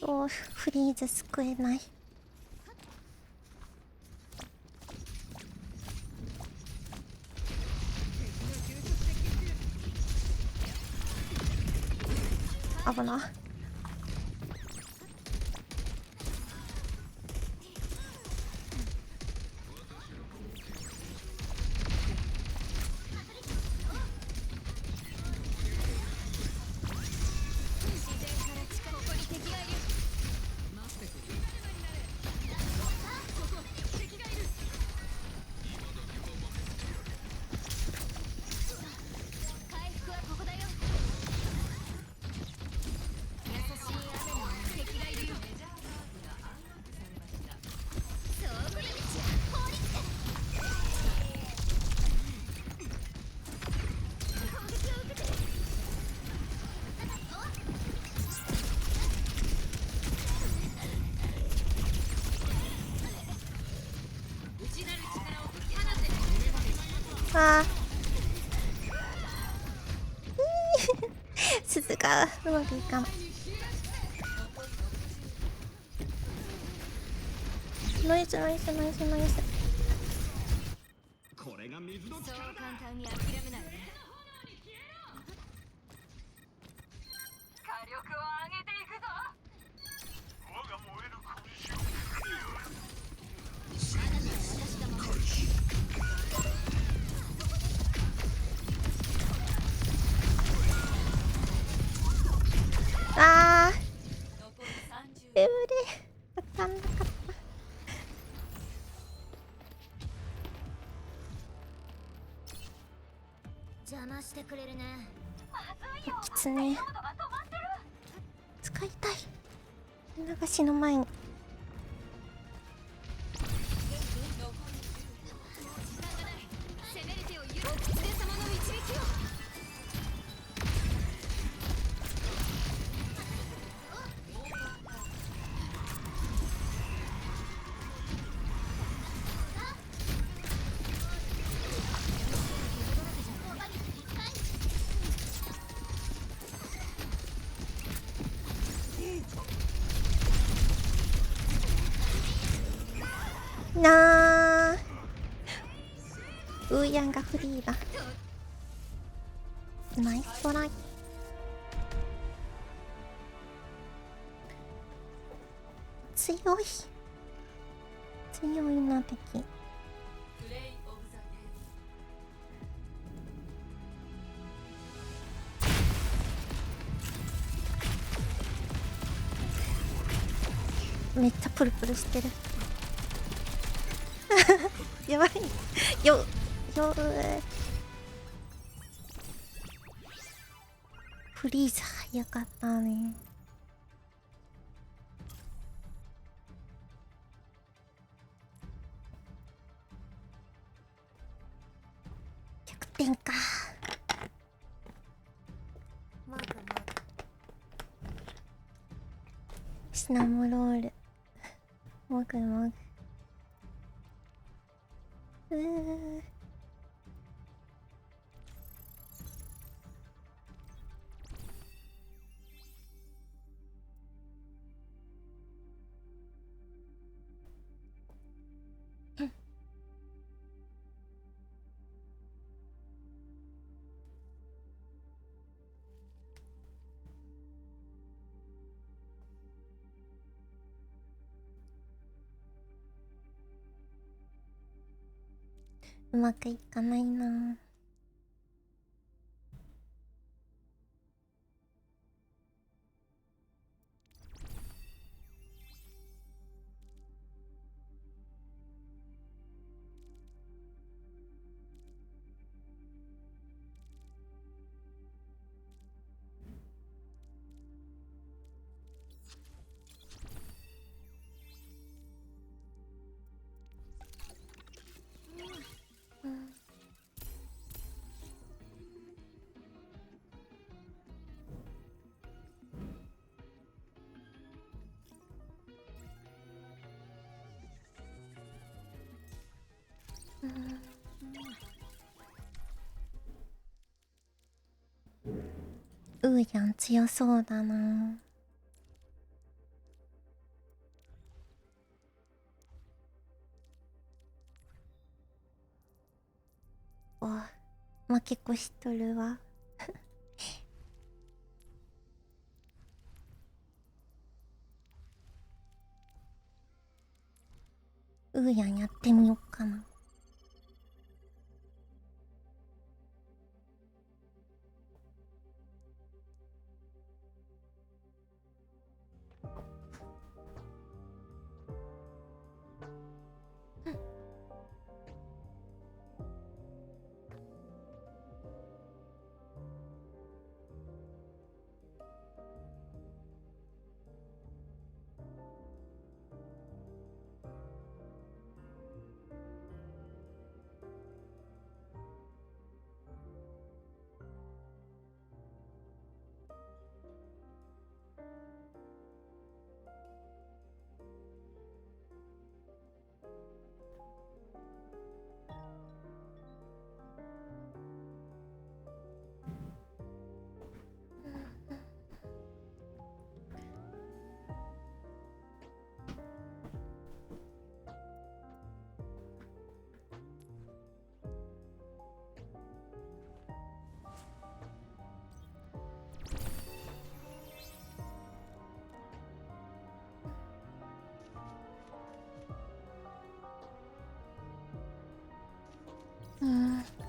おー、フリーズ救えない。危な。回復はここだよ。優しい雨の敵がいるよ。そうこれ道は放りつけ。攻撃を受けて。内なる力を解き放て。あー鈴がうまくいかない。ナイスナイスナイスナイス。これが水のそう力だ。簡単に諦めないね。火力を上げていくぞ。我が燃える拳を。あなたは私が守る。あー、残り30無理。当たんなかった。邪魔してくれるね。きつね。使いたい。流しの前に。攻める手を許す。お狐様の導きを。なー、ウーヤンがフリーだ。ナイストライ。強い強いな敵。プレイオブザゲーム。めっちゃプルプルしてる。やばいよフリーズ早かったね。100点か。シナモロールもぐもぐ。うまくいかないな。ウーヤン強そうだな。あ、負け越しとるわ。ウーヤンやってみよっかな。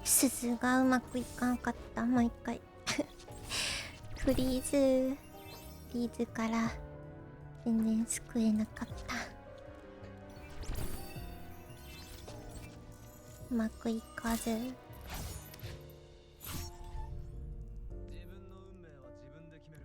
鈴がうまくいかんかった。毎回フリーズから全然救えなかった。うまくいかず。自分の運命は自分で決める。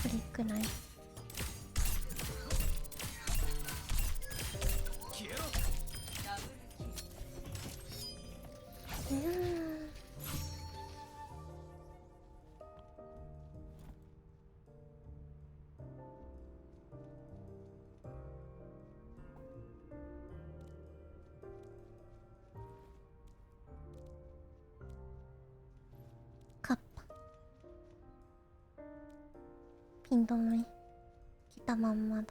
これくらい。カッパピン止め来たまんまだ。よ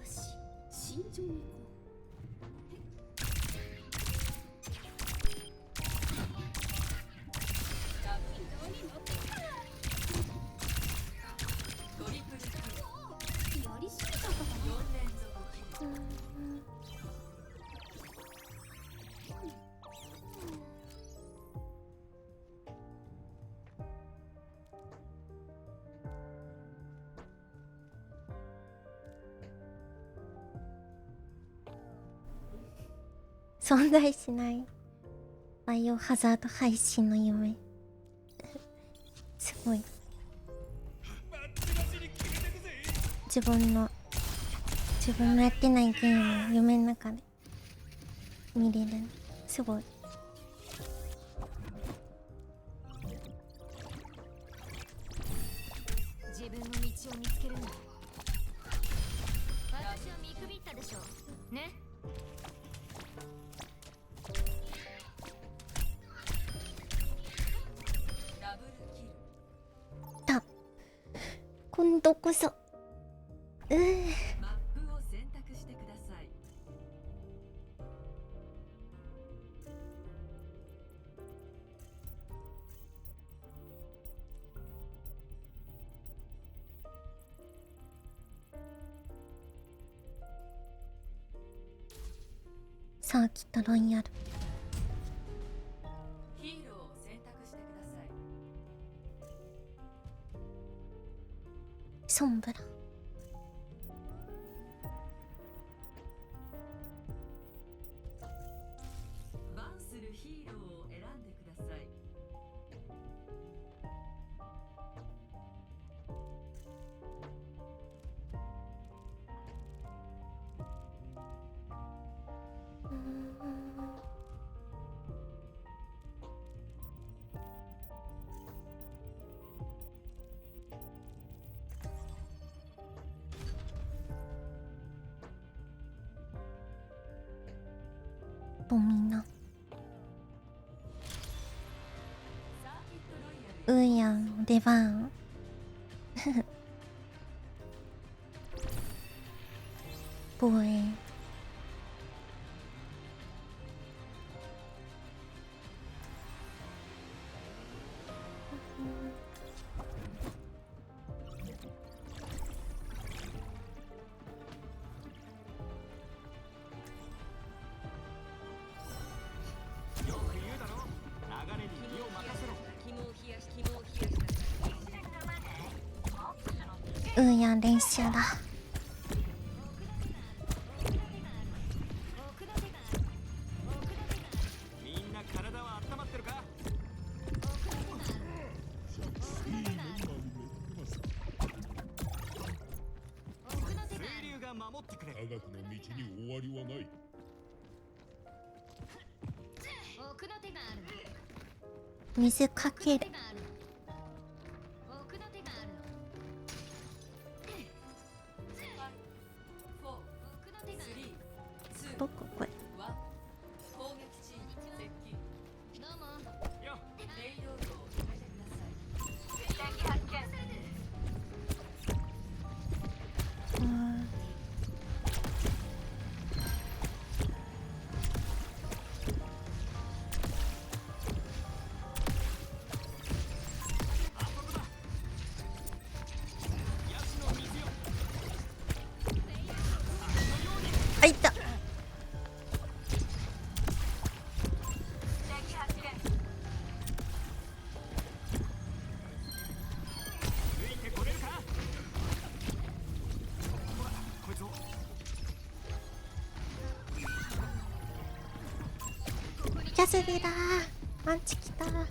し、慎重に行こう。トリプルキル。やりすぎたかな。4連続キル。存在しないバイオハザード配信の夢すごい。自分のやってないゲームを夢の中で見れる。すごい。自分の道を見つけるんだ。私を見くびったでしょね。ダブルキル。だ今度こそ。マップを選択してください。サーキットロイヤル。ヒーローを選択してください。ソンブラ。バンするヒーロとみんなうーやんの出番防衛うーやん練習だ。みんな体は温まってるか？水流が守ってくれ。科学の道に終わりはない。奥の手がある。水かける。奥の手がある。どここれ。攻撃チーム接近。どうも。よっ。レイロードを決めてください。敵発見。あ、いった。敵発見。抜いてこれるか？ほら、こいつを。キャスビだー。アンチきたー。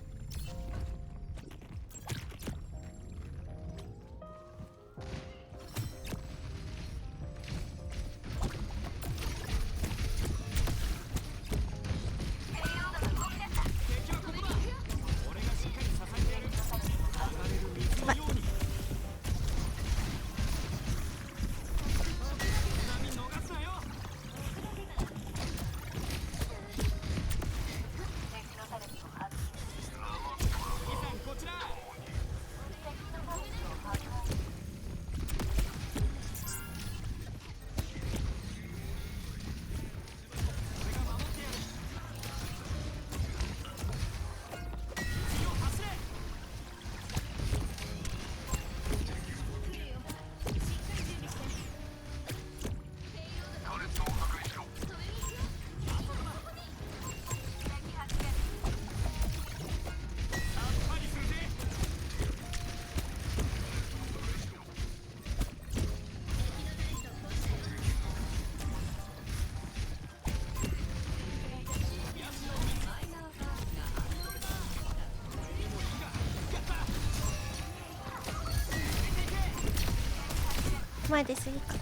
前ですぎか。流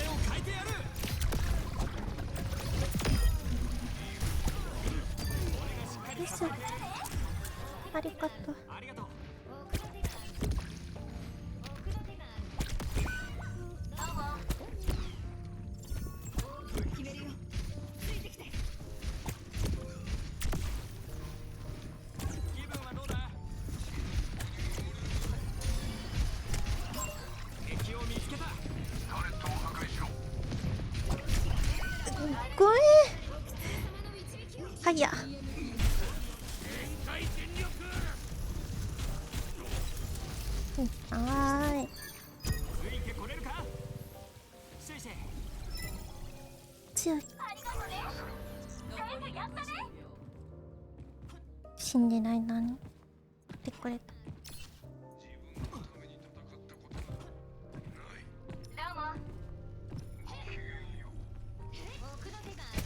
れを変えてやる。よいしょ。ありがとう。ありがとう。決めるよ。ついてきて。気分はどうだ？敵を見つけた。ごめん。はや。はーい。ついてこれるか？シェイシェイ。強い。ありがとね。全部やったね。死んでないのに。でこれ。どうも。奥の手がある。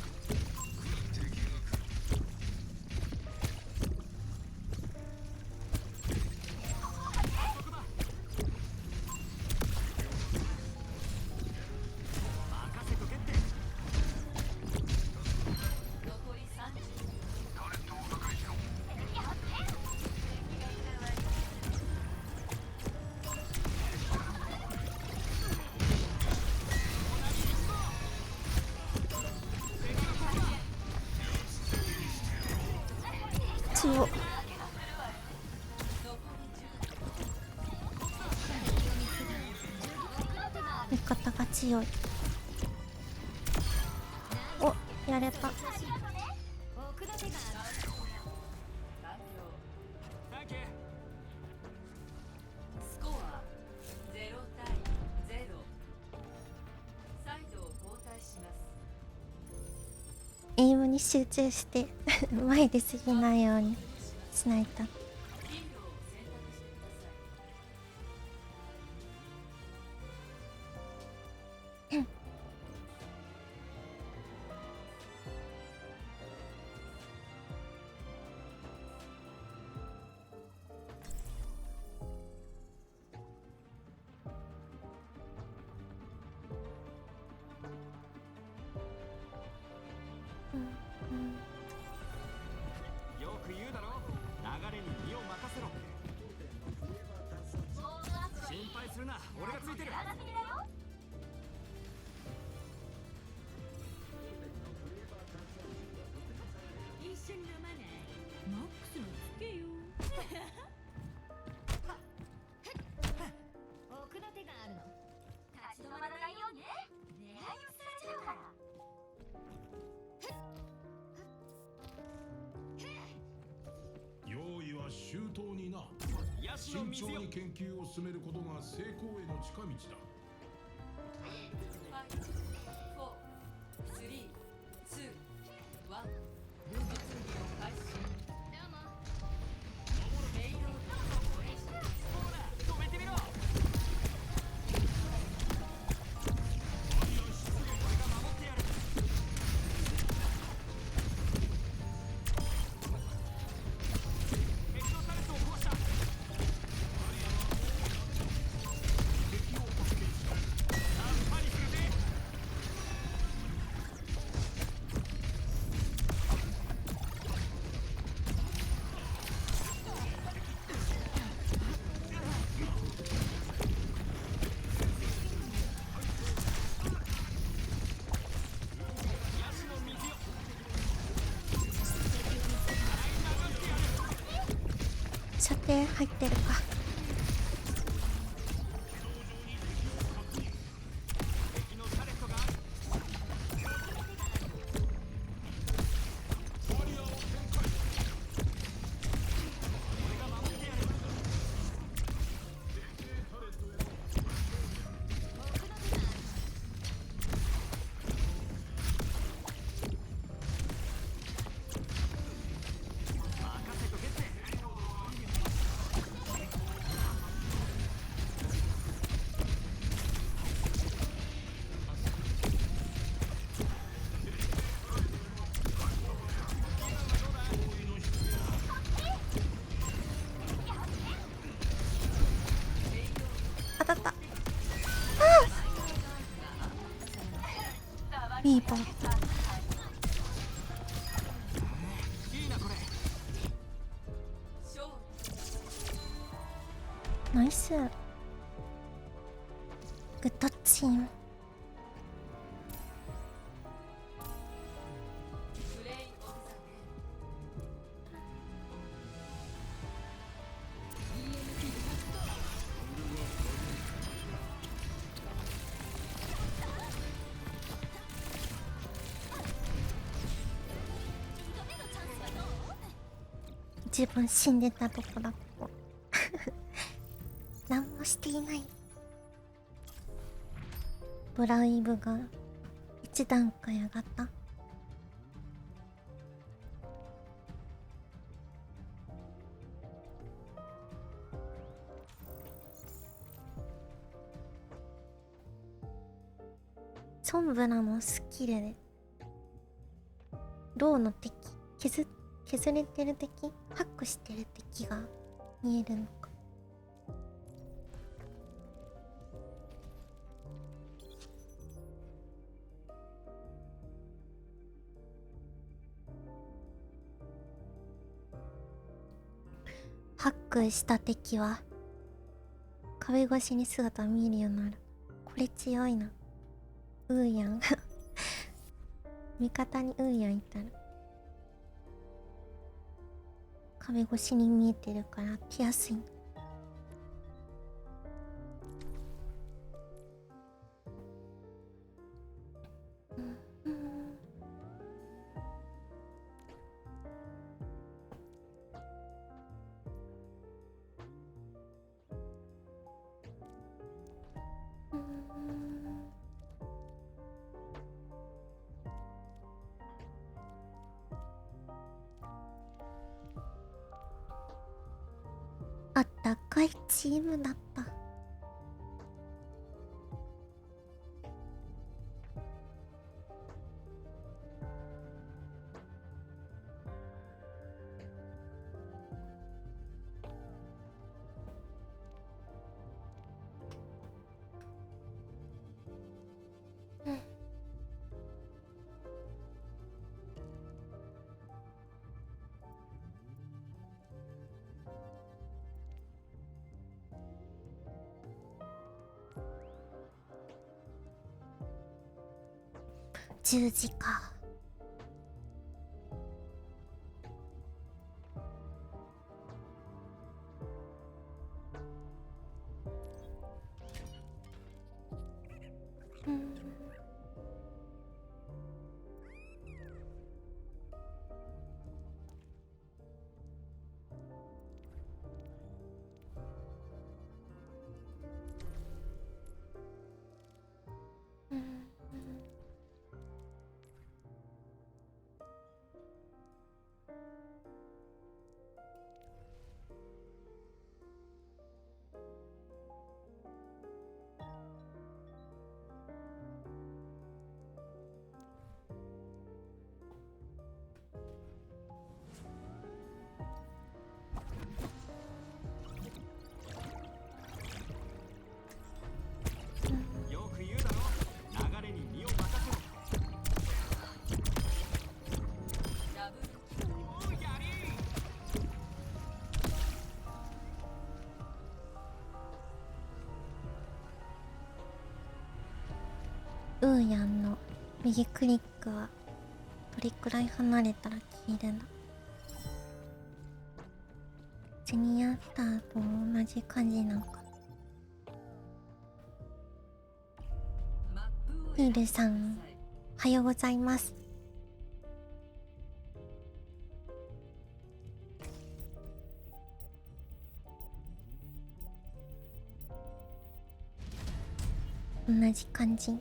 任せとけって。残り30秒。敵発見。強っ。味方が強い。お、やれた。スコア0対0。サイドを交代します。エイムに集中して前で過ぎないようにしないと。ヒーローを選択してください。よく言うだろ、流れに身を任せろって。心配するな、俺がついてる。一緒に飲まない？マックスのつけよ。奥の手があるの。立ち止まらないようにね。狙いをされちゃうから。用意は周到にな。慎重に研究を進めることが成功への近道だ。5、4、3、2、1。準備を開始。ペイロード。止めてみろ。射程入ってるか。当たった。いいボール。ナイス。グッドチーム。自分死んでたとこだ、ここ。何もしていない。ブライブが1段階上がった。ソンブラのスキルでローの敵削れてる敵、ハックしてる敵が見えるのか。ハックした敵は壁越しに姿見えるようになる。これ強いな。ウーヤン味方にウーヤンいたら壁越しに見えてるから来やすい。あったかいチームだった。10時か。ウーヤンの右クリックはどれくらい離れたら消えるんだ。ジュニアスターと同じ感じなんか。ヒールさんおはようございます。同じ感じ。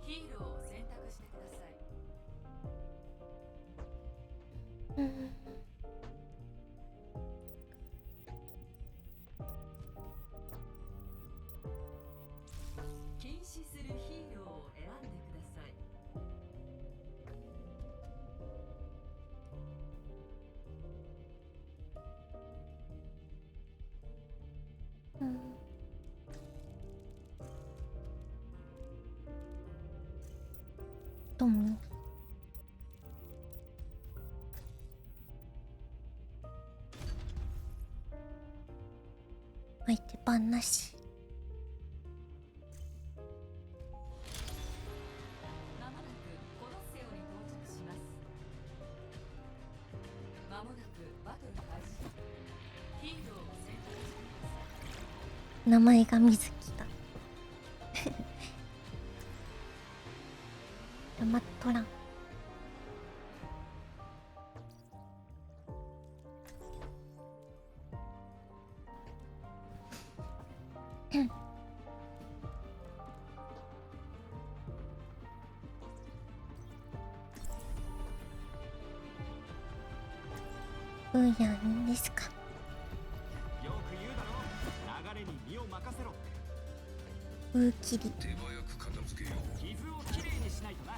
ヒーローを選択してください。禁止するヒーローを選んでください。トミ相手番なし。まもなくコロッセオに到着します。まもなくバトル開始。ヒーローを選択してください。名前が水木だ。黙っとらん。うーやんですか。よく言うだろ、流れに身を任せろ。うーきり。手早く片付けよう。傷をきれいにしないとな。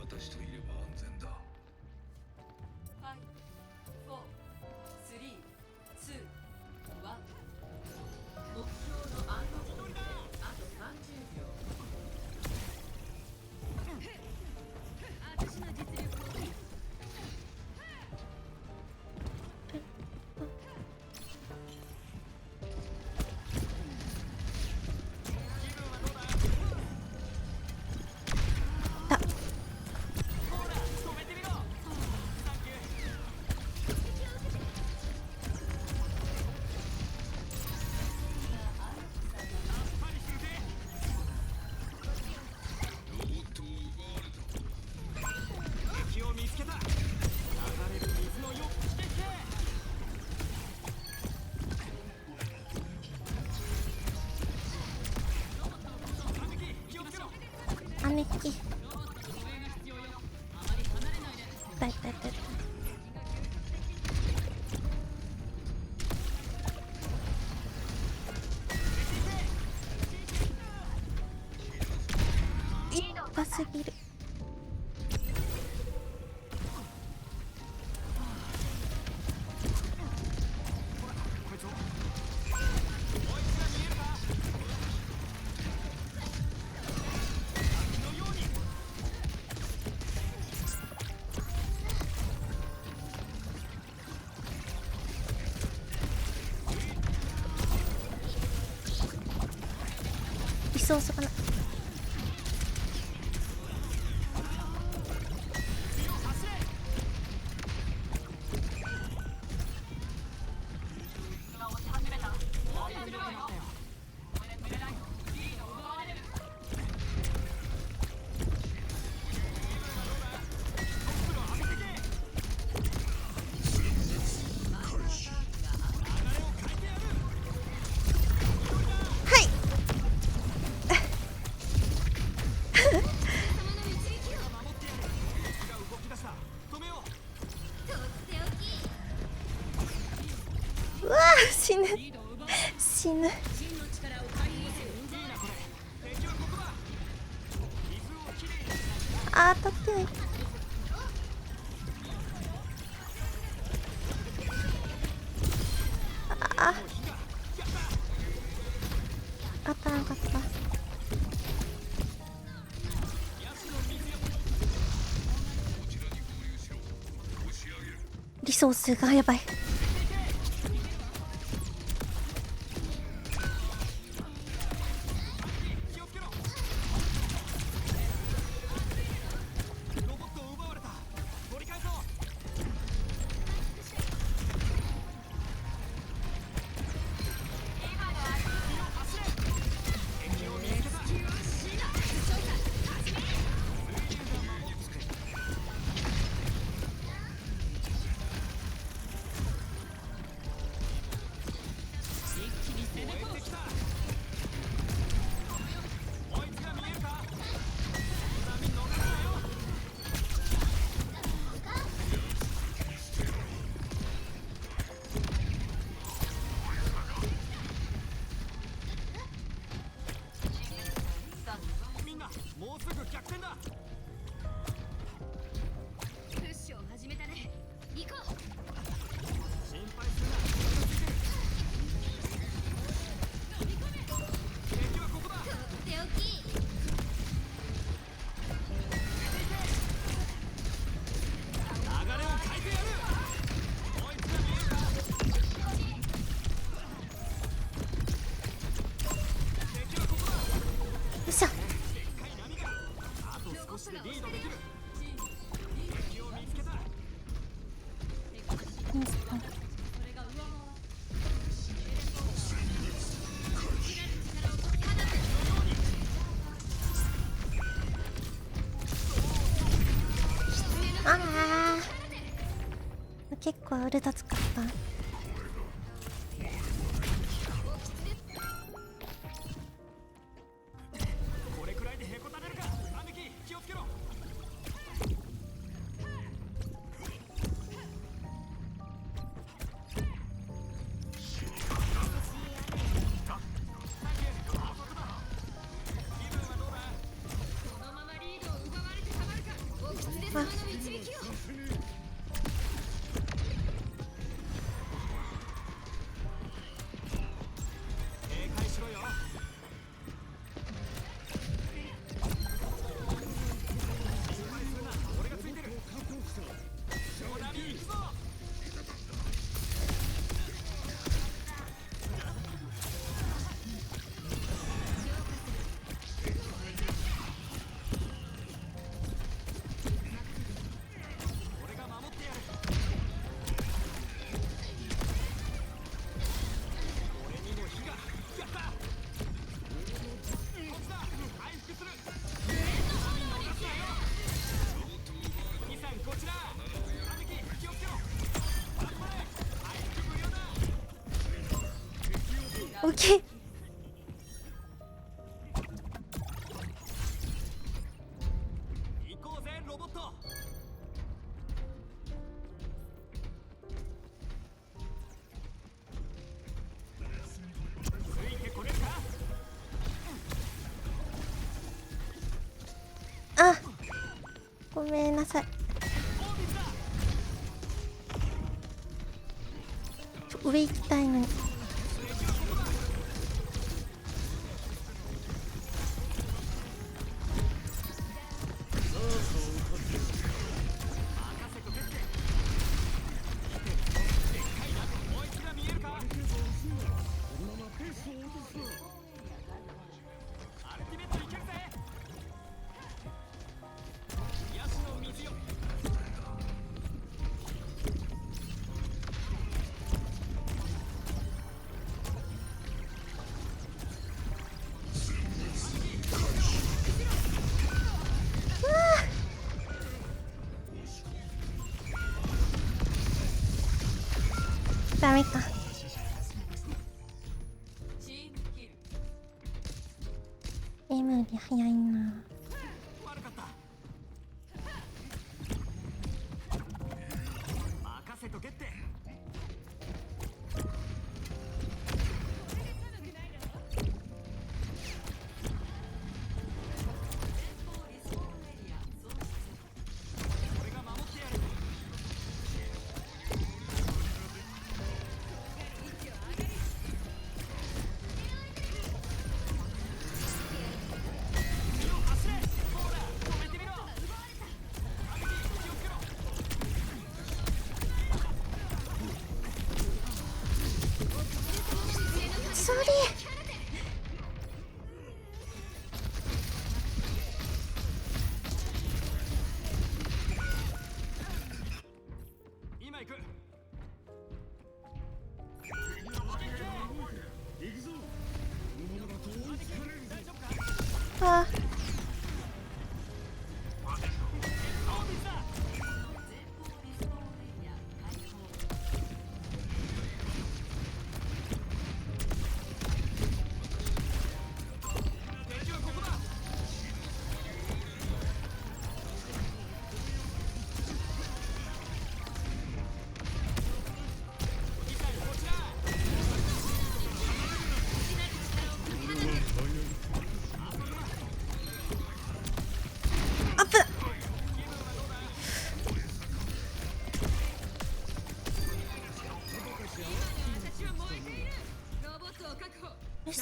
私といれば安全だ。5、4、3、2、1。目標の暗号まであと30秒。私の実力を見る。メッキ。痛い痛い痛い痛い。痛すぎる。リソースかな。うわー、死ぬ死ぬ。あー、当たってない。あ、当たらなかった。リソースがやばい。結構うるたつかった。これくらいでへこたれるか。反撃気をつけろ。オッケー。あ、ごめんなさい。上行きたいのに。ダメか。M より早いな。任せとけって。ソーリー。今行く。あ。よし。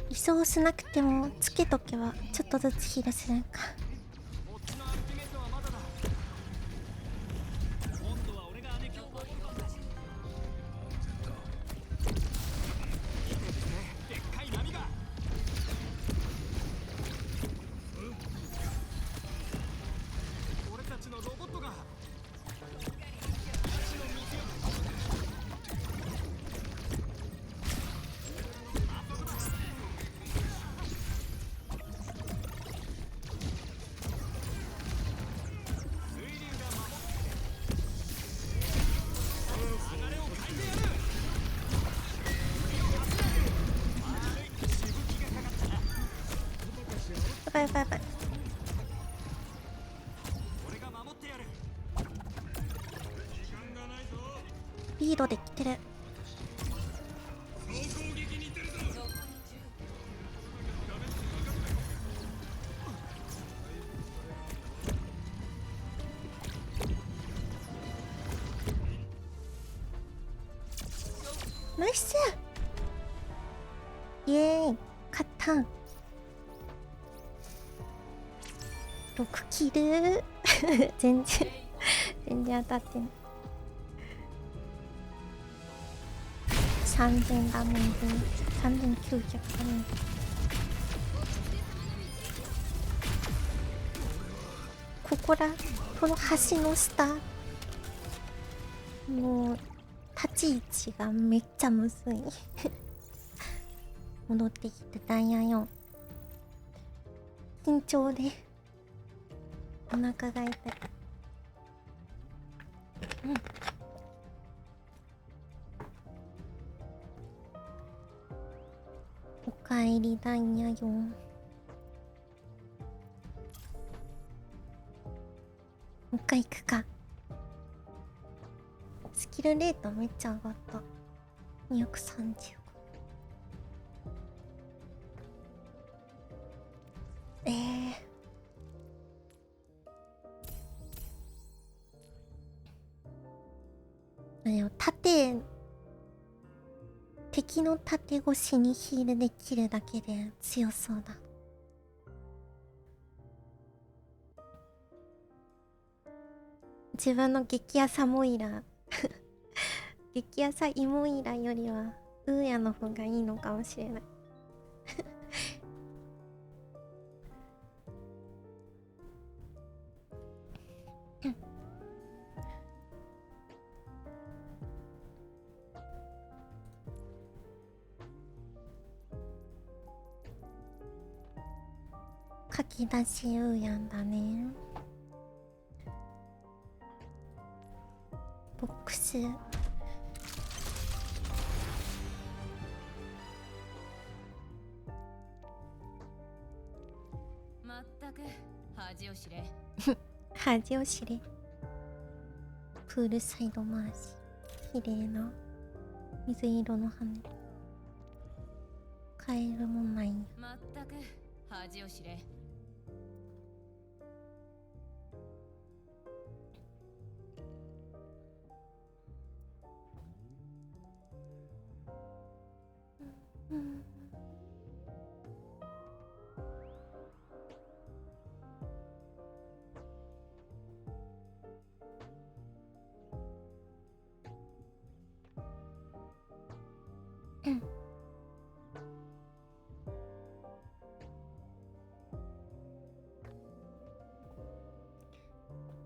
リソースなくてもつけとけばちょっとずつヒールするんか。俺たちのロボットが。やばいやばいやばい。リードできてる。ナイス。イエーイ、勝ったん。6キル全然当たってない。3000ダメージ、3900ダメージ。この橋の下、もう立ち位置がめっちゃむずい戻ってきてダイヤ4。緊張でお腹が痛い。おかえりダイヤ4。もう一回行くか。スキルレートめっちゃ上がった。235。敵の盾越しにヒールできるだけで強そうだ。自分の激ヤサモイラ激ヤサイモイラよりはウーヤの方がいいのかもしれない書き出しウーヤンだね。ボックスまったく恥を知れ恥を知れ。プールサイド回し、綺麗な水色の羽。カエルもない。まったく恥を知れ。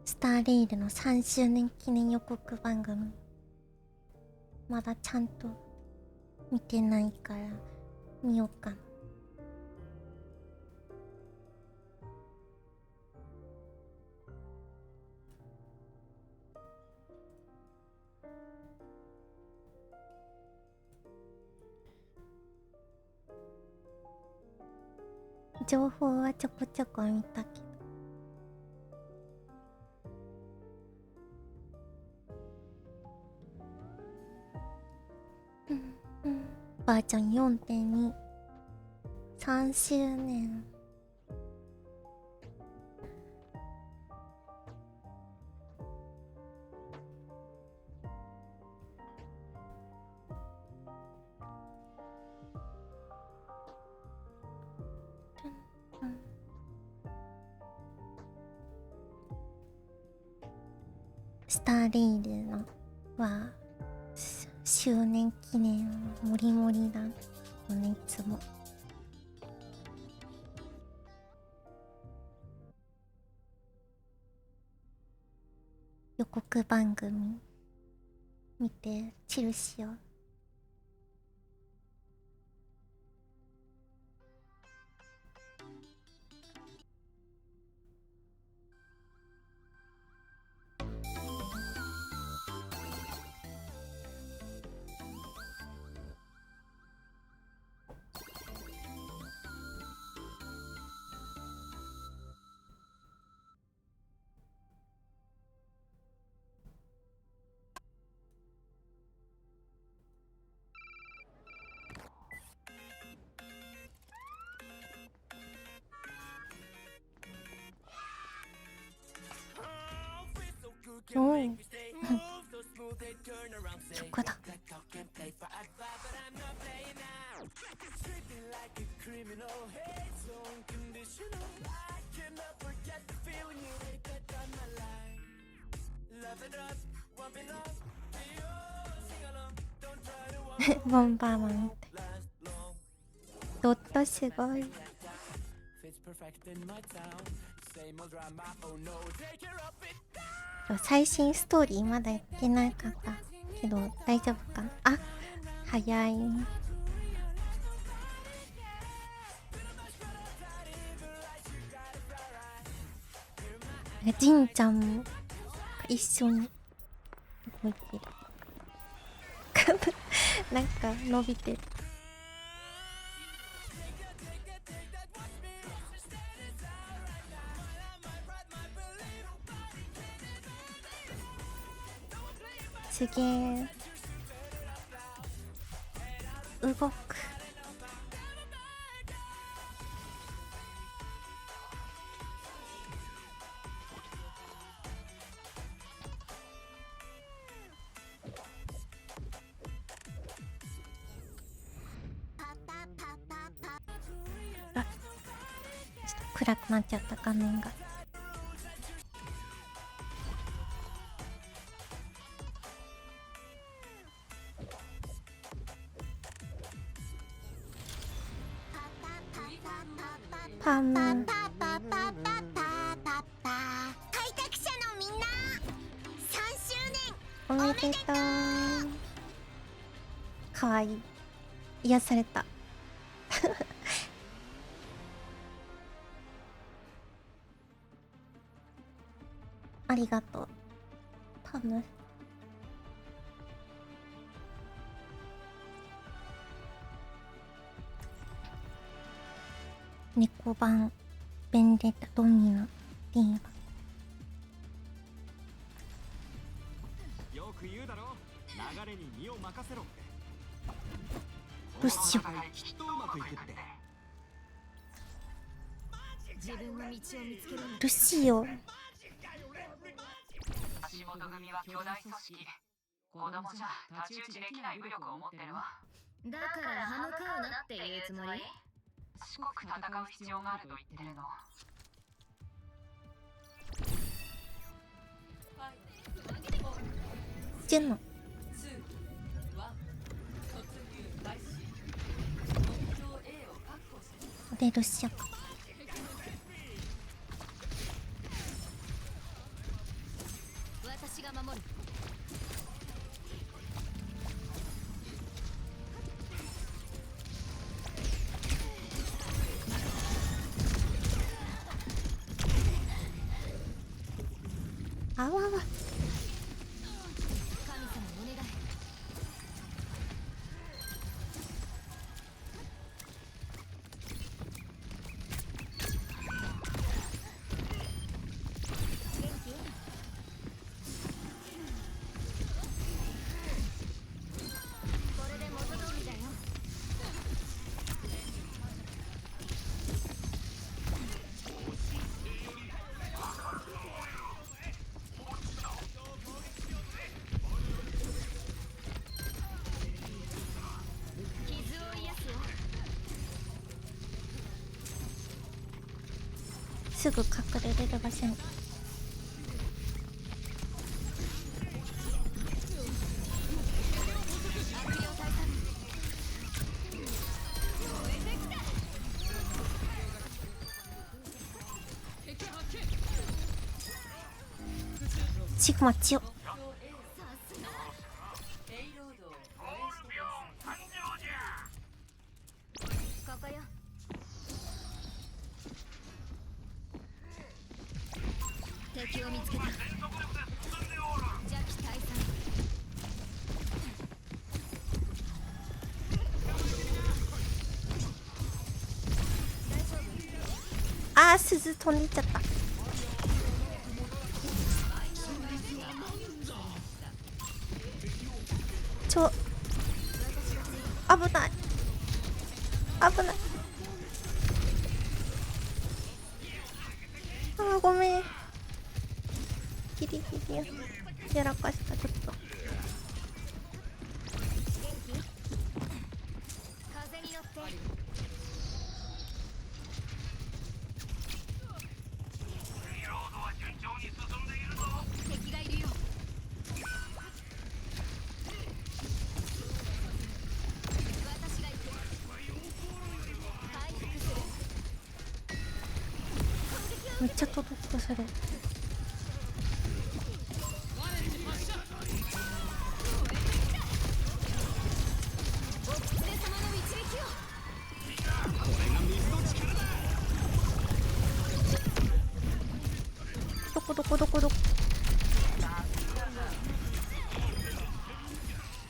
スターレイルの3周年記念予告番組、まだちゃんと見てないから見ようかな。情報はちょこちょこ見たけど、バージョン 4.2 3周年。スターレイルのは周年記念もりもりだよね、いつも。予告番組見てチルしよう。おいそこだ。ボンバーマンみたい。ドットすごい。最新ストーリーまだやってなかったけど大丈夫かな。あ、早い。ジンちゃんも一緒に動いてる。なんか伸びてる。すげえ。動く。暗くなっちゃった画面が。パム開拓者のみんな3周年おめでとう。かわいい。癒された。ありがとうパム。猫版ベンデタドミナディーバ。よく言うだろ、流れに身を任せろって。ルシオ。きっとうまくいくって。自分の道を見つける。ルシオ。橋本組は巨大組織。子供じゃ太刀打ちできない武力を持ってるわ。だから歯向かうなって言うつもり？四国戦う必要があると言ってるの。ジュノ。でルシオ。私が守る。あわわ。神様お願い。これで元通りだよ。傷を癒すよ。すぐ隠れれる場所に。シグマ強っ。ここよ。敵を見つけた。邪気退散。大丈夫？あー、鈴飛んでっちゃった。危ない危ない。あー、ごめん。ギリギリやらかしたちょっと。風に乗って。リロードは順調に進んでいるぞ。敵がいるよ。私が行く。回復する。めっちゃ届くそれ。お狐様の導きを。どこどこどこどこ。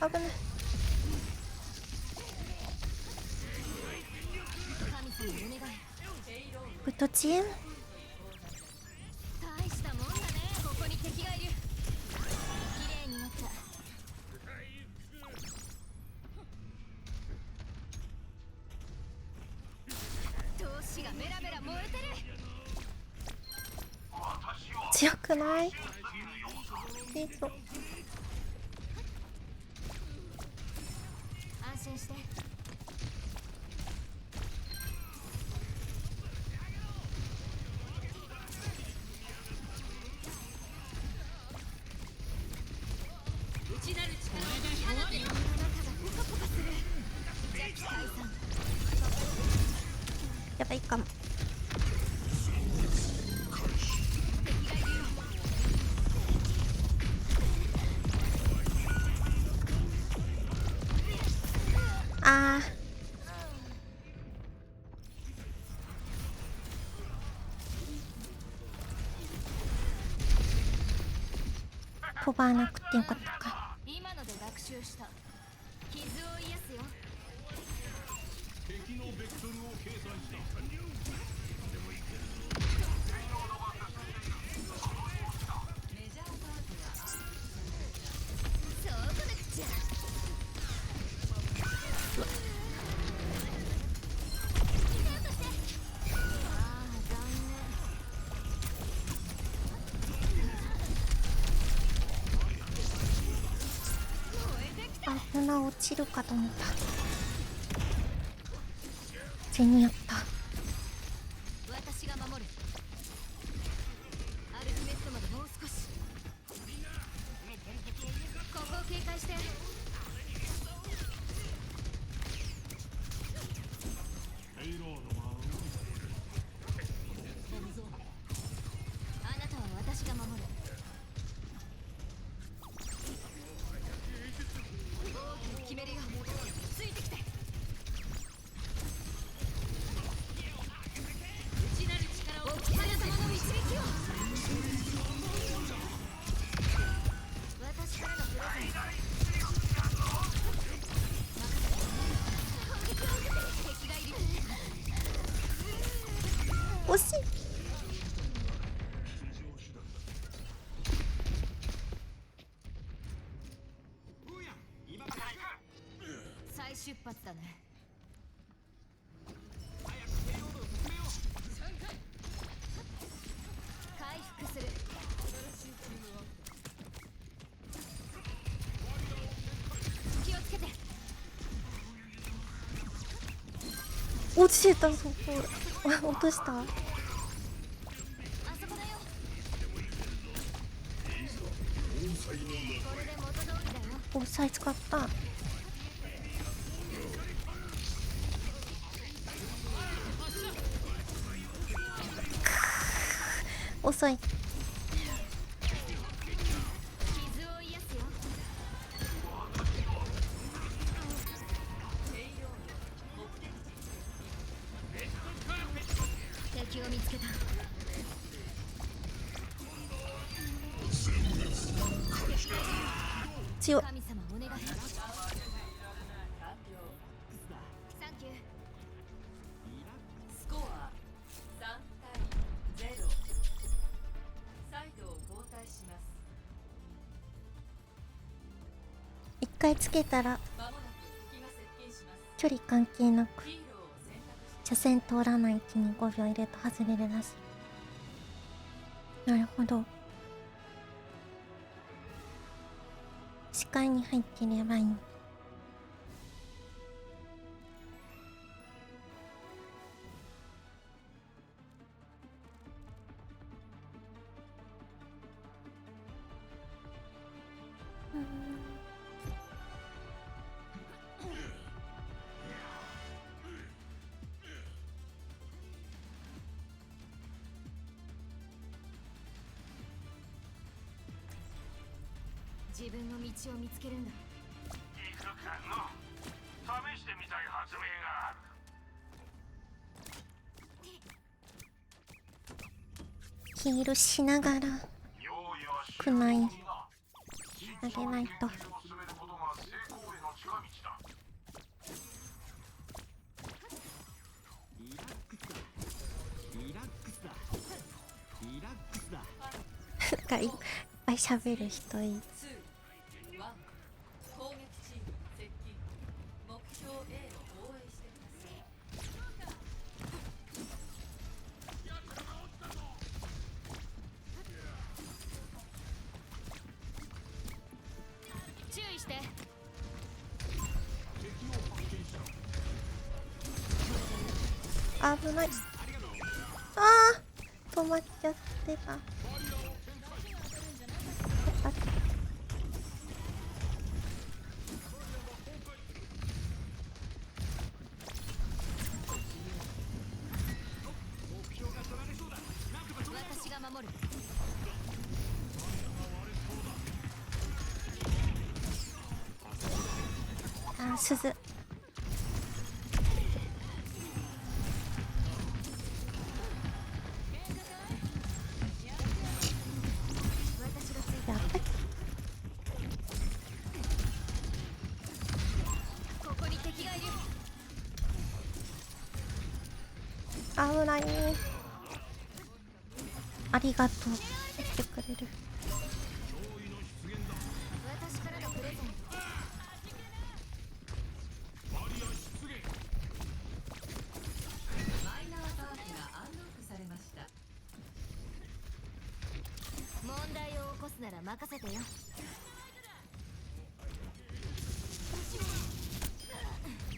危ない。神様お願い。グッドチーム。大したもんだね。ここに敵がいる。綺麗になった。闘志がメラメラ燃えてる。強くない？いいぞ。安心して。やばいかも。あー、飛ばなくてよかったか。今ので学習した。傷を癒すよ。敵のベクトルを計算した。メジャーパートナーそうこなくちゃ。危な、落ちるかと思った。全にやった。私が守る。アルティメットまでもう少し。ここを警戒して。あなたは私が守る。大きく決めるよ。ついてきて。内なる力を神様の導きを。私からのプレゼント。攻撃を受けて。敵がいる。惜しい。再出発だね。回復する。気をつけて。落ちてた、そこ。落とした。あそこだよ。これで元通りだよ。オフサイ使った。遅い。傷を癒すよ。敵を見つけた。強っ。神様お願い。サンキュー。スコア3対0。サイドを交代します。一回つけたらまもなく敵が接近します。距離関係なくヒーローを選択して車線通らないうちに5秒入れると外れるらしい。なるほど。視界に入ってればいい。自分の道を見つけるんだ。いくかの試してみたい発明がある。ヒールしながらくないあげないと。なんかいっぱい喋る人いい。2、1、攻撃チーム接近。目標 A を防衛してください。注意して。危ない。あー、止まっちゃってた。鈴。やったっけ。危ない。ありがとうしてくれる。問題を起こすなら任せてよ。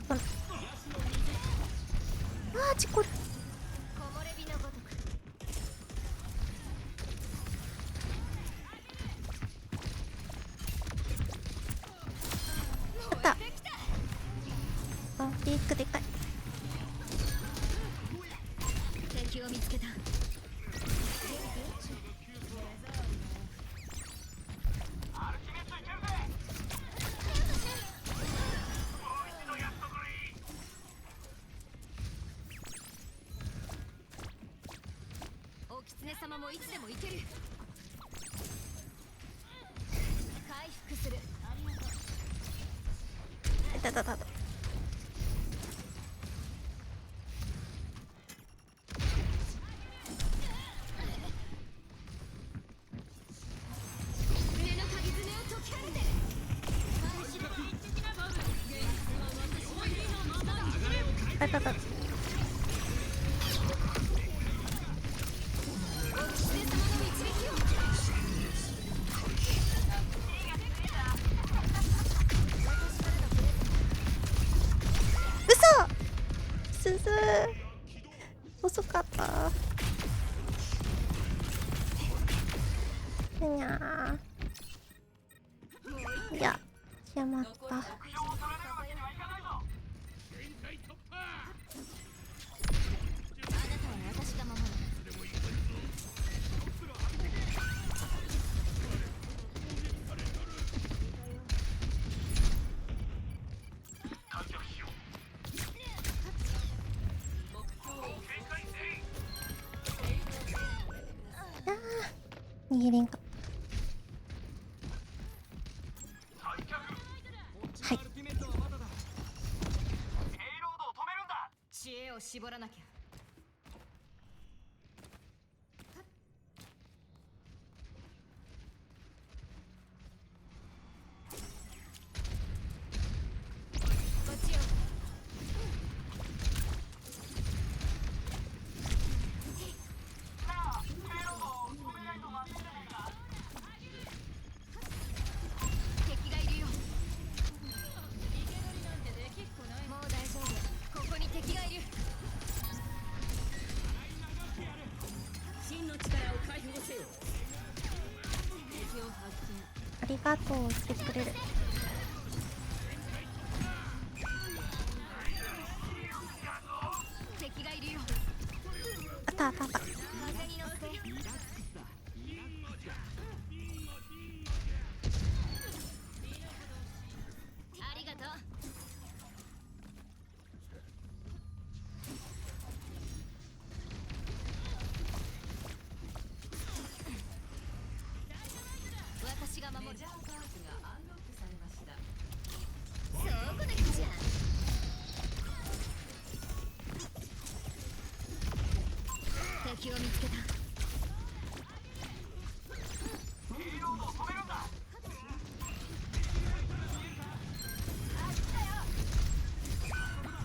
ああ、事故る。木漏れ日のごとく。やった。あ、ピークでかい。敵を見つけた。お狐様もいつでも行ける。回復する。いたたたた。胸の鍵爪を解き放て。あたた。鈴遅かった。にゃー。いや、しまった。あなたは私が守る。握れんかった。はい。知恵を絞らなきゃ。こっちよ。敵がいるよ。もう大丈夫。ここに敵がいる。真の力を解放せよ。敵を発見。ありがとうしてくれる。敵がいるよ。あったあったあった。風に乗って。ありがとう。私が守る。そうこなきゃじゃん。敵を見つけた。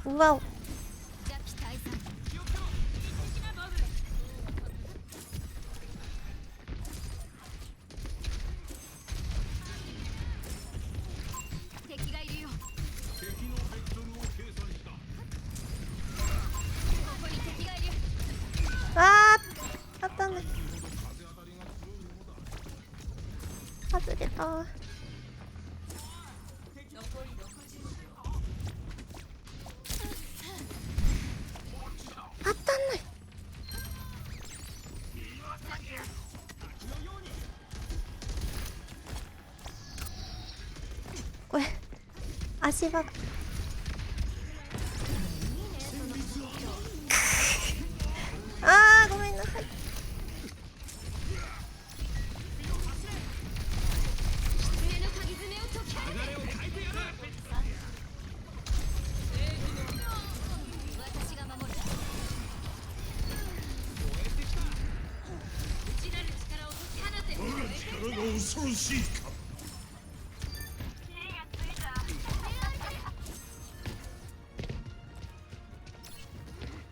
うわお。ジャピ退散。敵がいるよ。敵のベクトルを計算した。ここに敵がいる。あー、当たんない。外れた。当たんない。これ足場が恐ろしいか。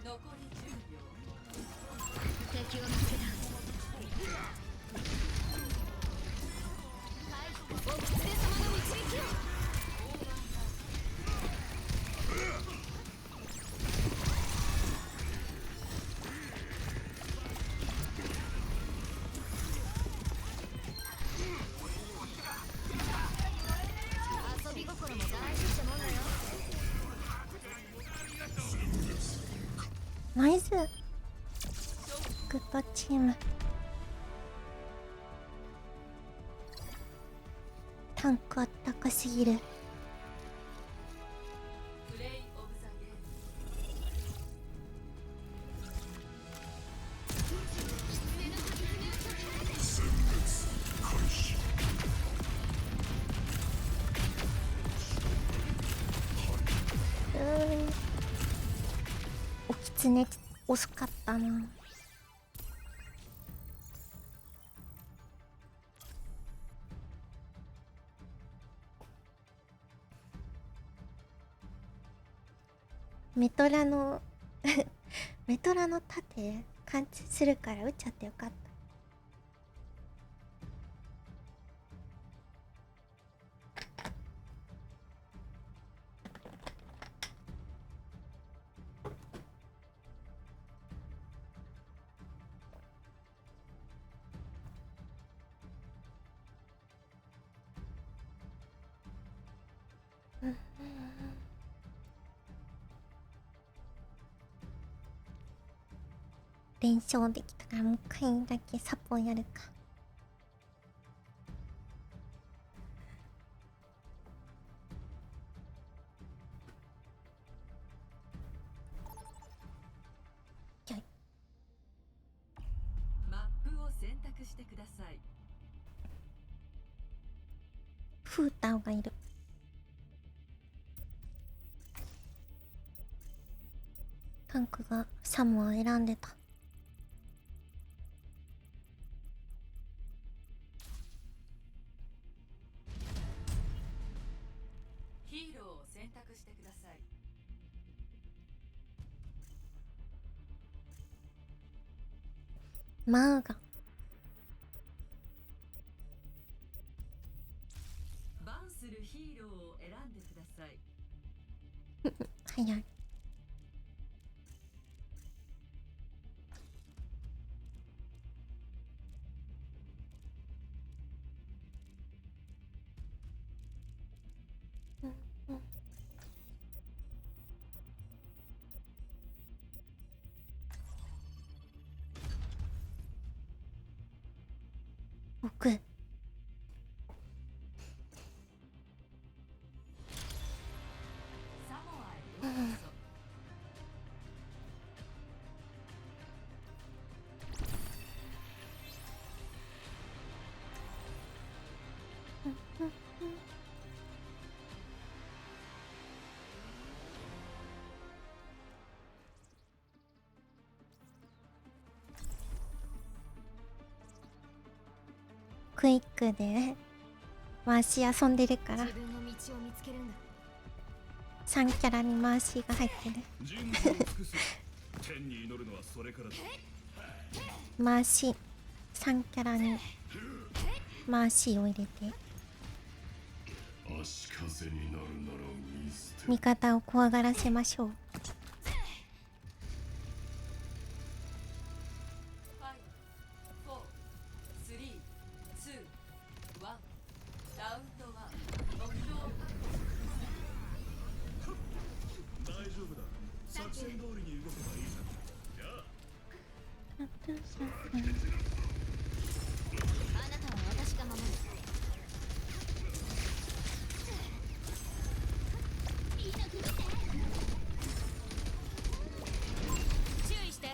残り10秒。敵を見つけた。お狐様の導きを。遊び心も大事ってもんだよ。ナイス。グッドチーム。タンクあったかすぎる。プレイオブザゲーム。おきつね遅かったな。メトラのメトラの盾貫通するから撃っちゃってよかった。連勝できたからもう一回だけサポやるか。マップを選択してください。フーターがいる。タンクがサムを選んでた。ヒーローを選択してください。マーガン。バンするヒーローを選んでください。早い。奥。サモアへようこそ。クイックで回し遊んでるから自分の道を見つけるんだ。3キャラに回しが入ってる。天に祈るのはそれからだ。回し3キャラに回しを入れて足かせになるなら見捨て。味方を怖がらせましょう。あなたは私が守る。注意して。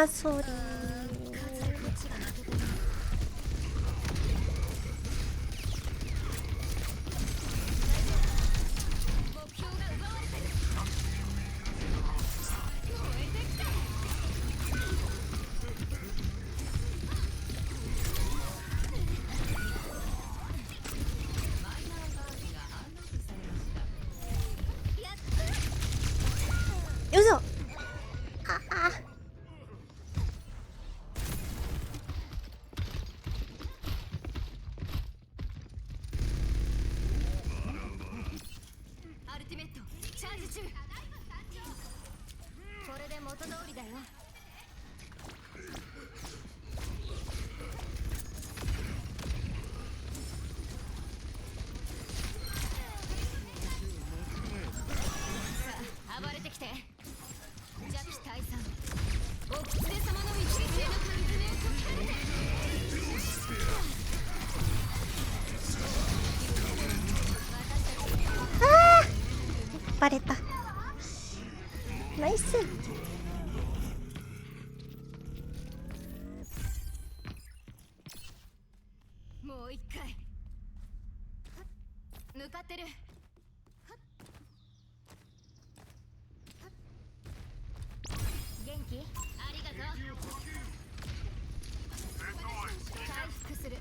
あ、ソーリー。よいしょ。ああ。アルティメットチャージ中。これで元通りだよ。さあ暴れてきて。弱視退散。お狐様の一撃への関連を解けるね。ああ。バレた。ナイス。もう一回。向かってる。元気？ありがとう。回復する。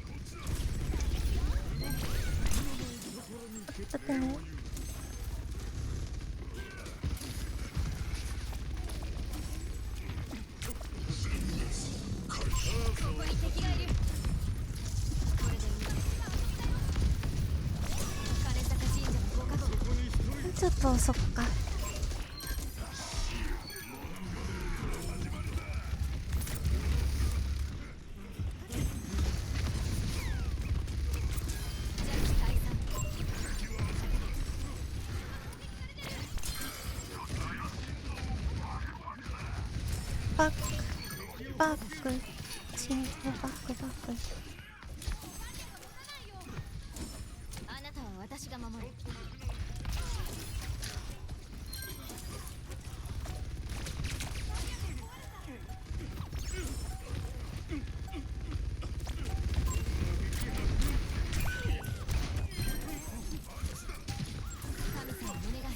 ちょっとね。ここに敵がいる。これでいい。金坂神社の放課後。ちょっとそっか。バックバック信号バックバック。あなたは私が守る。神様お願い。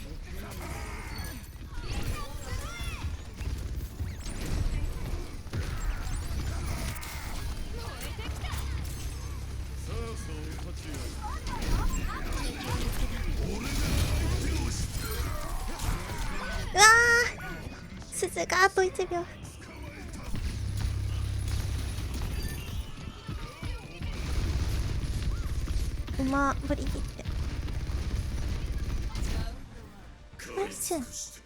うわー、鈴があと1秒。馬ブリギってナイス。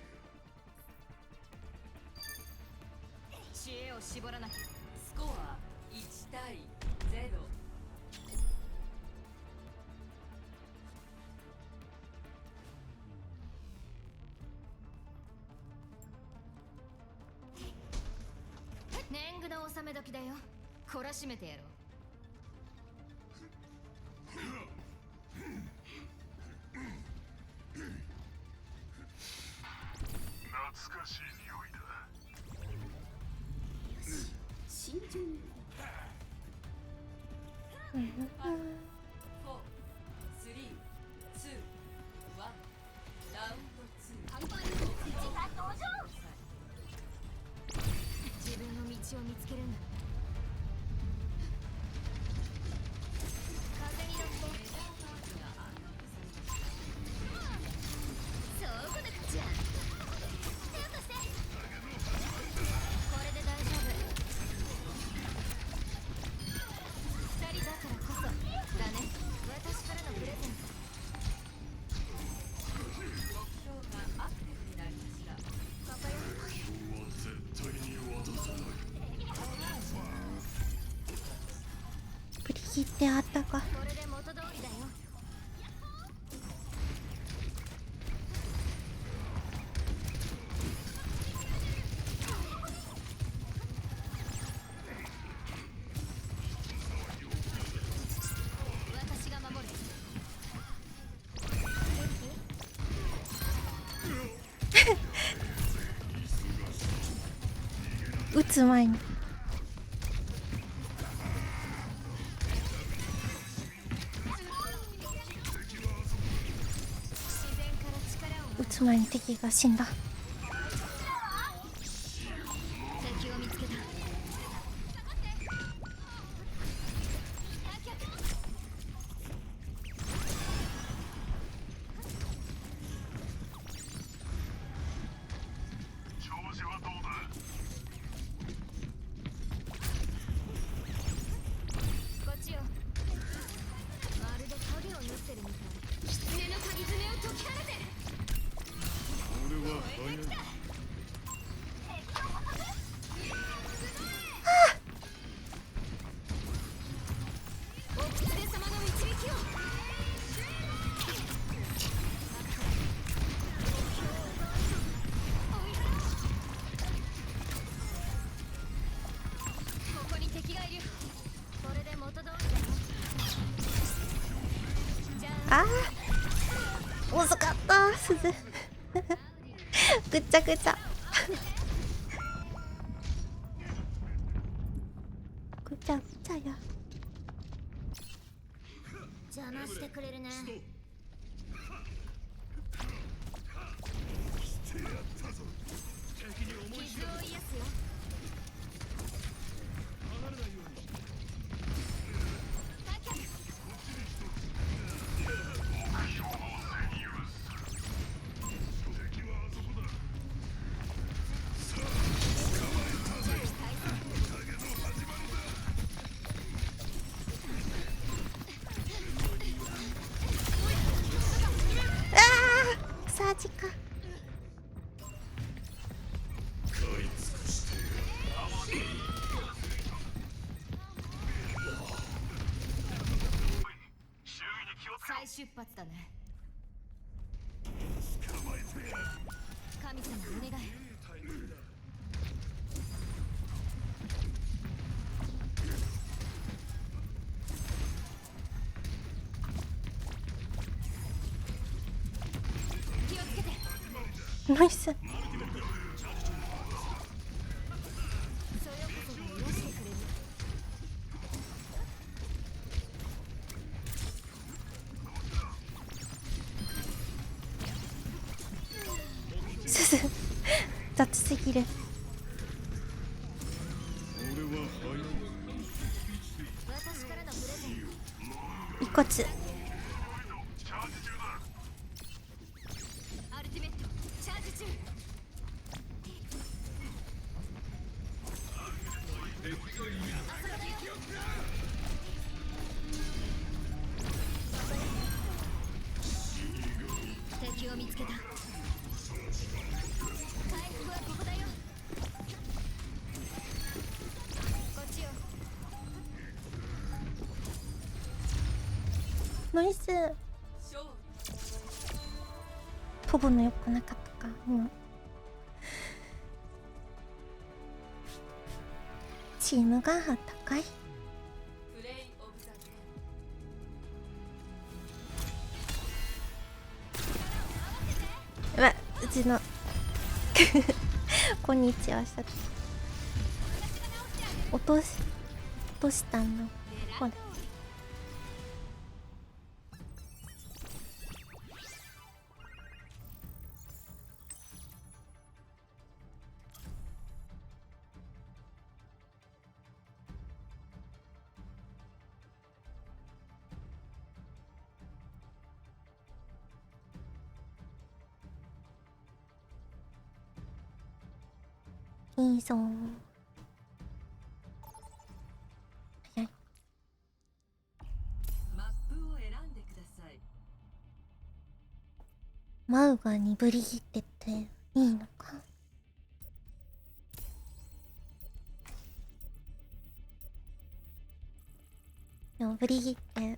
知恵を絞らなきゃ。スコア1対0。年貢の納め時だよ。懲らしめてやろう。懐かしい匂いだ。慎重に。5、4、3、2、1、ラウンド2。自分の道を見つけるんだ。風に乗って。そうこなくちゃ。手を貸して。これで大丈夫。2人だからこそだね。私からのプレゼント。目標がアクティブになりました。パパよ。絶対に渡さない。ブリギってあったか。これで元通りだよ。私が守る。つ前に撃つ前に敵が死んだ。敵を見つけた。こっちよ。まるで影を縫ってるみたい。狐の鍵爪を解き放て。お狐様の導きを。ここに敵がいる。これで元通りだよ。じゃああー遅かった鈴ぐっちゃぐちゃぐちゃぐちゃや。邪魔してくれるね。傷を癒やすよ。あーサージか。再出発だね。神様お願い。気をつけて。ナイス。そよこそが許してくれる。鈴雑すぎる。私からのプレゼント。遺骨。アルティメットチャージ中。敵を見つけた。回復はここだよ。こっちよ。ナイス。飛ぶのよくなかったか今。チームが高い。プレイオブザゲーム。うわうちのこんにちはした。落としたんだ。ほらいいぞ。早い。マップを選んでください。マウがにブリギってていいのか。でもブリギって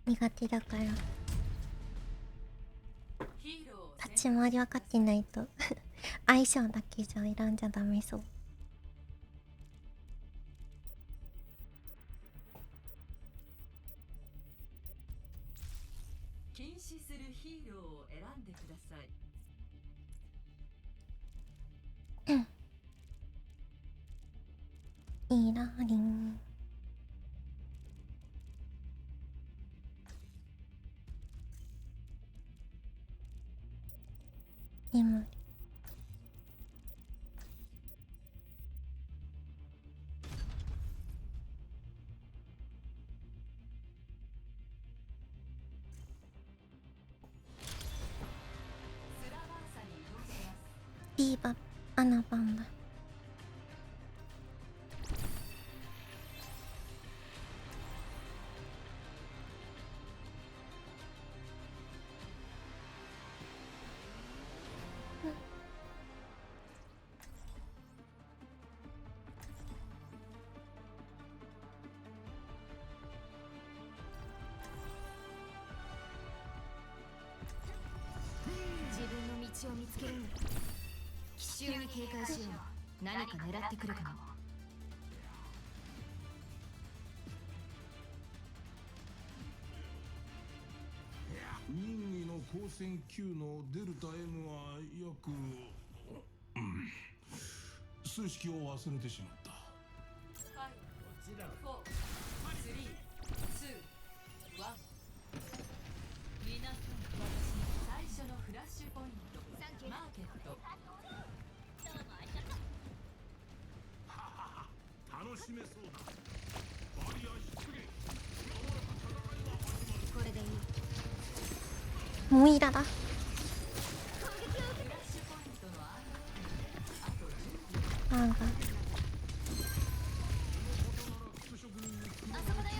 苦手だから立ち回り分かってないと相性だけじゃ選んじゃダメそう。禁止するヒーローを選んでください。リラリン。眠り。ディーバアナバンだ。自分の道を見つけるんだ。奇襲に警戒しよう。何か狙ってくるかも。任意の光線 Q のデルタ M は約、数式を忘れてしまった。皆さん、最初のフラッシュポイント、マーケット。楽しめそうだ。バリア出現。これでいい。モイラだ。バーガー。あそこだよ。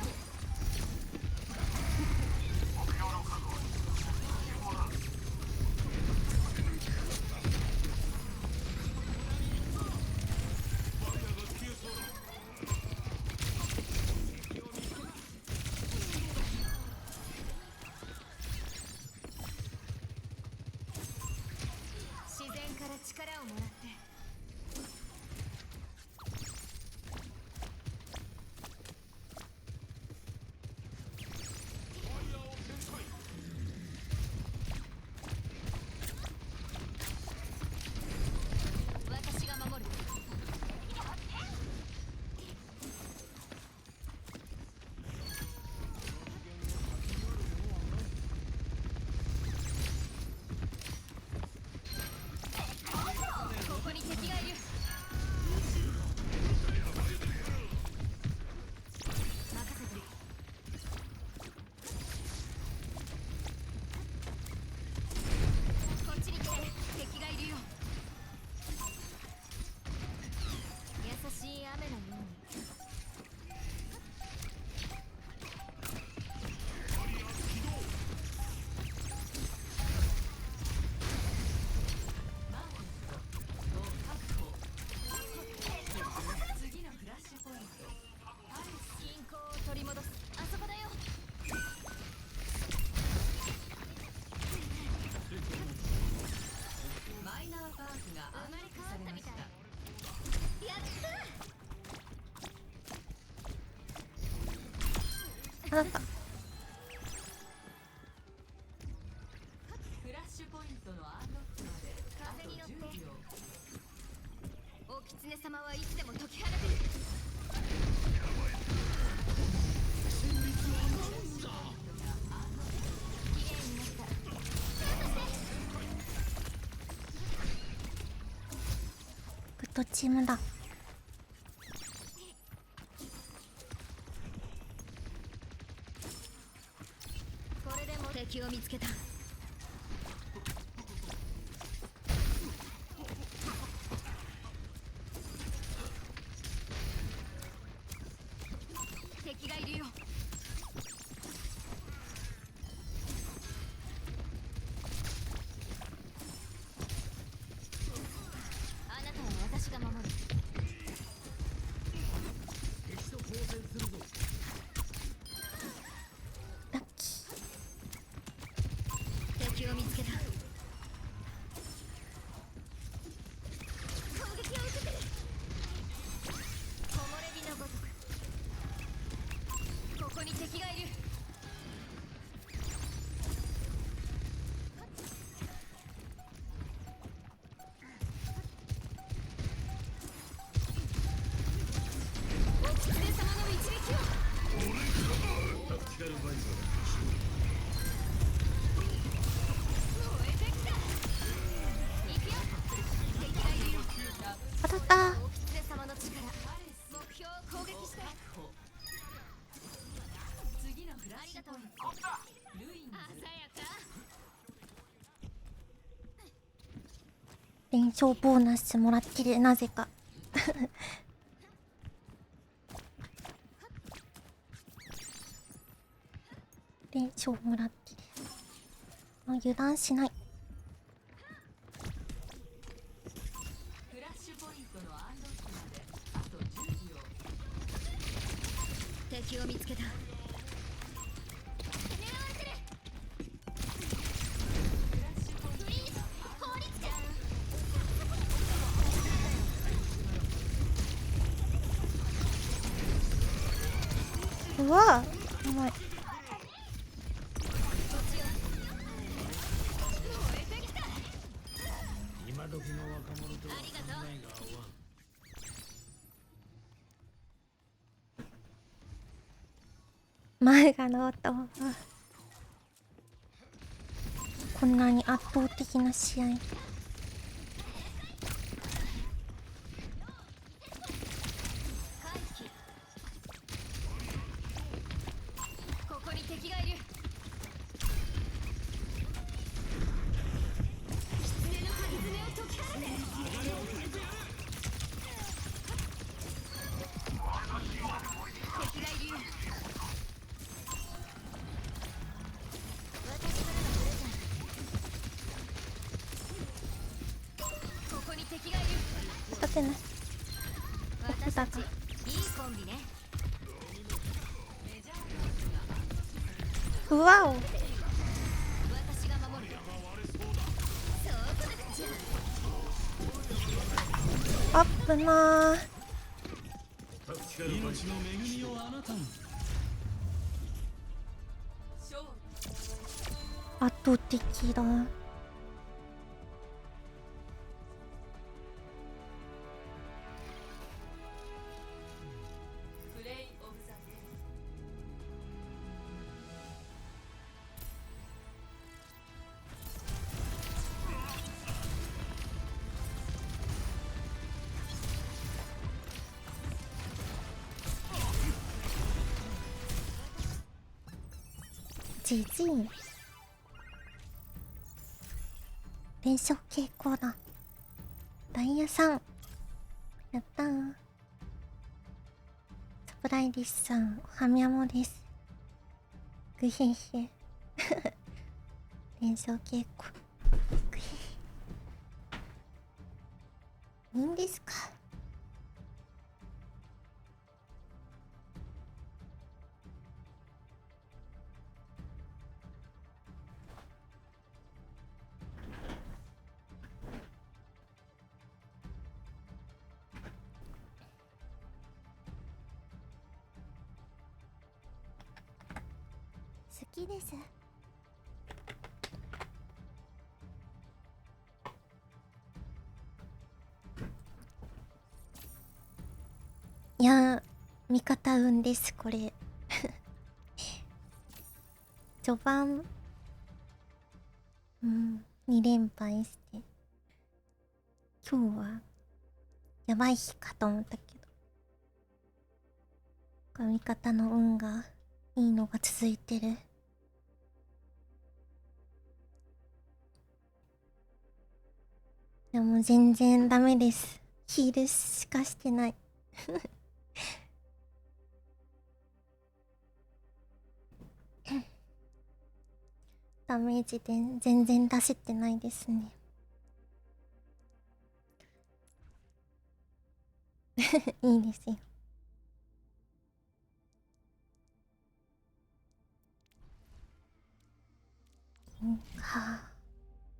自然から力をもらって。私が守る。ここに敵がいる。任せてる。こっちに来て。敵がいるよ。優しい雨のように。次のフラッシュポイント。銀行を取り戻す。あそこだよ。マイナーパークが生まれ変わったみたい。やったあなた。フラッシュポイントのアンロックまであと風に乗って10秒。お狐様はいつでも解き放てる。綺麗になった。グッドチームだ。これでも敵を見つけた。敵がいるよ。あなたは私が守る。ラッキー。敵を見つけた。攻撃を受けてる。木漏れ日のごとく。ここに敵がいる。追いポイントルインズ連勝ボーナスもらってる、なぜか。連勝もらってる。油断しない。フラッシュポイントのアンロックまであと10秒。敵を見つけた。うわぁ、うまい。今時の若者とは考えが合わん。前がの音。こんなに圧倒的な試合。ここに敵がいる。狐の鍵爪を解き放て。敵がいるよ。私からのプレゼント。ここに敵がいる。立てない。私たちいいコンビね。うわお。私が守るよ。そうこだじゃアップなー。命の恵みをあなたに。圧倒的だ。プレイオブザゲーム。じじい。連勝傾向だ。ダイヤさん。やったー。サプライリスさん、おはみゃもです。グヘヘ。連勝傾向。グヘヘ。いいんですか。好きです。いやー、味方運です、これ。序盤、2連敗して、今日は、やばい日かと思ったけど、味方の運が、いいのが続いてる。でも全然ダメです。ヒールしかしてない。ダメージで全然出せてないですね。いいですよ。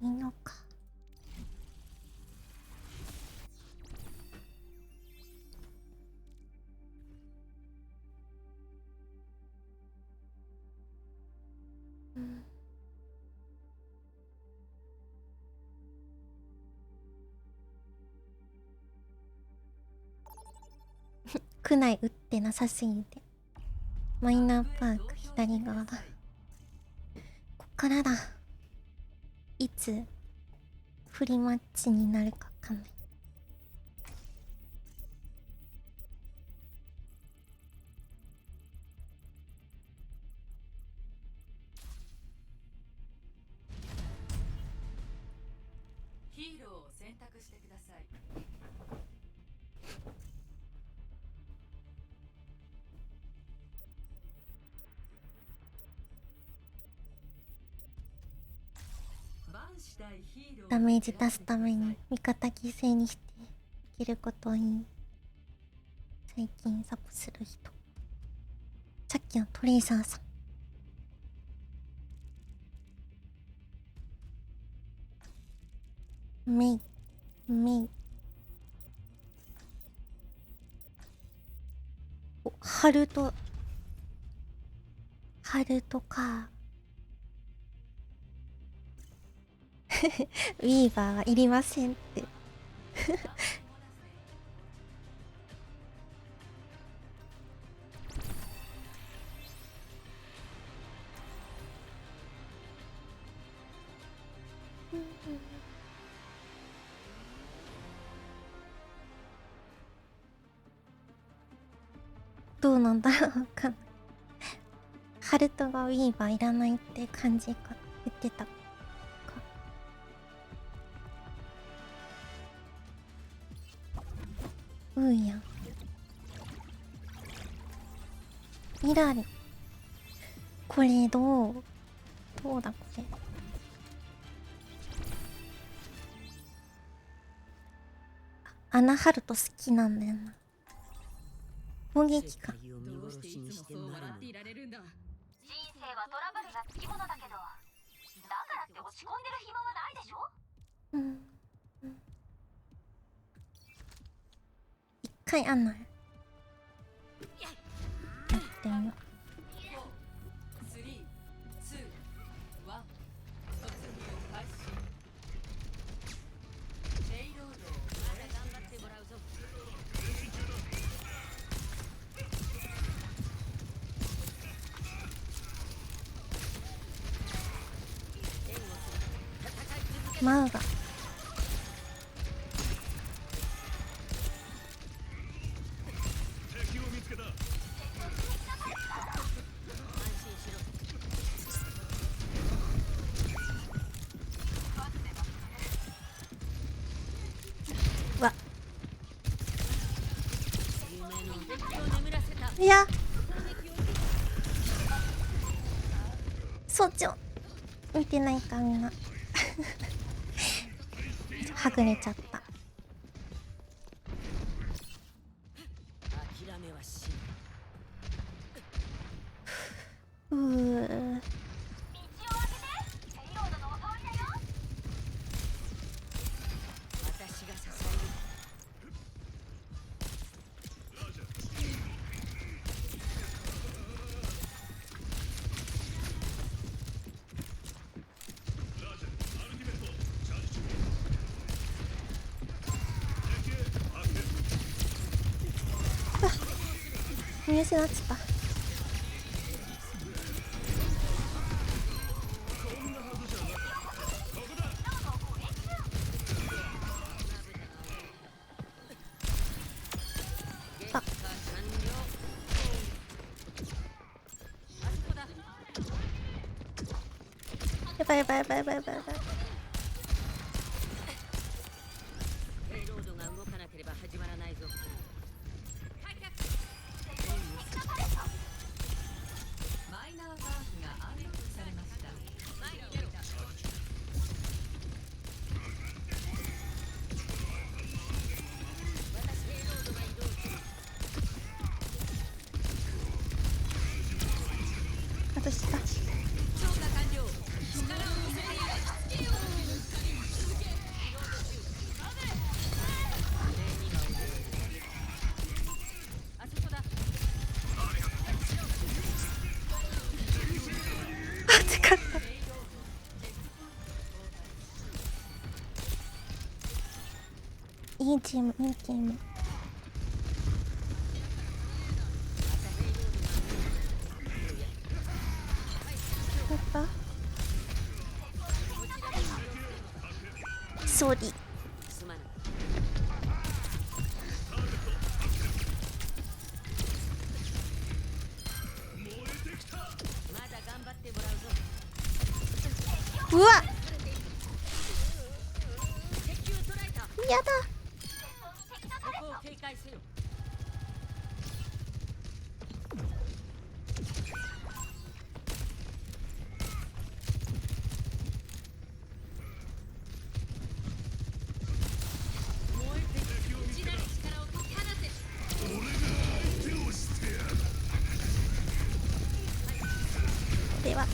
いいのか。区内打ってなさすぎて。マイナーパーク左側だ。こっからだ。いつフリマッチになるかわかんない。択してください。ダメージ出すために味方犠牲にして生きることに最近サポする人、さっきのトレイサーさん、メイおハルトかウィーバーはいりませんってどうなんだろうかんない。ハルトがウィーバーいらないって感じか言ってたか。うんやミラリ、これどうだこれ。アナハルト好きなんだよな。攻撃か。人生はトラブルがつきものだけど、だからって落ち込んでる暇はないでしょ。一回アナやってみよう。マウがわいやそっちを見てないかみんなはぐれちゃった。見失っちゃった。やばいやばいやばいやばいやばいやばい。私だ。使った。いいチーム、いいチーム。やったソリ。うわ解せよ。では。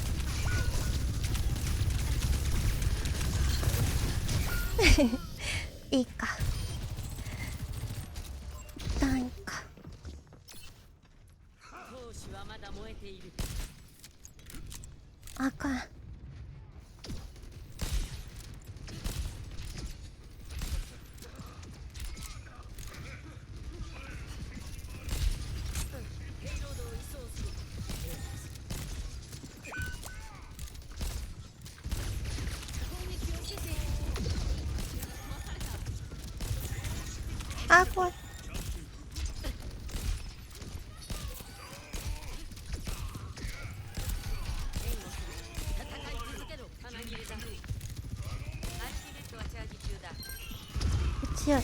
いいか。一旦いいか。闘志はまだ燃えている。あかん。あー、怖い。強い。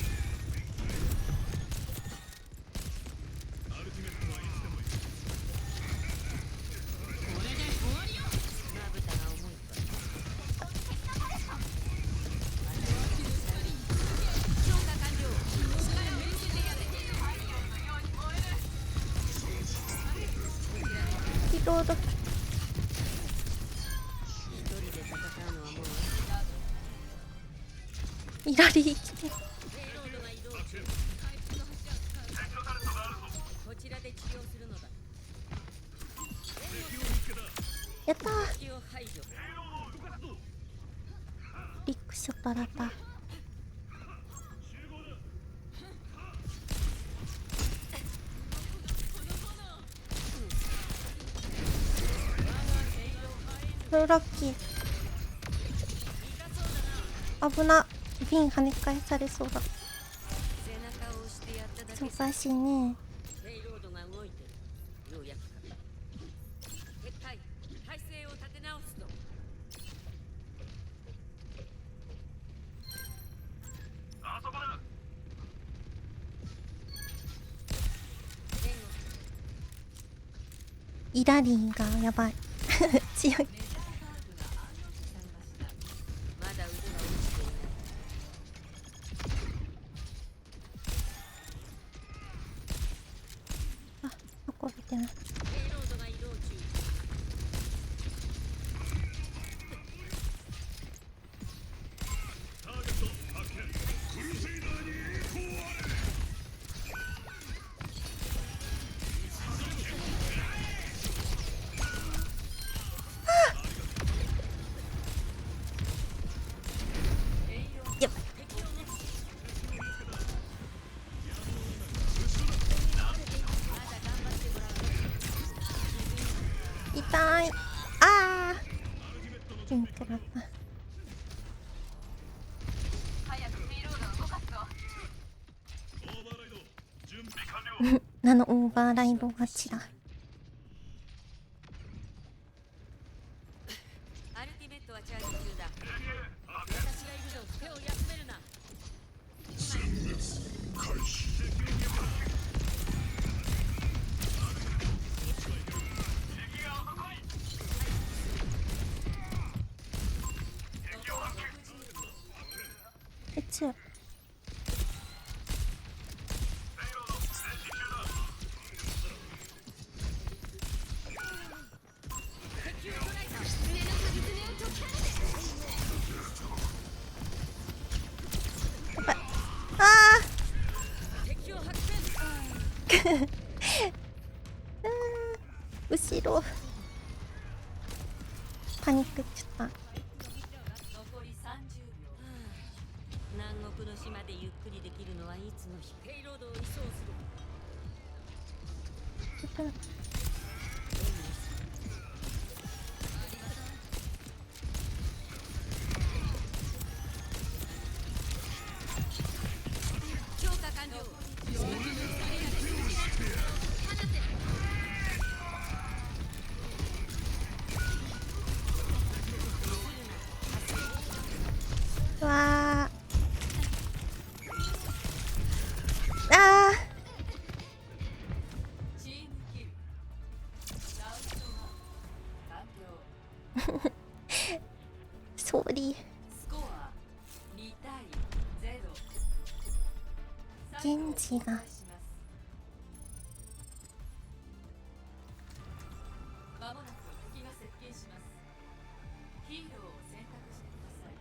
リロード。イラリー来てる。やったー。リックショパラタ。ラッキー。危な。瓶跳ね返されそうだ。おかしいね。イラリーがやばい。強い。あ、残れてない。痛い。あー、ピンクだった。ナノオーバーライド勝ちだ。アルティメットはチャージ中だ。私がいるぞ。手を休めるな。殲滅開始。強い。あー後ろパニックっちゃった。残り30秒。南国の島でゆっくりできるのはいつの日。ペイロードを移送する。強化完了。わー。あー。火が。まもなく敵が接近します。ヒーローを選択してください。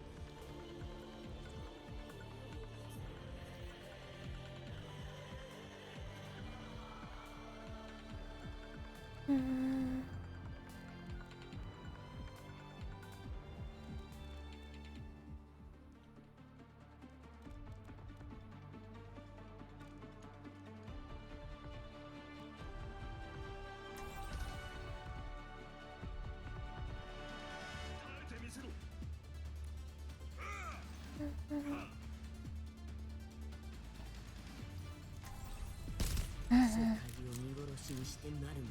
世界を見殺しにしてなるも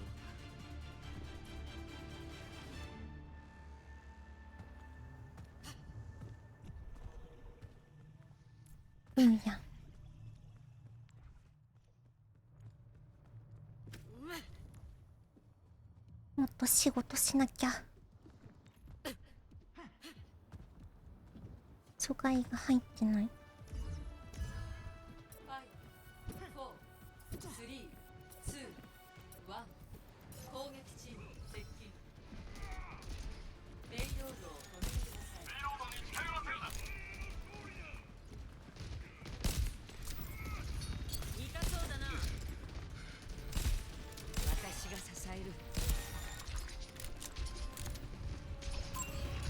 の。うんや。もっと仕事しなきゃ。除外が入ってない。攻撃チーム接近。レイロードを止めてください。レイロードに近寄らせるな。痛そうだな。私が支える。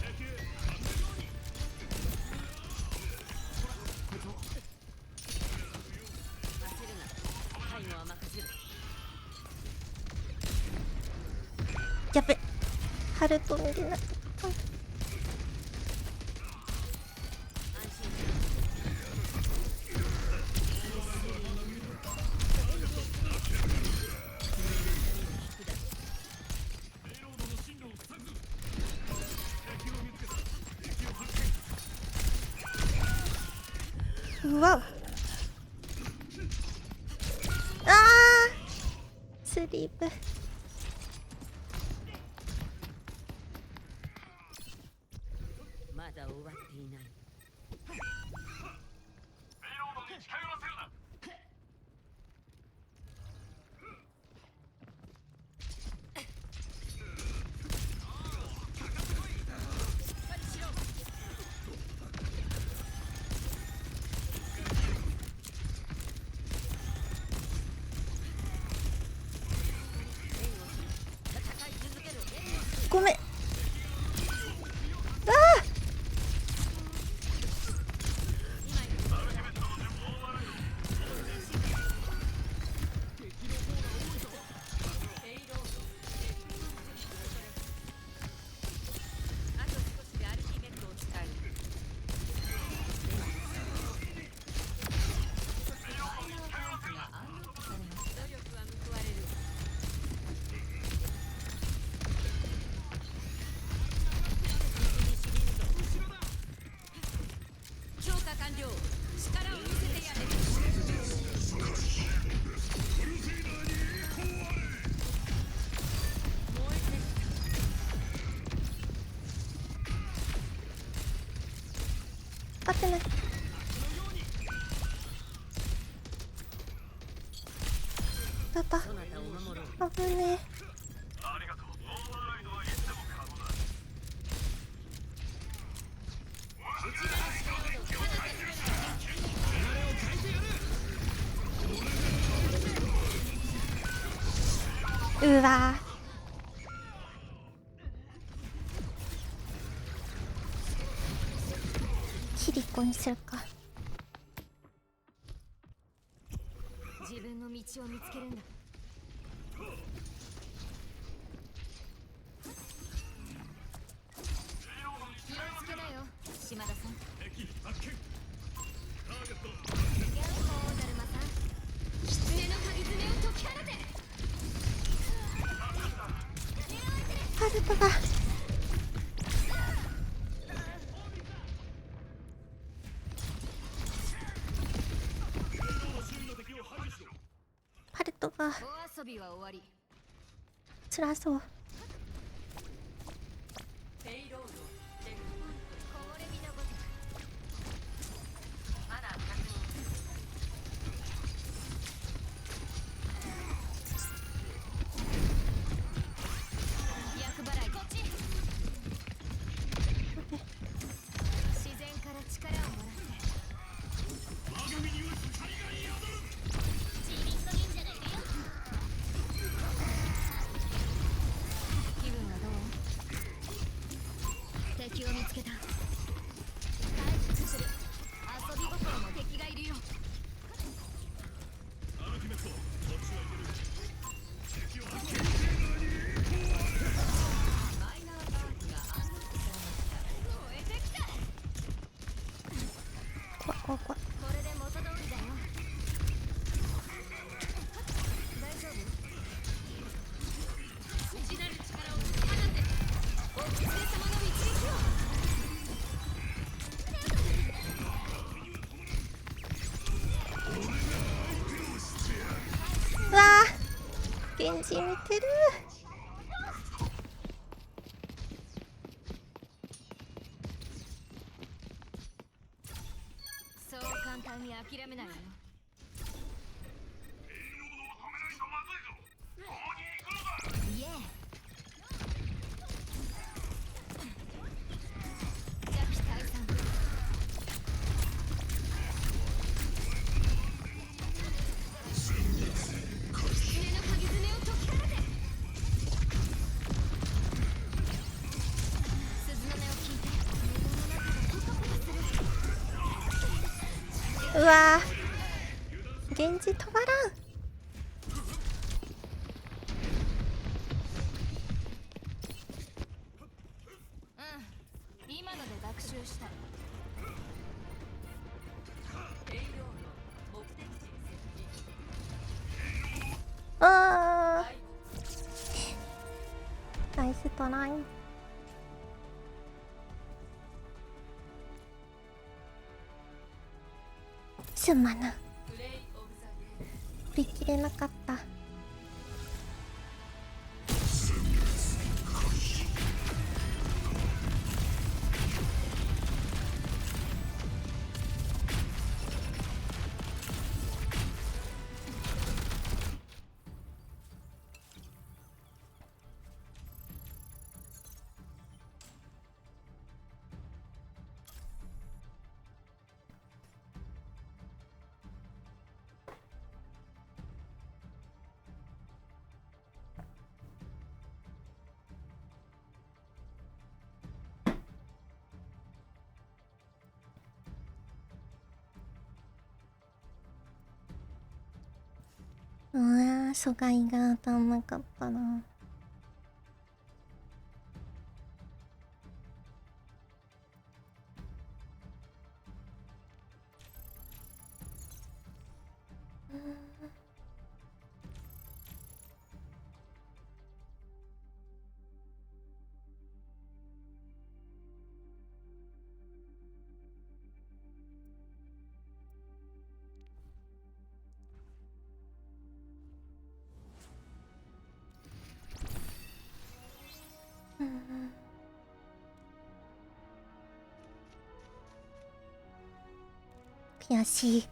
焦るな。最後は任せる。やべ、ハルト見れなかった。うわ、スリープ。まだ終わっていない。ペイロードに近寄らせるな。ごめん。合ってない。だった。危ねえ。うわー。キリコにするか。自分の道を見つけるんだ。気をつけなよ、島田さん。ヤッホー、だるまさん。狐の鍵爪を解き放て。ハルトが。ハルトがお遊びは終わり。辛そう。ペイロードチェックポイント。これ見のごとく。まだ確認。源氏見てる。そう簡単に諦めないよ。イエー弱気退散。狐の鍵爪を解き放て。鈴の音を聞いて胸の中がポカポカする。うわー、源氏止まらん。今ので学習した。あー、ナイストライ。すまな、振り切れなかった。うわー、疎外が当たんなかったな。悔しい。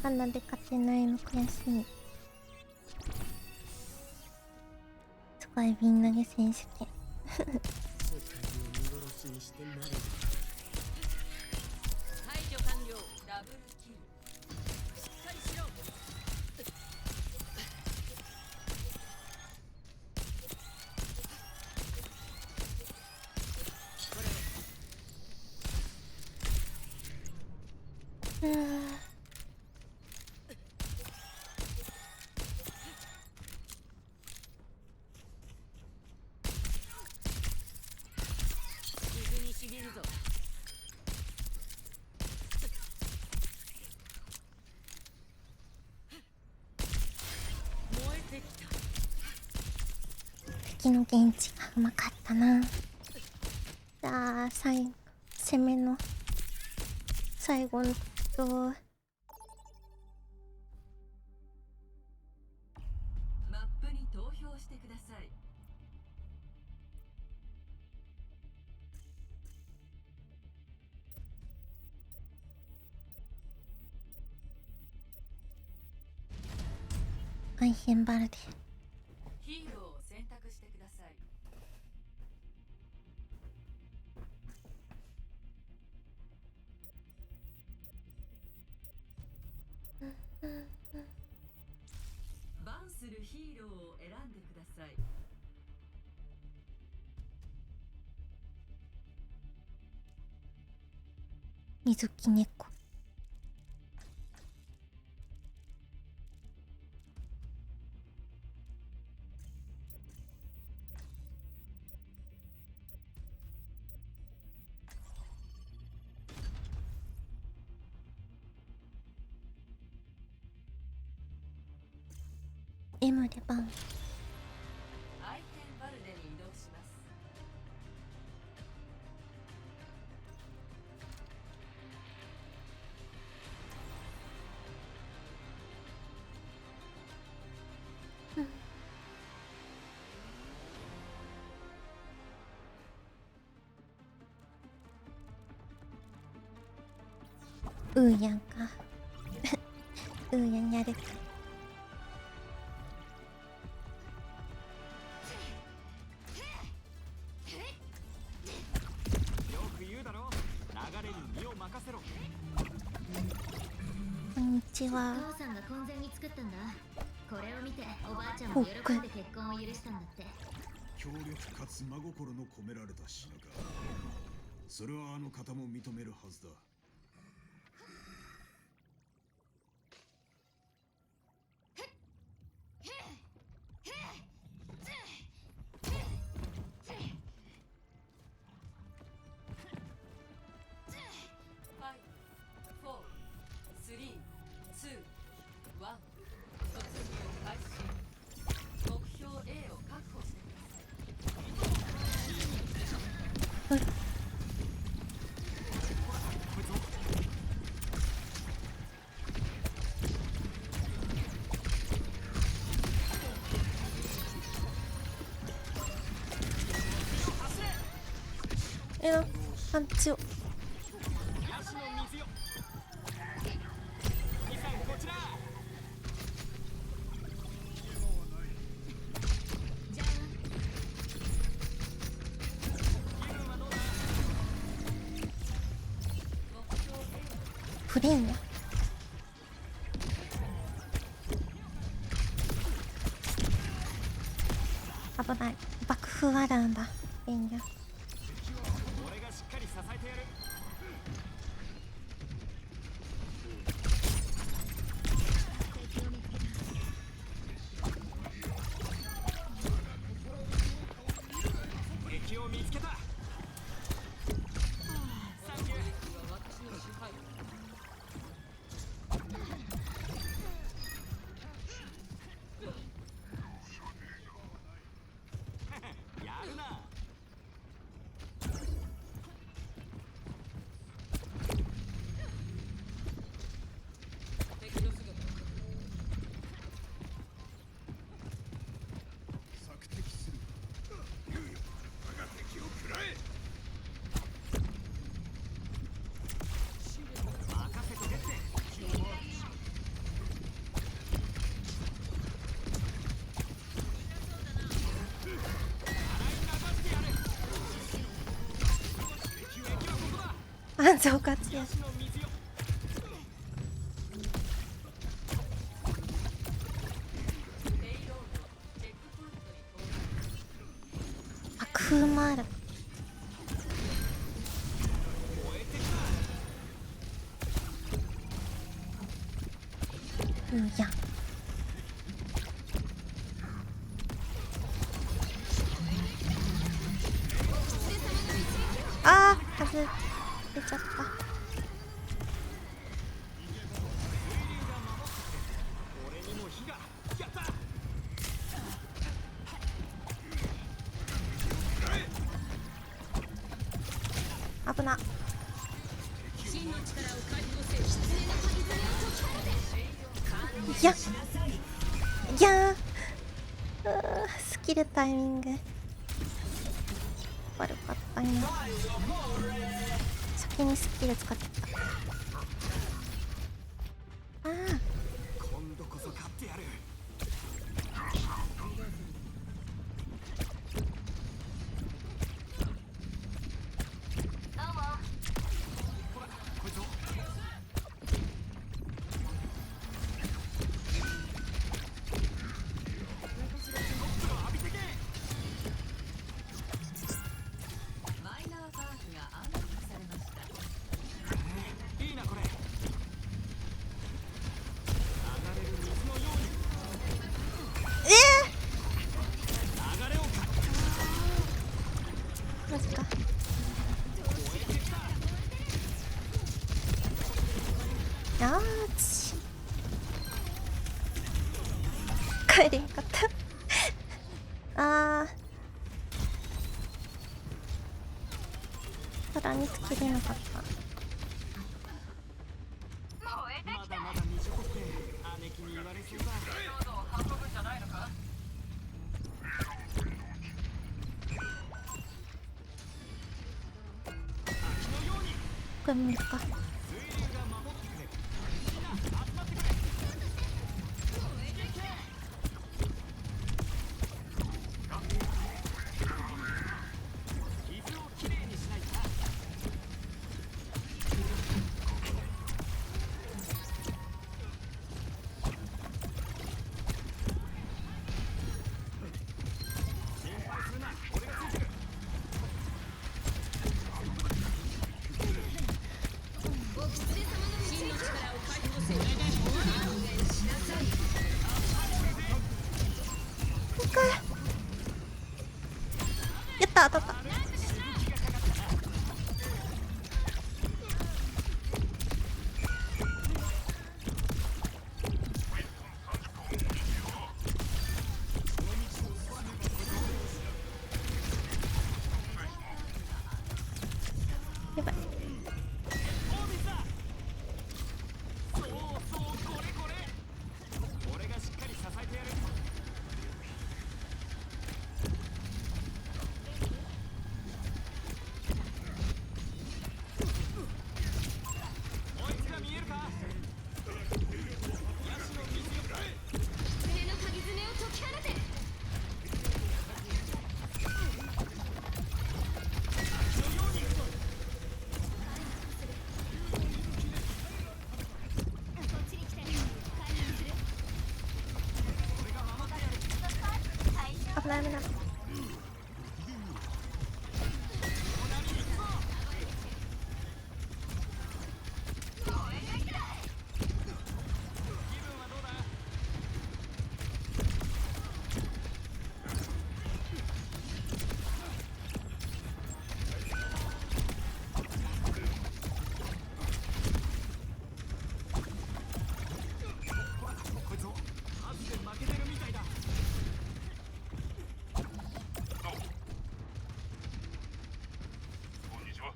なんで勝てないの悔しい。すごいびん投げ選手権。世界を見殺しにしてなる。排除完了。ダブルキル。しっかりしろ。水にしげるぞ。燃えてきた。敵の源氏がうまかったな。じゃあ最後攻めの最後のことをマップに投票してください。アイヘンバルデ。ヒーローを選択してください。バンするヒーローを選んでください。水木猫。M でバン。アイテンバルデに移動します。やんかやんやる。よく言うだろ、流れに身を任せろ。こんにちは。お父さんが婚前に作ったんだ。これを見ておばあちゃんも喜んで結婚を許したんだって。強力かつ真心の込められた品か。それはあの方も認めるはずだ。パンチを。フレンや。危ない。爆風あるんだ。フレンや。安城勝也。爆風もある。やん。あー、外れちゃった。危な。いやいやスキルタイミング悪かったね。先にスキル使ってた。ああ、今度こそ勝ってやる。マジか。あーち帰れんかったあー、ただにつけれなかった。まだまだ未熟って姉貴に言われそうだ。運ぶんじゃないのか。これ無理か。た当たった。やばい。俺がしっかり支えてやる。こいつが見えるか。ヤシの水よ。狐の鍵爪を解き放て。危ない危ない。こいつを数で負けてるみたいだ。こんにちは。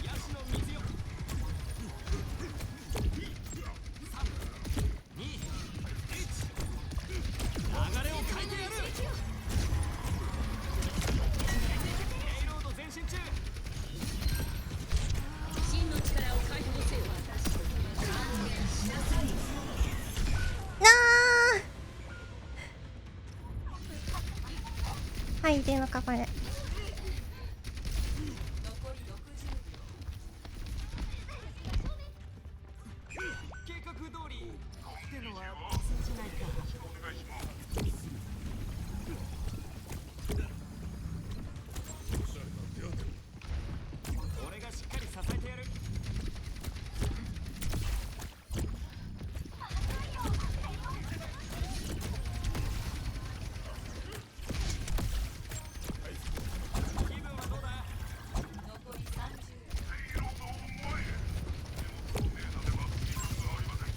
ヤシの水よ。3、2、1。流れを変えてやる。レイロード前進中。真の力を解放せよ。観念しなさい。入れるのかこれ。残り60秒。計画通りってのは通じないか。お願いします。俺がしっかり支えてやる。気分はどうだ。残り30秒。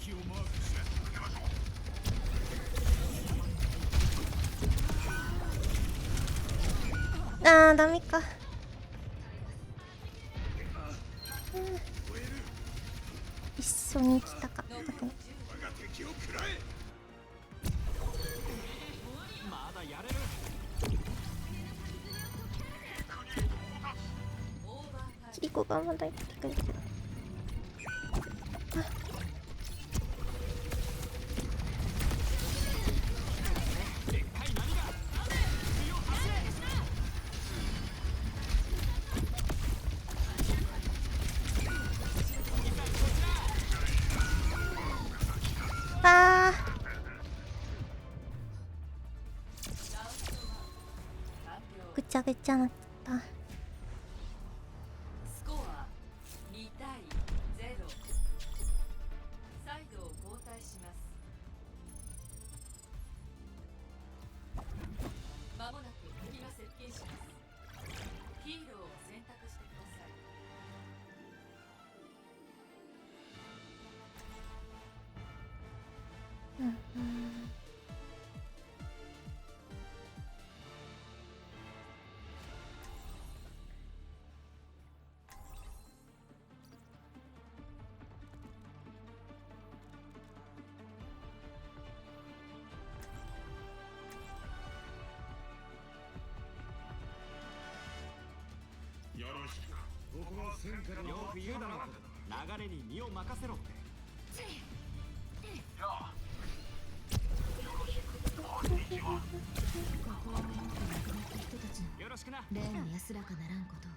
気をマークしてダメか。一緒に来たかったけど。我が敵を食らえ。まだやれる。キリコがまだ生きてくれてる。でっかい波が。水を発生。ぐちゃぐちゃなった。スコア2対0。サイドを交代します。まもなく敵が接近します。ヒーローを選択してください。よろしく。ここは戦火のよく言うだろ。流れに身を任せろって。よろしくな。例の安らかならんことを。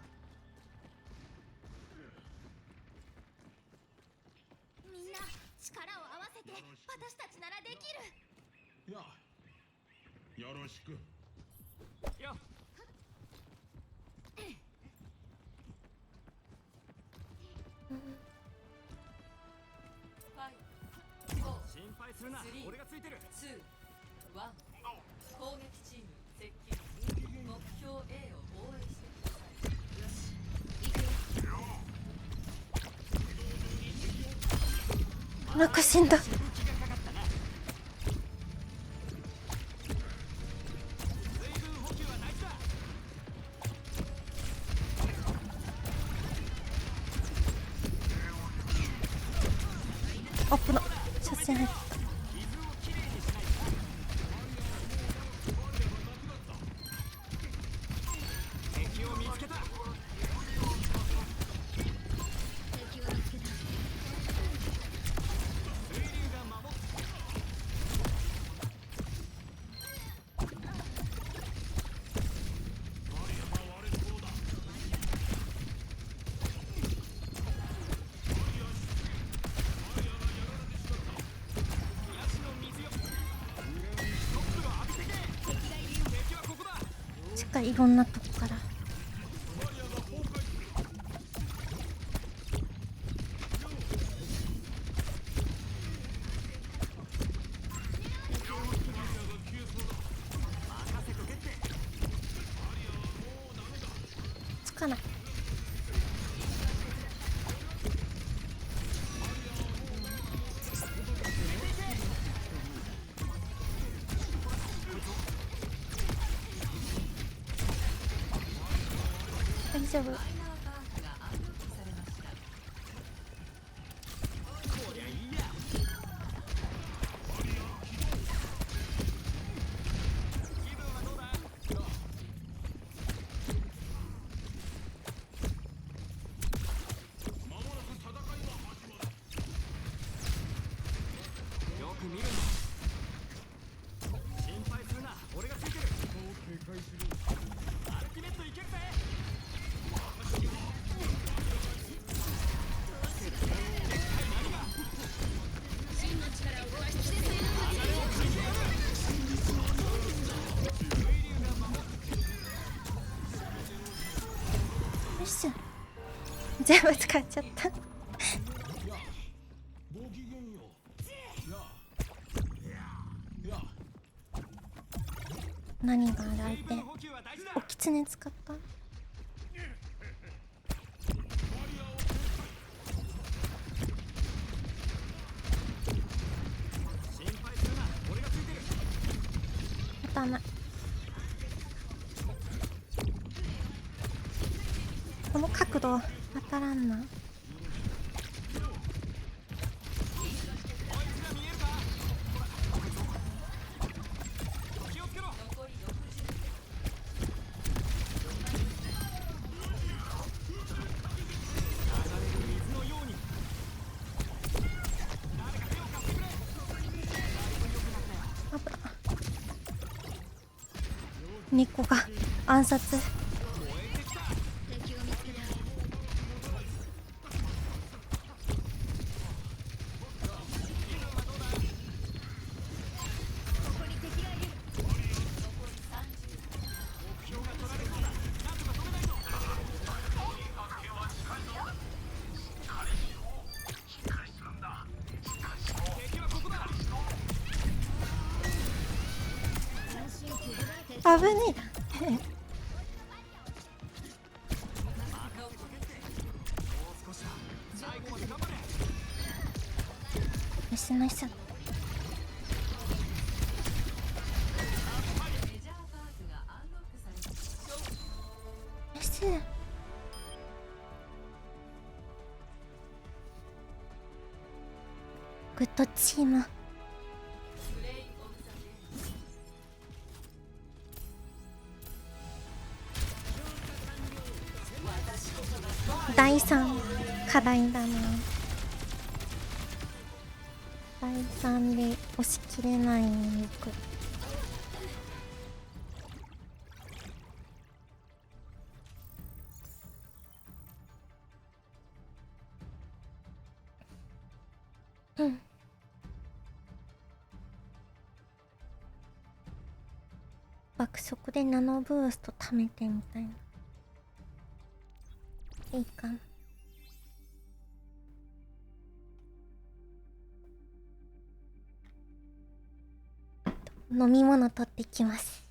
みんな力を合わせて私たちならできる。よろしく。よ。ファイト。するな。俺がついてる。2、1、攻撃チーム接近。目標 A を防衛してください。よし、行くよ。なんか死んだ。あ、危な。車線入った。敵を見つけた。水流が守っしっかりいろんなとこから。つかない。大丈夫。よく見るんだ。心配するな。俺がついてる。アルティメットいけるぜ。よっしゃ。全部使っちゃった。何がある相手。おきつね使った。当たんない。この角度当たらんな。猫が暗殺。危ねえ。ナイスナイス。よし。グッドチーム。第3課題だな。第3で押し切れないよく。うん。爆速でナノブースト貯めてみたいな。いいかな。飲み物取ってきます。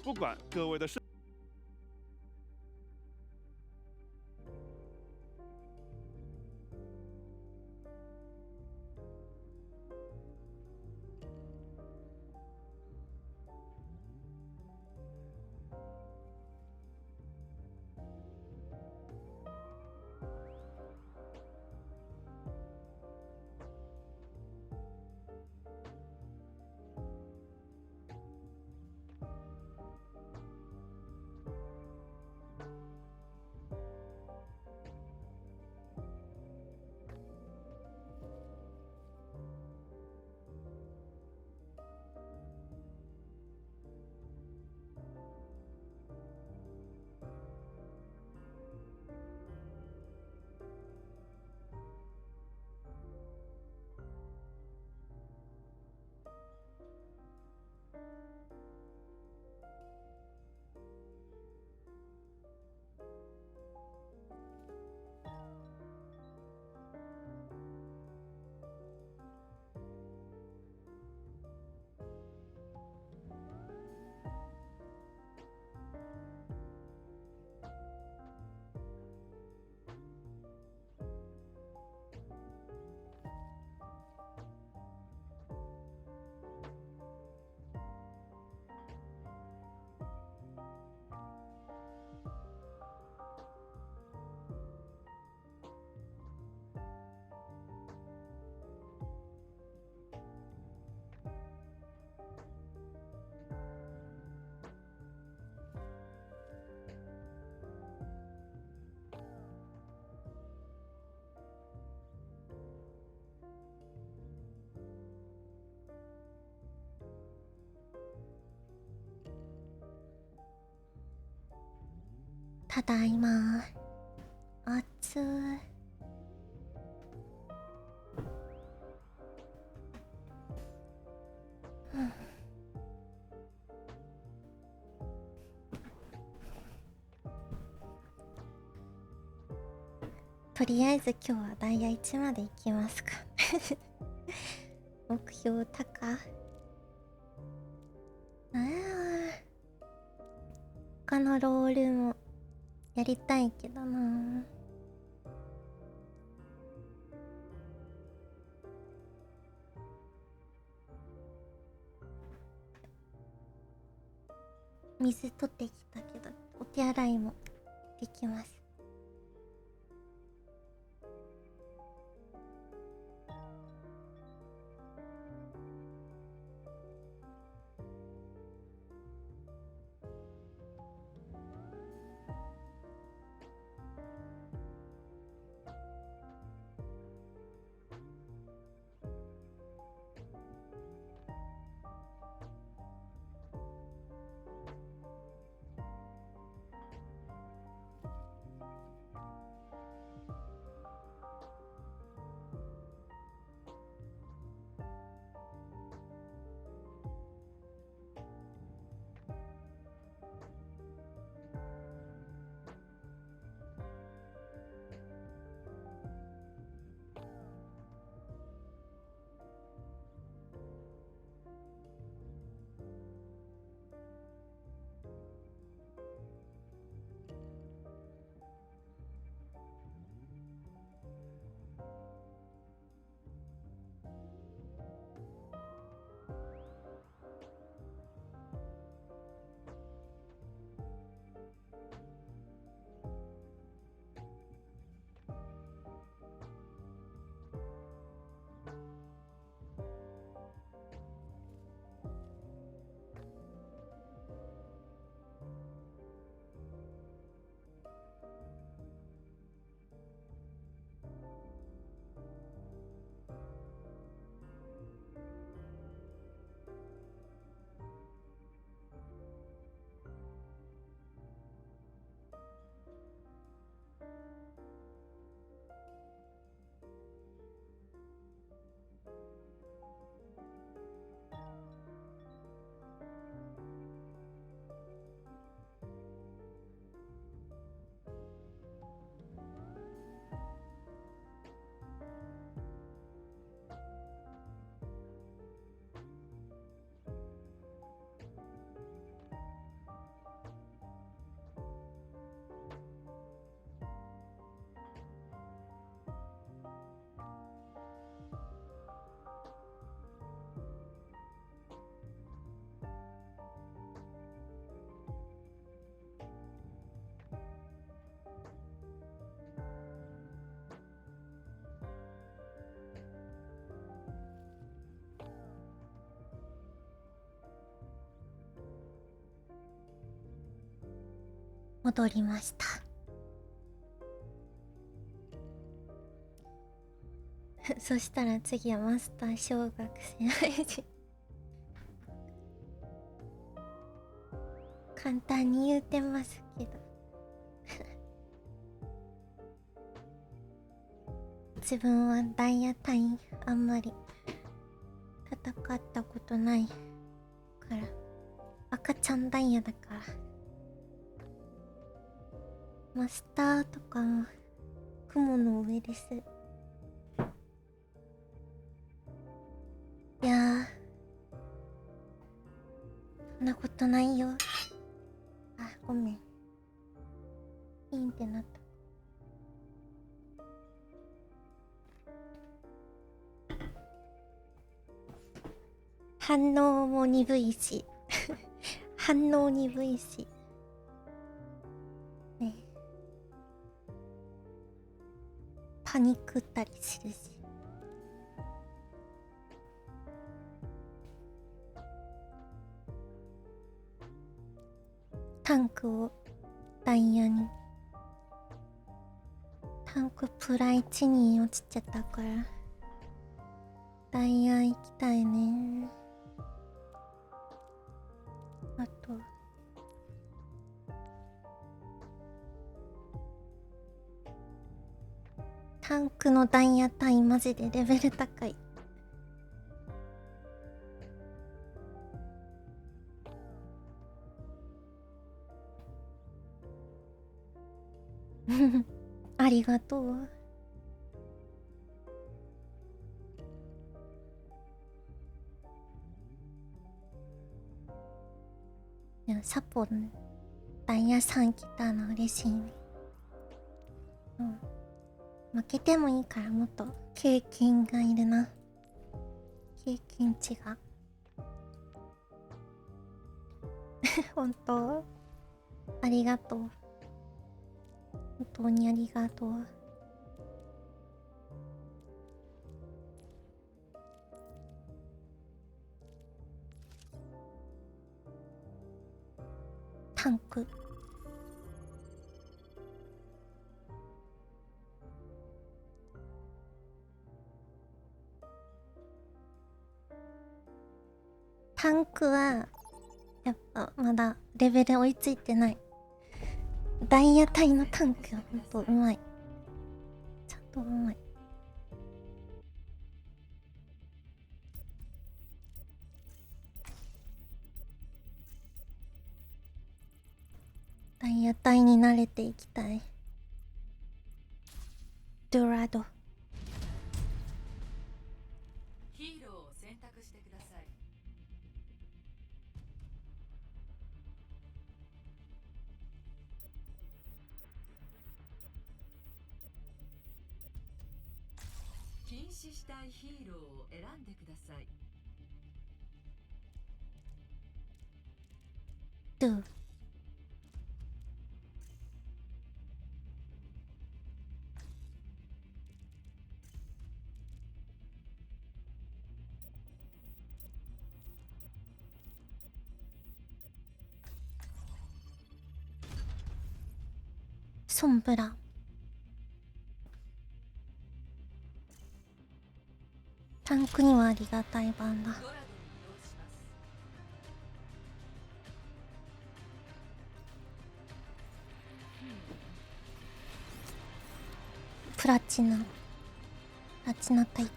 不管各位的是。ただいま。熱い。とりあえず今日はダイヤ1まで行きますか。目標高。他のロールもやりたいけどな。水取ってきたけどお手洗いもできます。戻りました。そしたら次はマスター小学生配信。簡単に言うてますけど自分はダイヤ隊員あんまり戦ったことないから赤ちゃんダイヤだからマスターとかも雲の上です。いやーそんなことないよ。あ、ごめん。ピンってなった。反応も鈍いし反応鈍いしね、パニックったりするし。タンクをダイヤにタンクプラ1に落ちちゃったからダイヤ行きたいね。あとタンクのダイヤ隊マジでレベル高い。ありがとう。でもサポンダイヤさん来たの嬉しいね。負けてもいいからもっと経験がいるな。経験値が本当ありがとう。本当にありがとう。タンクタンクはやっぱまだレベル追いついてない。ダイヤ隊のタンクはほんとうまい。ちゃんとうまい。ダイヤ隊に慣れていきたい。ドラドヒーローを選択してください。禁止したいヒーローを選んでください。ドゥソンブラタンクにはありがたい版だ。プラチナ隊か。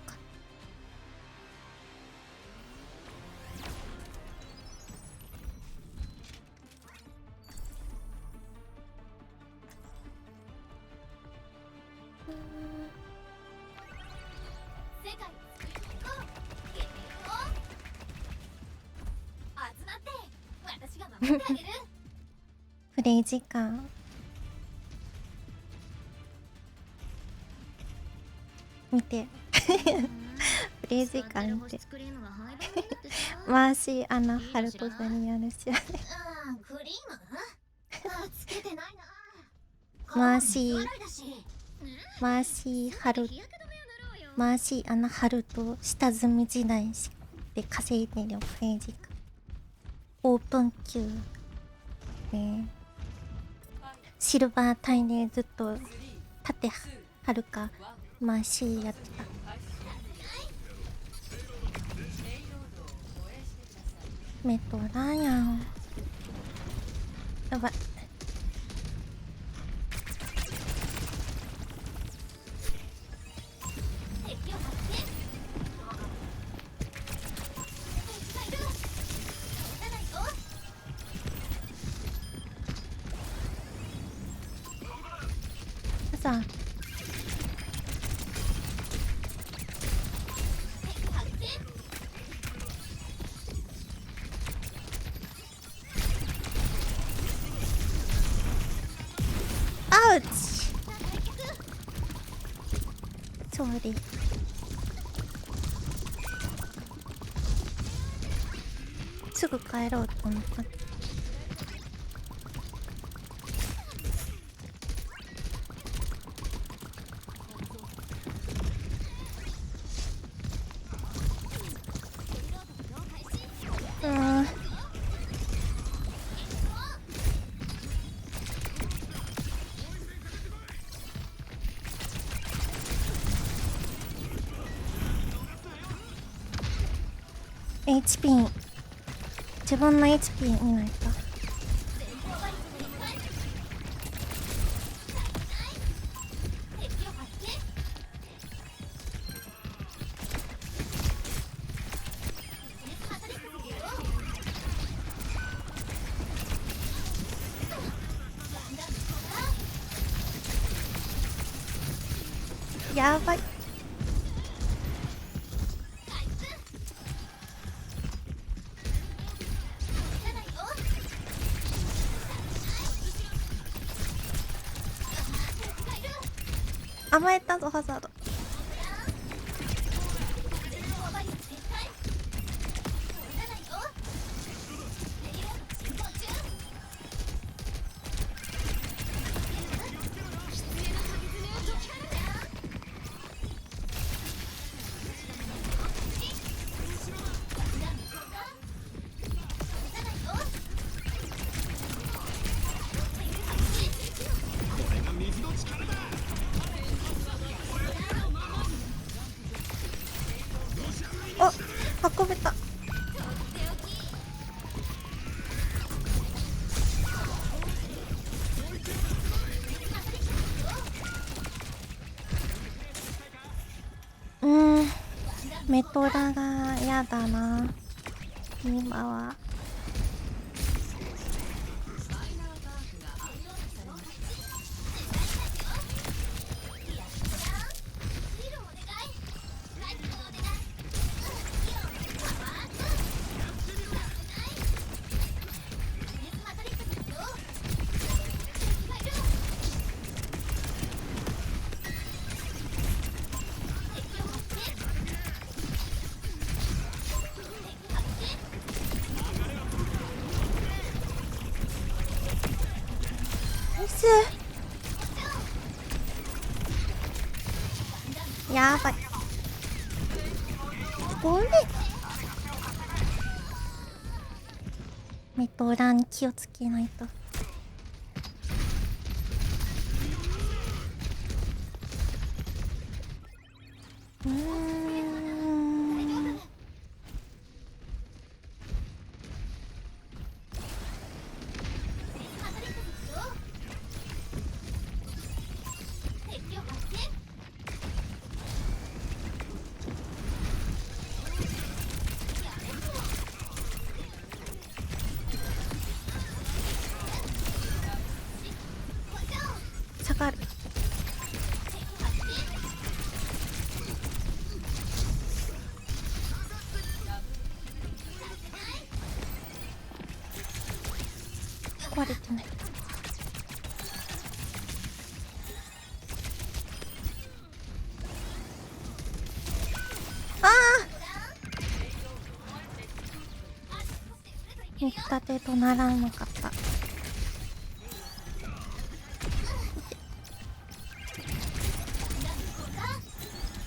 世界を救いに行こう。ゲームを集まって私が守ってあげるプレイ時間見てプレイ時間見てマーシーアナハルトザにやるしクリームつけてないな。マーシーアナハルト下積み時代で稼いでるプレイ時間オープン級でシルバー帯でずっと縦はるか回しやってた。メトラやん。やばい。さアウチ。ソーリー。すぐ帰ろうと思った。HP 自分の HP 見ないと。やばい。甘えたぞハザード。運べた。メトラがやだな今は。やばい。これメトラに気をつけないと。下がる。壊れてない。ああ出来たてとならんのかった。こ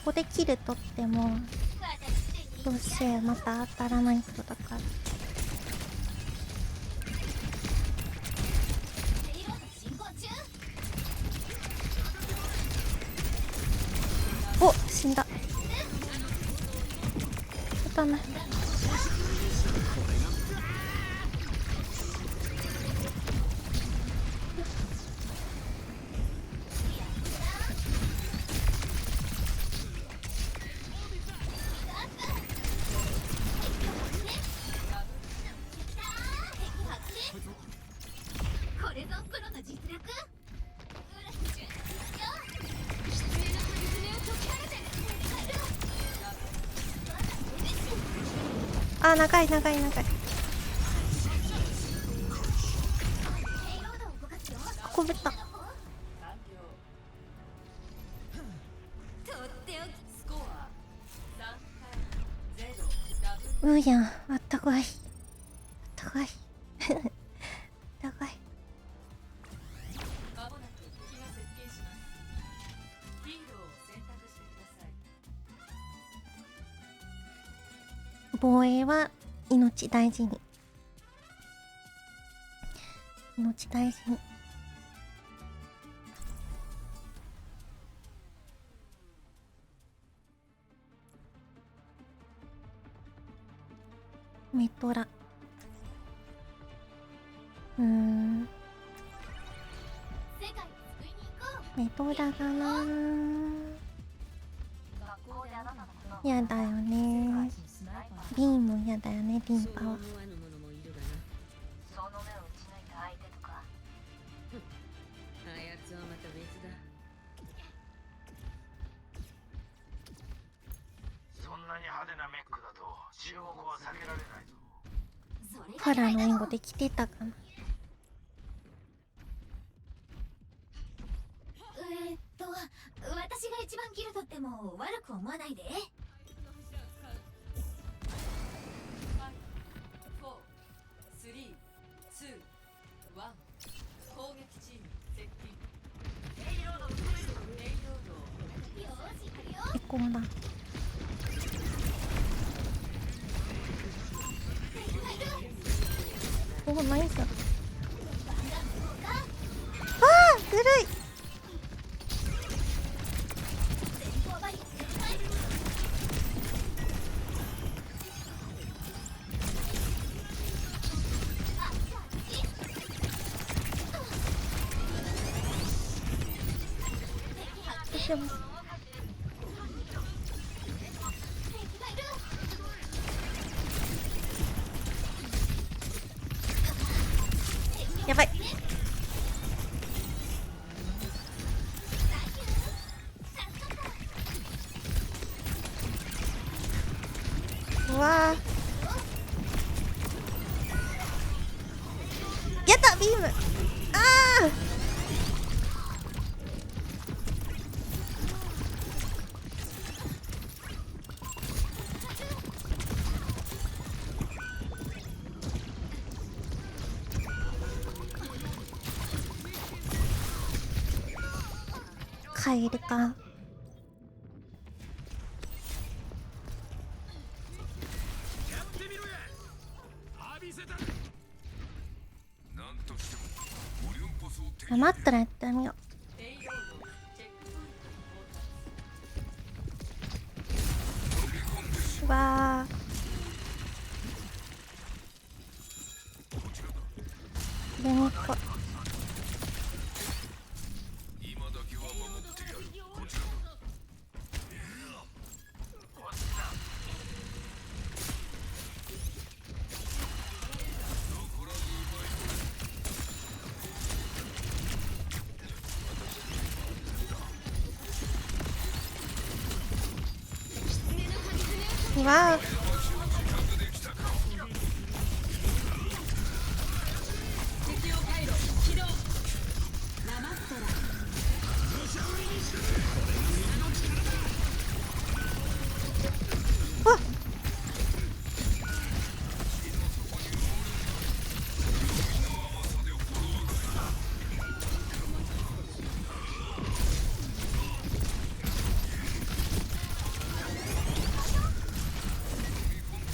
こでキル取ってもどうせまた当たらない人だから。かない。これぞプロの実力。あ、長い長い長い。こぶった。うーやん、あったかい。あったかい。あったかい。防衛は命大事に。命大事に。メトラ。メトラだな。やだよね。リンもやだよね、リンパは。ファラの援護できてたかな。私が一番キル取っても悪く思わないで。エコーだ。おお、ナイス。あー、ずるい。でもやばい。うわー、やったビーム。ああ帰るか。余ったらやってみよう。うわー、でもこわー、あっ、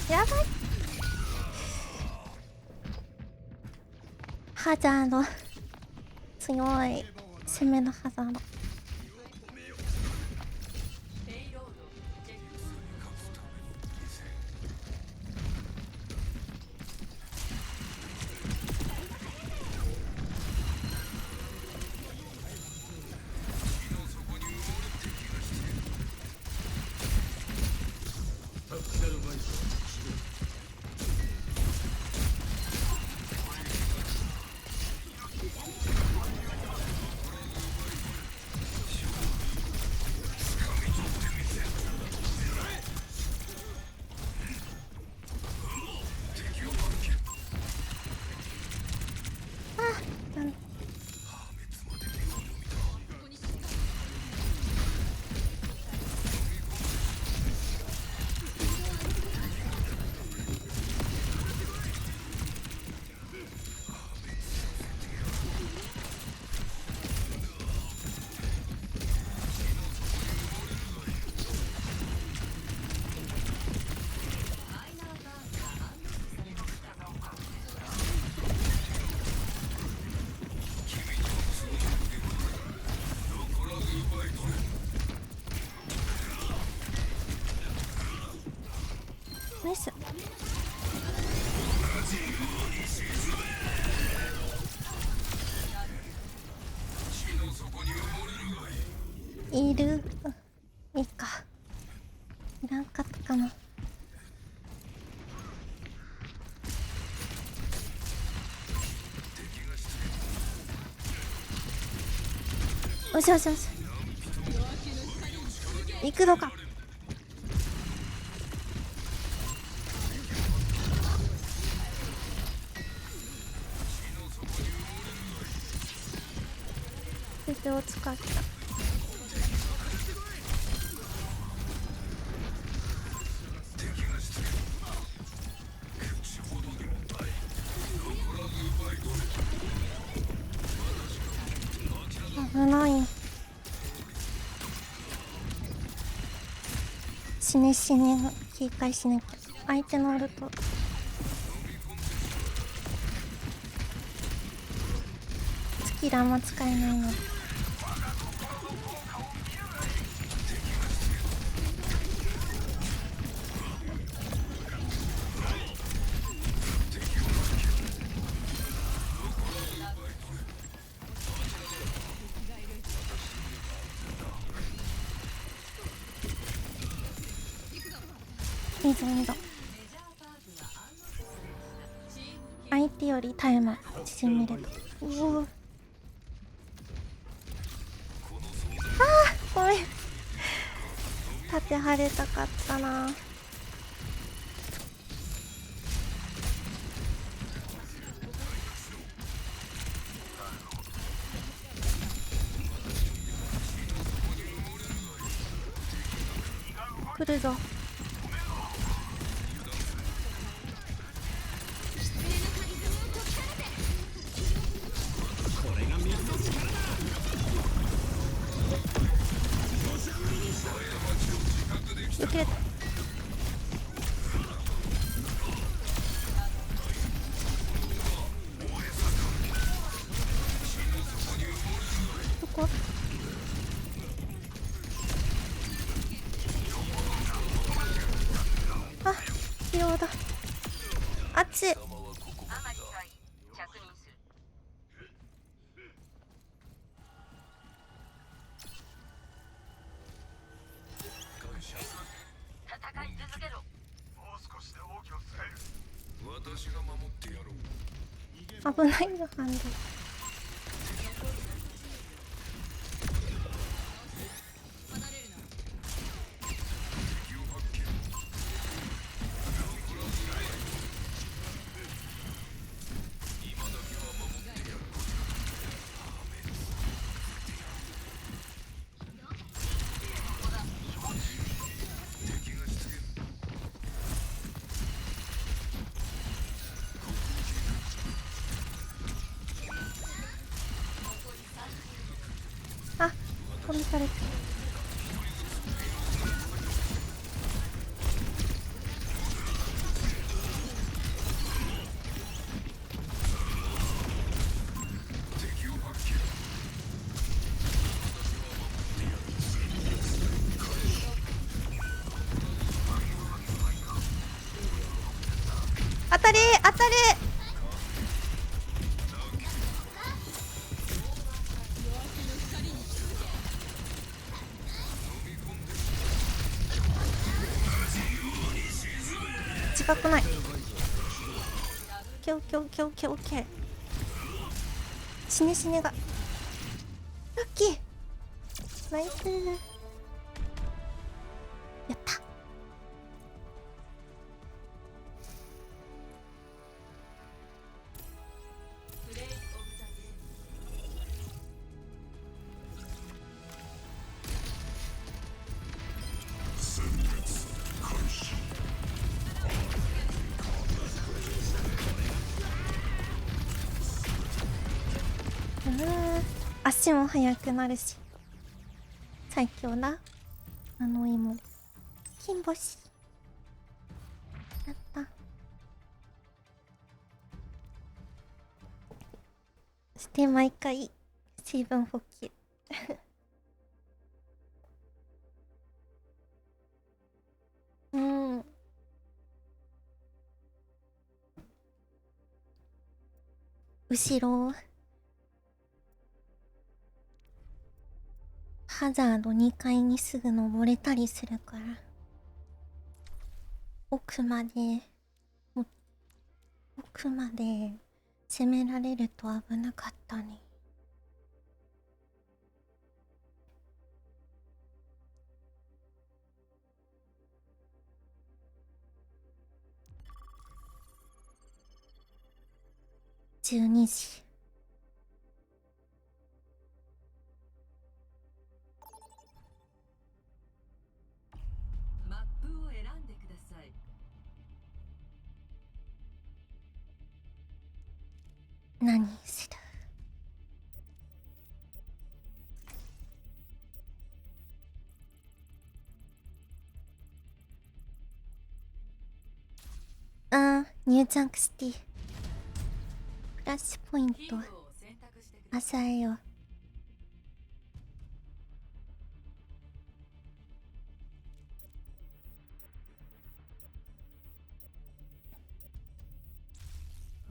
やばい。ハザード強い。攻めのハザード。ナイス。いる。いいか。いらんかったかな。よしよしよし。行くのか。手を使った。危ない。死ね死ねの警戒しなきゃ。相手のウルトスキルあんま使えないので。いいぞいいぞ。相手よりタイム縮めれた。おお。ああ、ごめん。縦張れたかったな。来るぞ。受けた。どこ？あ、疲労だ。あっち。危ないよハンドル。あ、飛びされた。当たり当たり。近くない。オッケーオッケーオッケーオッケーオッケー。死ね死ねがラッキー。ナイス。やった。足も速くなるし最強だ。あの芋金星やった。して毎回水分補給うん。後ろハザード2階にすぐ登れたりするから、奥まで攻められると危なかったね。12時。マップを選んでください。何する？ニュージャンクシティ。フラッシュポイント朝えよ。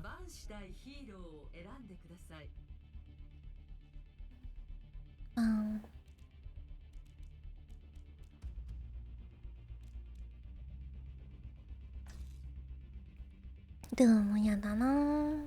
バンしたいヒーローを選んでください。ドゥーもやだなぁ。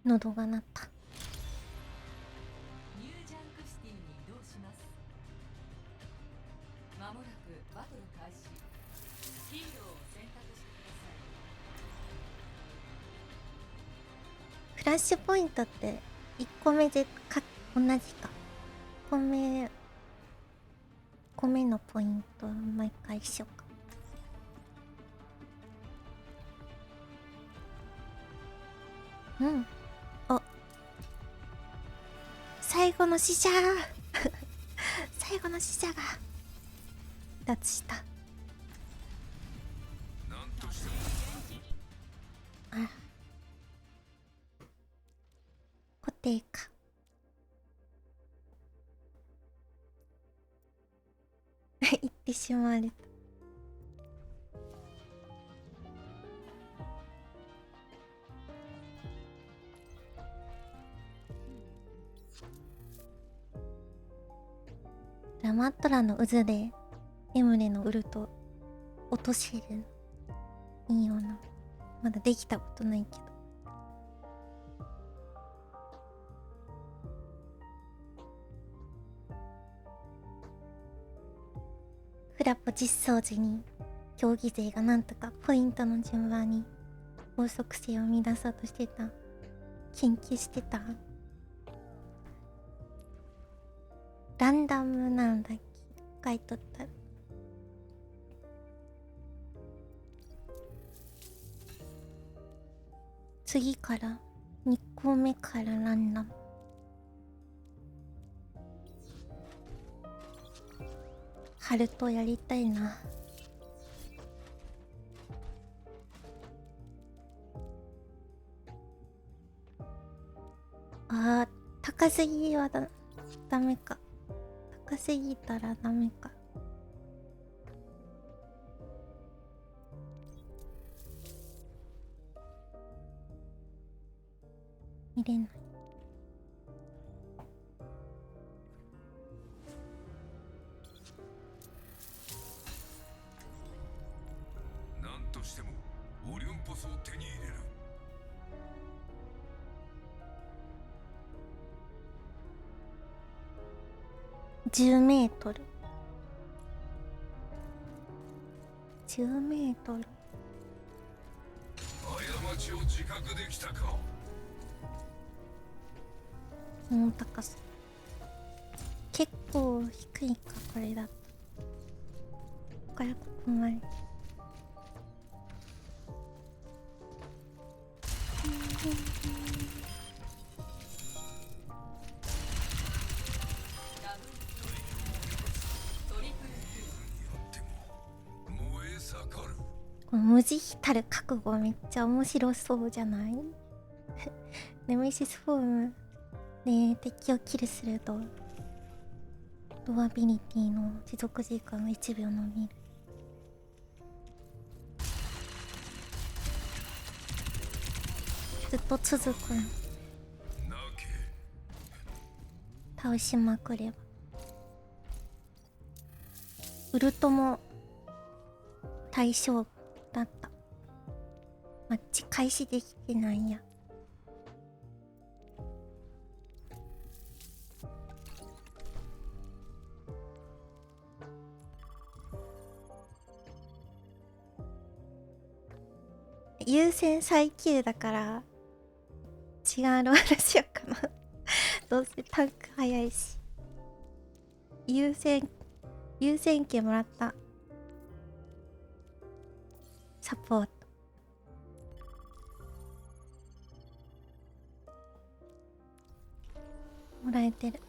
喉が鳴った。ニュージャンクシティに移動します。まもなくバトル開始。ヒーローを選択してください。フラッシュポイントって1個目で同じか。1個目のポイント毎回一緒か。うん。お、最後の死者最後の死者が離脱した。あら、固定か。言ってしまわれた。ラマットラの渦でエムレのウルト落とせる。いいよな。まだできたことないけど。フラポ実装時に競技勢がなんとかポイントの順番に法則性を乱そうとしてた。研究してた。ランダムなんだっけ、書いとったら。次から2個目からランダム。ハルトやりたいな。高すぎはダメか。高すぎたらダメか。見れない。何としてもオリオンポスを手に入れる。10メートル。10メートル。過ちを自覚できたか。高さ結構低いか。これだとここからここまで。この無慈悲たる覚悟めっちゃ面白そうじゃないネメシスフォームで敵をキルするとドアビリティの持続時間が1秒伸びる。ずっと続くん。倒しまくれば。ウルトも対象だった。マッチ開始できてないや。優先最級だから違うロールしようかな。どうせタンク早いし。優先権もらった。サポートもらえてる。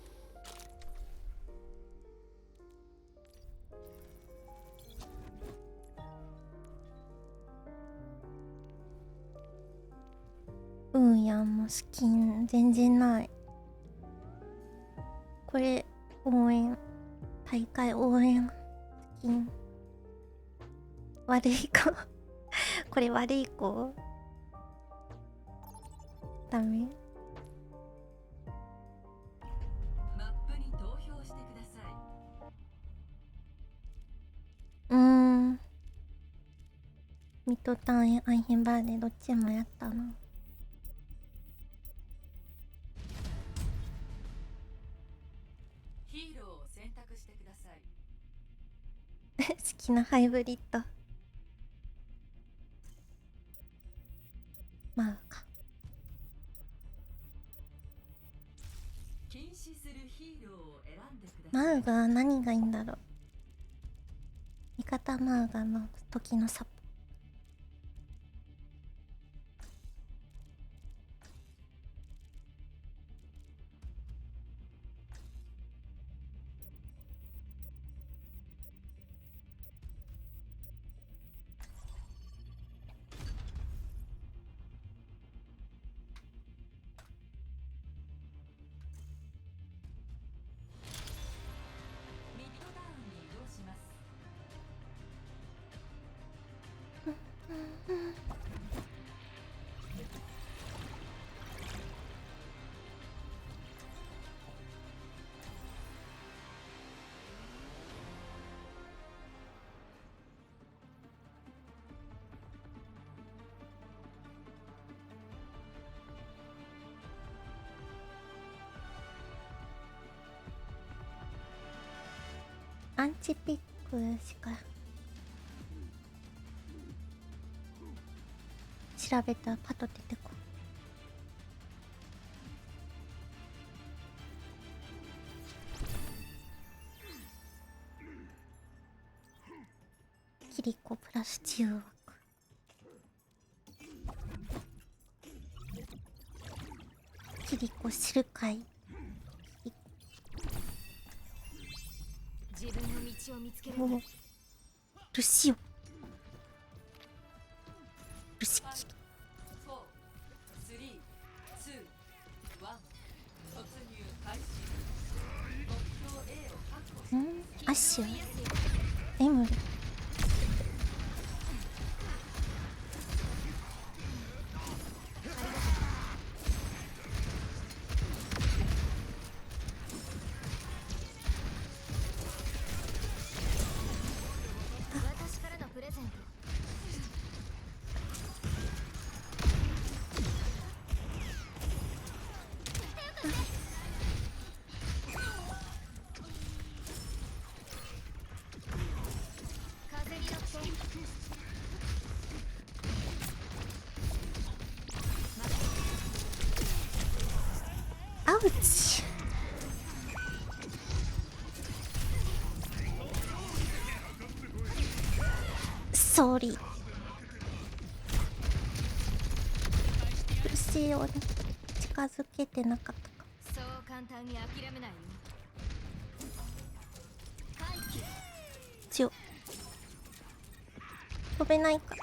やんもスキン全然ない。これ応援大会応援スキン悪い子これ悪い子ダメ。マップに投票してください。ミッドタウンアイヘンバーでどっちもやったな。ヒーローを選択してください。好きなハイブリッドマウか。禁止するヒーローを選んでください。マウが何がいいんだろう。味方マウガの時のサポ。ミッドタウンに移動します。アンチピックしか調べたらパッと出てこキリコプラス10枠。キリコ知るかい。自分の道を見つける。おルシオルシキ4、3、2、1、突入開始。目標 A を確保し。アッシュエムル私からのプレゼント。風に乗ってアウチ。ソーリー。ルシオに近づけてなかったか。そう簡単に諦めないよ。回帰。強飛べないか。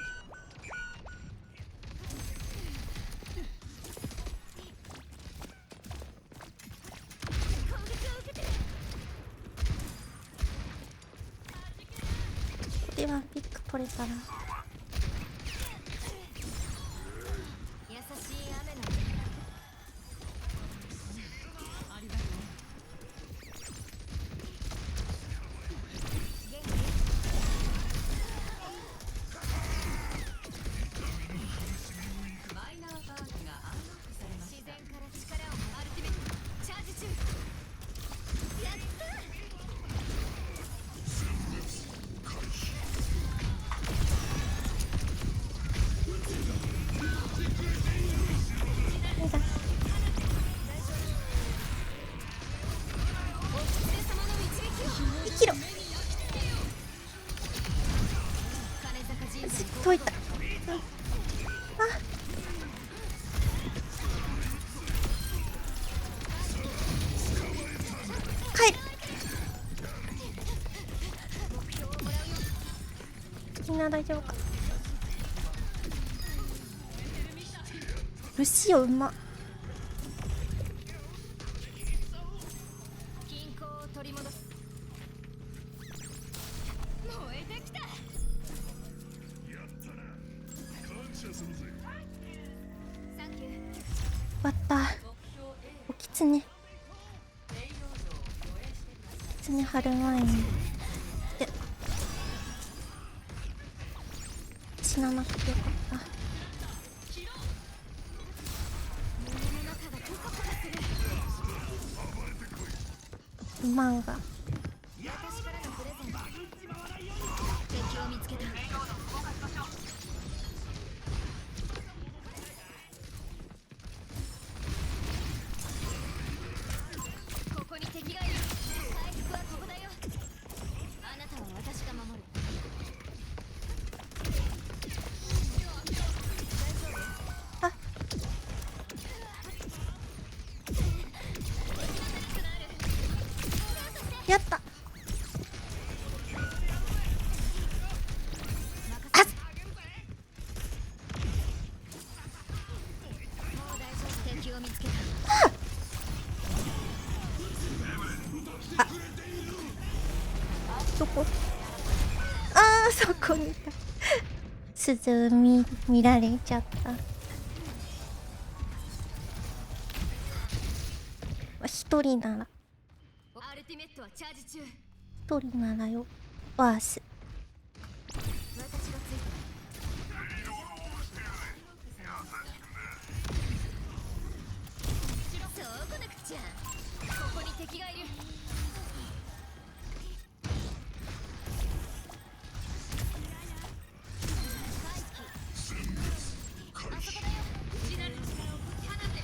ちワンピック取れたら。優しい雨のありがとう。マイナーバークがアンロックされました。自然から力をアルティメットチャージ中。やった生きろ。解いた。あ、帰る。みんな大丈夫か。ルシオうま。均衡を取り戻す。燃えてきた。サンキュー。終わった。おきつね。きつね貼る前に。で。死ななくてよかった。マンが。私からのプレゼント。敵を見つけた。ここに敵がいる。回復はここだよ。あなたは私が守る。あ。やった。敵を見つけた。あ、どこ？あー、そこにいた。鈴見られちゃった。一人なら。アルティメットはチャージ中。一人ならよ。ワース。私がついてる。そうこなくちゃ。ここに敵がいる。あそこだよ。ジナルの力を解き放って。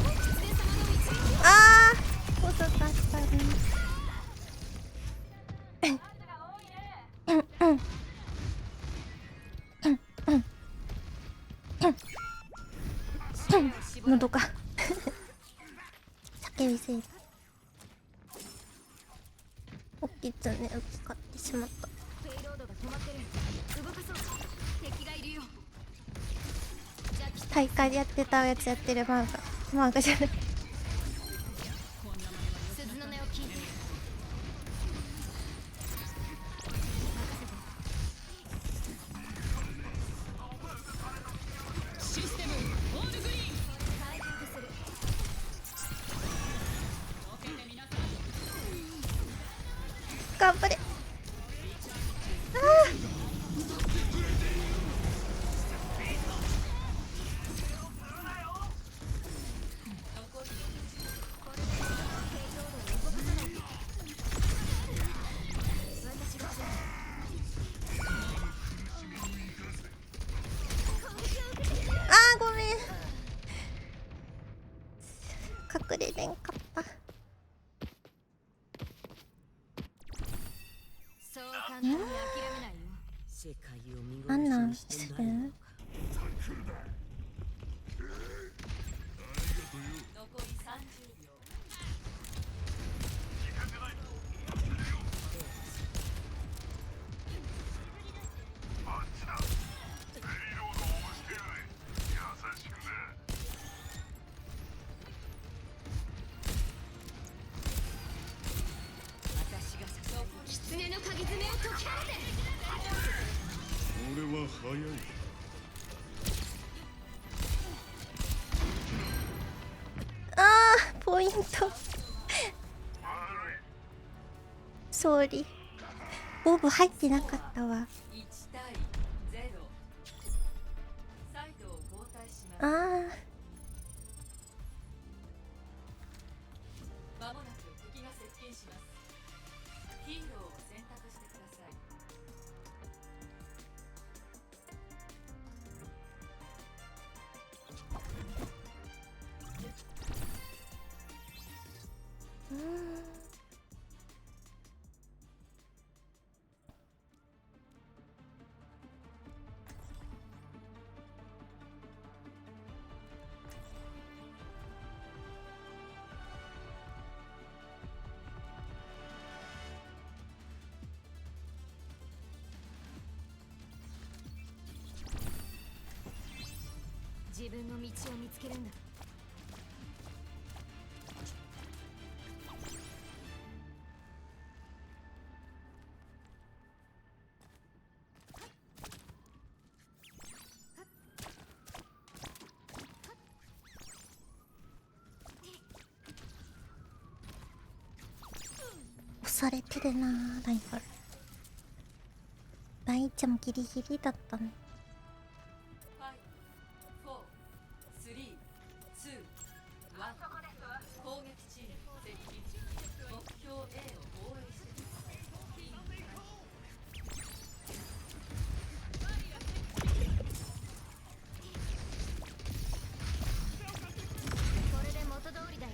お狐様の導き。あー、遅かったね。喉が叫びすぎた。おっきつね使ってしまった。ペイロードが止まってる。動かそう。敵がいるよ。大会でやってたやつやってる漫画じゃない。鈴の音を聞いて。システムオールグリーン。回復する。頑張れ。あー。ごめん。隠れれんかった。そう簡単に諦めないよ。世界を見なんなん殺しにしてる？してなるのか。残り30秒。狐の鍵爪を。は早い。ポイントソーリー。ボブ入ってなかったわ。1対0。サイドを交代します。まもなく敵が接近します。ヒーローを選択してください。自分の道を見つけるんだ。押されてるなライバル。ライちゃんもギリギリだったね。攻撃チーム接近。目標 A を防衛してください。これで元通りだよ。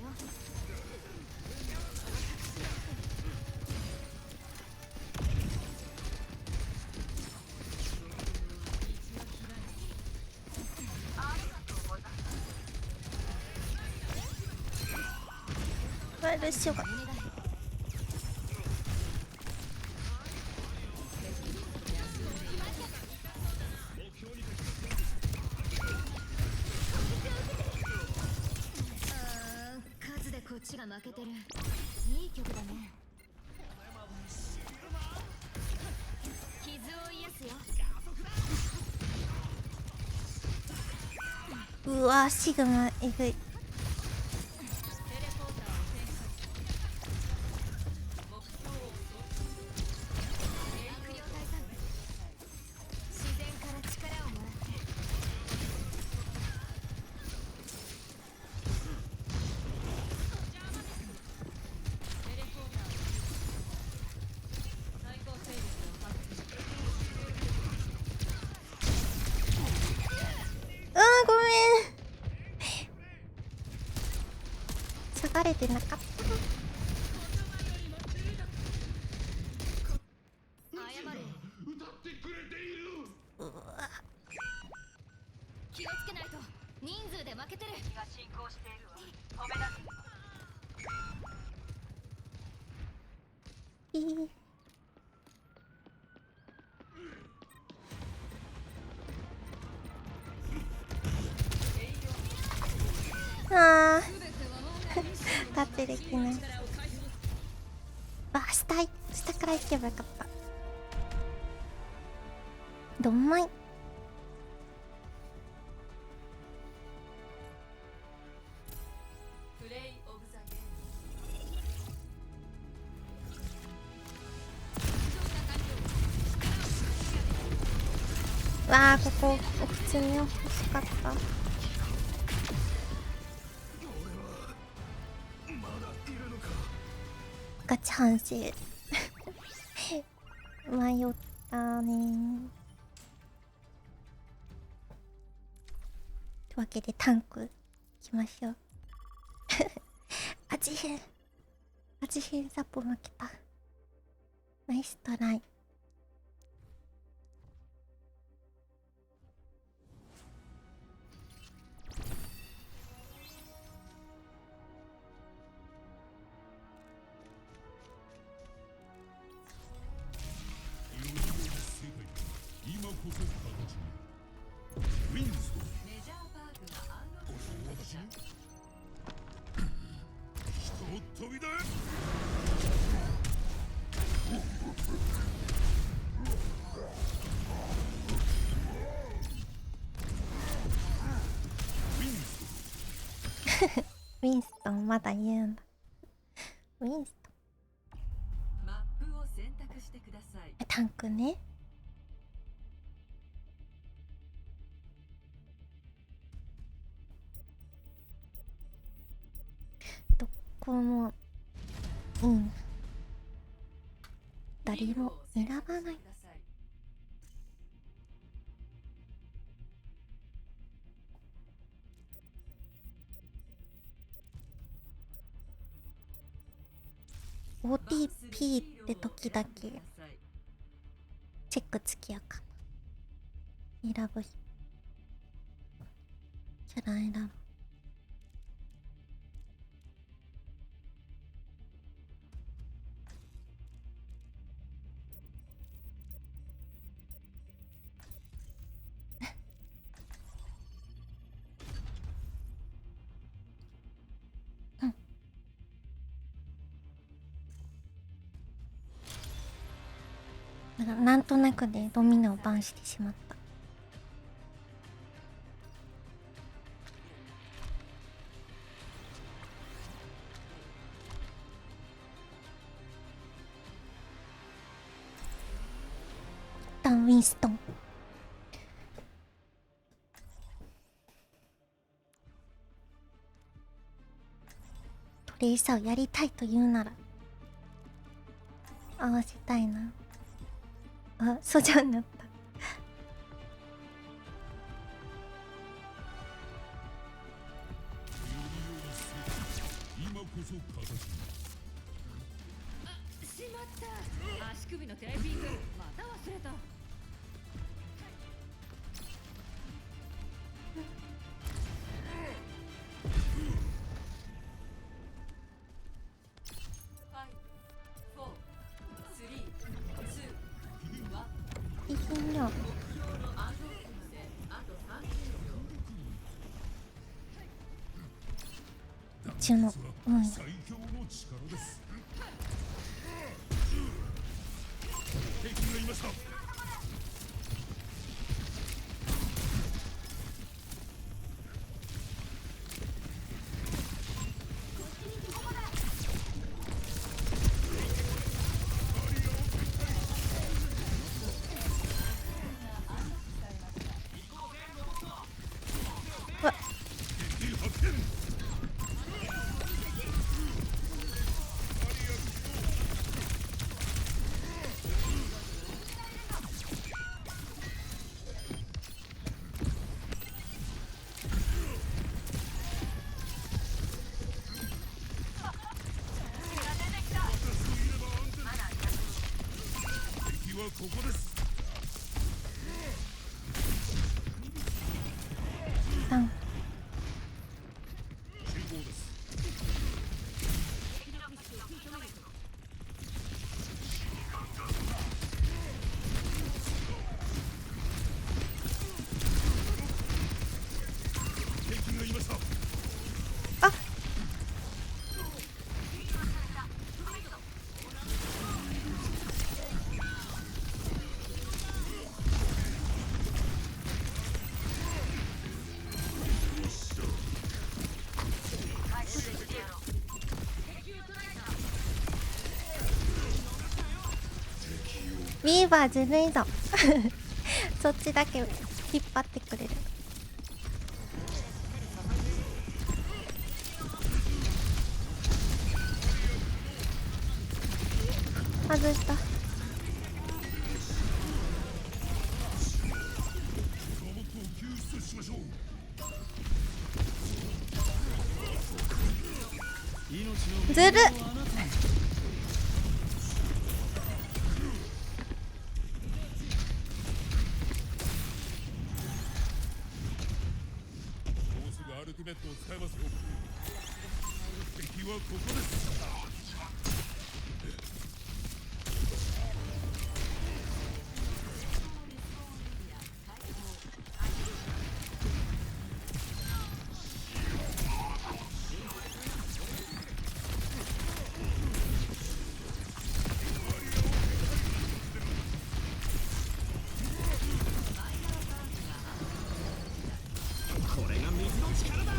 ルシオが数でこっちが負けてる。いい曲だね。傷を癒すよ。うわシグマえぐい。下がれてなかった。気をつけないと人数で負けてる。が進行しているわ。止めなきゃ。タッチできない。下から行けばよかった。どんまい。プレイオブザゲーム。わあここ普通に欲しかった。ガチ反省迷ったね。というわけでタンクいきましょう味変サポ負けた。ナイストライ。飛びだウィンストンまだ言うんだ。ウィンストマップを選択してください。ン。タンクね。どこもいいな。誰も選ばない。OTP って時だけチェックつきやかな。選ぶキャラ選ぶ。なんとなくでドミノをバンしてしまった。一旦ウィンストン。トレイサーをやりたいと言うなら合わせたいな。あ、そうじゃんなった。しまった。足首のテーピングまた忘れた。いいよ。うちの最強の力です。敵がいました。ここです。集合です。敵がいました。あ、ウィーバーずるいぞ。そっちだけ引っ張ってくれる。外した。ずるっ。アルティメットを使いますよ。敵はここです。これが水の力だ。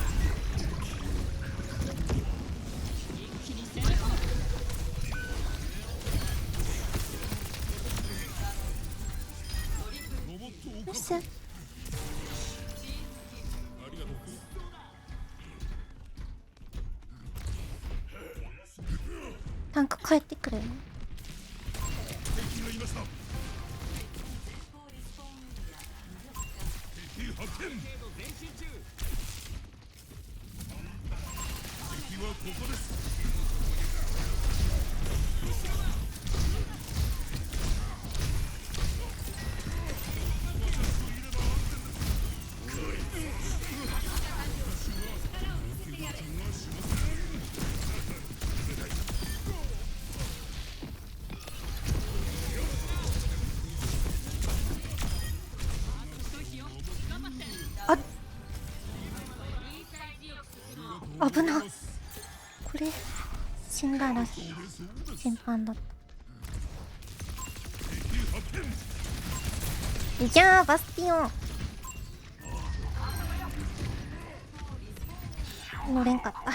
タンク帰ってくるよ。あ、危な。これ死んだら先般だった。いやー、バスティオン乗れんかった。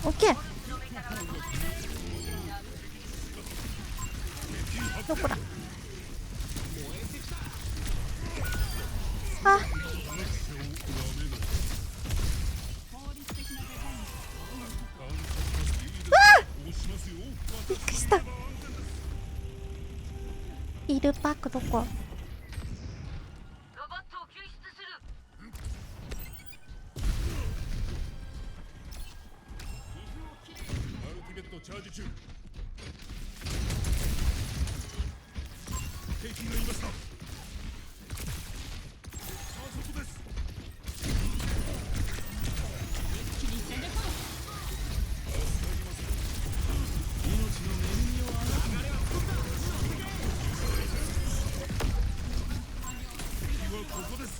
オッケー。どこだ。あ、びっくりした。ヒールパックどこ。チャージ中。敵がいました。あそこです。命の恵みをあなた。敵はここです。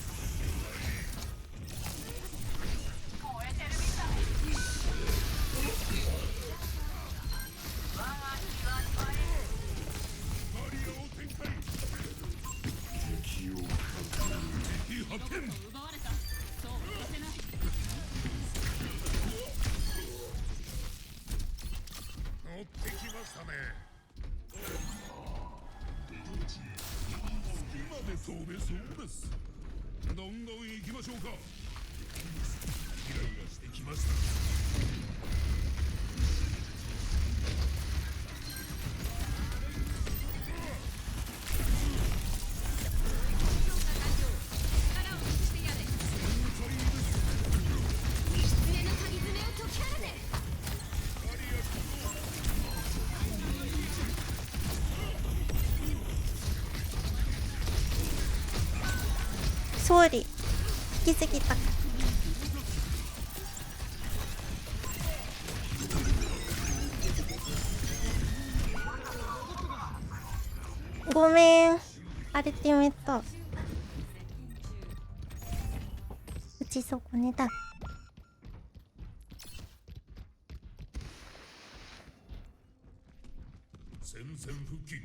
乗ってきましたね。月まで飛べそうです。どんどん行きましょうか。イライラしてきました。総理引きすぎた。ごめん、アルティメット打ち損ねだ。戦線復帰。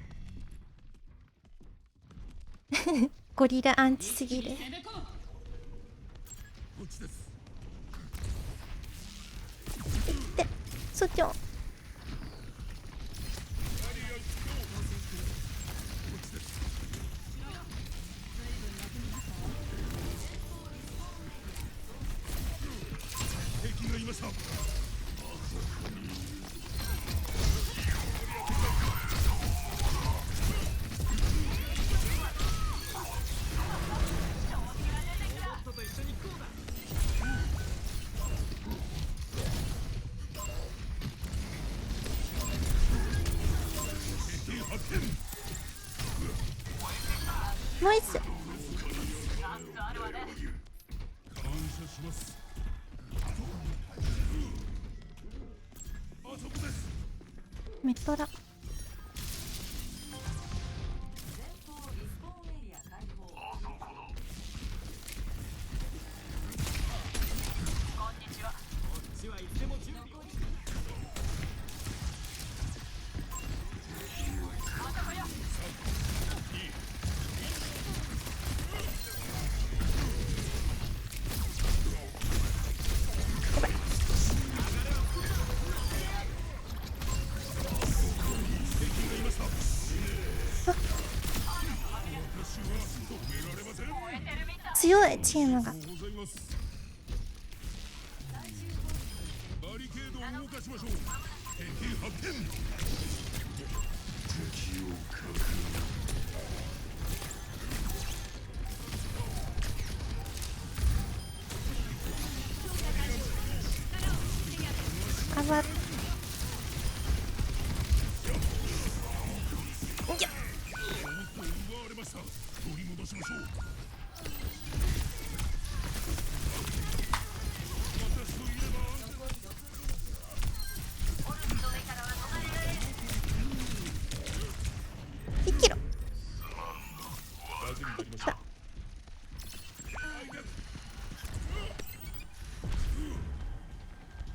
ゴリラアンチすぎる。こっちです。で、そっちを。敵がいました。ナイス。感謝します。あそこです。メトラ。強いチームが。あばっ生きろ。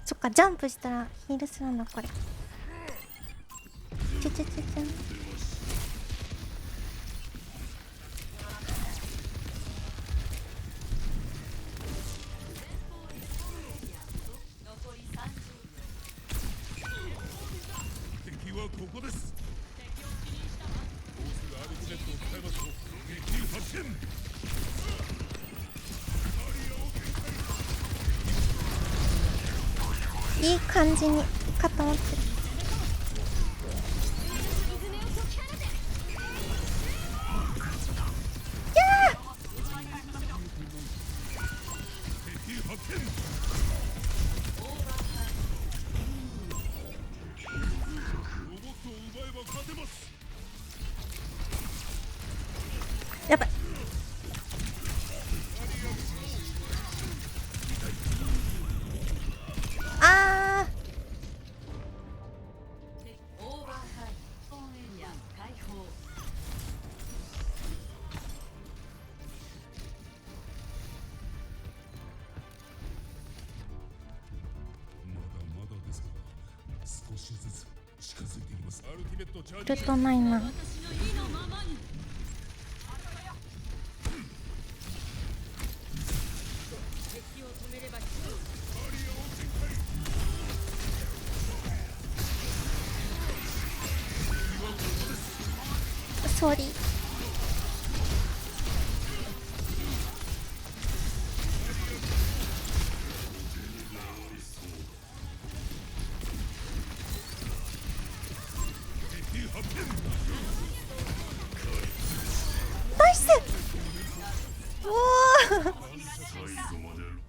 そっか、ジャンプしたらヒールするんだこれ。ちょちょちょちょ。敵はここです。もうすぐアルティメットを使いましょう。敵発見。いい感じに固まってる。いやーやばい。あールトないな。ソーリー。ナイス。おお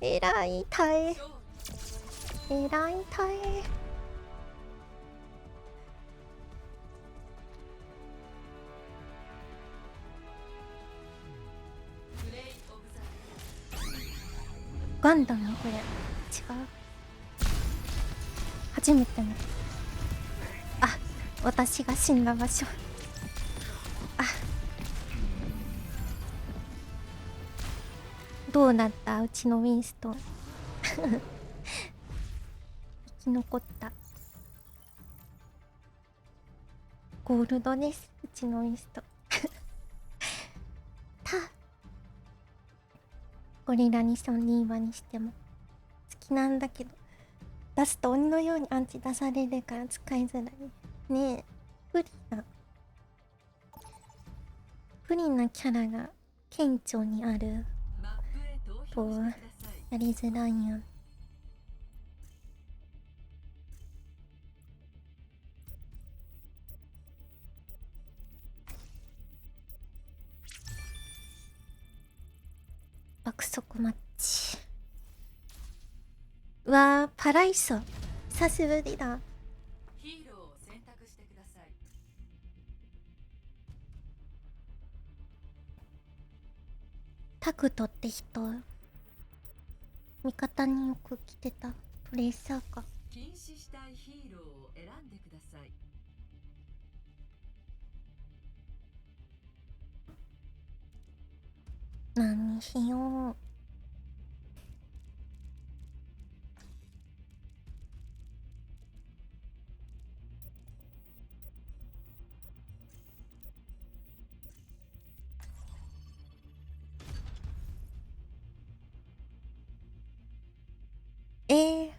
えらい耐え、えらい耐え。ガンダムこれ違う。初めての。あ、私が死んだ場所。あ、どうなった、うちのウィンストン。生き残った。ゴールドです、うちのウィンストン。ゴリラにソニーバにしても好きなんだけど、出すと鬼のようにアンチ出されるから使いづらいね。え不利なキャラが顕著にあるとやりづらいんや。爆速マッチ。うわー、パライソ久しぶりだ。ヒーローを選択してください。タクトって人、味方によく来てた。プレッシャーか。禁止したいヒーローを選んでください。何にしよう。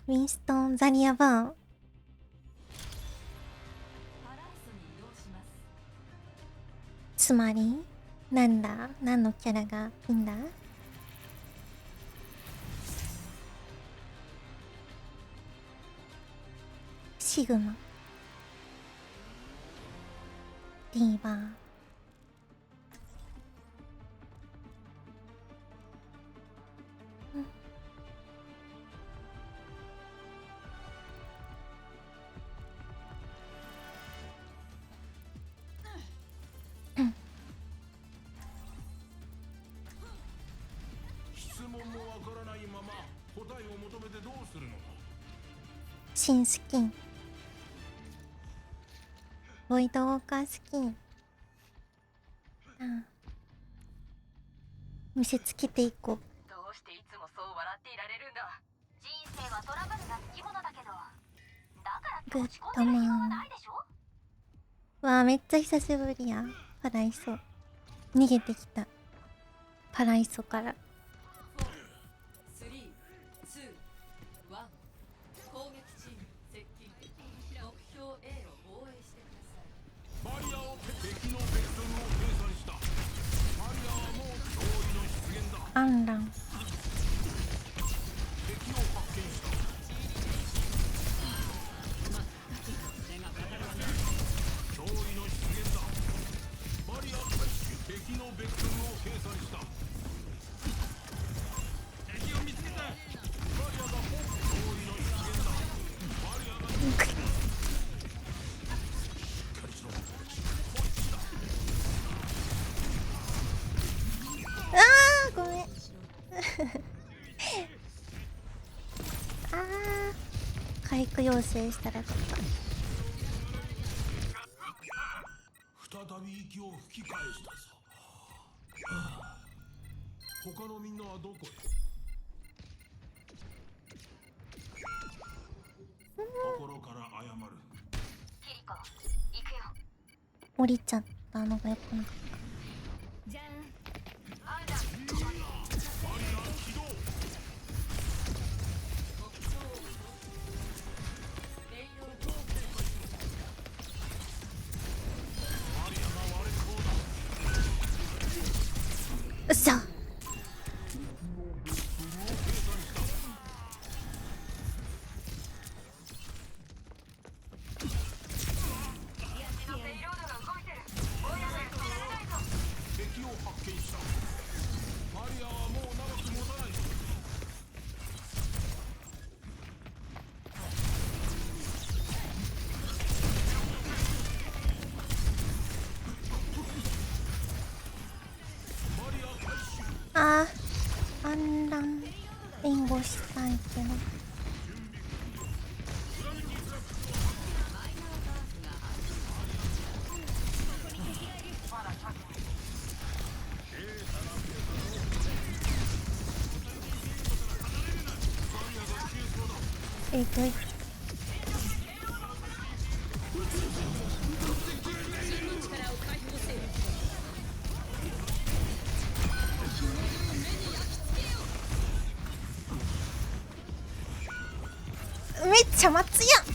ウィンストン、ザリアバーン。つまりなんだ、何のキャラがいいんだ。シグマ、ディーバー、質問もわからないまま答えを求めてどうするのだ。新スキン、ボイドウォーカースキン、見せつけていこう。どうしていつもそう笑っていられるんだ。人生はトラブルがつきものだけど、だからって落ち込んでる暇はないでしょ。わあ、めっちゃ久しぶりや。パライソ逃げてきた。パライソから。3、2、1、攻撃チーム接近。目標 A を防衛してください。バリアを敵のベクトルを計算した。バリアはもう脅威の出現だ。アンラン、敵を発見した。脅威の出現だ。バリア回避。敵のベクトルを計算した。敵を見つけた。バリアがもう脅威の出現だ。バリアがあーごめん回復要請したらよかった。再び息を吹き返したぞ。他のみんなはどこへ。心から謝る。キリコ、行くよ。降りちゃったのがよくなかった。じゃあうっしゃ。敵を発見した。バリアはもう長く持たないぞ。あー、反乱援護したいけど。えぐい。めっちゃ待つやん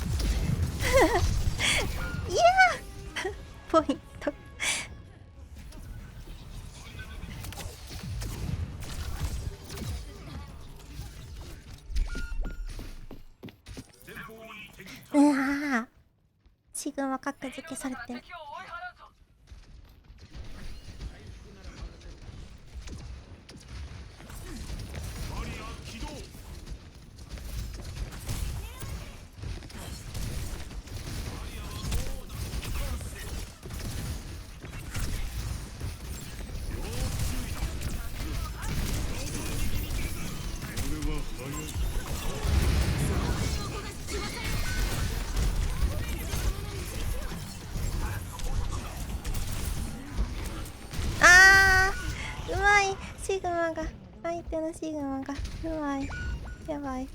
いやーポイント。うわー、シグマ格付けされてる。うまい。シグマが、相手のシグマがうまい。やばい。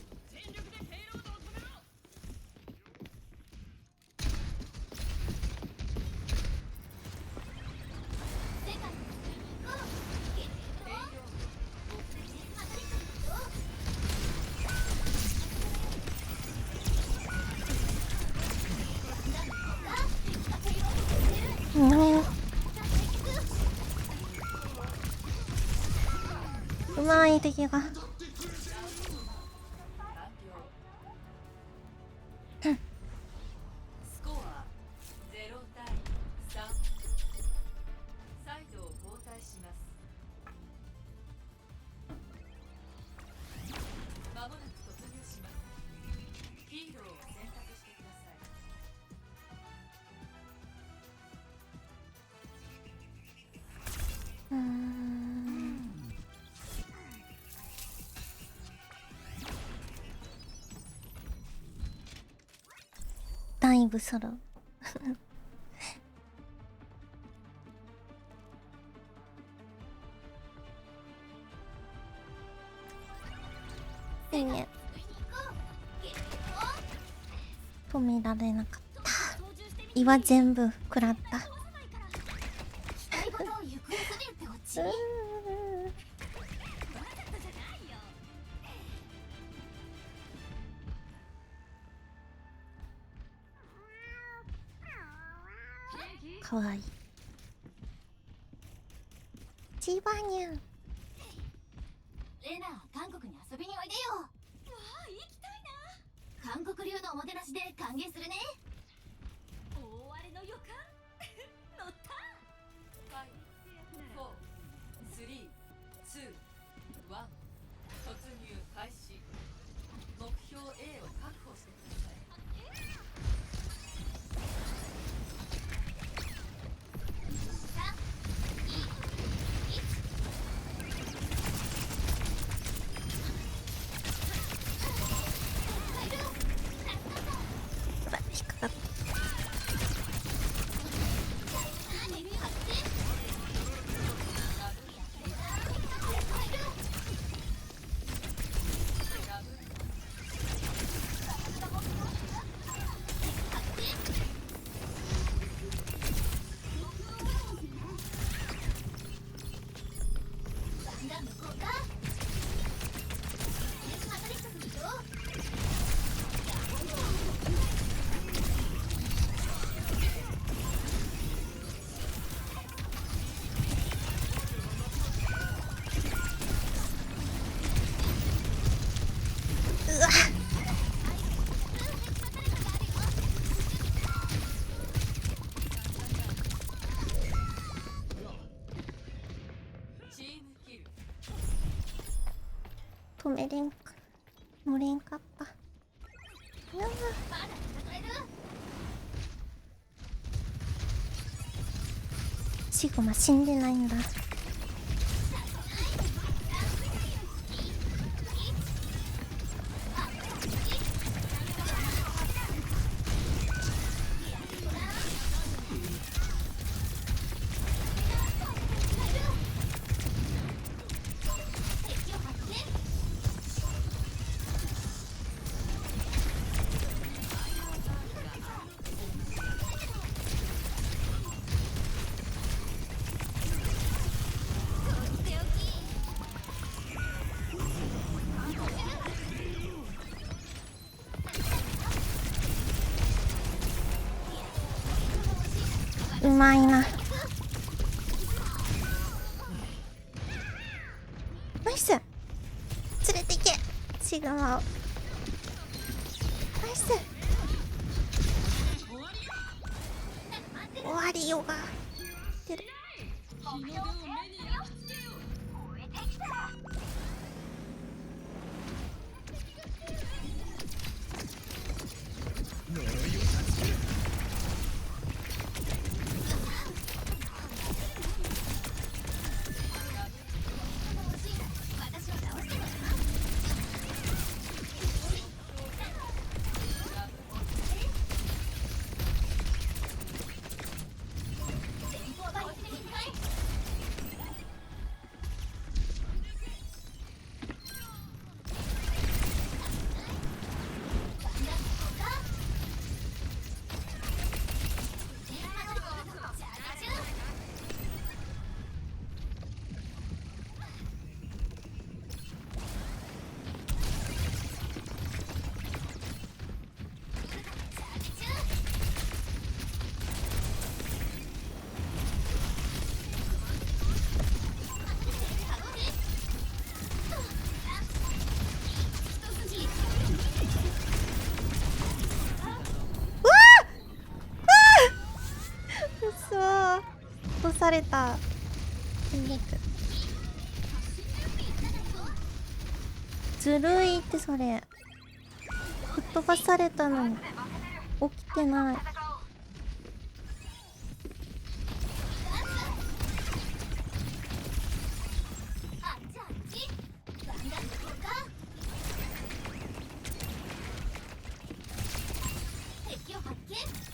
うまい敵が。2部揃う。いいね。止められなかった。岩全部食らった。かわいい。チバニャン。レナ、韓国に遊びにおいでよ。わあ、行きたいな。韓国流のおもてなしで歓迎するね。大荒れの予感。乗った。5、4、3、2、1、突入開始。目標 A を確保してください。引っかかった。止めれんか、乗れんかった。シグマ死んでないんだ。うまいな。ナイス。連れていけシグマを。ナイス。終わりよが出る。落とされた。ずるいってそれ。吹っ飛ばされたのに起きてない。敵を発見。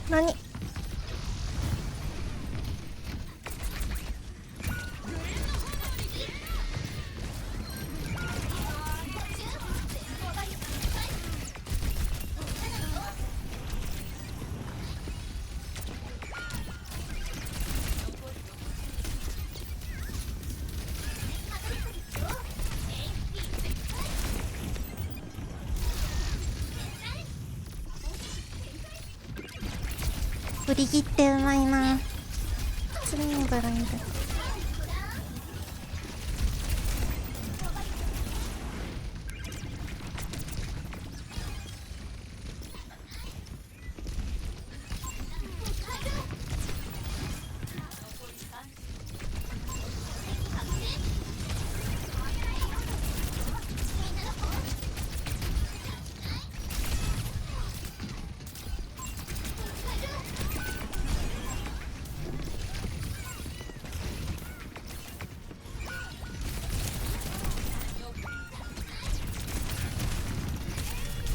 何？振り切ってうまいな。次のブラインド。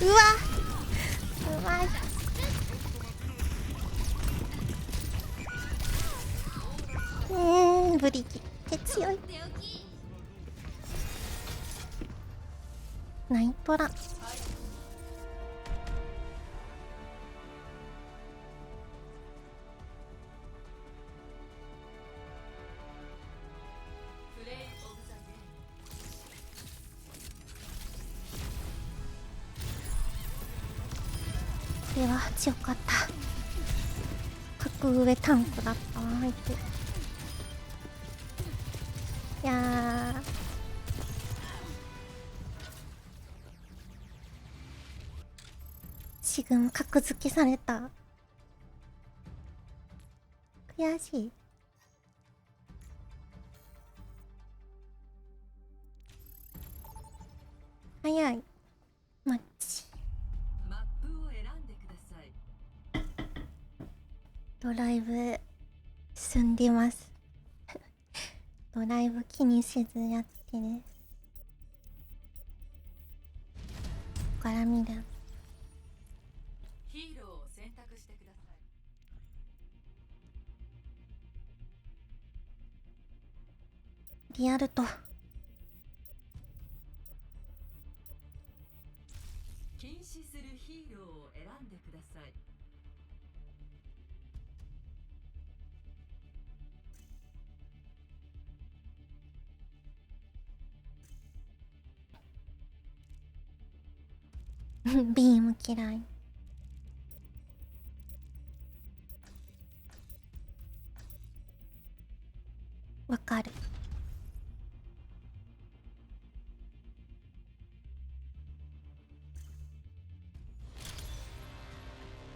うわ、うまい。ブリキって強い。ナイトラ。これは強かった。格上タンクだったわ相手。いやー、シグム格付けされた。悔しい。早いマッチ。ドライブ進んでます。ドライブ気にせずやってる。ここから見る。ヒーローを選択してください。リアルと禁止するヒーローを選んでください。ビーム嫌い。わかる。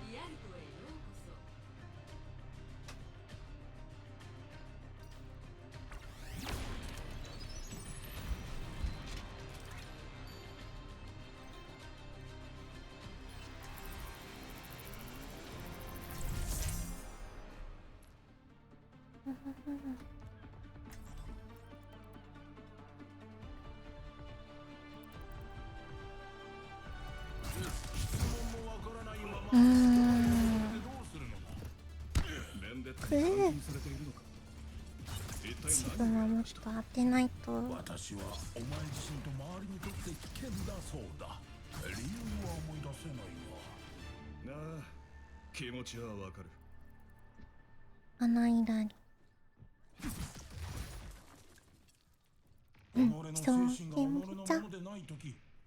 リアルトへようこそ。シグマもっと当てないと。私はお前自身と周りにとって危険だそうだ。理由は思い出せないが。ああ、気持ちはわかる。穴いらり。うん、そう気持ちゃ。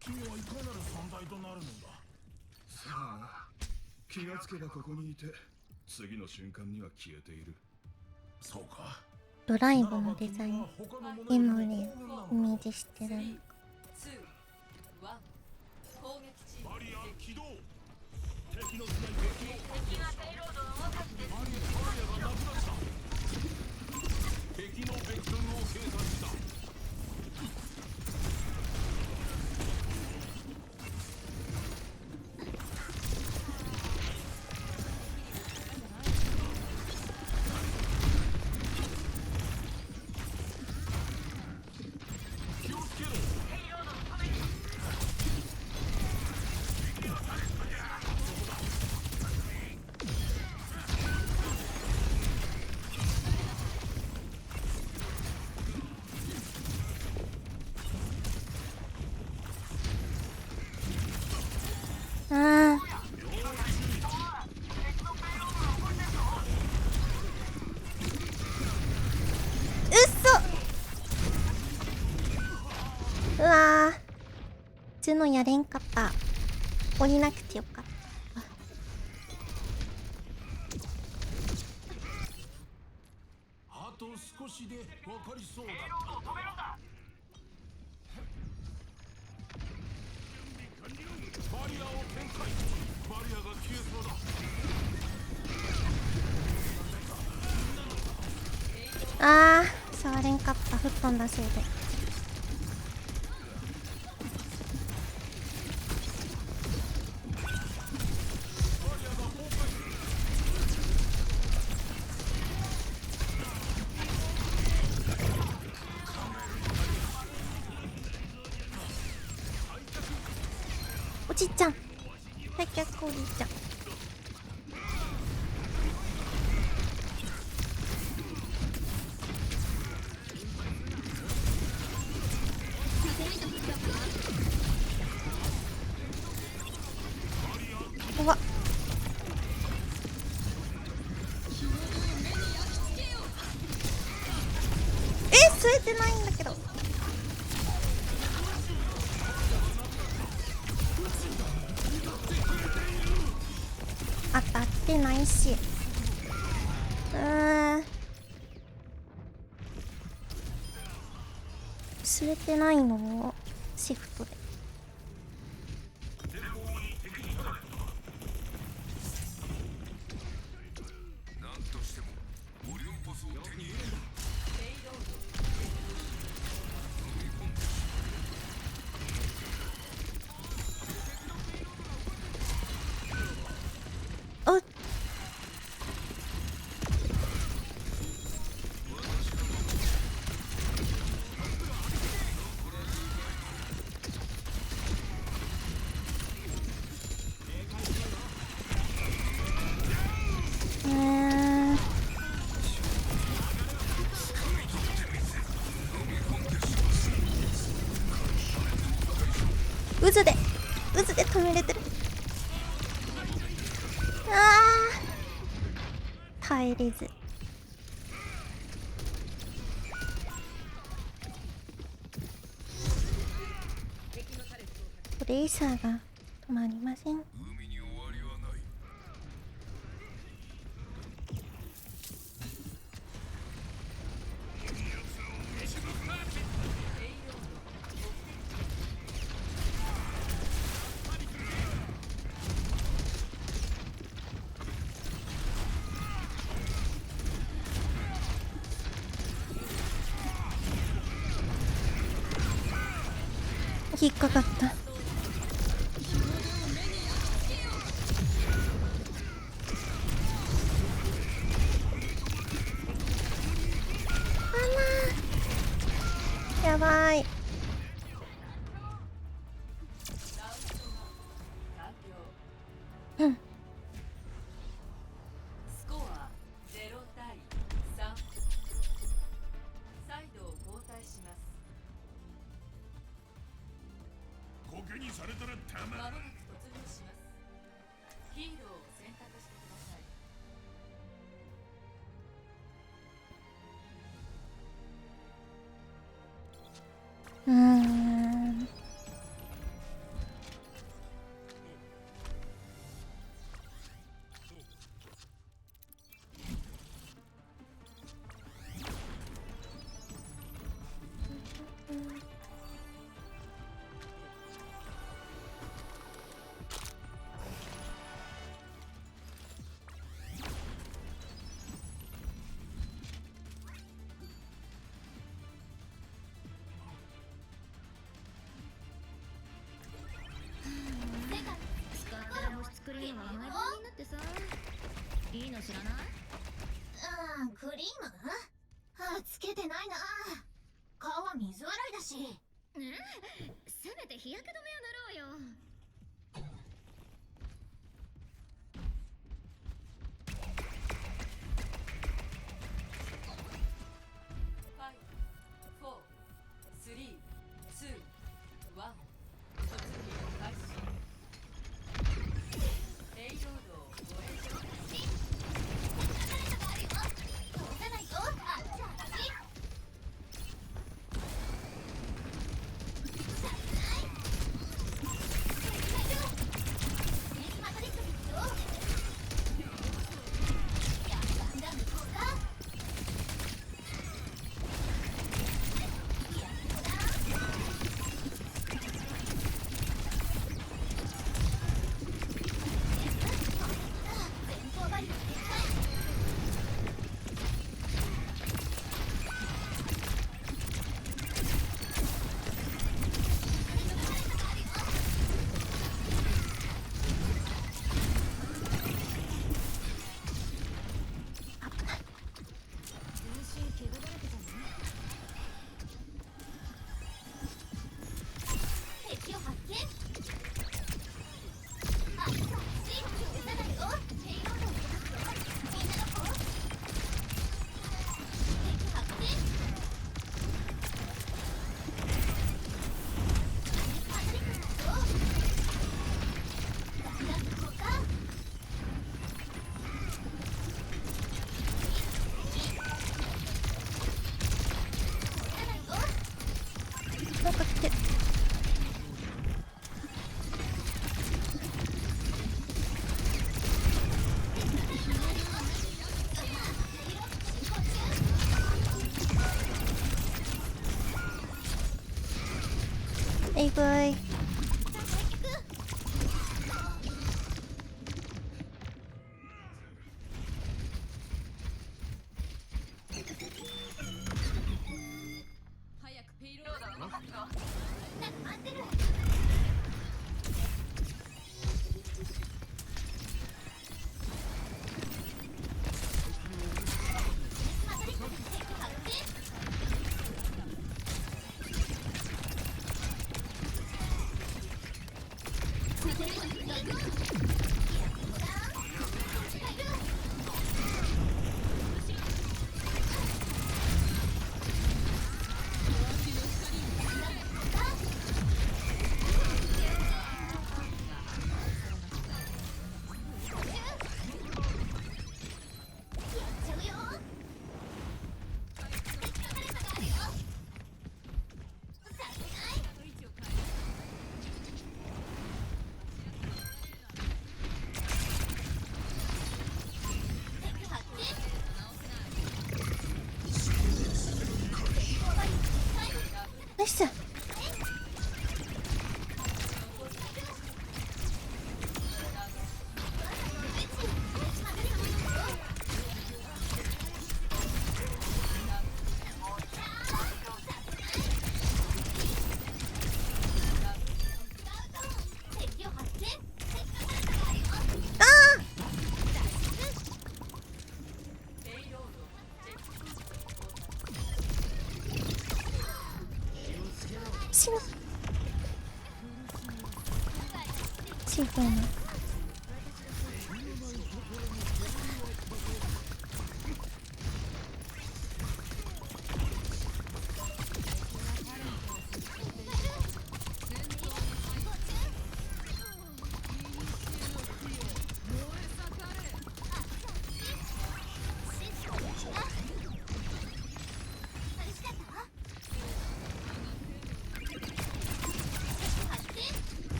君はいかなる存在となるのだ。さあ、気がつけばここにいて、次の瞬間には消えている。そうか。ドライブのデザイン、エモレをイメージしてる。3、2、1、攻撃チーム。バリア起動。敵のスナイペー敵がペイロードを動かしてバリアがなくなった。敵のベクトルを計算した。るのやれんかった。降りなくてよかった。あと少しで分かりそうだった。バリアを展開。バリアが消えそうだ。あー、触れんかった。吹っ飛んだせいで。おじいちゃん、はい、逆おじいちゃん。うわっ、吸えてないんだけど。当たってないし。吸えてないのをシフトで。おっ、渦で止めれてる。耐えれず。レーサーが止まりません。引っかかった。やばい。うん。スコア0対3。サイドを交代します。コケにされたらたまらん。まもなく突入します。ヒーローを選択してください。クリームが毎晩になってさ、いいの知らない？クリーム？つけてないな。顔は水洗いだし。せめて日焼け止めを塗ろうよ。ナイス。死ぬ。シンプルな。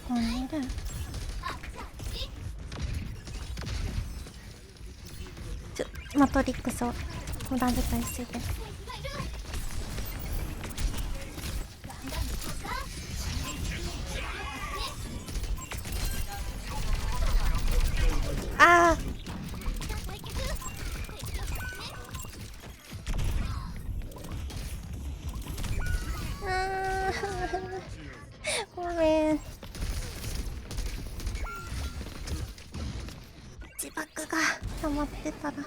ここにいる。マトリックスを無駄遣いしてて。ああ。ごめん。自爆が溜まってたら。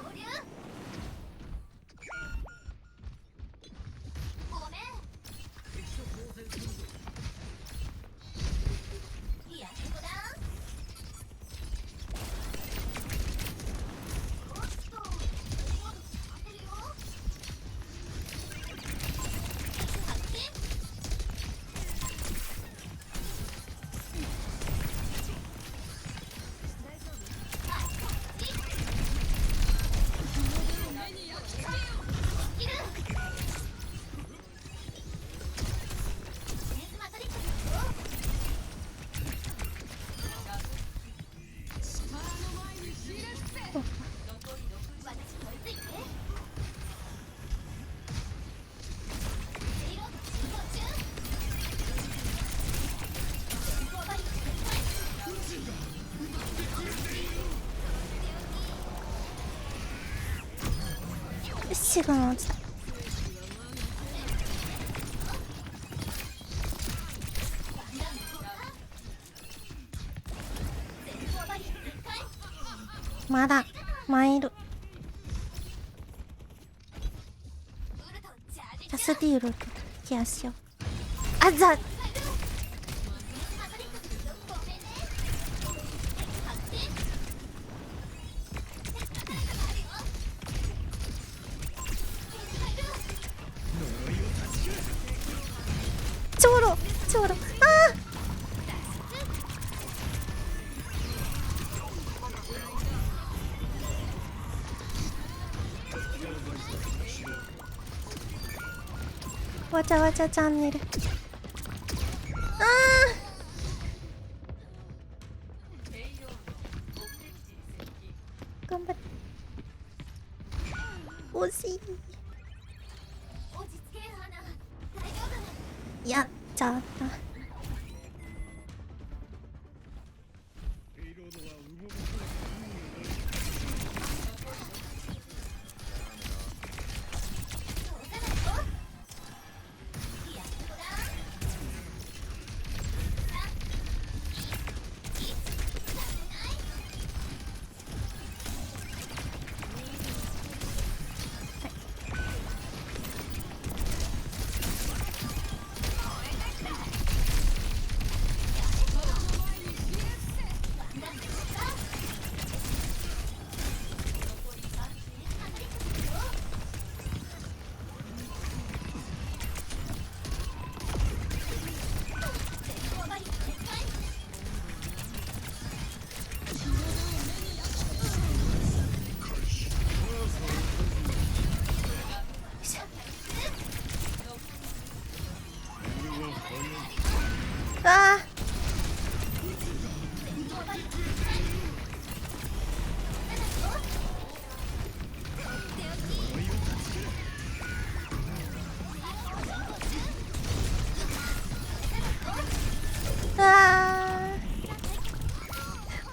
シグマ落ちた。まだマイルジャスディールケアしよう。あざっ。ちょうど。ああ。わちゃわちゃチャンネル。ああ。頑張れ。惜しい。やっちゃった。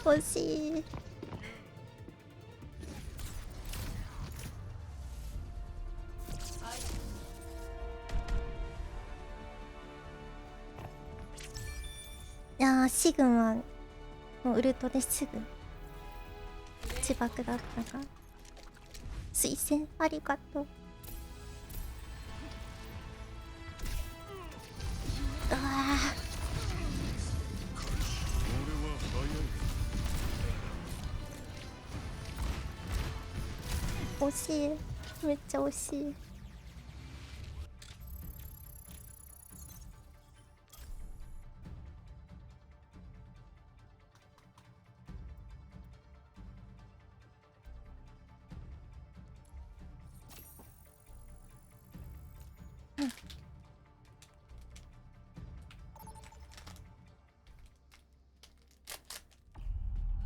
惜しい。いやー、シグマのウルトですぐ自爆だったが、推薦ありがとう。うわー、惜しい、めっちゃ惜しい。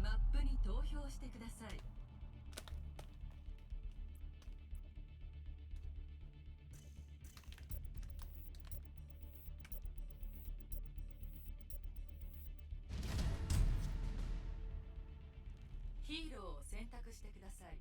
マップに投票してください。ヒーローを選択してください。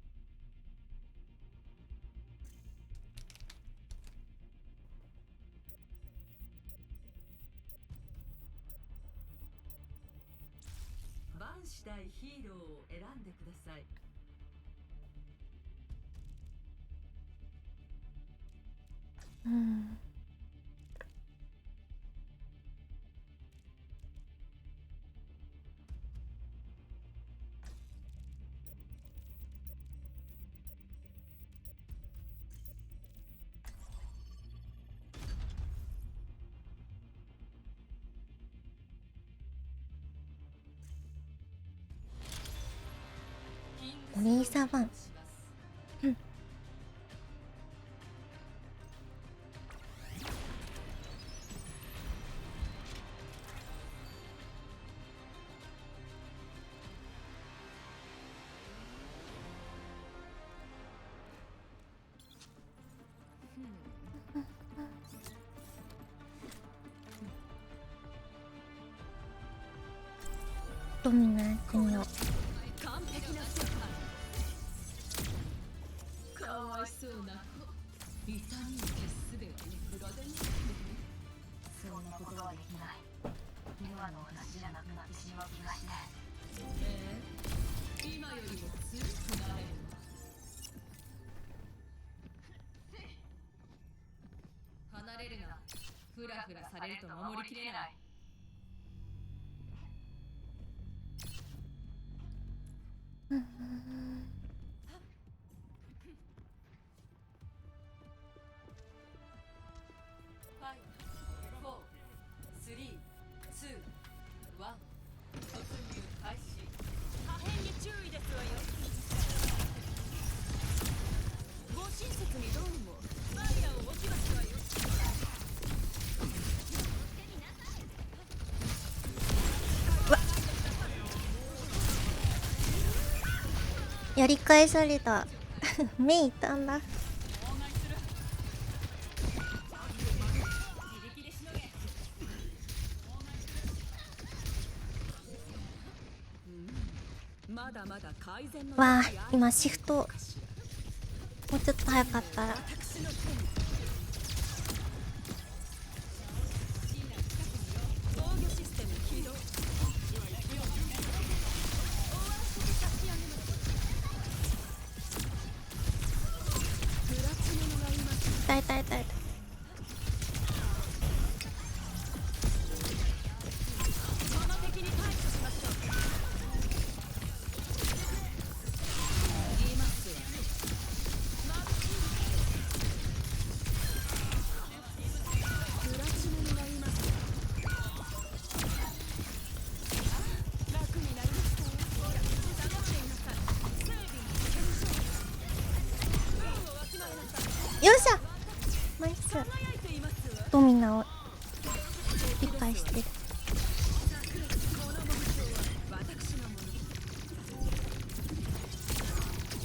バンしたいヒーローを選んでください。うん。お兄さま。うん。ドミナーやってみよう。完璧な世界。かわいそうな子。痛みを消すべき裏でに。そんなことはできない。今の私じゃなくなってしまう気がして。今よりも強くなれるわ。離れるな。フラフラされると守りきれない。やり返された。目いたんだ。わあ、今シフトもうちょっと早かったら。痛い痛い痛い。よっしゃ、ナイス。ドミナを理解してる。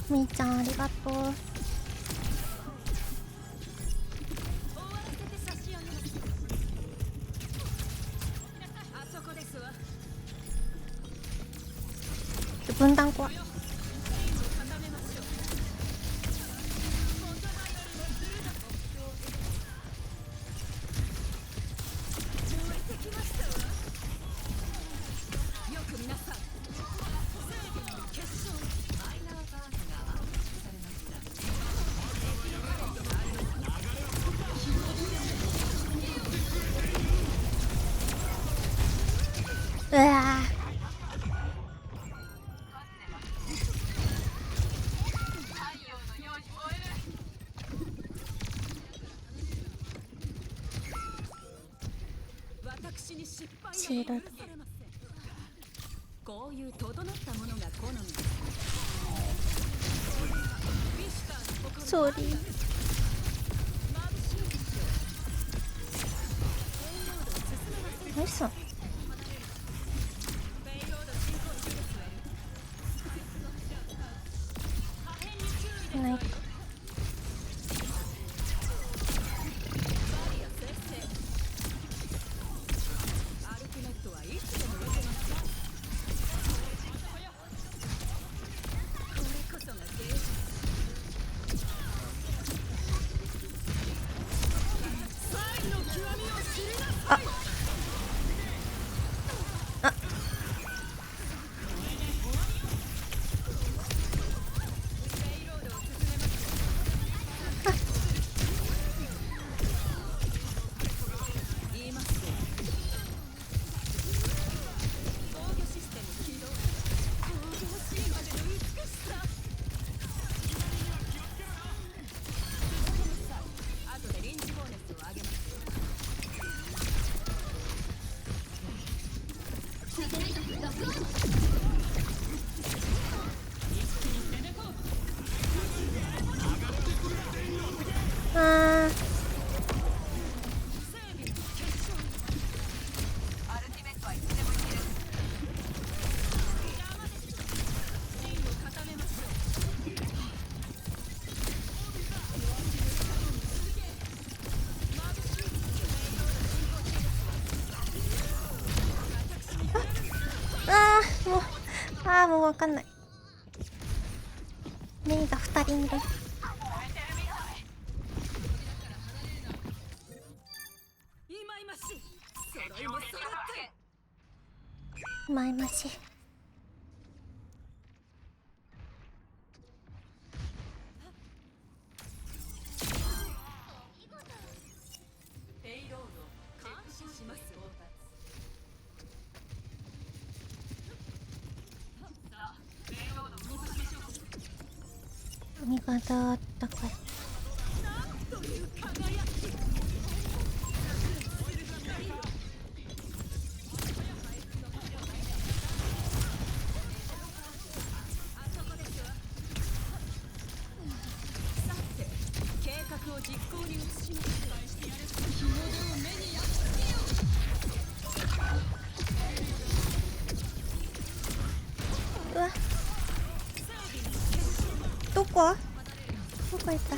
みーちゃんありがとう。分断怖い。うわシールド。こういう整ったものが好みです。ソーリー。ナイスさん。ないか。あああもうわかんない。メイが2人いる。まいまし。ペイロード監視します。味方あったから。うわ、どこどこ行った。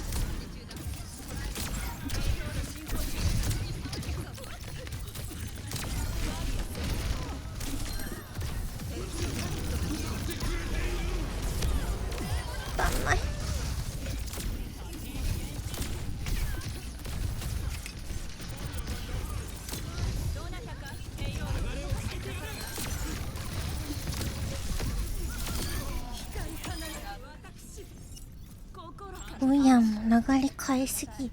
足んない。うやんも流れ変えすぎ。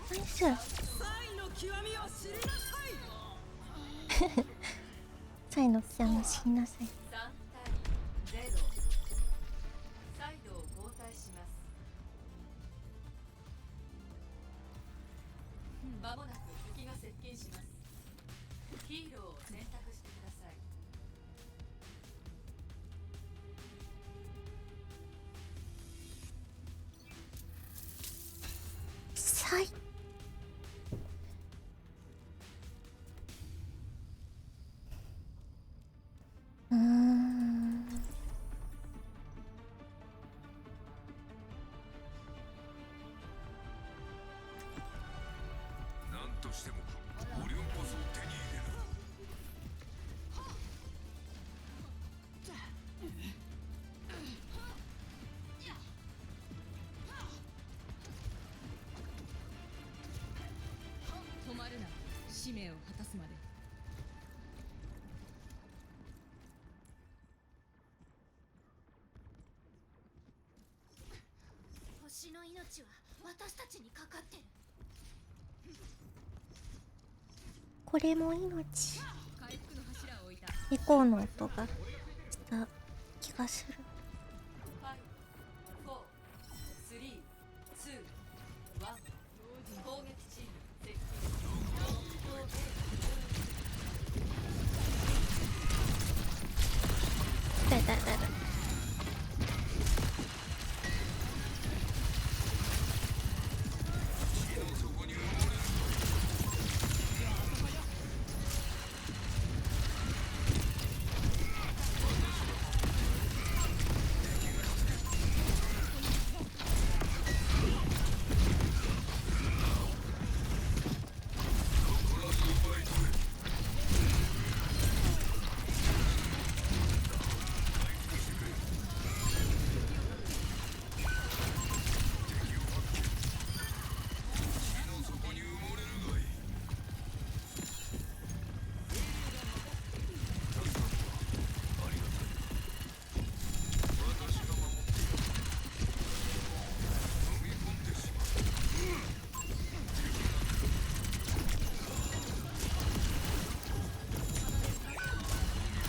ナイス。サイの極み知りなさい。サイドを交代します。まもなく敵が接近します。ヒーローを選択してください。サイ。使命を果たすまで。星の命は私たちにかかってる。これも命。回復の柱を置いた。エコーの音がした気がする。5、4、3、2、1。攻撃チーム接近。痛い痛い痛い痛い。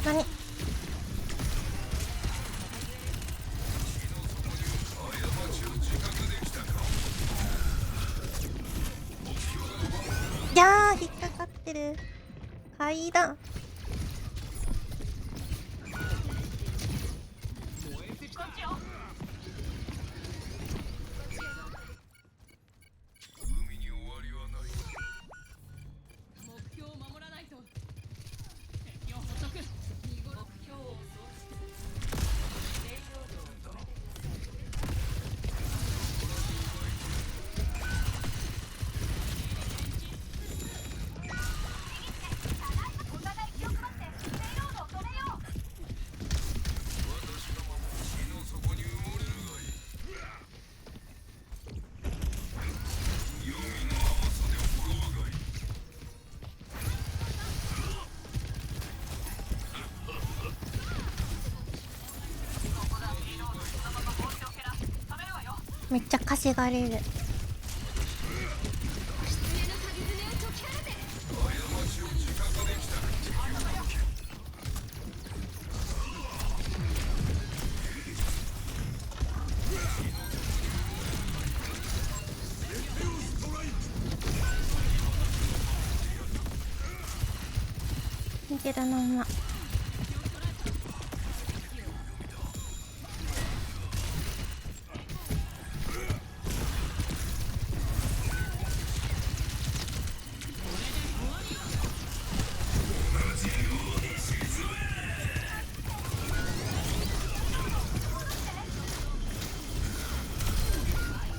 何？いやー、引っかかってる。階段。目標を守らないと。敵を捕捉。目標を喪失。レイロードを止めてお互い気を配ってレイロードを止めよう。めっちゃ稼がれる。見てるのま。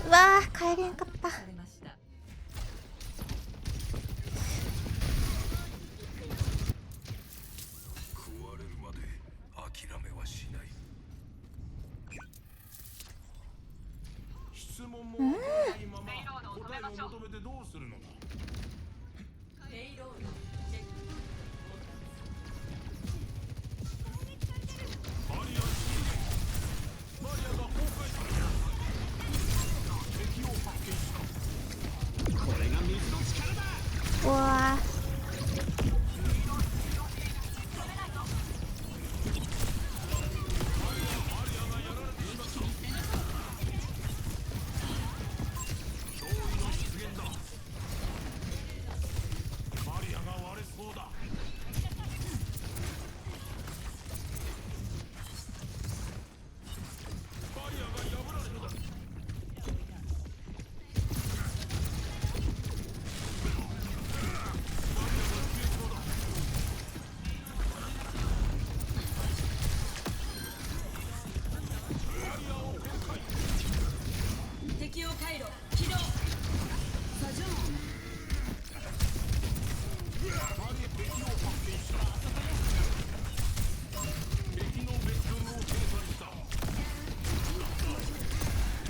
うわー、帰れんかった。されました。食われるまで諦めはしない。質問もわからないまま答えを求めてどうするのだ。レイロードチェック。バリアが崩壊された。敵を発見した。これが水の力だ。うわー。脅威の出現だ。バリアが割れそうだ。バリアが破られるだ。敵を回路起動。左上。敵を発見した。敵の別群を生産した。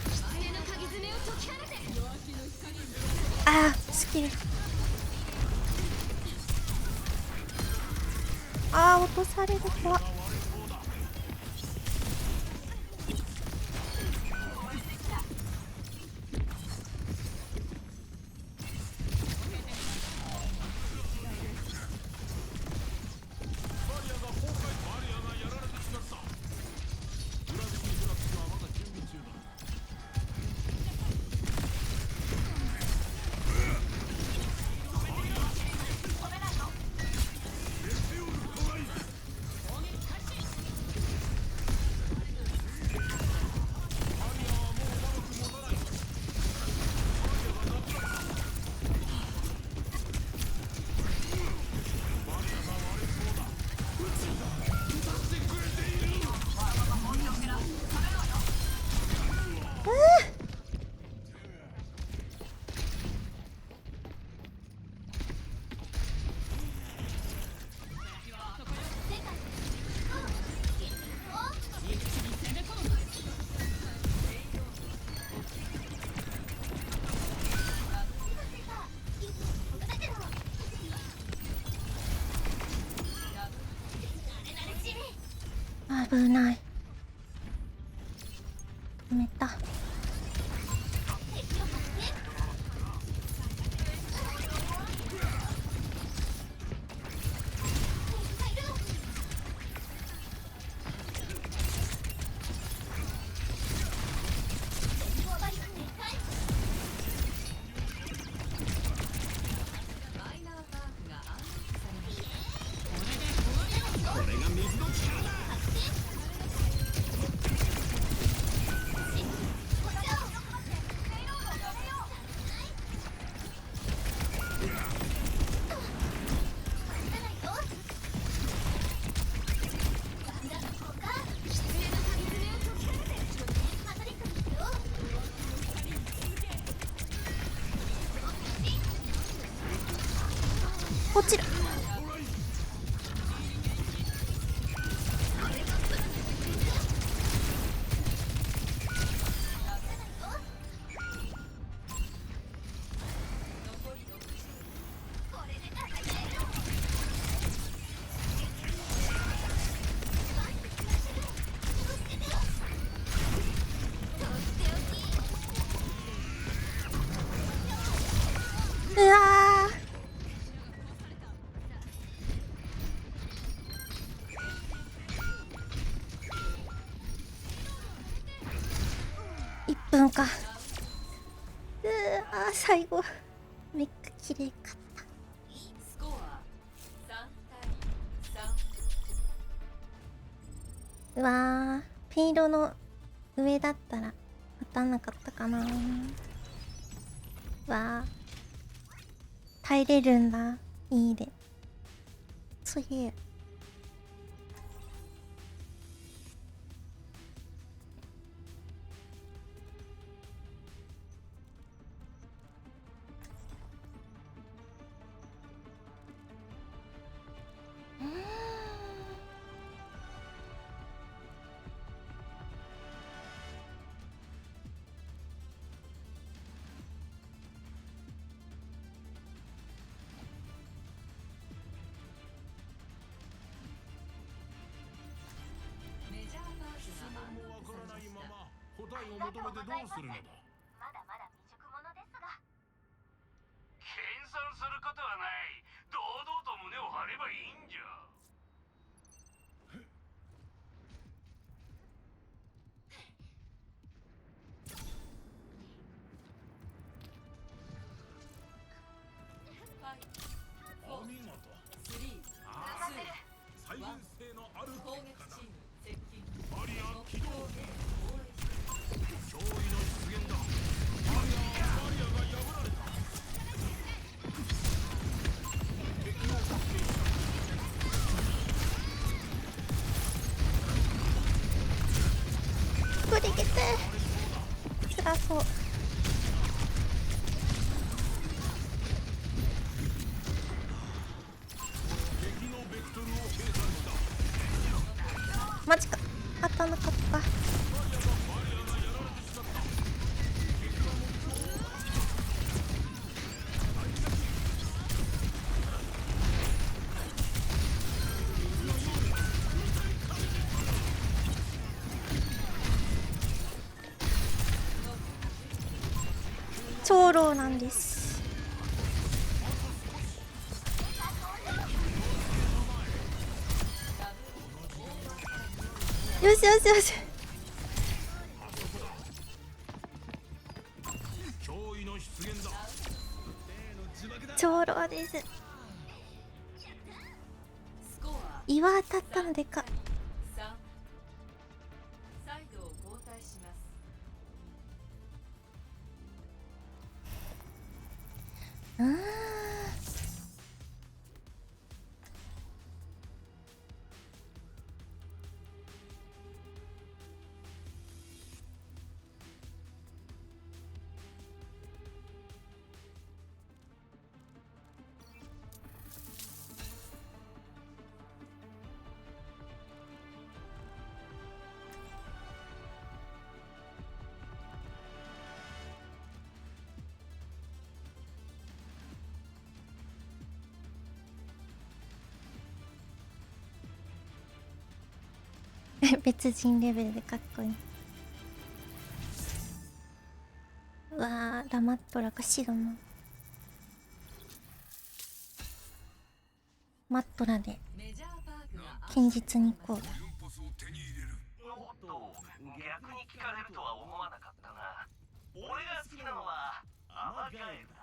狐の鍵爪を解き放て。あー、スキル。あー、落とされる怖っ。危ない。止めた。落ちる。うわー、1分か。最後めっちゃ綺麗かった。スコア3対3。うわー、ピン色の上だったら当たんなかったかな。わー、耐えれるんだ。いいで。すげえ。答えを求めてどうするのだ。まだまだ未熟者ですが。謙遜することはない。堂々と胸を張ればいいんじゃ。お見事。再現性のある結果だ。バリア起動。驚異の出現だ。バリアが破られた。敵を発見した。これいけてつらそう。敵のベクトルを計算した。マジか、当たんなかった。長老なんです。よしよしよし。長老です。岩当たったのでか。サイドを交代します。別人レベルでかっこいい。うわー、黙っとらか白のマットラで堅実にいこう。逆に聞かれるとは思わなかったな。俺が好きなのはアマガエルだ。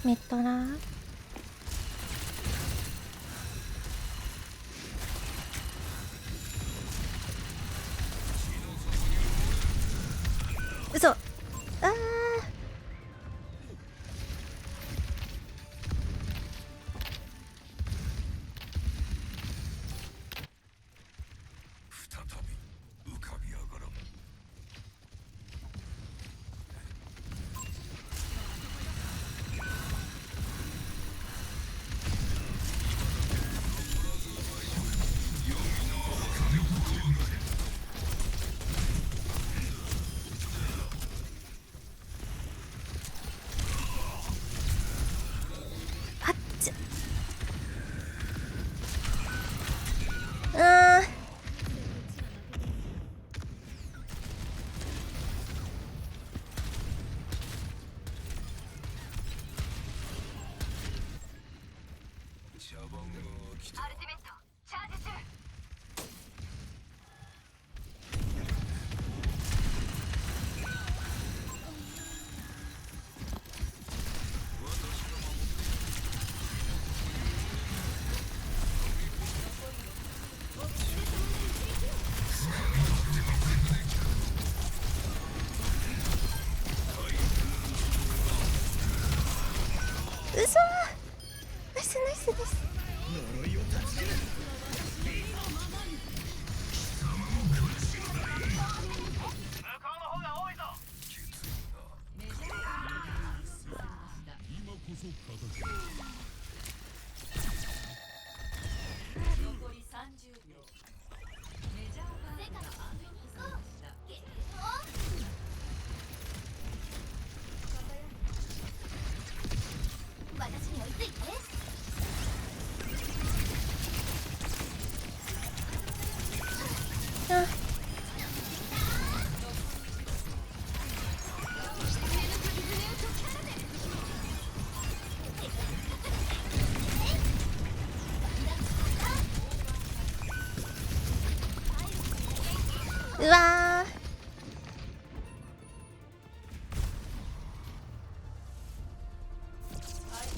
メトラ嘘。あー、アルティメットチャージ中。嘘。ナイスナイスです。残り30秒。メジャーパークが安全にしました。私に追いついて。あ、うわ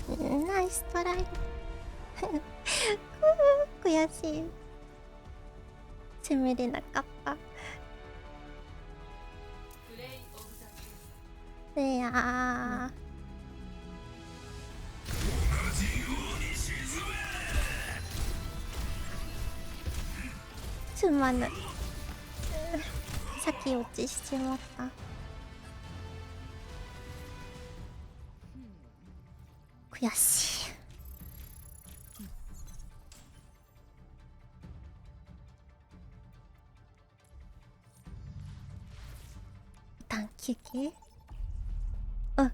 ー、ナイストライ。悔しい。攻めれなかった。いやー、すまぬ。先落ちしちまった。悔しい。一旦休憩。うん。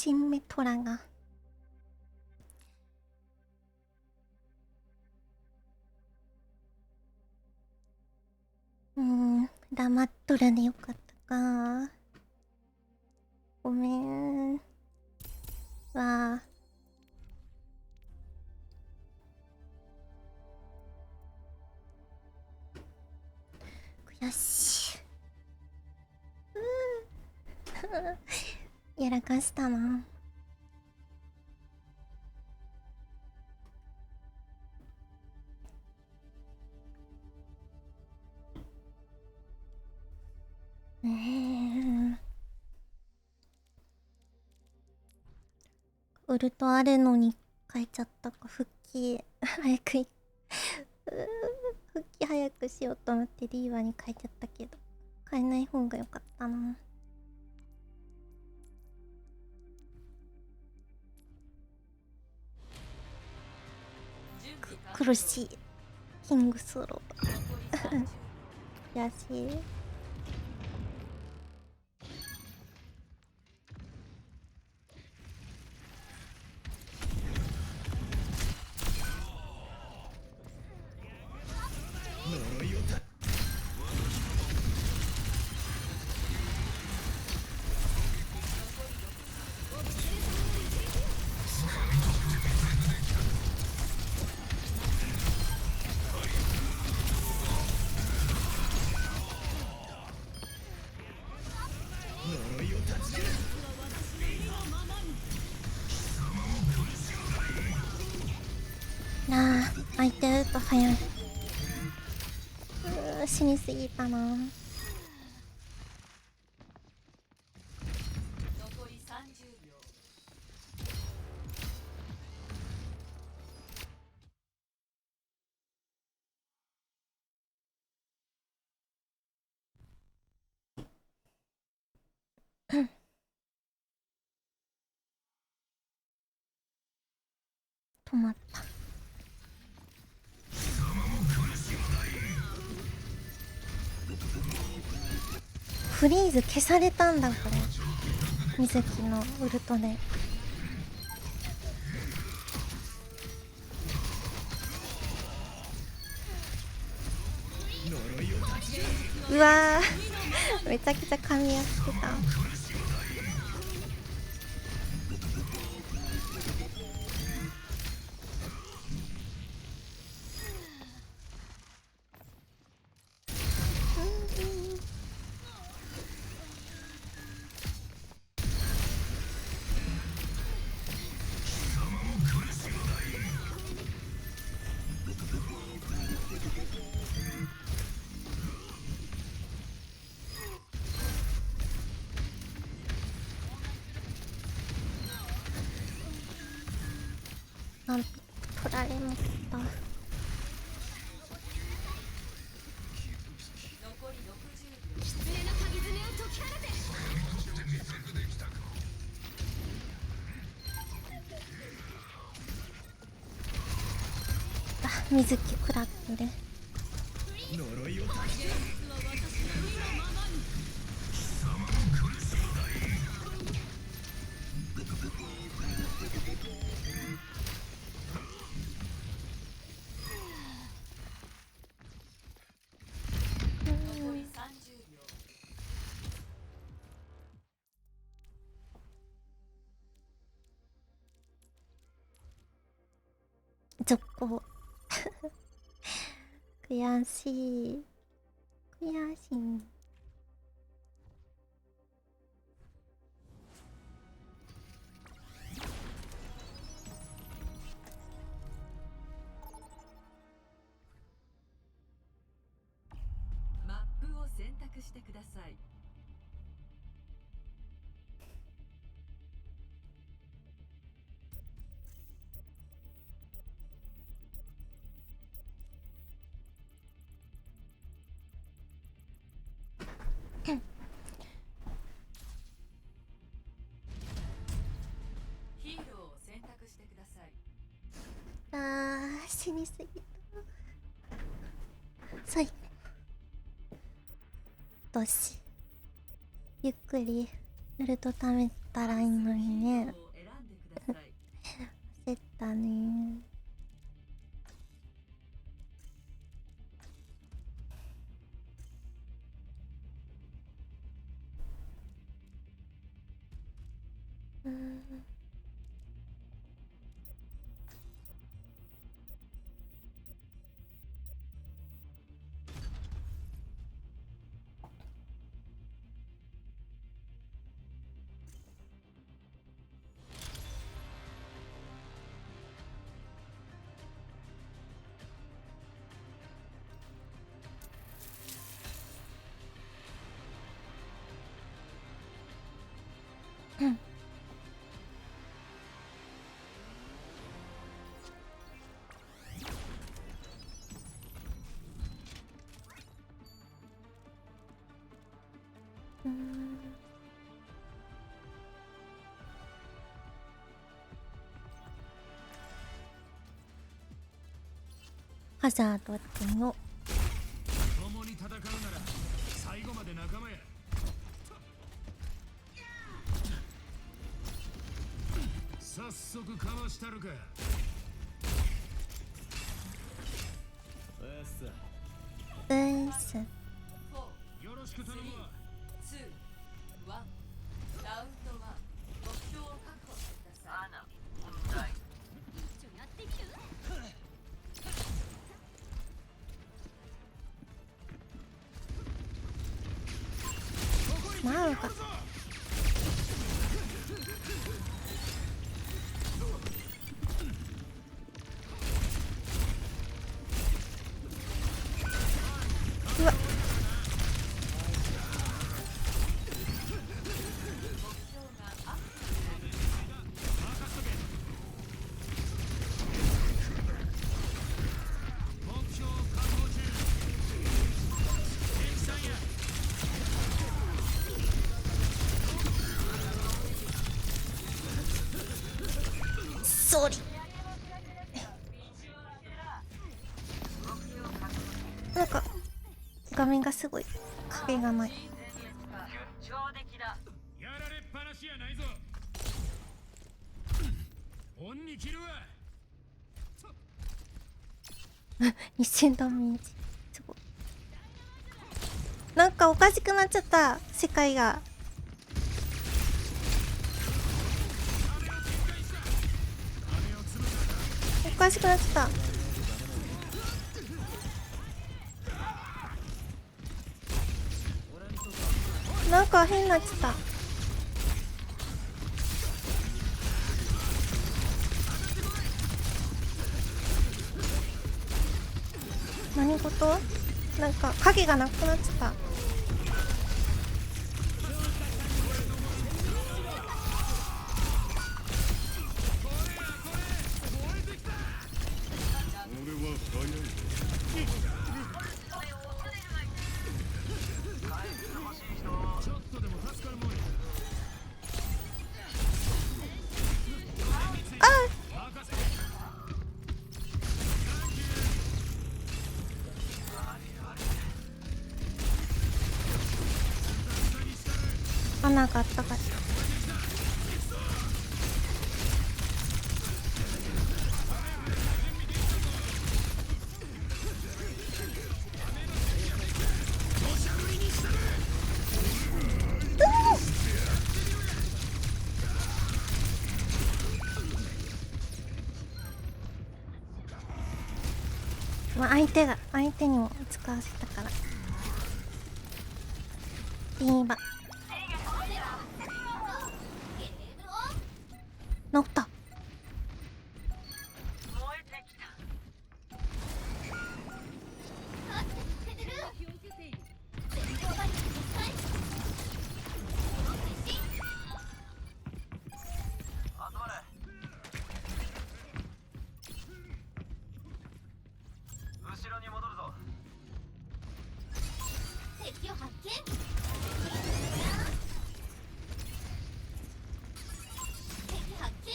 新目トラが黙っとるでよかったか。ごめんわ。悔しい。やらかしたな。ウルトあるのに変えちゃったか。復帰早く復帰早くしようと思ってリーバーに変えちゃったけど、変えない方がよかったな。苦しい。キングスロー悔しい。なあ、相手打つと早い。死にすぎたな。残り30秒。止まった。フリーズ消されたんだこれ。水木のウルトで。うわーめちゃくちゃ噛み合ってた。なんと取られました。残り60秒。狐の鍵爪を解き放て。あ、水木食らってる。呪いを断ち切残り30秒。続行悔しい悔しい。マップを選択してください。ヒーローを選択してください。あー死にすぎた。最後どうしゆっくりウルト貯めたらいいのにね。焦ったね。ハザードっての共に戦うなら最後まで仲間や。早速かましたるか。よろしく頼むわ。2、1、ラウンド1、目標を確保してください。問題。一緒にやってみる？マウがうわっソーリー。なんか画面がすごい影がない。やられっぱなしやないぞ。本に切るわ。2000ダメージすごい。なんかおかしくなっちゃった、世界が。おかしくなっちゃった。なんか変になっちゃった。何事？なんか影がなくなっちゃった。ちょっとでも助かるもんや。穴があったかい。まあ相手にも使わせたから。ビーバ治った。後ろに戻るぞ。敵を発見。敵発見。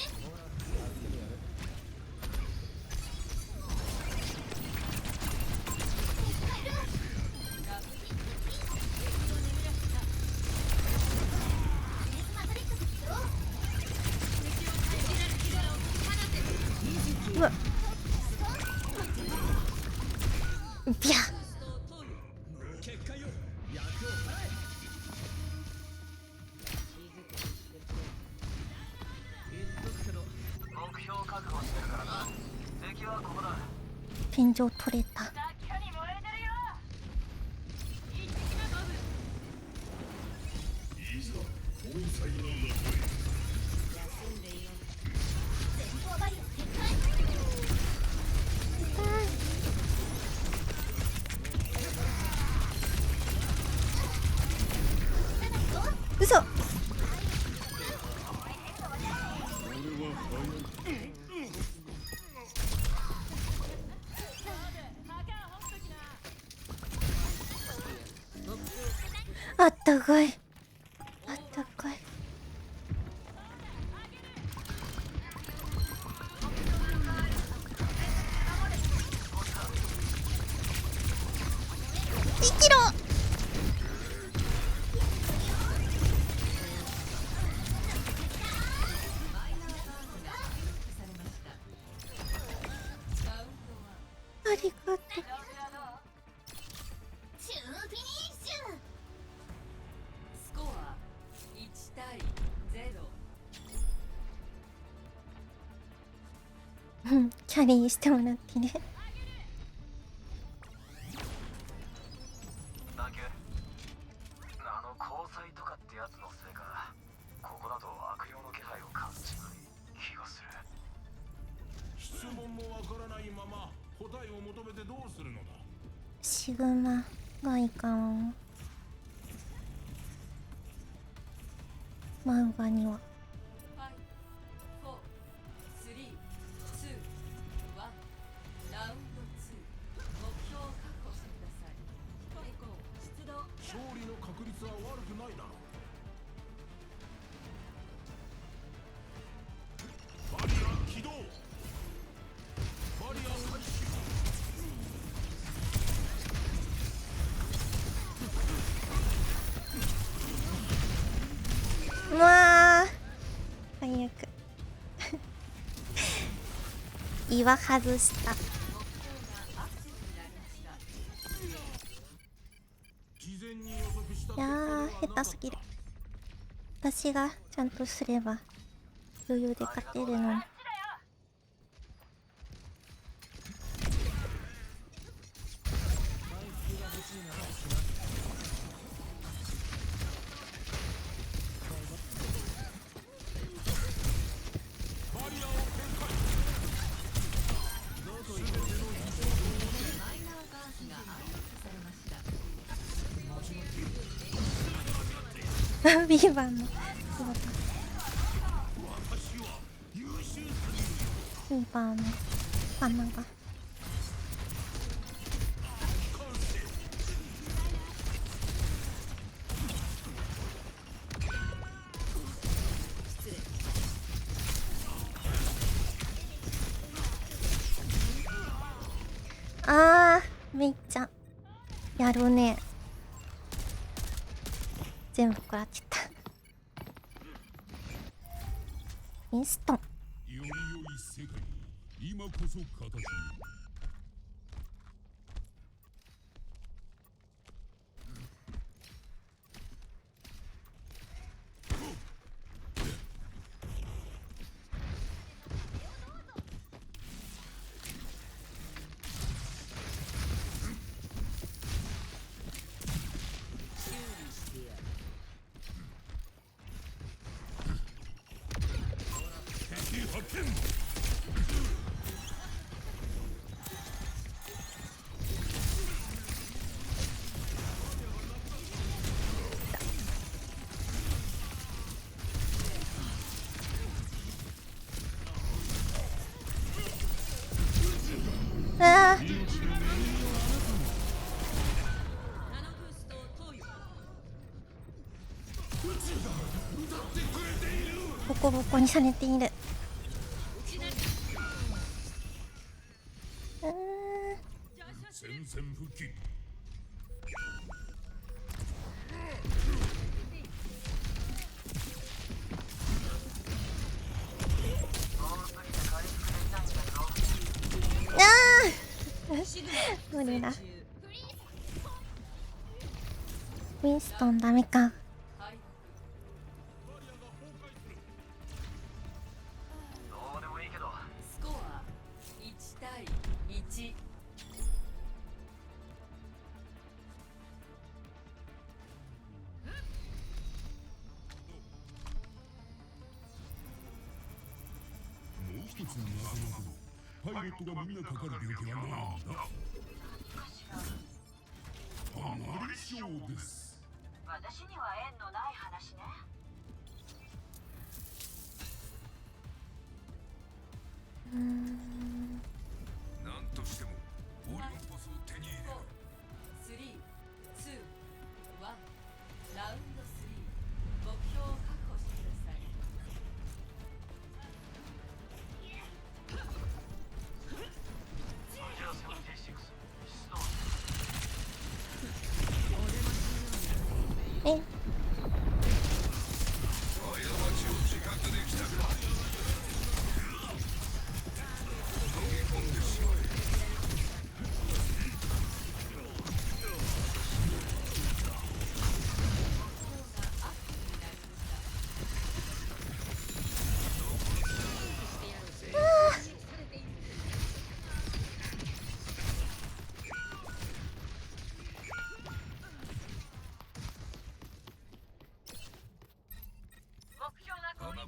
うわビャ天井取れた。嘘。あったかい。あったかい。生きろ。ありがとう。スコア1対0。うん、キャリーしてもらってね。交際とかってやつのせいか、ここだと悪霊の気配を感じない気がする。質問もわからないまま答えを求めてどうするのだ。シグマがいかん。マウガには勝利の確率は悪くないだろう。バリア起動。バリア開始。うわー最悪岩外した。いやー下手すぎる。私がちゃんとすれば余裕で勝てるのに。ビーバーのビーバーの花がめっちゃやるね。全部食らっちゃった。インストン。より良い世界に今こそ形に。ボコボコにされている。戦線復帰。無理だ。ウィンストンダメか。どうでもいいけどスコア1対1。もう一つの謎のパイロットがみんなかかる病気は何だ。あまり症です。私には縁のない話ね。なんとしてもオリオンパスを手に入れる。3、2、1、ラウンド3、目標を確保してください。え、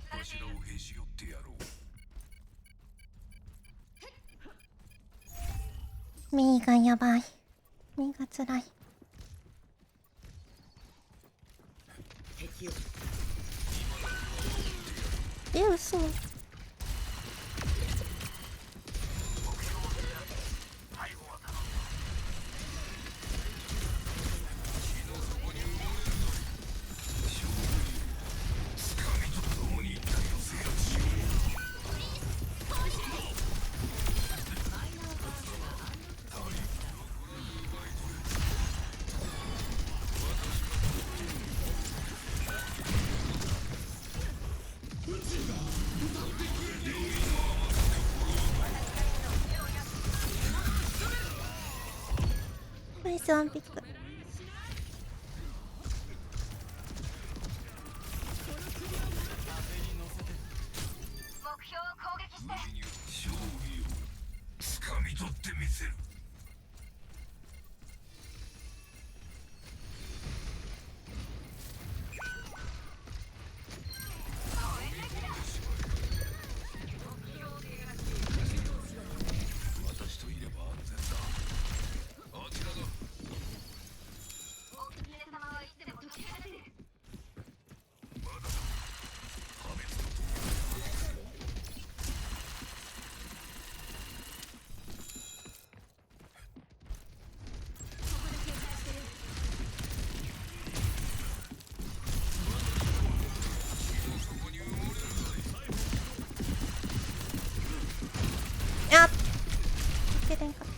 柱をへし折ってやろう。ミーがやばい。ミーがつらい。え、嘘。ナイスワンピック。勝利を掴み取ってみせる。私といれば安全だ。あちらだ。あっ、出てんかった。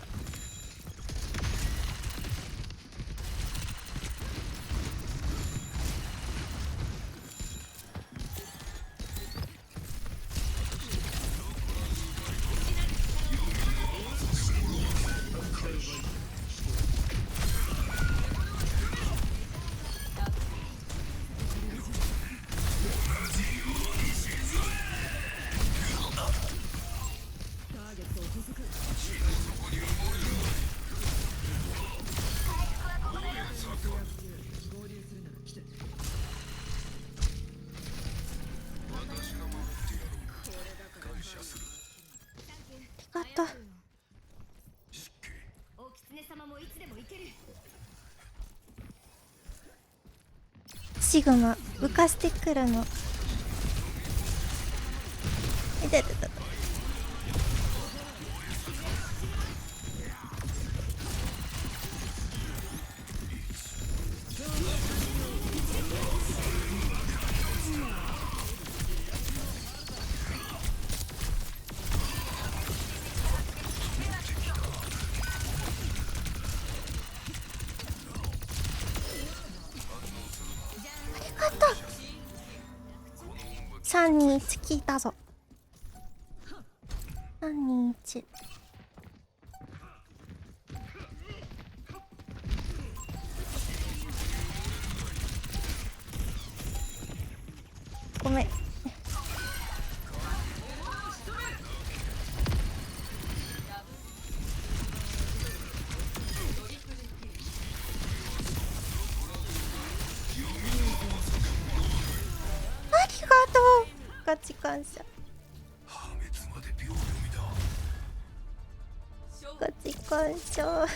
ありがとう。お狐様もいつでも行ける。シグマ浮かしてくるの。いたいたいた。3、2、1聞いたぞ。3、2、1。ごめん。ありがとう。ガチ感謝。ガチ感謝。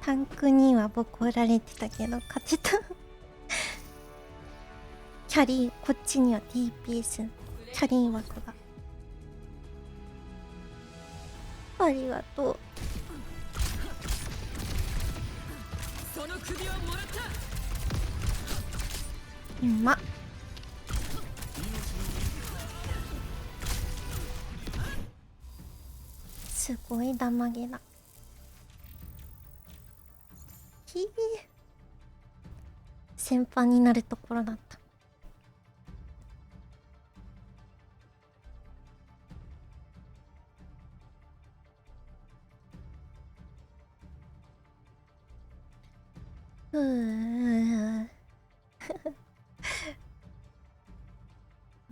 タンクにはボコられてたけど勝てた。キャリー、こっちには DPS キャリー枠が。ありがとう。その首はもらった。うまっ。すごいダマゲだ。ひえ、先輩になるところだった。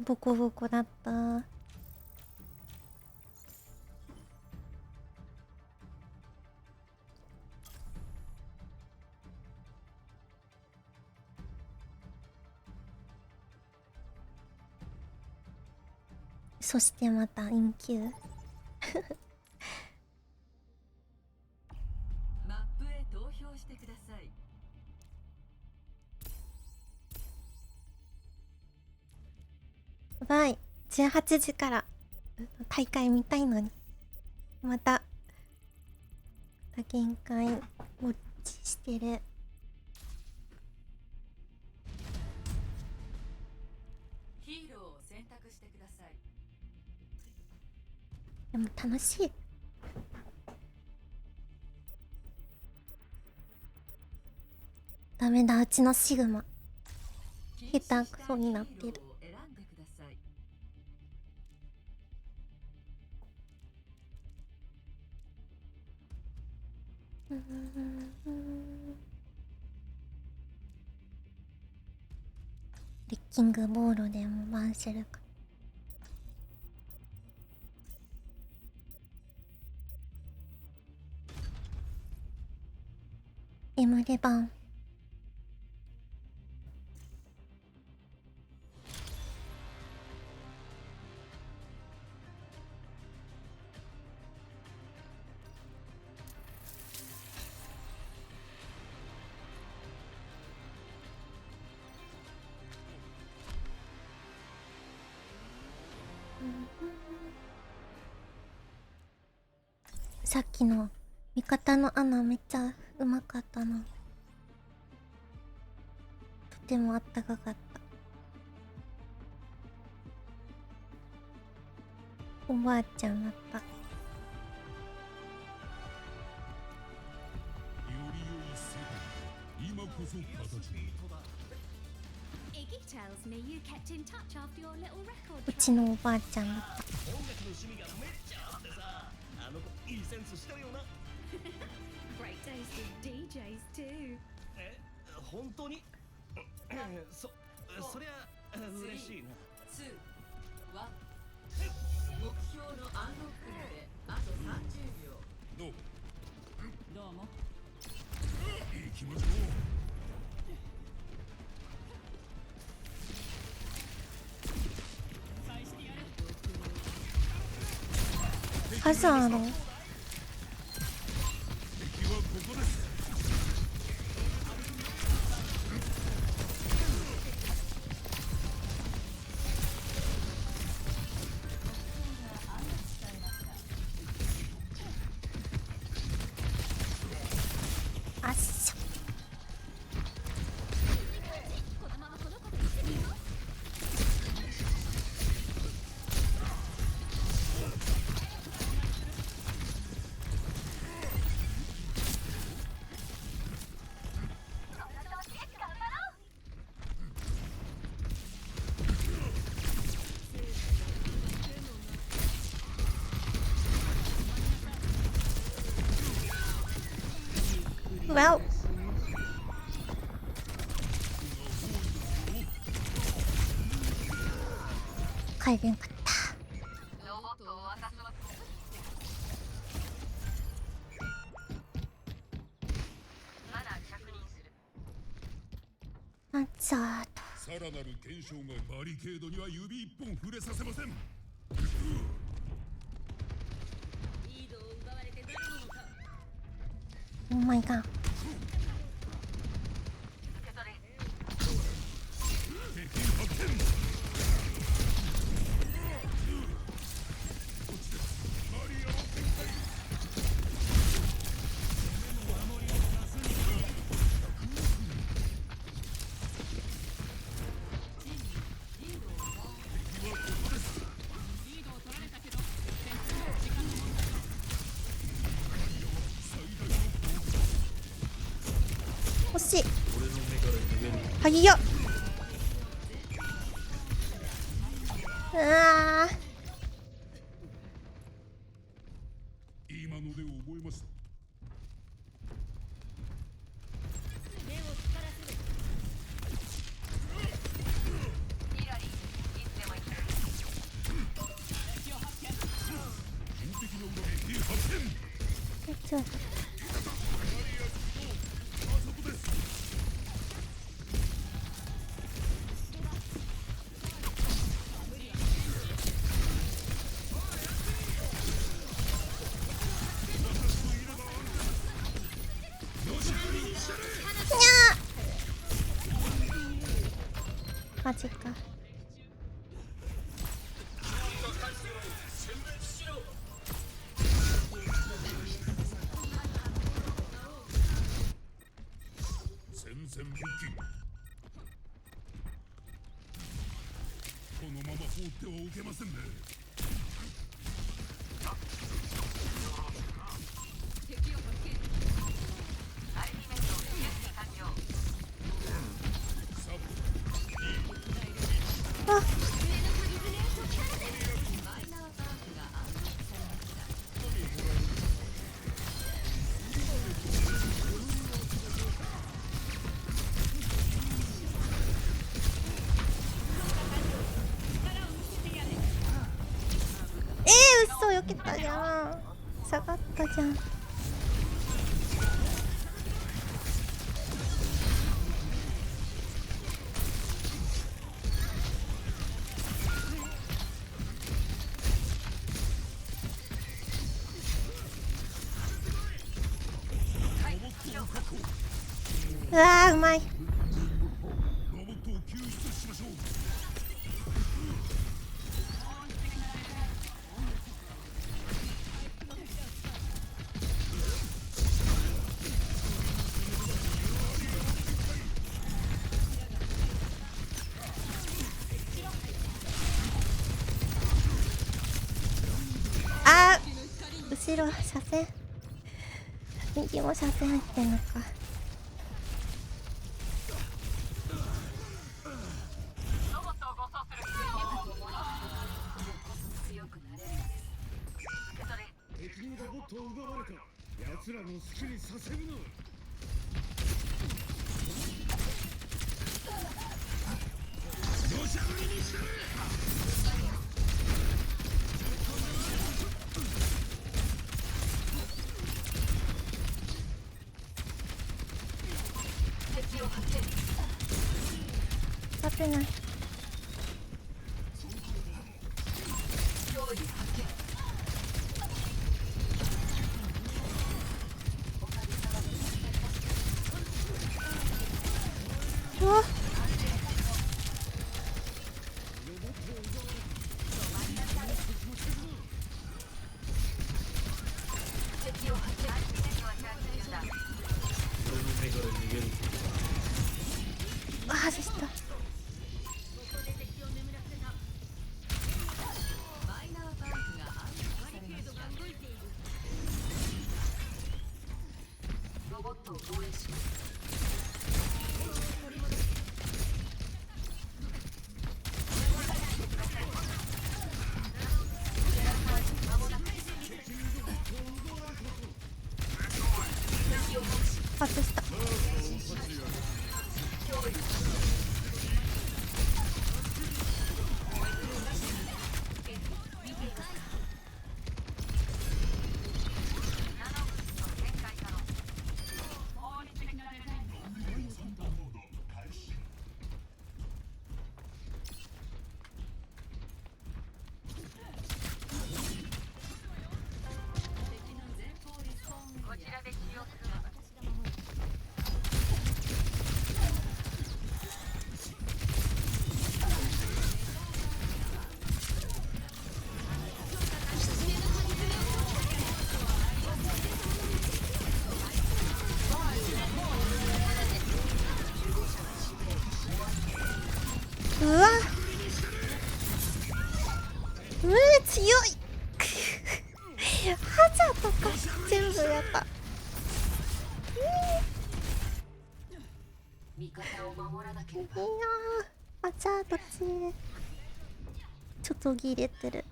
ボコボコだった。そしてまたインキュー。マップへ投票してください。バイ、18時から大会見たいのにまた限界ウォッチしてる。ヒーローを選択してください。でも楽しい。ダメだ、うちのシグマ下手くそになってる。選んでください。リッキングボールでもバンシェルか。Mレバン。さっきの味方の穴めっちゃうまかったな。とてもあったかかった。おばあちゃんだった。うちのおばあちゃんだった。いいセンスしてるよな。Great taste in DJs too. 本当にそりゃ嬉しいな。目標のアンロックまであと30秒。どうも。行きましょう。ハザード。あっしょ。Well. 入れんかった。なんちゃーと。さらなる検証がバリケードには指一本触れさせません。リードを奪われて誰なのか。オーマイガー。惜しい。はいよ。うわー。今ので覚えました。ちょっとマジか。戦線復帰。このまま放ってはおけませんね。嘘、よけたじゃん。下がったじゃん。うわー、うまい。ロボットを救出しましょう。あー、後ろ車線。右も車線入ってんのか。敵にロボットを奪われた。奴らの好きにさせるな。土砂降りにしてる。危ない。うわっ。あ、外した。外した。いやー、あ、じゃあどっち？ちょっとぎれてる。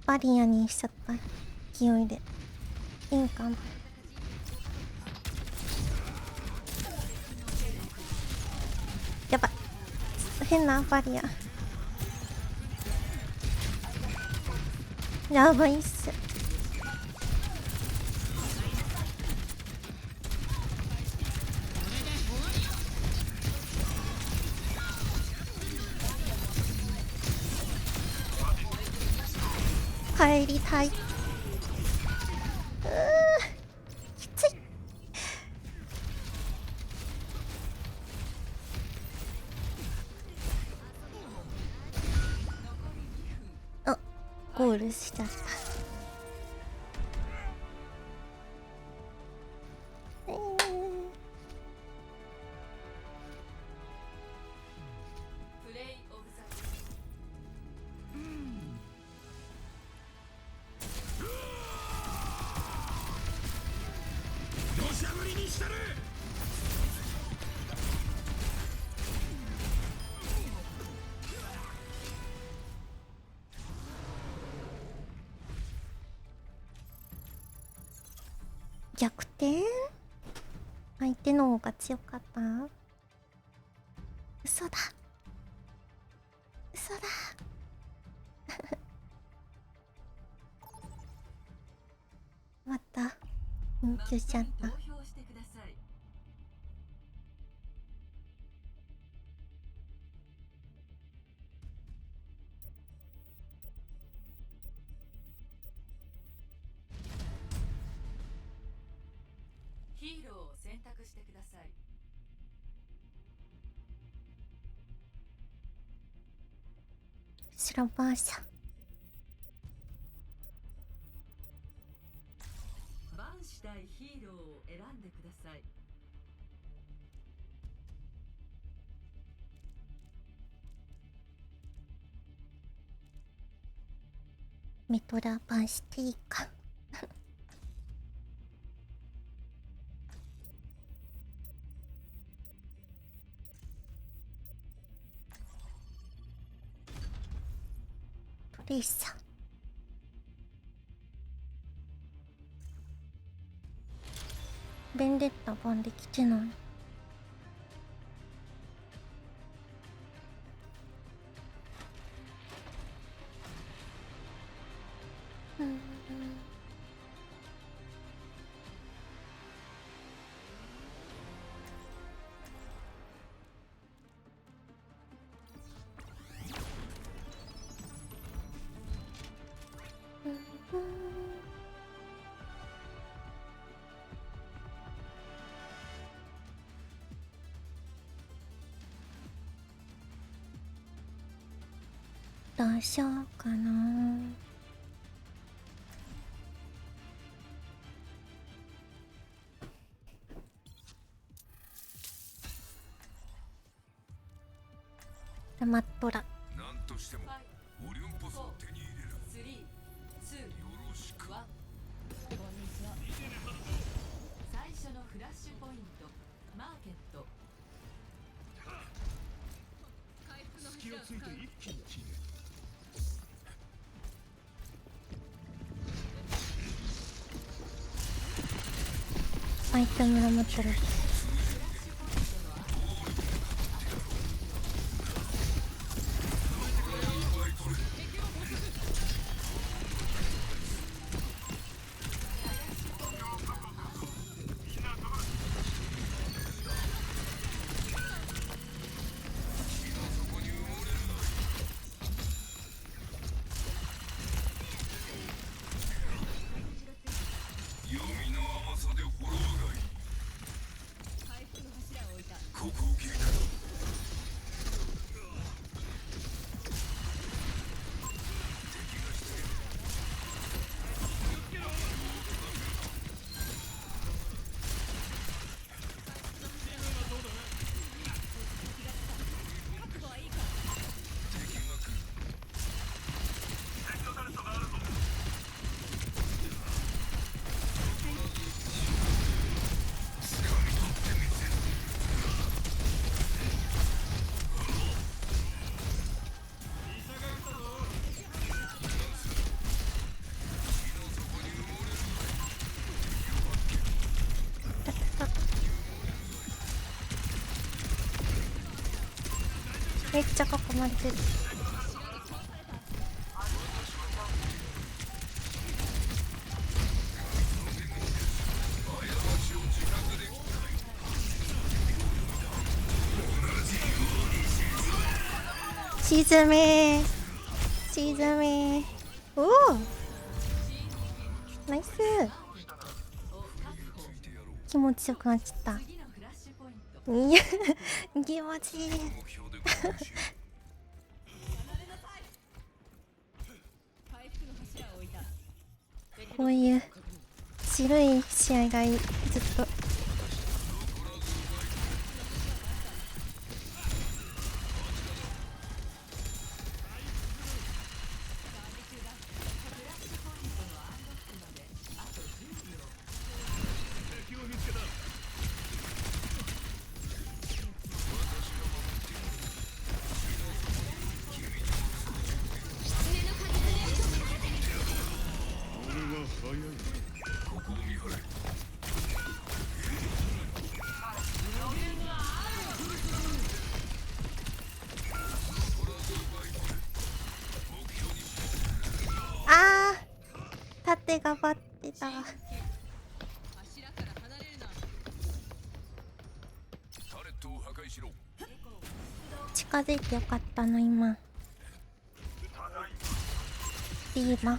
バリアにしちゃった勢いで。いいんかな。やばい、変なバリア。やばいっす。帰りたい。きつい。あ、ゴールしちゃった。土砂降りにしたる。逆転？相手の方が強かった？嘘だ。嘘だ。また緊張しちゃった。ヒーローを選択してください。白バーシャ。バンしたいヒーローを選んでください。メトラバンしていいか。トレイサー。ベンデッタバンできてない。どうしようかな。マットラ。なんとしてもオリオンパスを手に入れる。3、2、よろしく。1。こんにちは。最初のフラッシュポイント、マーケット。隙をついて一気に切る。アイテムが持ってる。めっちゃ囲まれてる。沈めおおナイス。気持ちよくなっちゃった。いや気持ちいいこういう白い試合がずっと。縦がばってた。近づいてよかったの今。ディーバ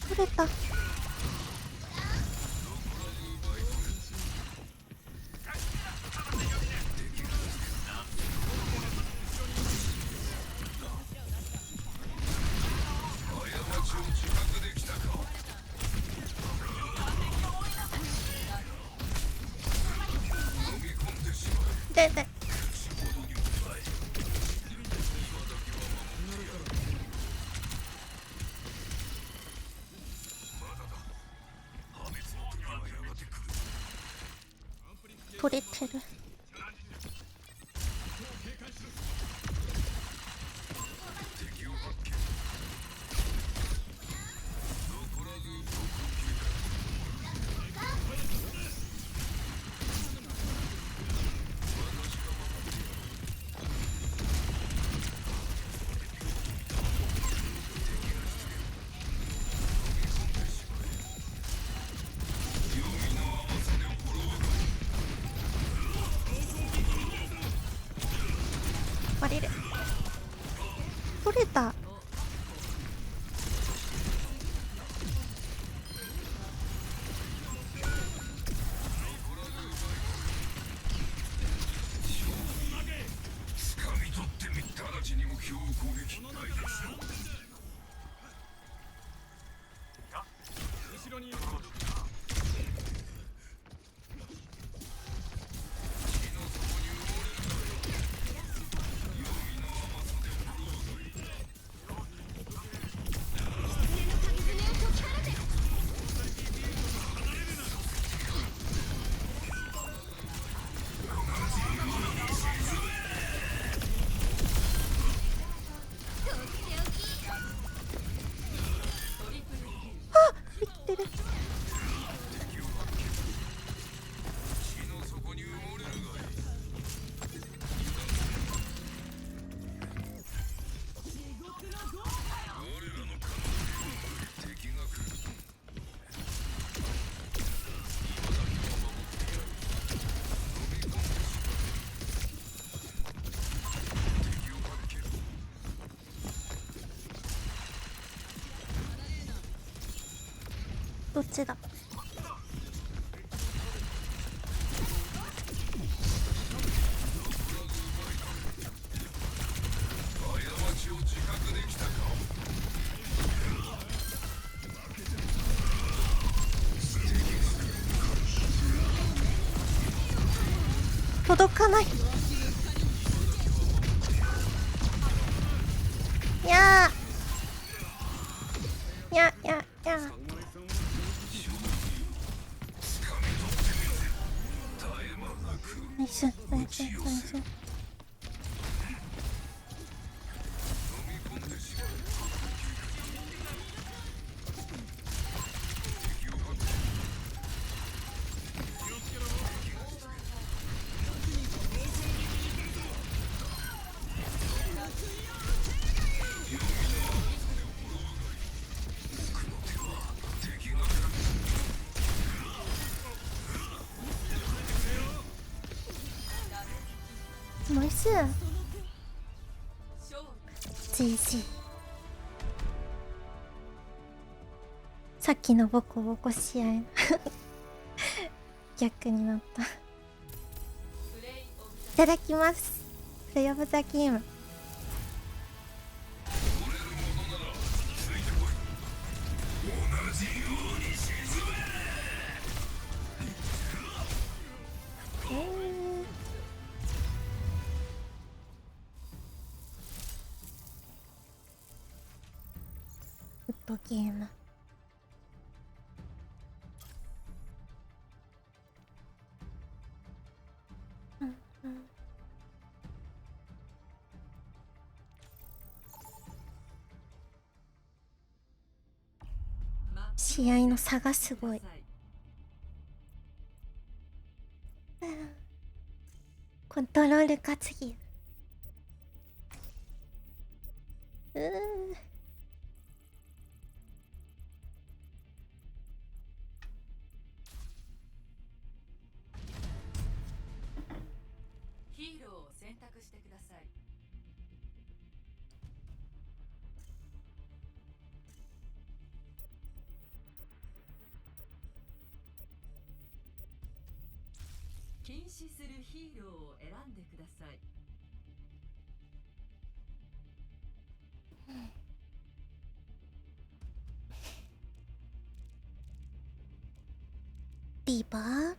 取れた。で取れてる。割れる。取れた。どっちだ。届かない。いやーいやいやいや。ナイスナイスナイスナイス。ナイス。GG。さっきのボコボコ試合逆になった。いただきます。プレイオブザゲーム。フットゲーム。試合の差がすごい。コントロールがすぎる。ヒーローを選択してください。禁止するヒーローを選んでください。ビーバー。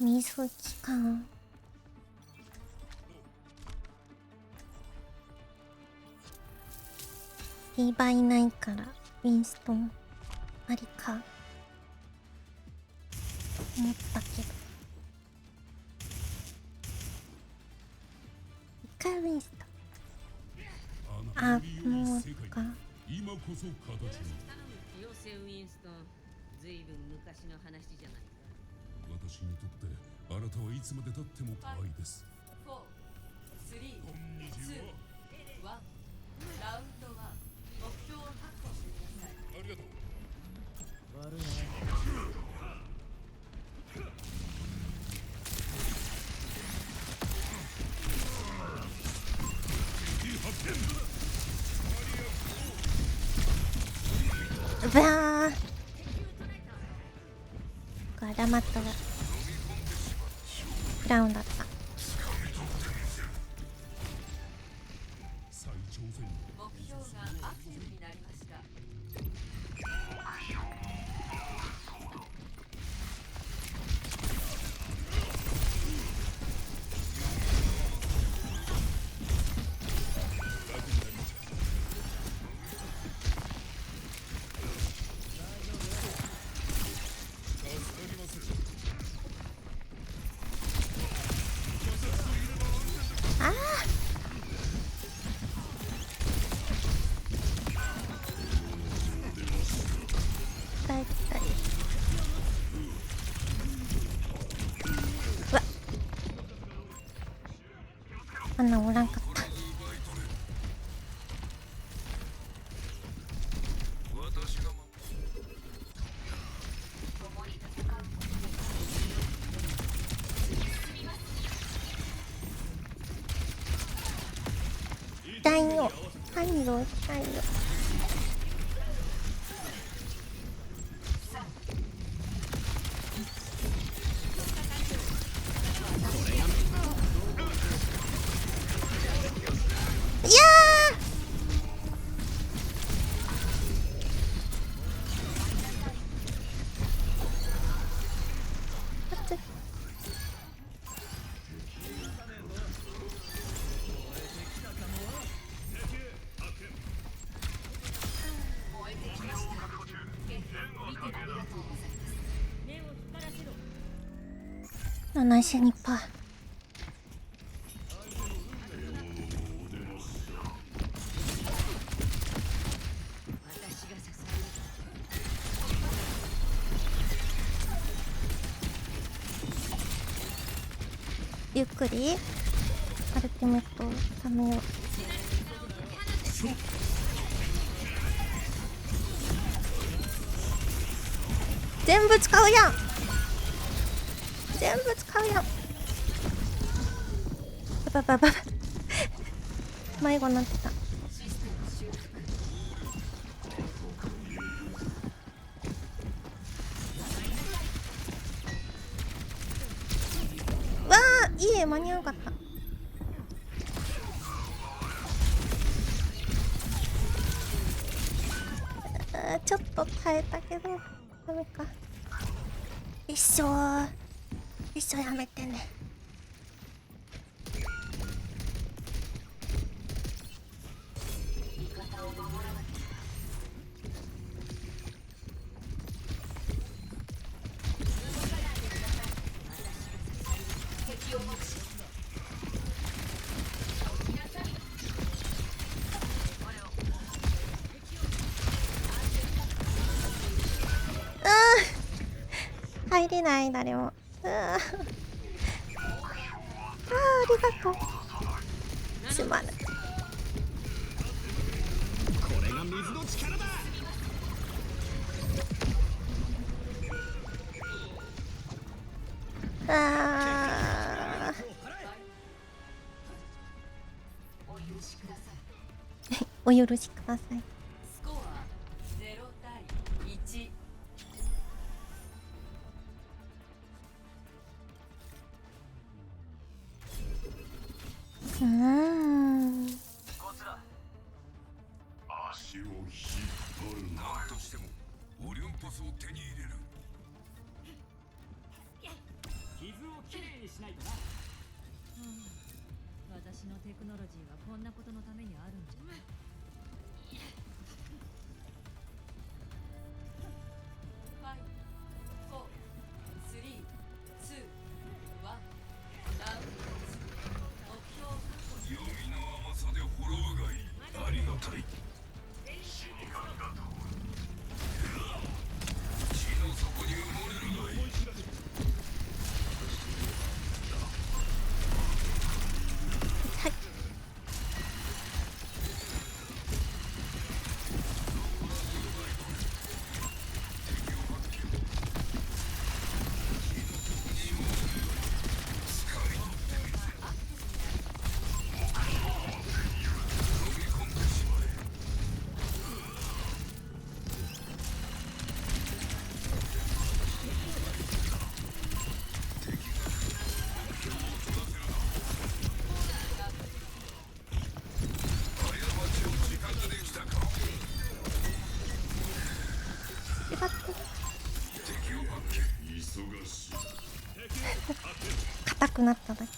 水吹きか。ディーバーいないからウィンストンありか思ったけど、一回ウィンストン。あ、もうか。今こそ形に。妖精ウィンストン、ずいぶん昔の話じゃないか。私にとってあなたはいつまでたっても可愛いです。4、3、2、1、ラウンド1、目標を確保してください。ありがとう。悪いな。うばー。黙っとる。クラウンだった。目標がアクティブになりました。あんなおらんかった。たいよ。入ろうしたいよ。いや72%。ゆっくりアルティメットをためよう。全部使うやん。全部使うやん。ばばばば迷子になってた。わあ、いい、間に合わなかった。ちょっと耐えたけどダメか。一生やめてね。入れない、誰も。ありがとう。すまない。これが水の力だ。お許しください。スコア0対1。こちら。足を引っ張る。何としてもオリンポスを手に入れる。傷をきれいにしないとな。私のテクノロジーはこんなことのためにあるんじゃない。ありがたい。死神だと。地の底に埋もれるがいい。硬くなっただけ。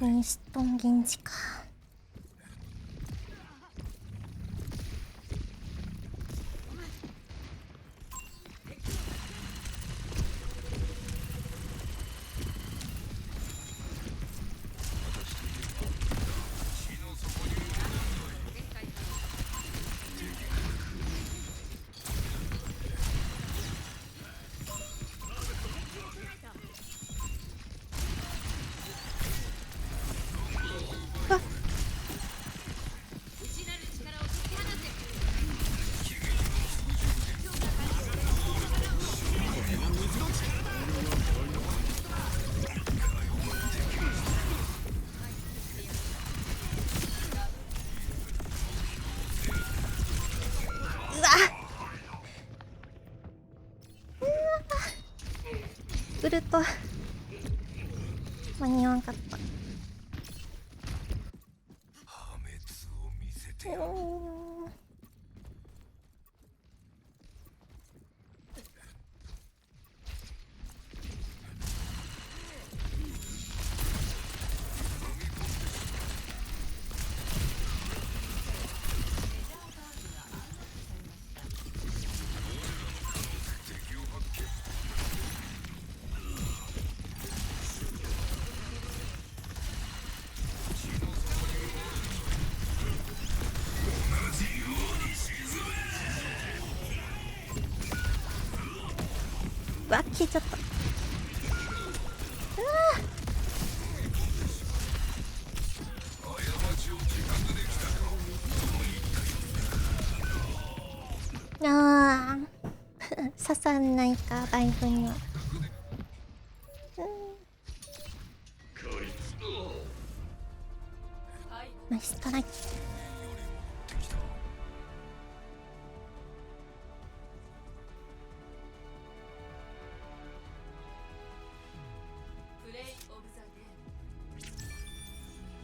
ウィンストン源氏か。ウルト間に合わんかった。おー、うわ、消えちゃった。うわあ刺さんないか、ライフには。ナイストライ。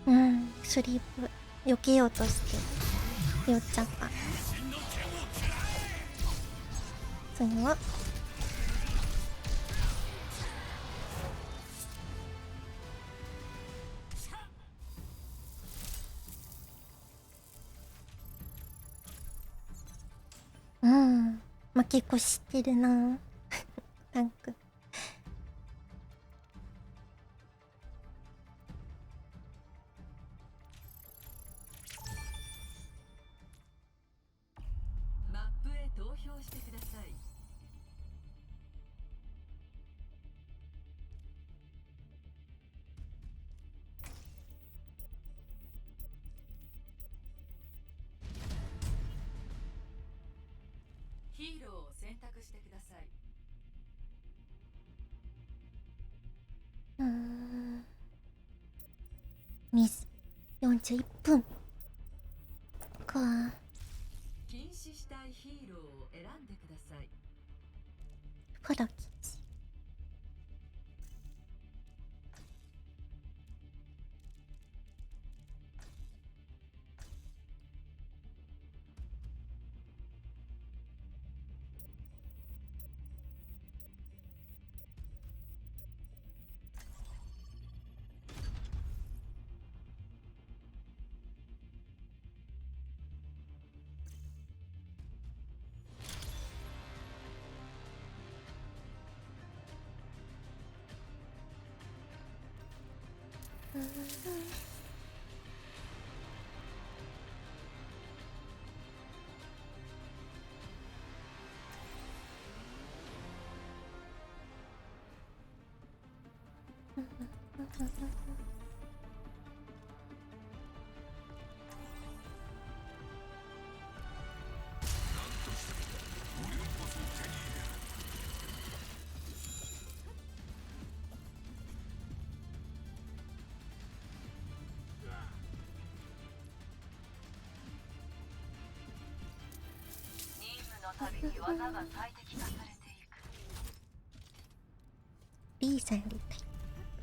うん、スリープ避けようとして寄っちゃった。次はうん、負け越してるなタンク。マップへ投票してください。ヒーローを選択してください。水41分か。禁止したいヒーローを選んでください。ファラキチ。旅に技が最適化されていく。 B さんみたい。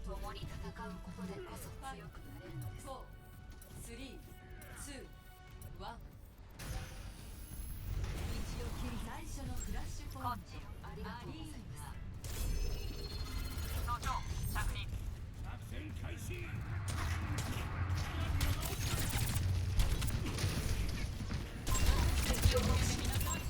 共に戦うことでこそ強くなれるのです。4、3、2、1。道を切り最初のフラッシュポイント。ありがとうございます。早朝着任。作戦開始。敵を目視みなさい。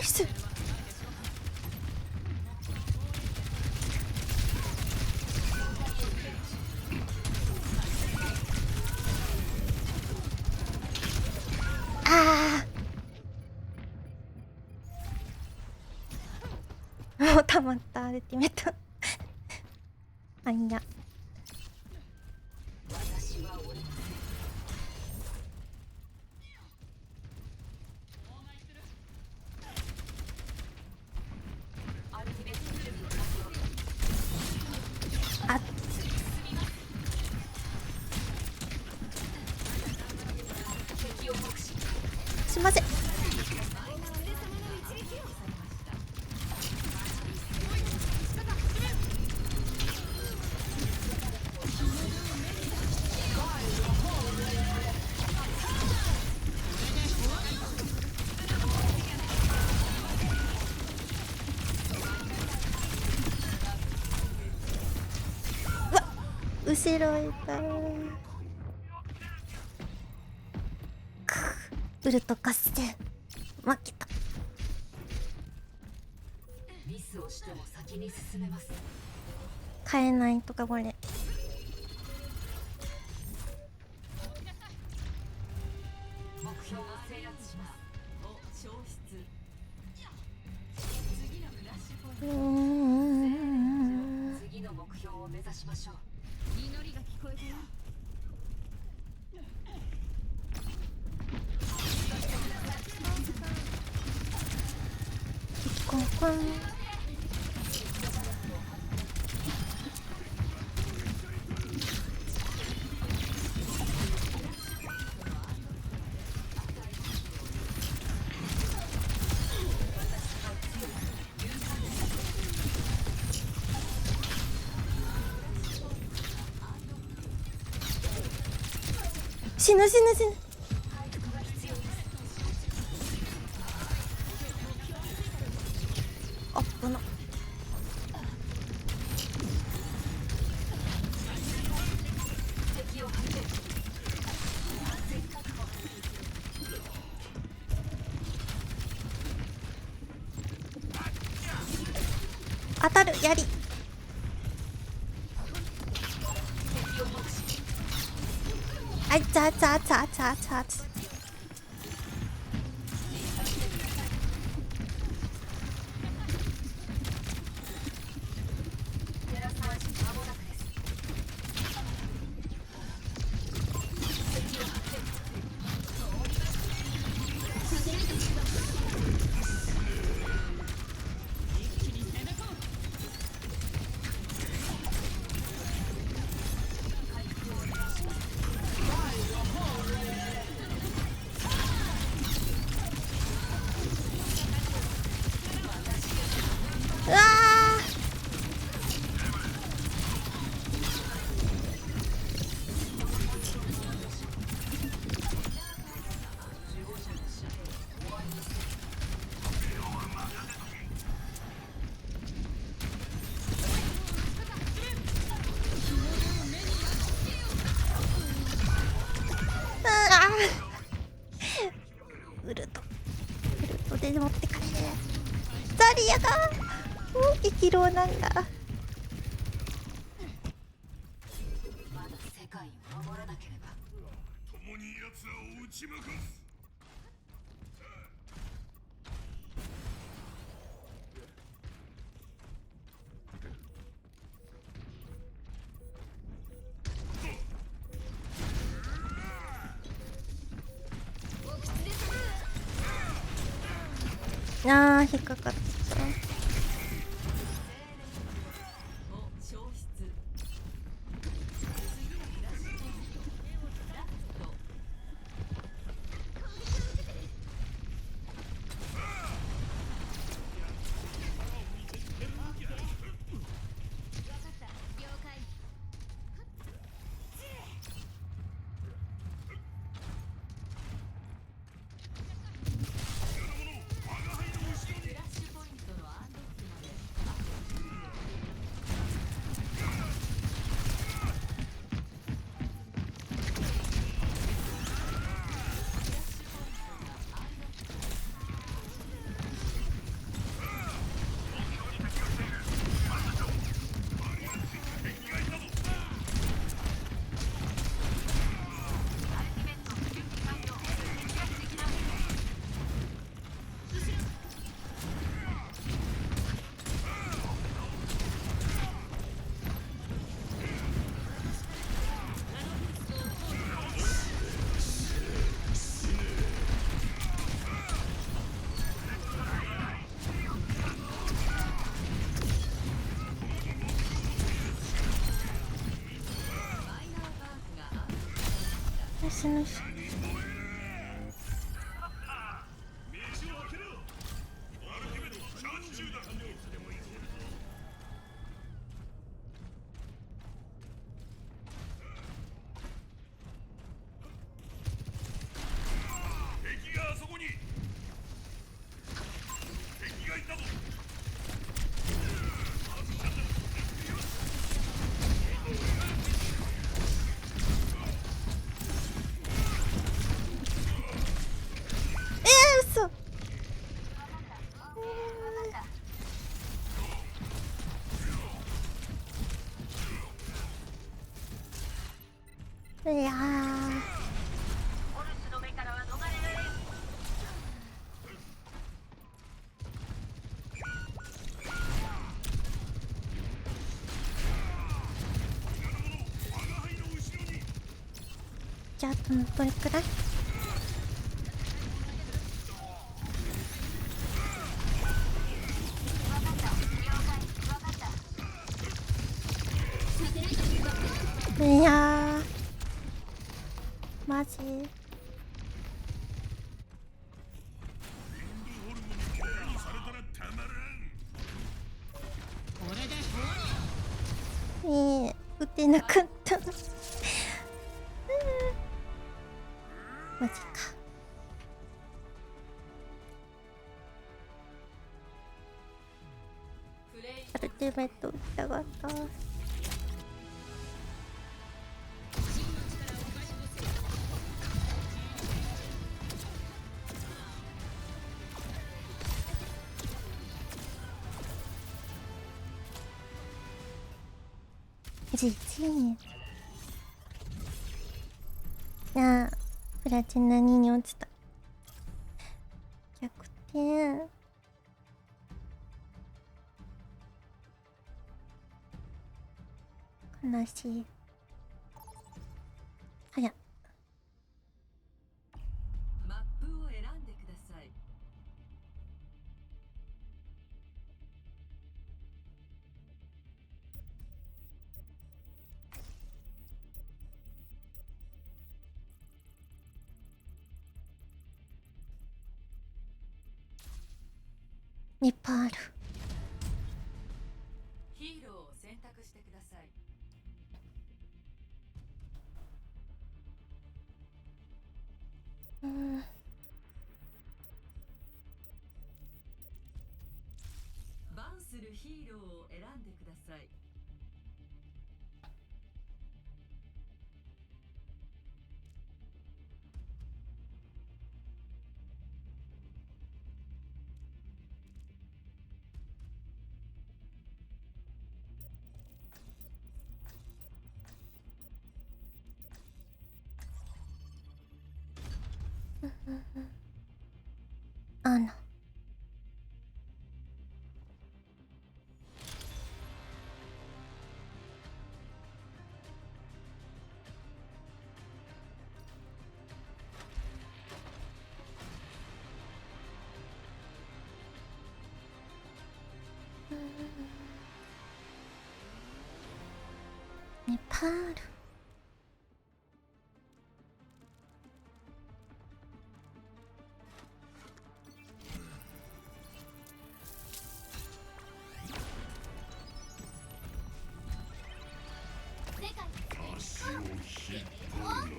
イス。ああもうたまったアルティメットあいやあすいません。うわ、後ろいた。ウルト合戦負けた。ミスをしても先に進めます。変えないとかこれ。目標を制圧します。お、消失。次のフラッシュポイント。次の目標を目指しましょう。祈りが聞こえたよ。コンコン。死ぬ死ぬ死ぬ。あっぶな。当たるやり。あいつあつあつあつあつあつ。うわウルトで持ってかれる。ザリアが激浪なんだ。まだ世界を守らなければ。共に奴らを打ち負かす。あー引っかかった。しのし。敵があそこに。敵がいたぞ。嘘。いやじゃあどれくらい？いやーマジ打てなかったマジか。アルティメット打ちたかった。GG。ああ、プラチナ2に落ちた。逆転。悲しい。早っ。マップを選んでください。いっぱいある。ヒーローを選択してください。バンするヒーローを選んでください。あのいっぱいある。足を引っ張るなよ。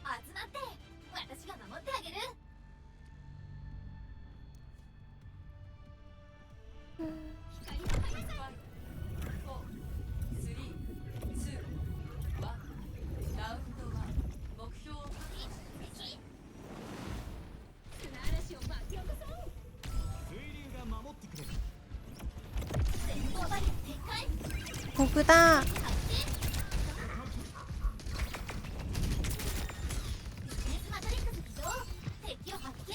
集まって私が守ってあげる。光の速さ。4、3、2、1。ラウンド1。目標を確認。砂嵐を巻き起こそう。水流が守ってくれる。先行バリア撤回。僕だ。マトリックス起動。敵を発見。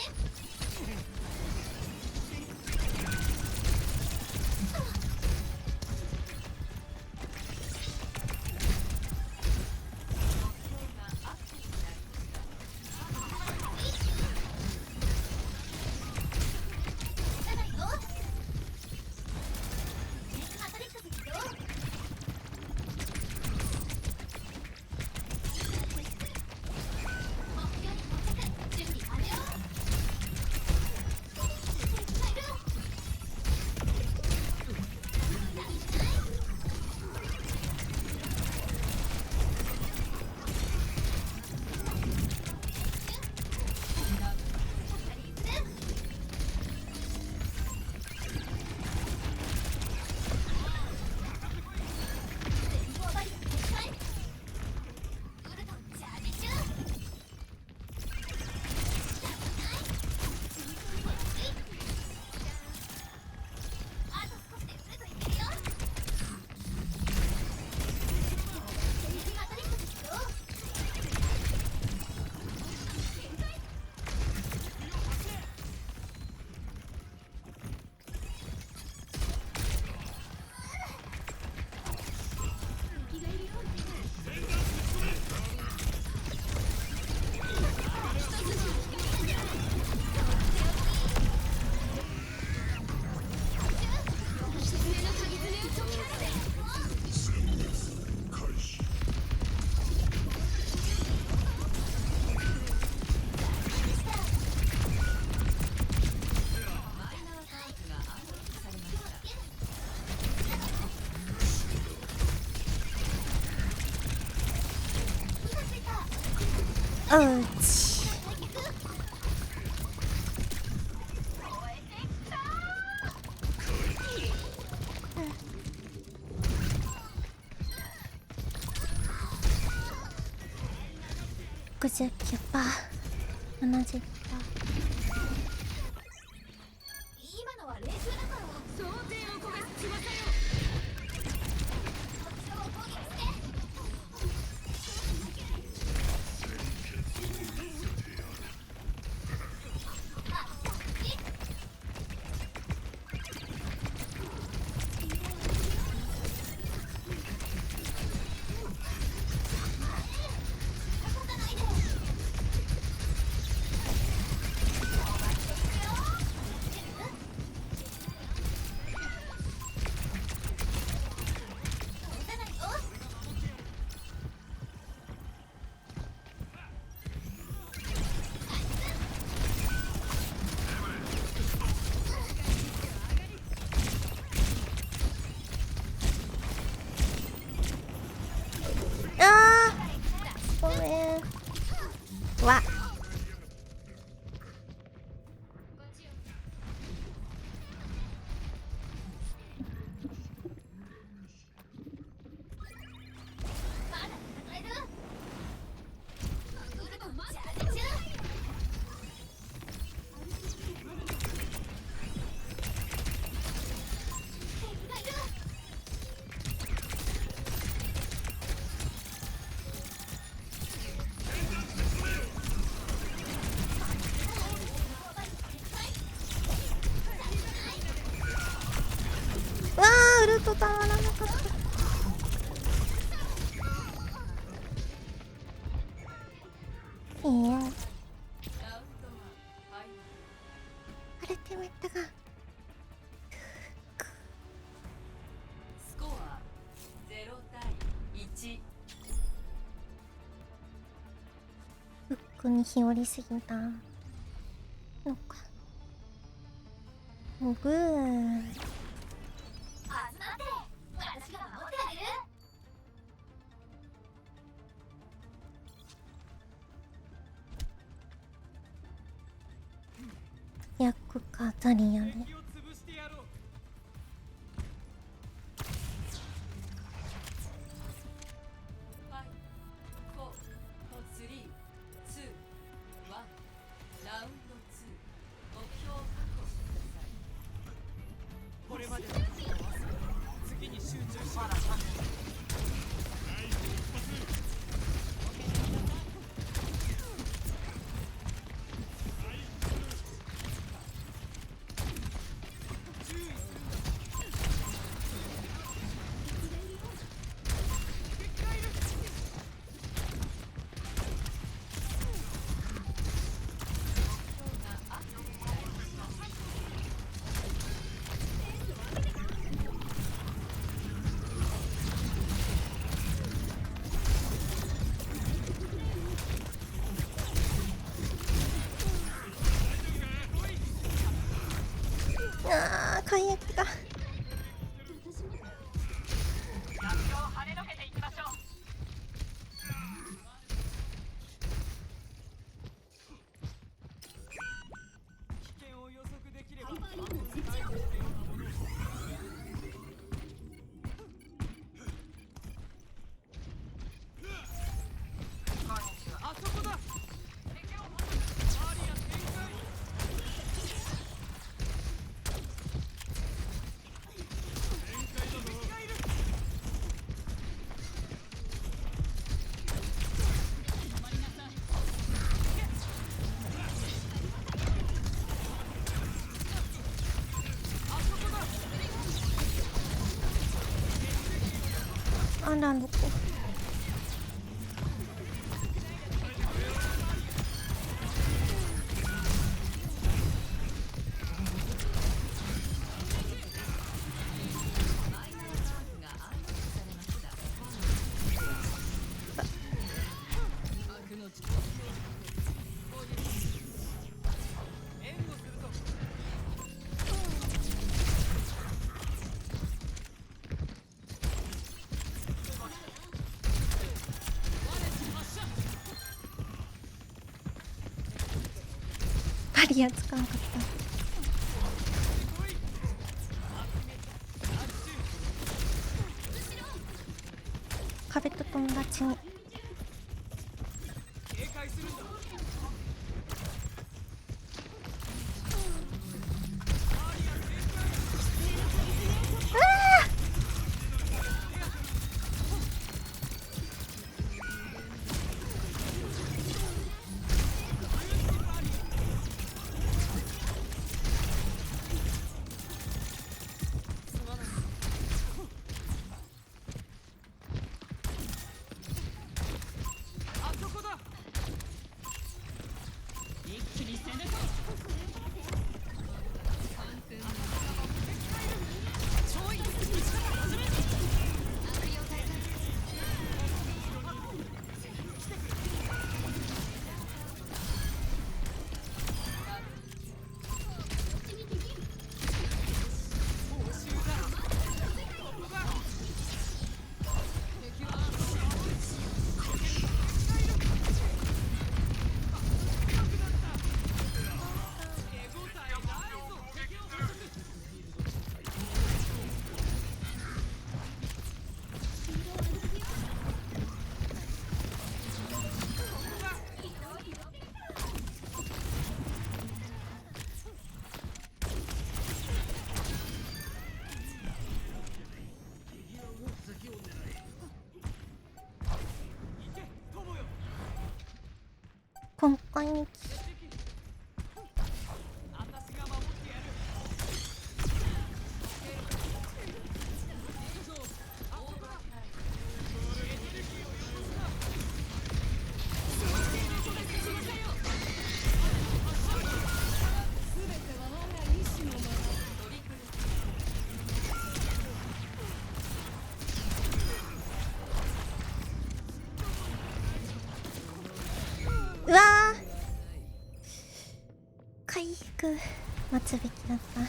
Ouch. $69、70%。今のは練習だから想定を超え翼よ攻撃ごめん。わ。わあ、ウルトたまらなかった。いいよ。あれってめったが。スコア0対1。フックに日和りすぎたのか。もうグー。ヤクかザリアで。これまでの次に集中しろ。あー、解約だ。あら、どこ。バリアつかんかった。壁と友達に。今回にうわー、回復待つべきだった。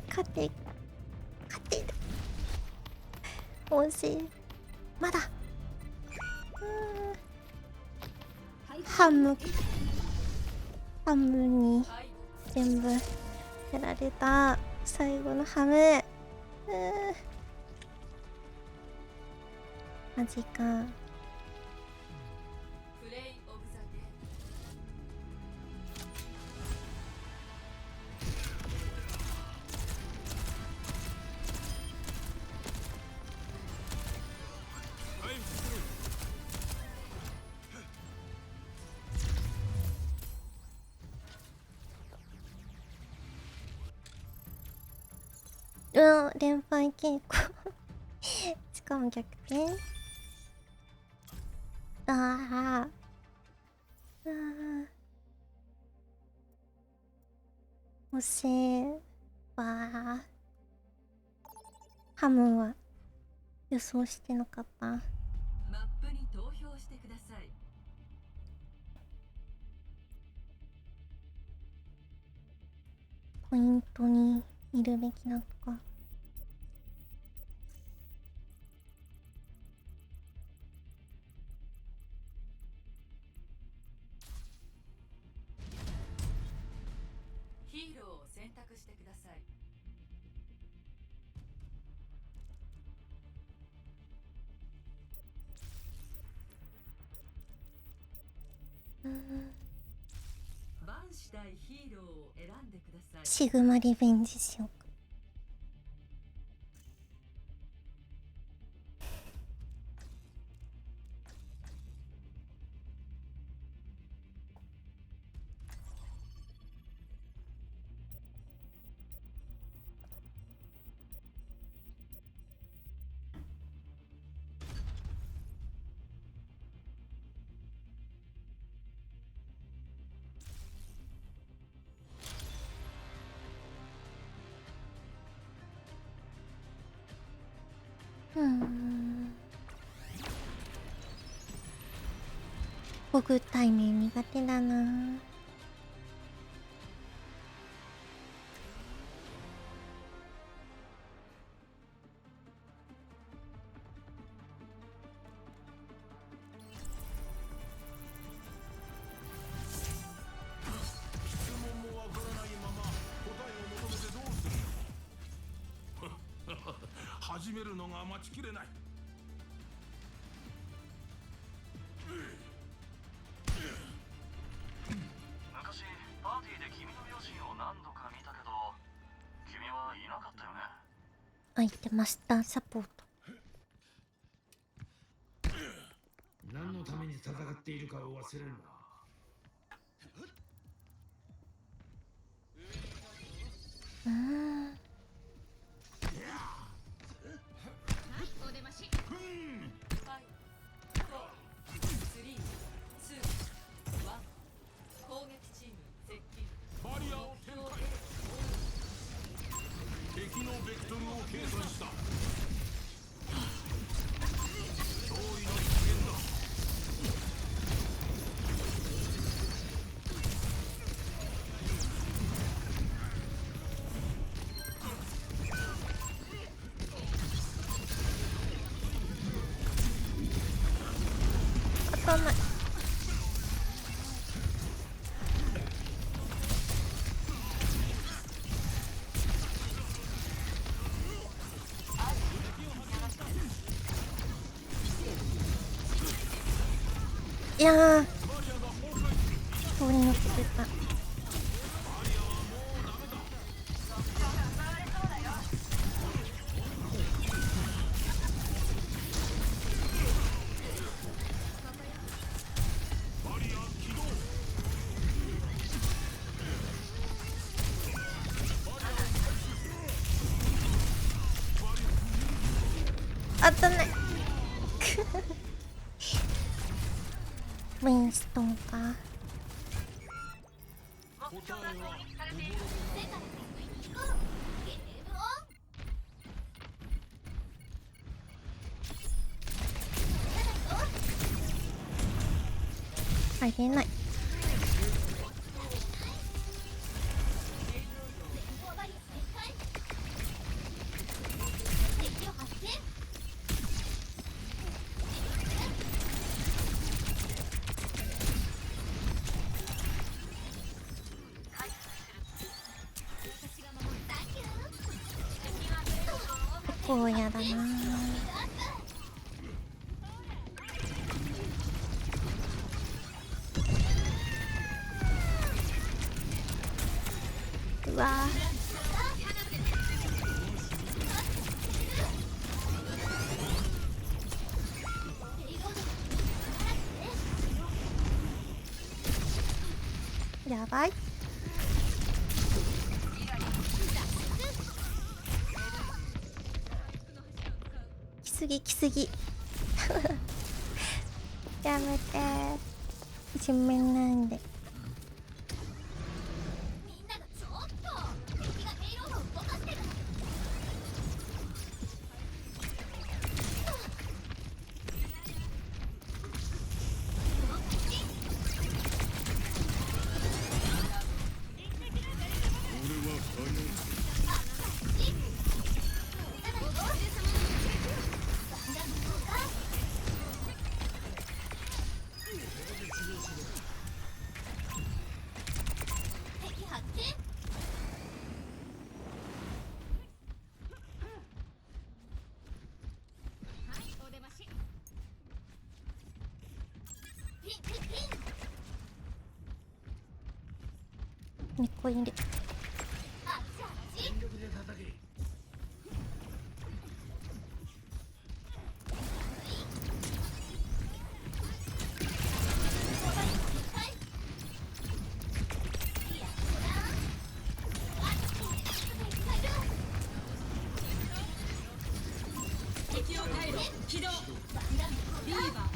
勝てる。惜しい。まだ。ハムに全部やられた。最後のハム。マジか。連敗傾向しかも逆転。惜しいわ。ハムは予想してなかった。マップに投票してください。ポイントにいるべきなのか。ヒーローを選択してください。バンしたいヒーローを選んでください。シグマリベンジしようか。ホグ対面苦手だな。質問もわからないまま答えを求めてどうするの始めるのが待ちきれない。昔パーティーで君の両親を何度か見たけど、君はいなかったよね。あ、言ってました。サポート。何のために戦っているかを忘れるな。お出まし。攻撃チーム接近。バリアを展開。敵のベクトルを計算した。脅威の実現だ。当たんない。いやー、通り抜けてた。当たんない。ウィンストンか。あげない。結構やだな。うわー、やばい。来すぎ来すぎ。やめてー。地面なんで。猫いる。敵を回路起動。リーバー。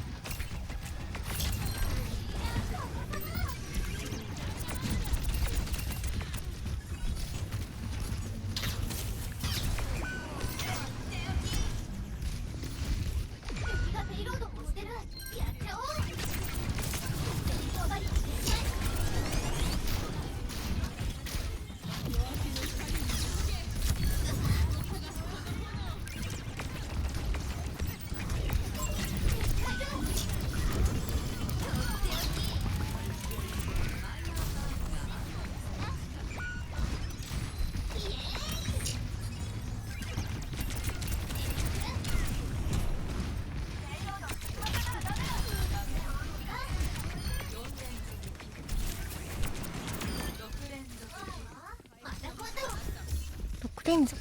てんぞ。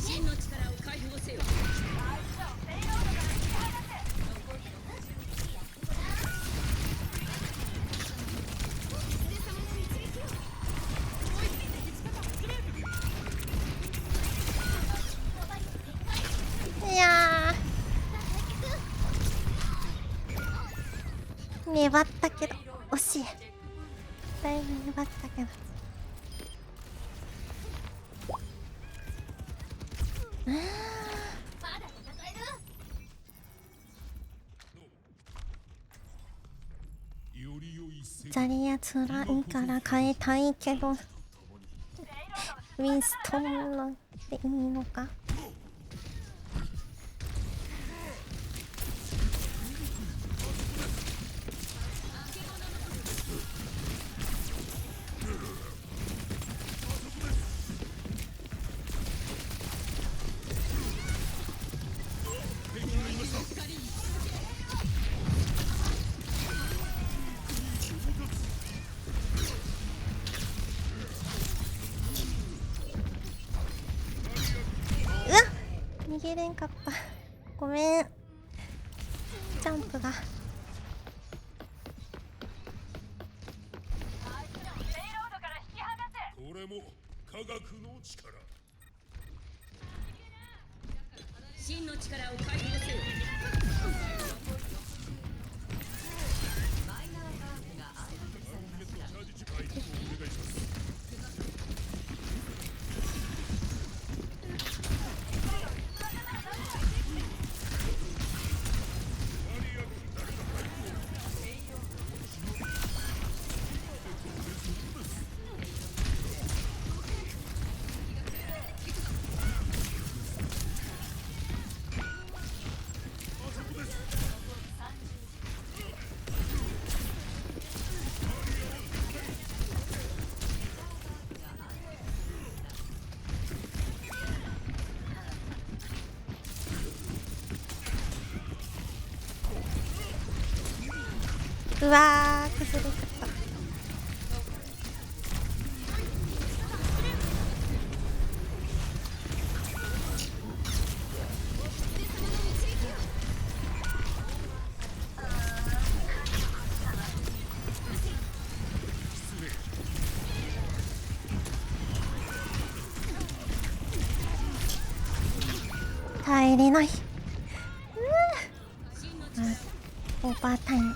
真の力を解放せよ。いやー、粘ったけど惜しい。だいぶ粘ったけど。ザリアつらいから変えたいけど、ウィンストンなんていいのか。逃げれんかった。ごめん。ジャンプが。これも科学の力。真の力を解放せよ。マイナーガードが暗殺されました。チャージチパイプをお願いします。うわー、崩れちゃった。耐えれない。オーバータイム。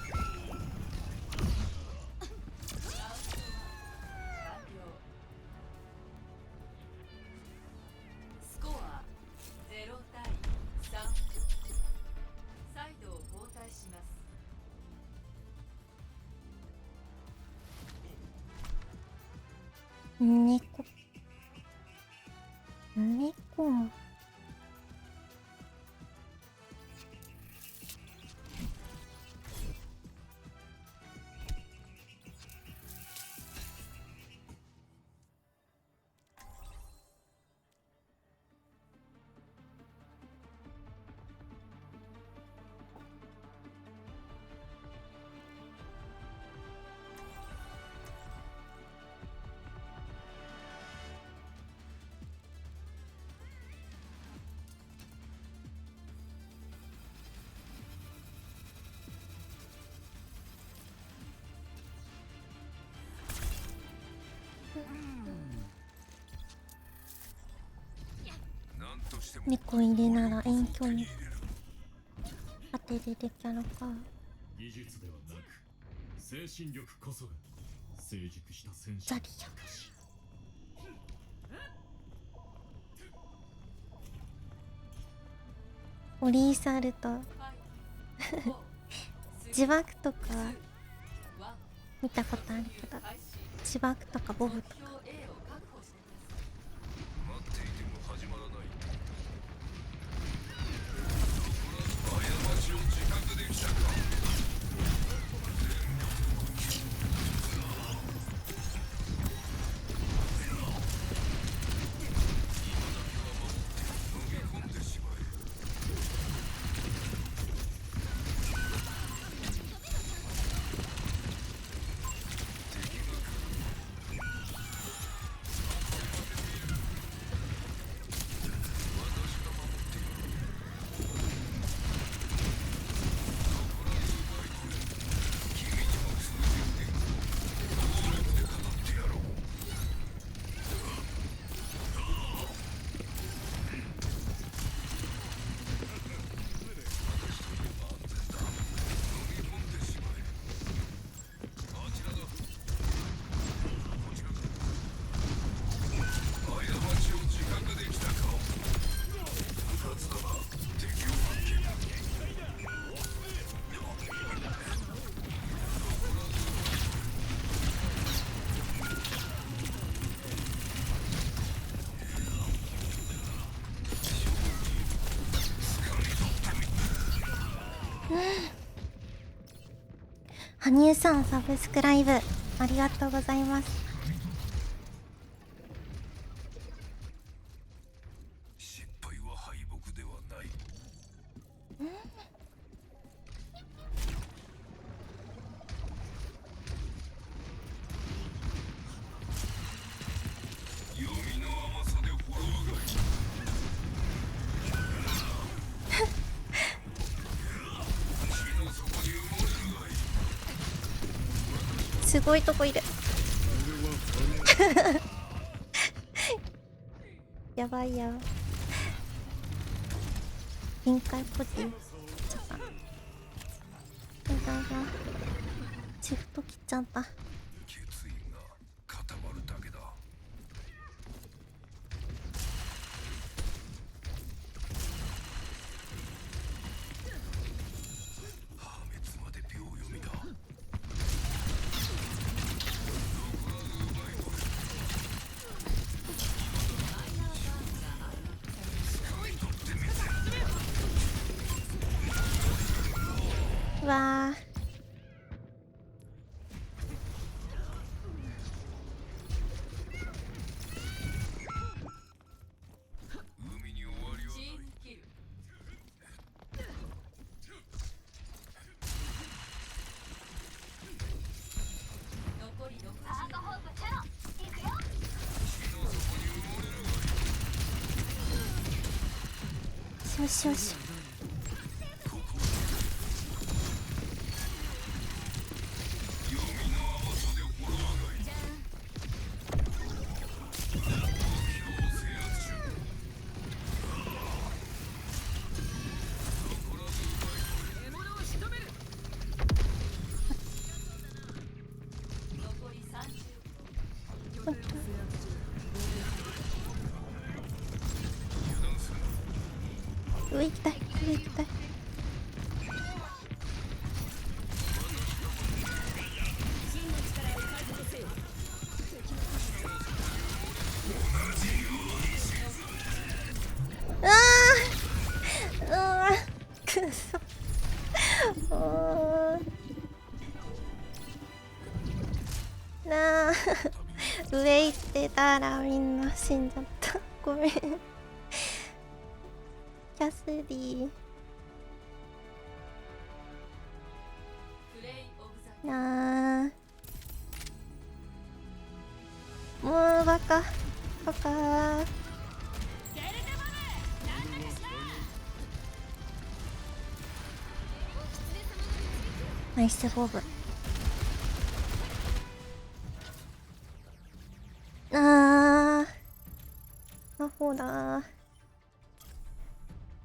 スコア0対3。サイドを交代します。猫。猫。猫入れなら遠距離当てれるキャラか。技術ではなく精神力こそがザリア。オリーサルト自爆とか見たことあるけど、自爆とかボブとか。羽生さん、サブスクライブありがとうございます。失敗は敗北ではない。読みの甘さでフォローが血の底に埋もれるがいい。すごいとこいるやばいや。臨界ポジちょっとやだやだ、シフト切っちゃった。決意が固まるだけだ。破滅まで秒読みだ。うわー、海に終わりはない。残り6アートホープゼロ行くよ。血の底に埋もれるがいい。よしよし。上行きたい、上行きたい。あーあー、くそおーなあ上行ってたらみんな死んじゃった。ごめんキャスディなあ、もうバカバカ。ナイスボブ。あーアホだー、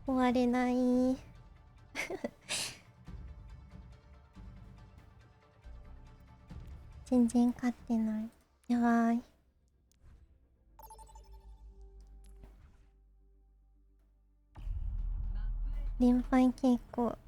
終われない全然勝ってない。やばい。連敗傾向。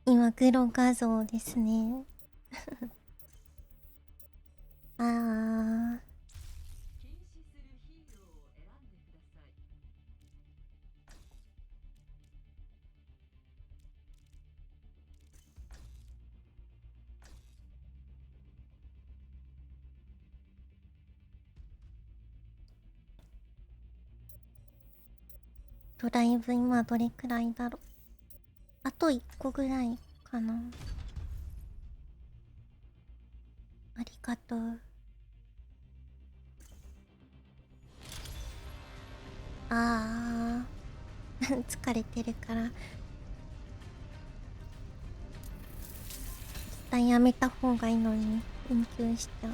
今黒画像ですね。ああ。ドライブ今どれくらいだろう。あと1個ぐらいかな。ありがとう。ああ疲れてるから一旦やめた方がいいのに運休しちゃう。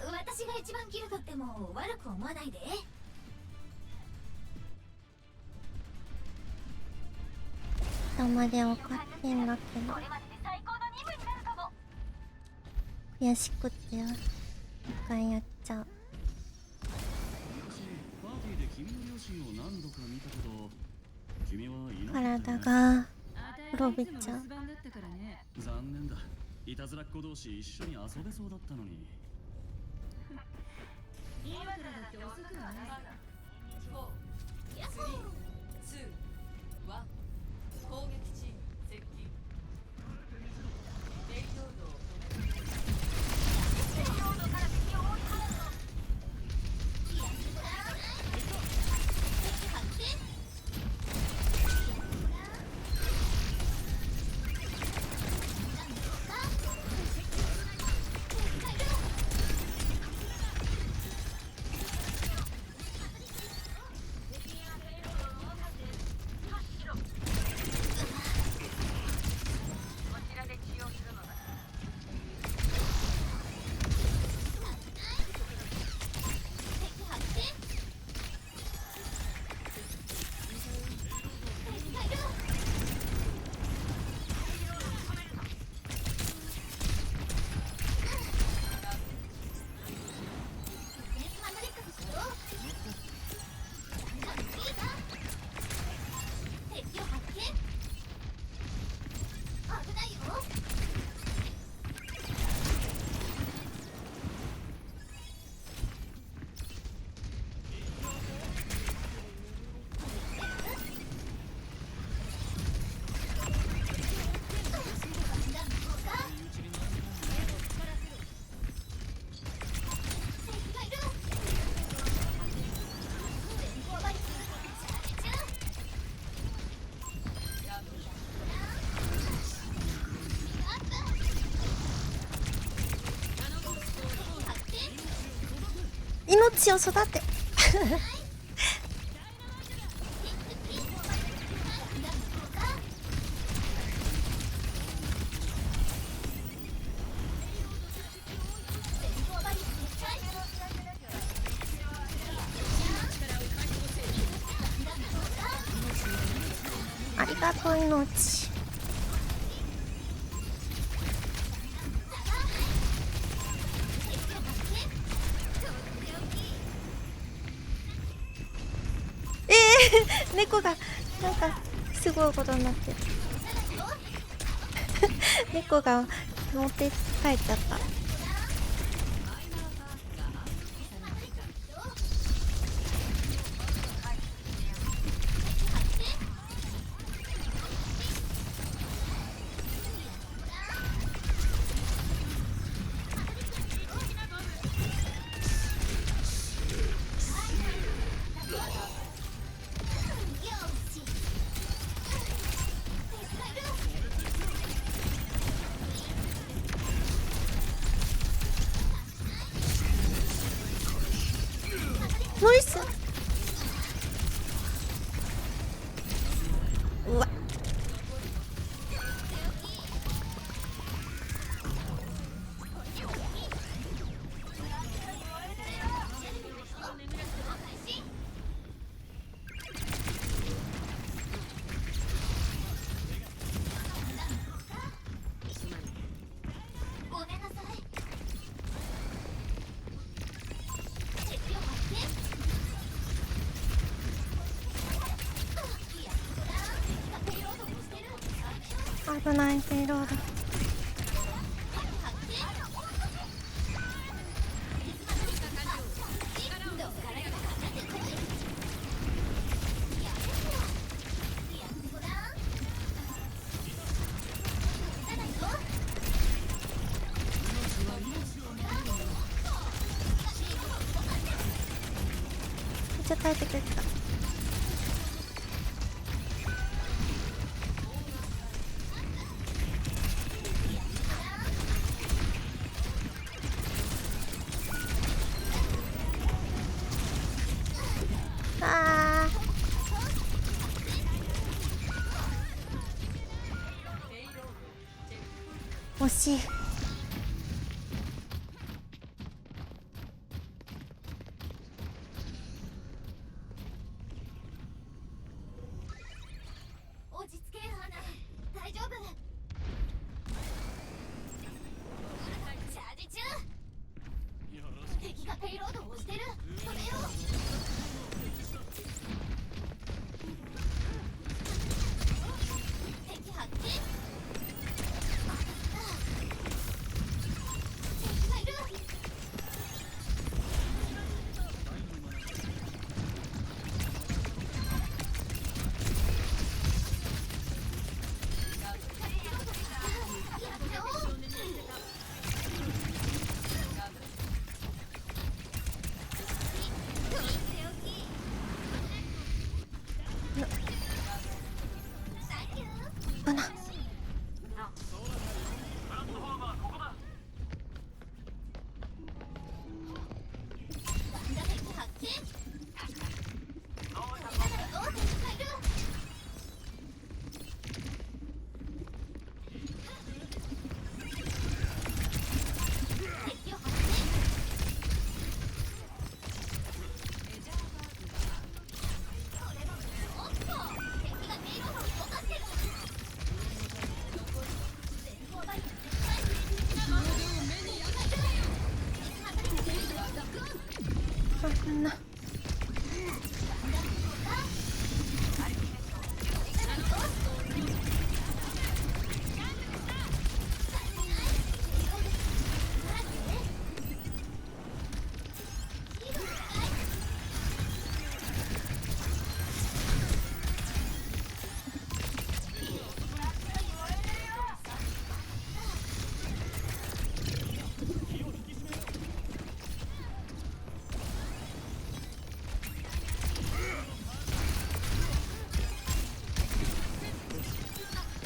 私が一番キル取っても悪く思わないで。下まで分かってんだけど悔しくて一回やっちゃう。体が滅びちゃう。残念だ。いたずらっ子同士一緒に遊べそうだったのに。今からだって遅くはないさ。4、3、2、1、攻撃チーム接近。レイロードを止める。レイロードから敵を追い払うぞ。命を育てありがとう命。猫がなんかすごいことになってる猫が持って帰っちゃった。危ないペイロード。めっちゃ耐えてくれてた。あー惜しい。落ち着けよ、アナ。大丈夫。チャージ中。敵がペイロードを押してる。止めよう。敵発見。敵がいる。バナ。そんな。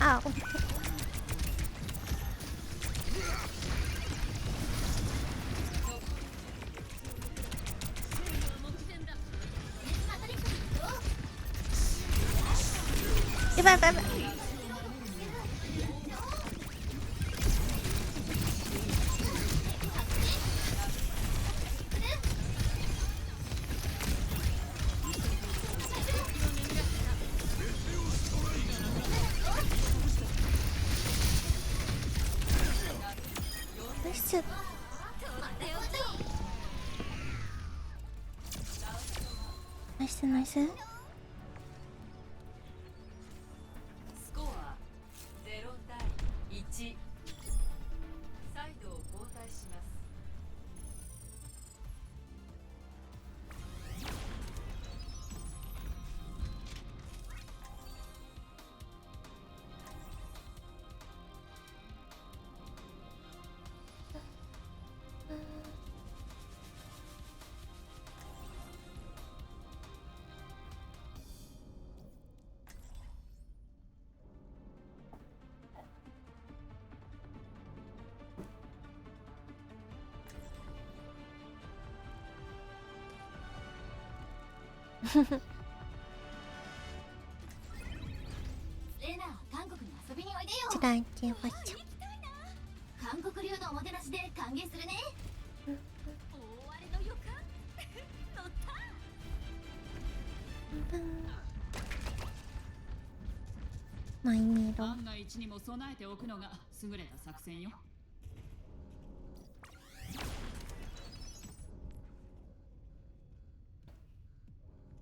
あ、おっと。やばいやばいやばい。ナイス。ナイスナイス。スコア0対1。サイドを交代します。レナ、韓国に遊びにおいでよ。ちらいけましょう。韓国流のおもてなしで歓迎するね。大荒れの予感。乗った。マイメロ。万が一にも備えておくのが優れた作戦よ。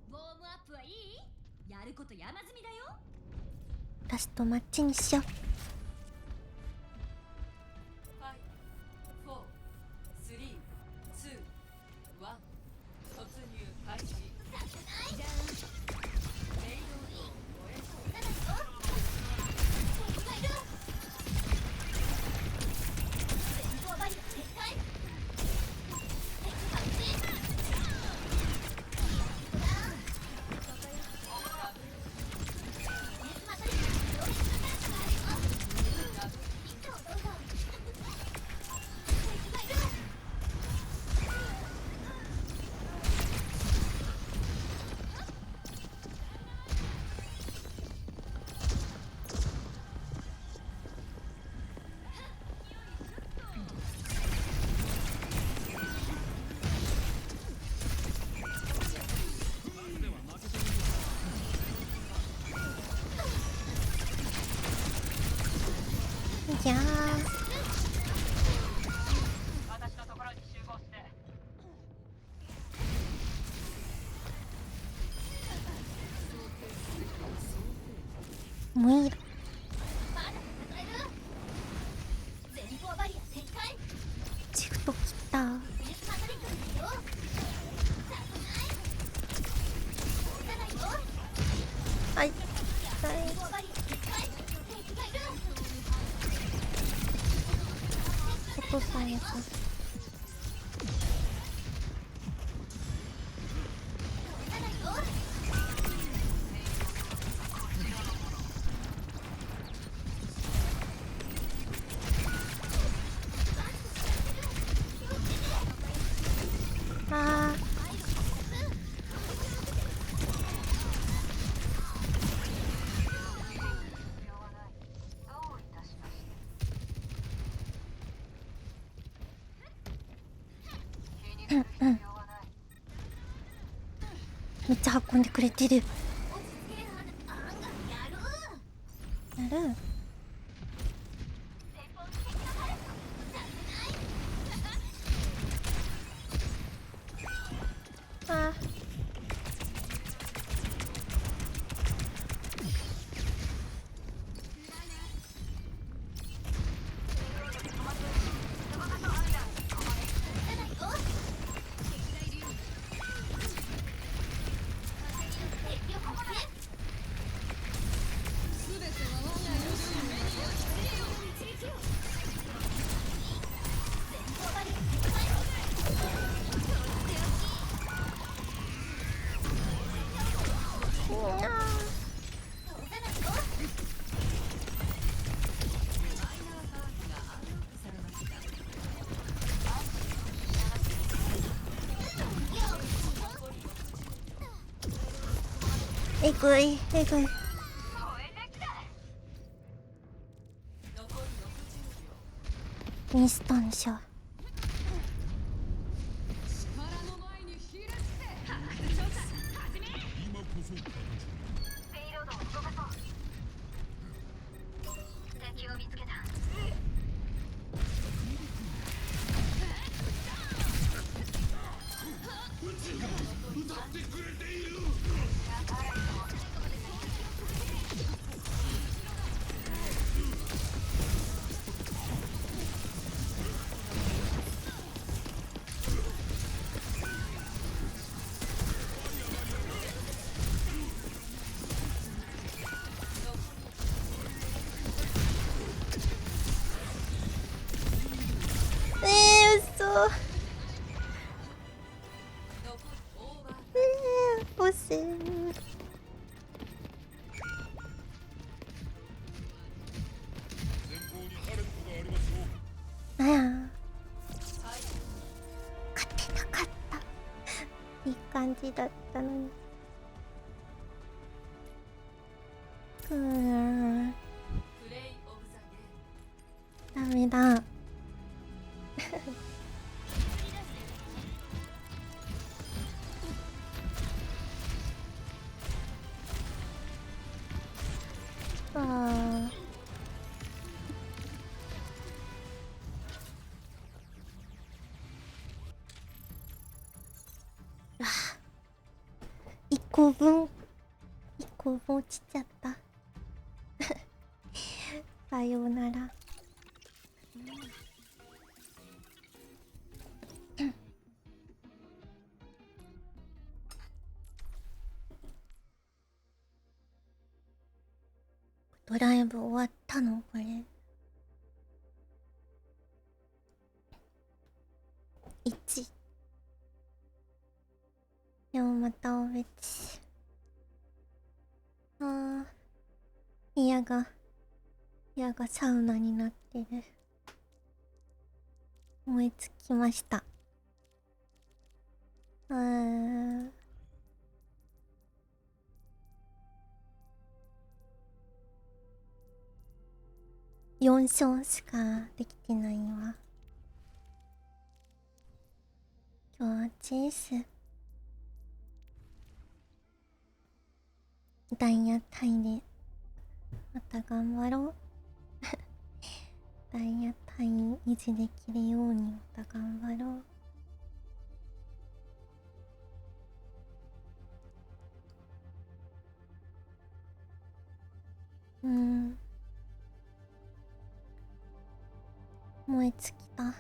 ウォームアップはいい？やること山積みだよ。ラストマッチにしよう。きゃー。もういい。シフト切った。はい。お父さんやった。あー。うん。めっちゃ運んでくれてる。やる。あー。えぐいえぐい。インスタンシャ。嘘。惜しい。あや勝てなかった。いい感じだったのに。ダメだ。あー。1個分落ちちゃった。さようなら。ドライブ終わったのこれ。1。でもまたお別。あー。部屋がサウナになってる。燃え尽きました。4勝しかできてないわ。今日はチェイスダイヤタイでまた頑張ろう。ダイヤ単位維持できるようにまた頑張ろう。燃え尽きた。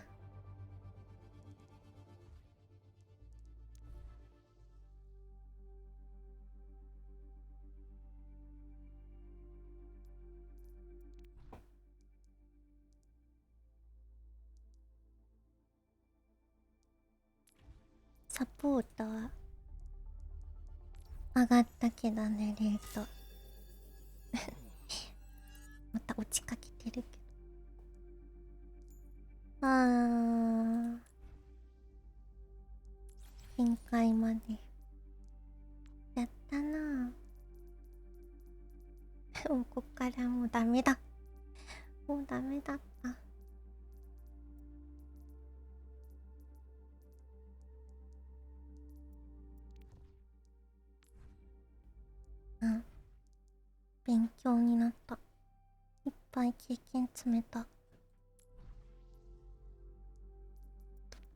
サポートは上がったけどね、レートまた落ちかけてるけど、限界までやったな。もうこっからもうダメだ、もうダメだった。勉強になった。いっぱい経験積めた。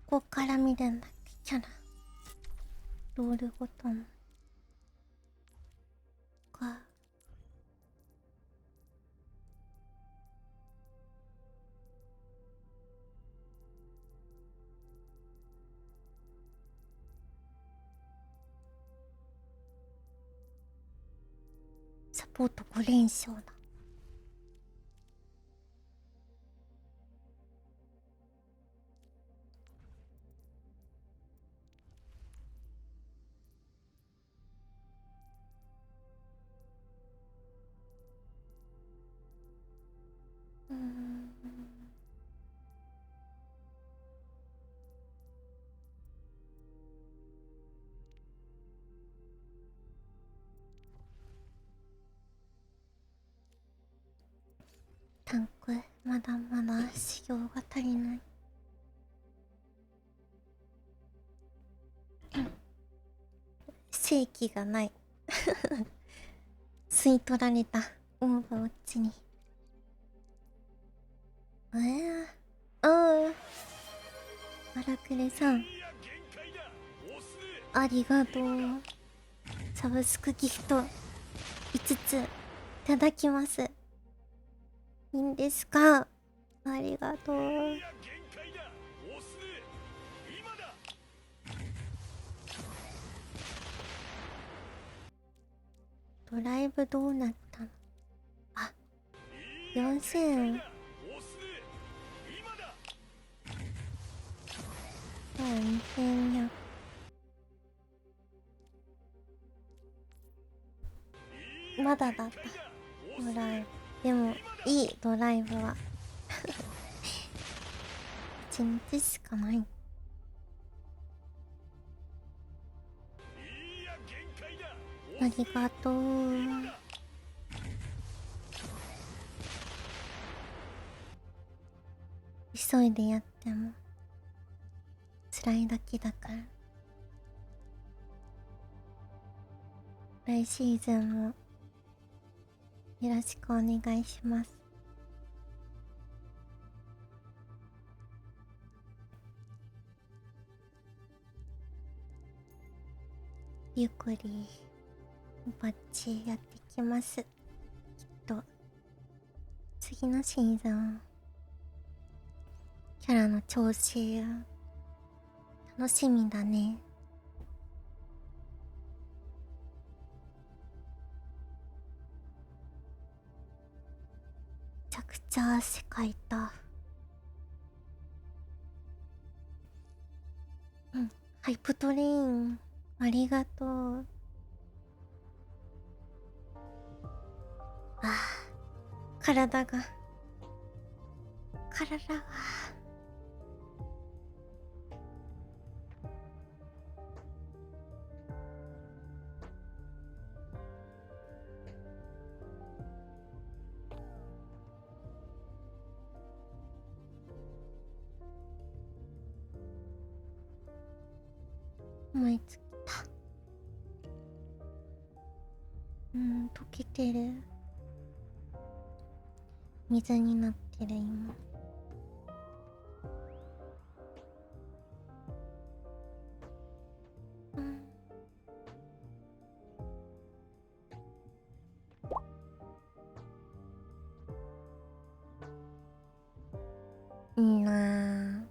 ここから見るんだっけ、キャラロールごとのか。サポート5連勝だ。タンクまだまだ修行が足りない。正気がない吸い取られたオーバーウォッチに。荒暮さんありがとう。サブスクギフト5ついただきます。いいんですか？ありがとう。ドライブどうなったの？あ、4000。2100。まだだったドライブ。でもいいドライブは1日しかない。ありがとう。急いでやっても辛いだけだから。来シーズンもよろしくお願いします。ゆっくりバッチやってきます。きっと次のシーズンキャラの調整楽しみだね。めちゃくちゃ汗かいた。ハイプトレインありがとう。体が燃え尽きた。溶けてる。水になってる今。いいなぁ。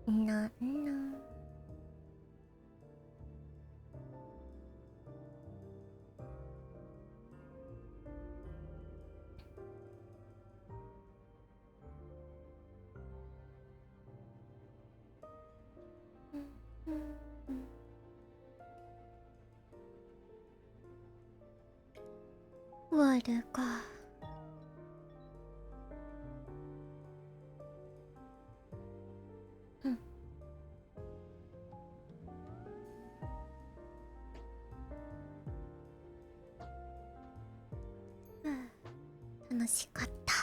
いいな、いいな。終わるか。うん。楽しかった。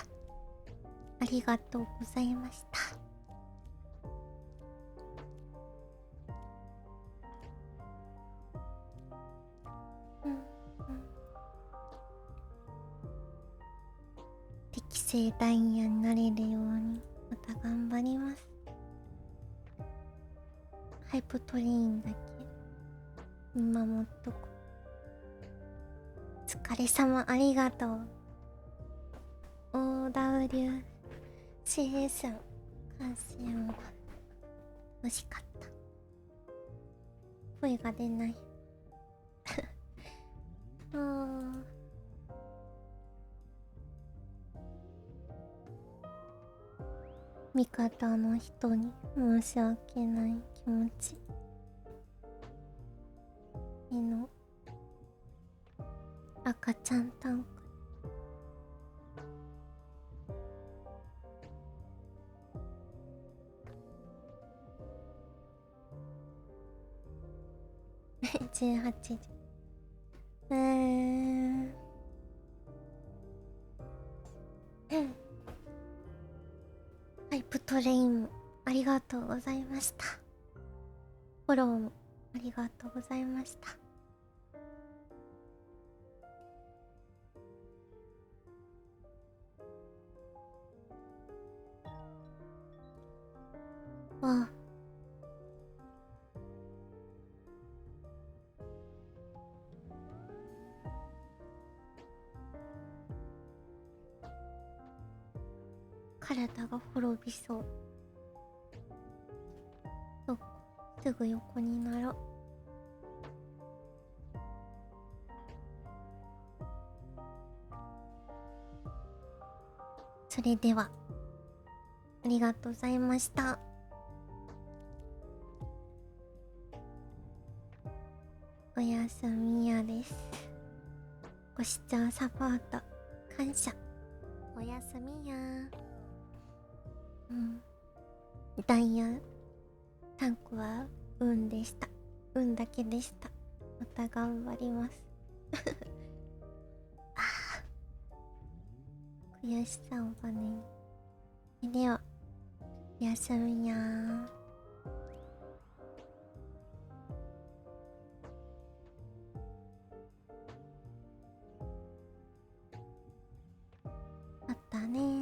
ありがとうございました。適正ダイヤになれるようにまた頑張ります。ハイプトレインだけ見守っとく。お疲れ様、ありがとう。OWCS 観戦は楽しかった。声が出ない味方の人に申し訳ない気持ちの赤ちゃんタンク18時。ハイプトレインもありがとうございました。フォローもありがとうございました。わあ、体が滅びそう。そう、すぐ横になろう。それではありがとうございました。おやすみやです。ご視聴サポート感謝。おやすみや。ダイヤタンクは運でした。運だけでした。また頑張ります悔しさをバネに。ではおやすみや。またね。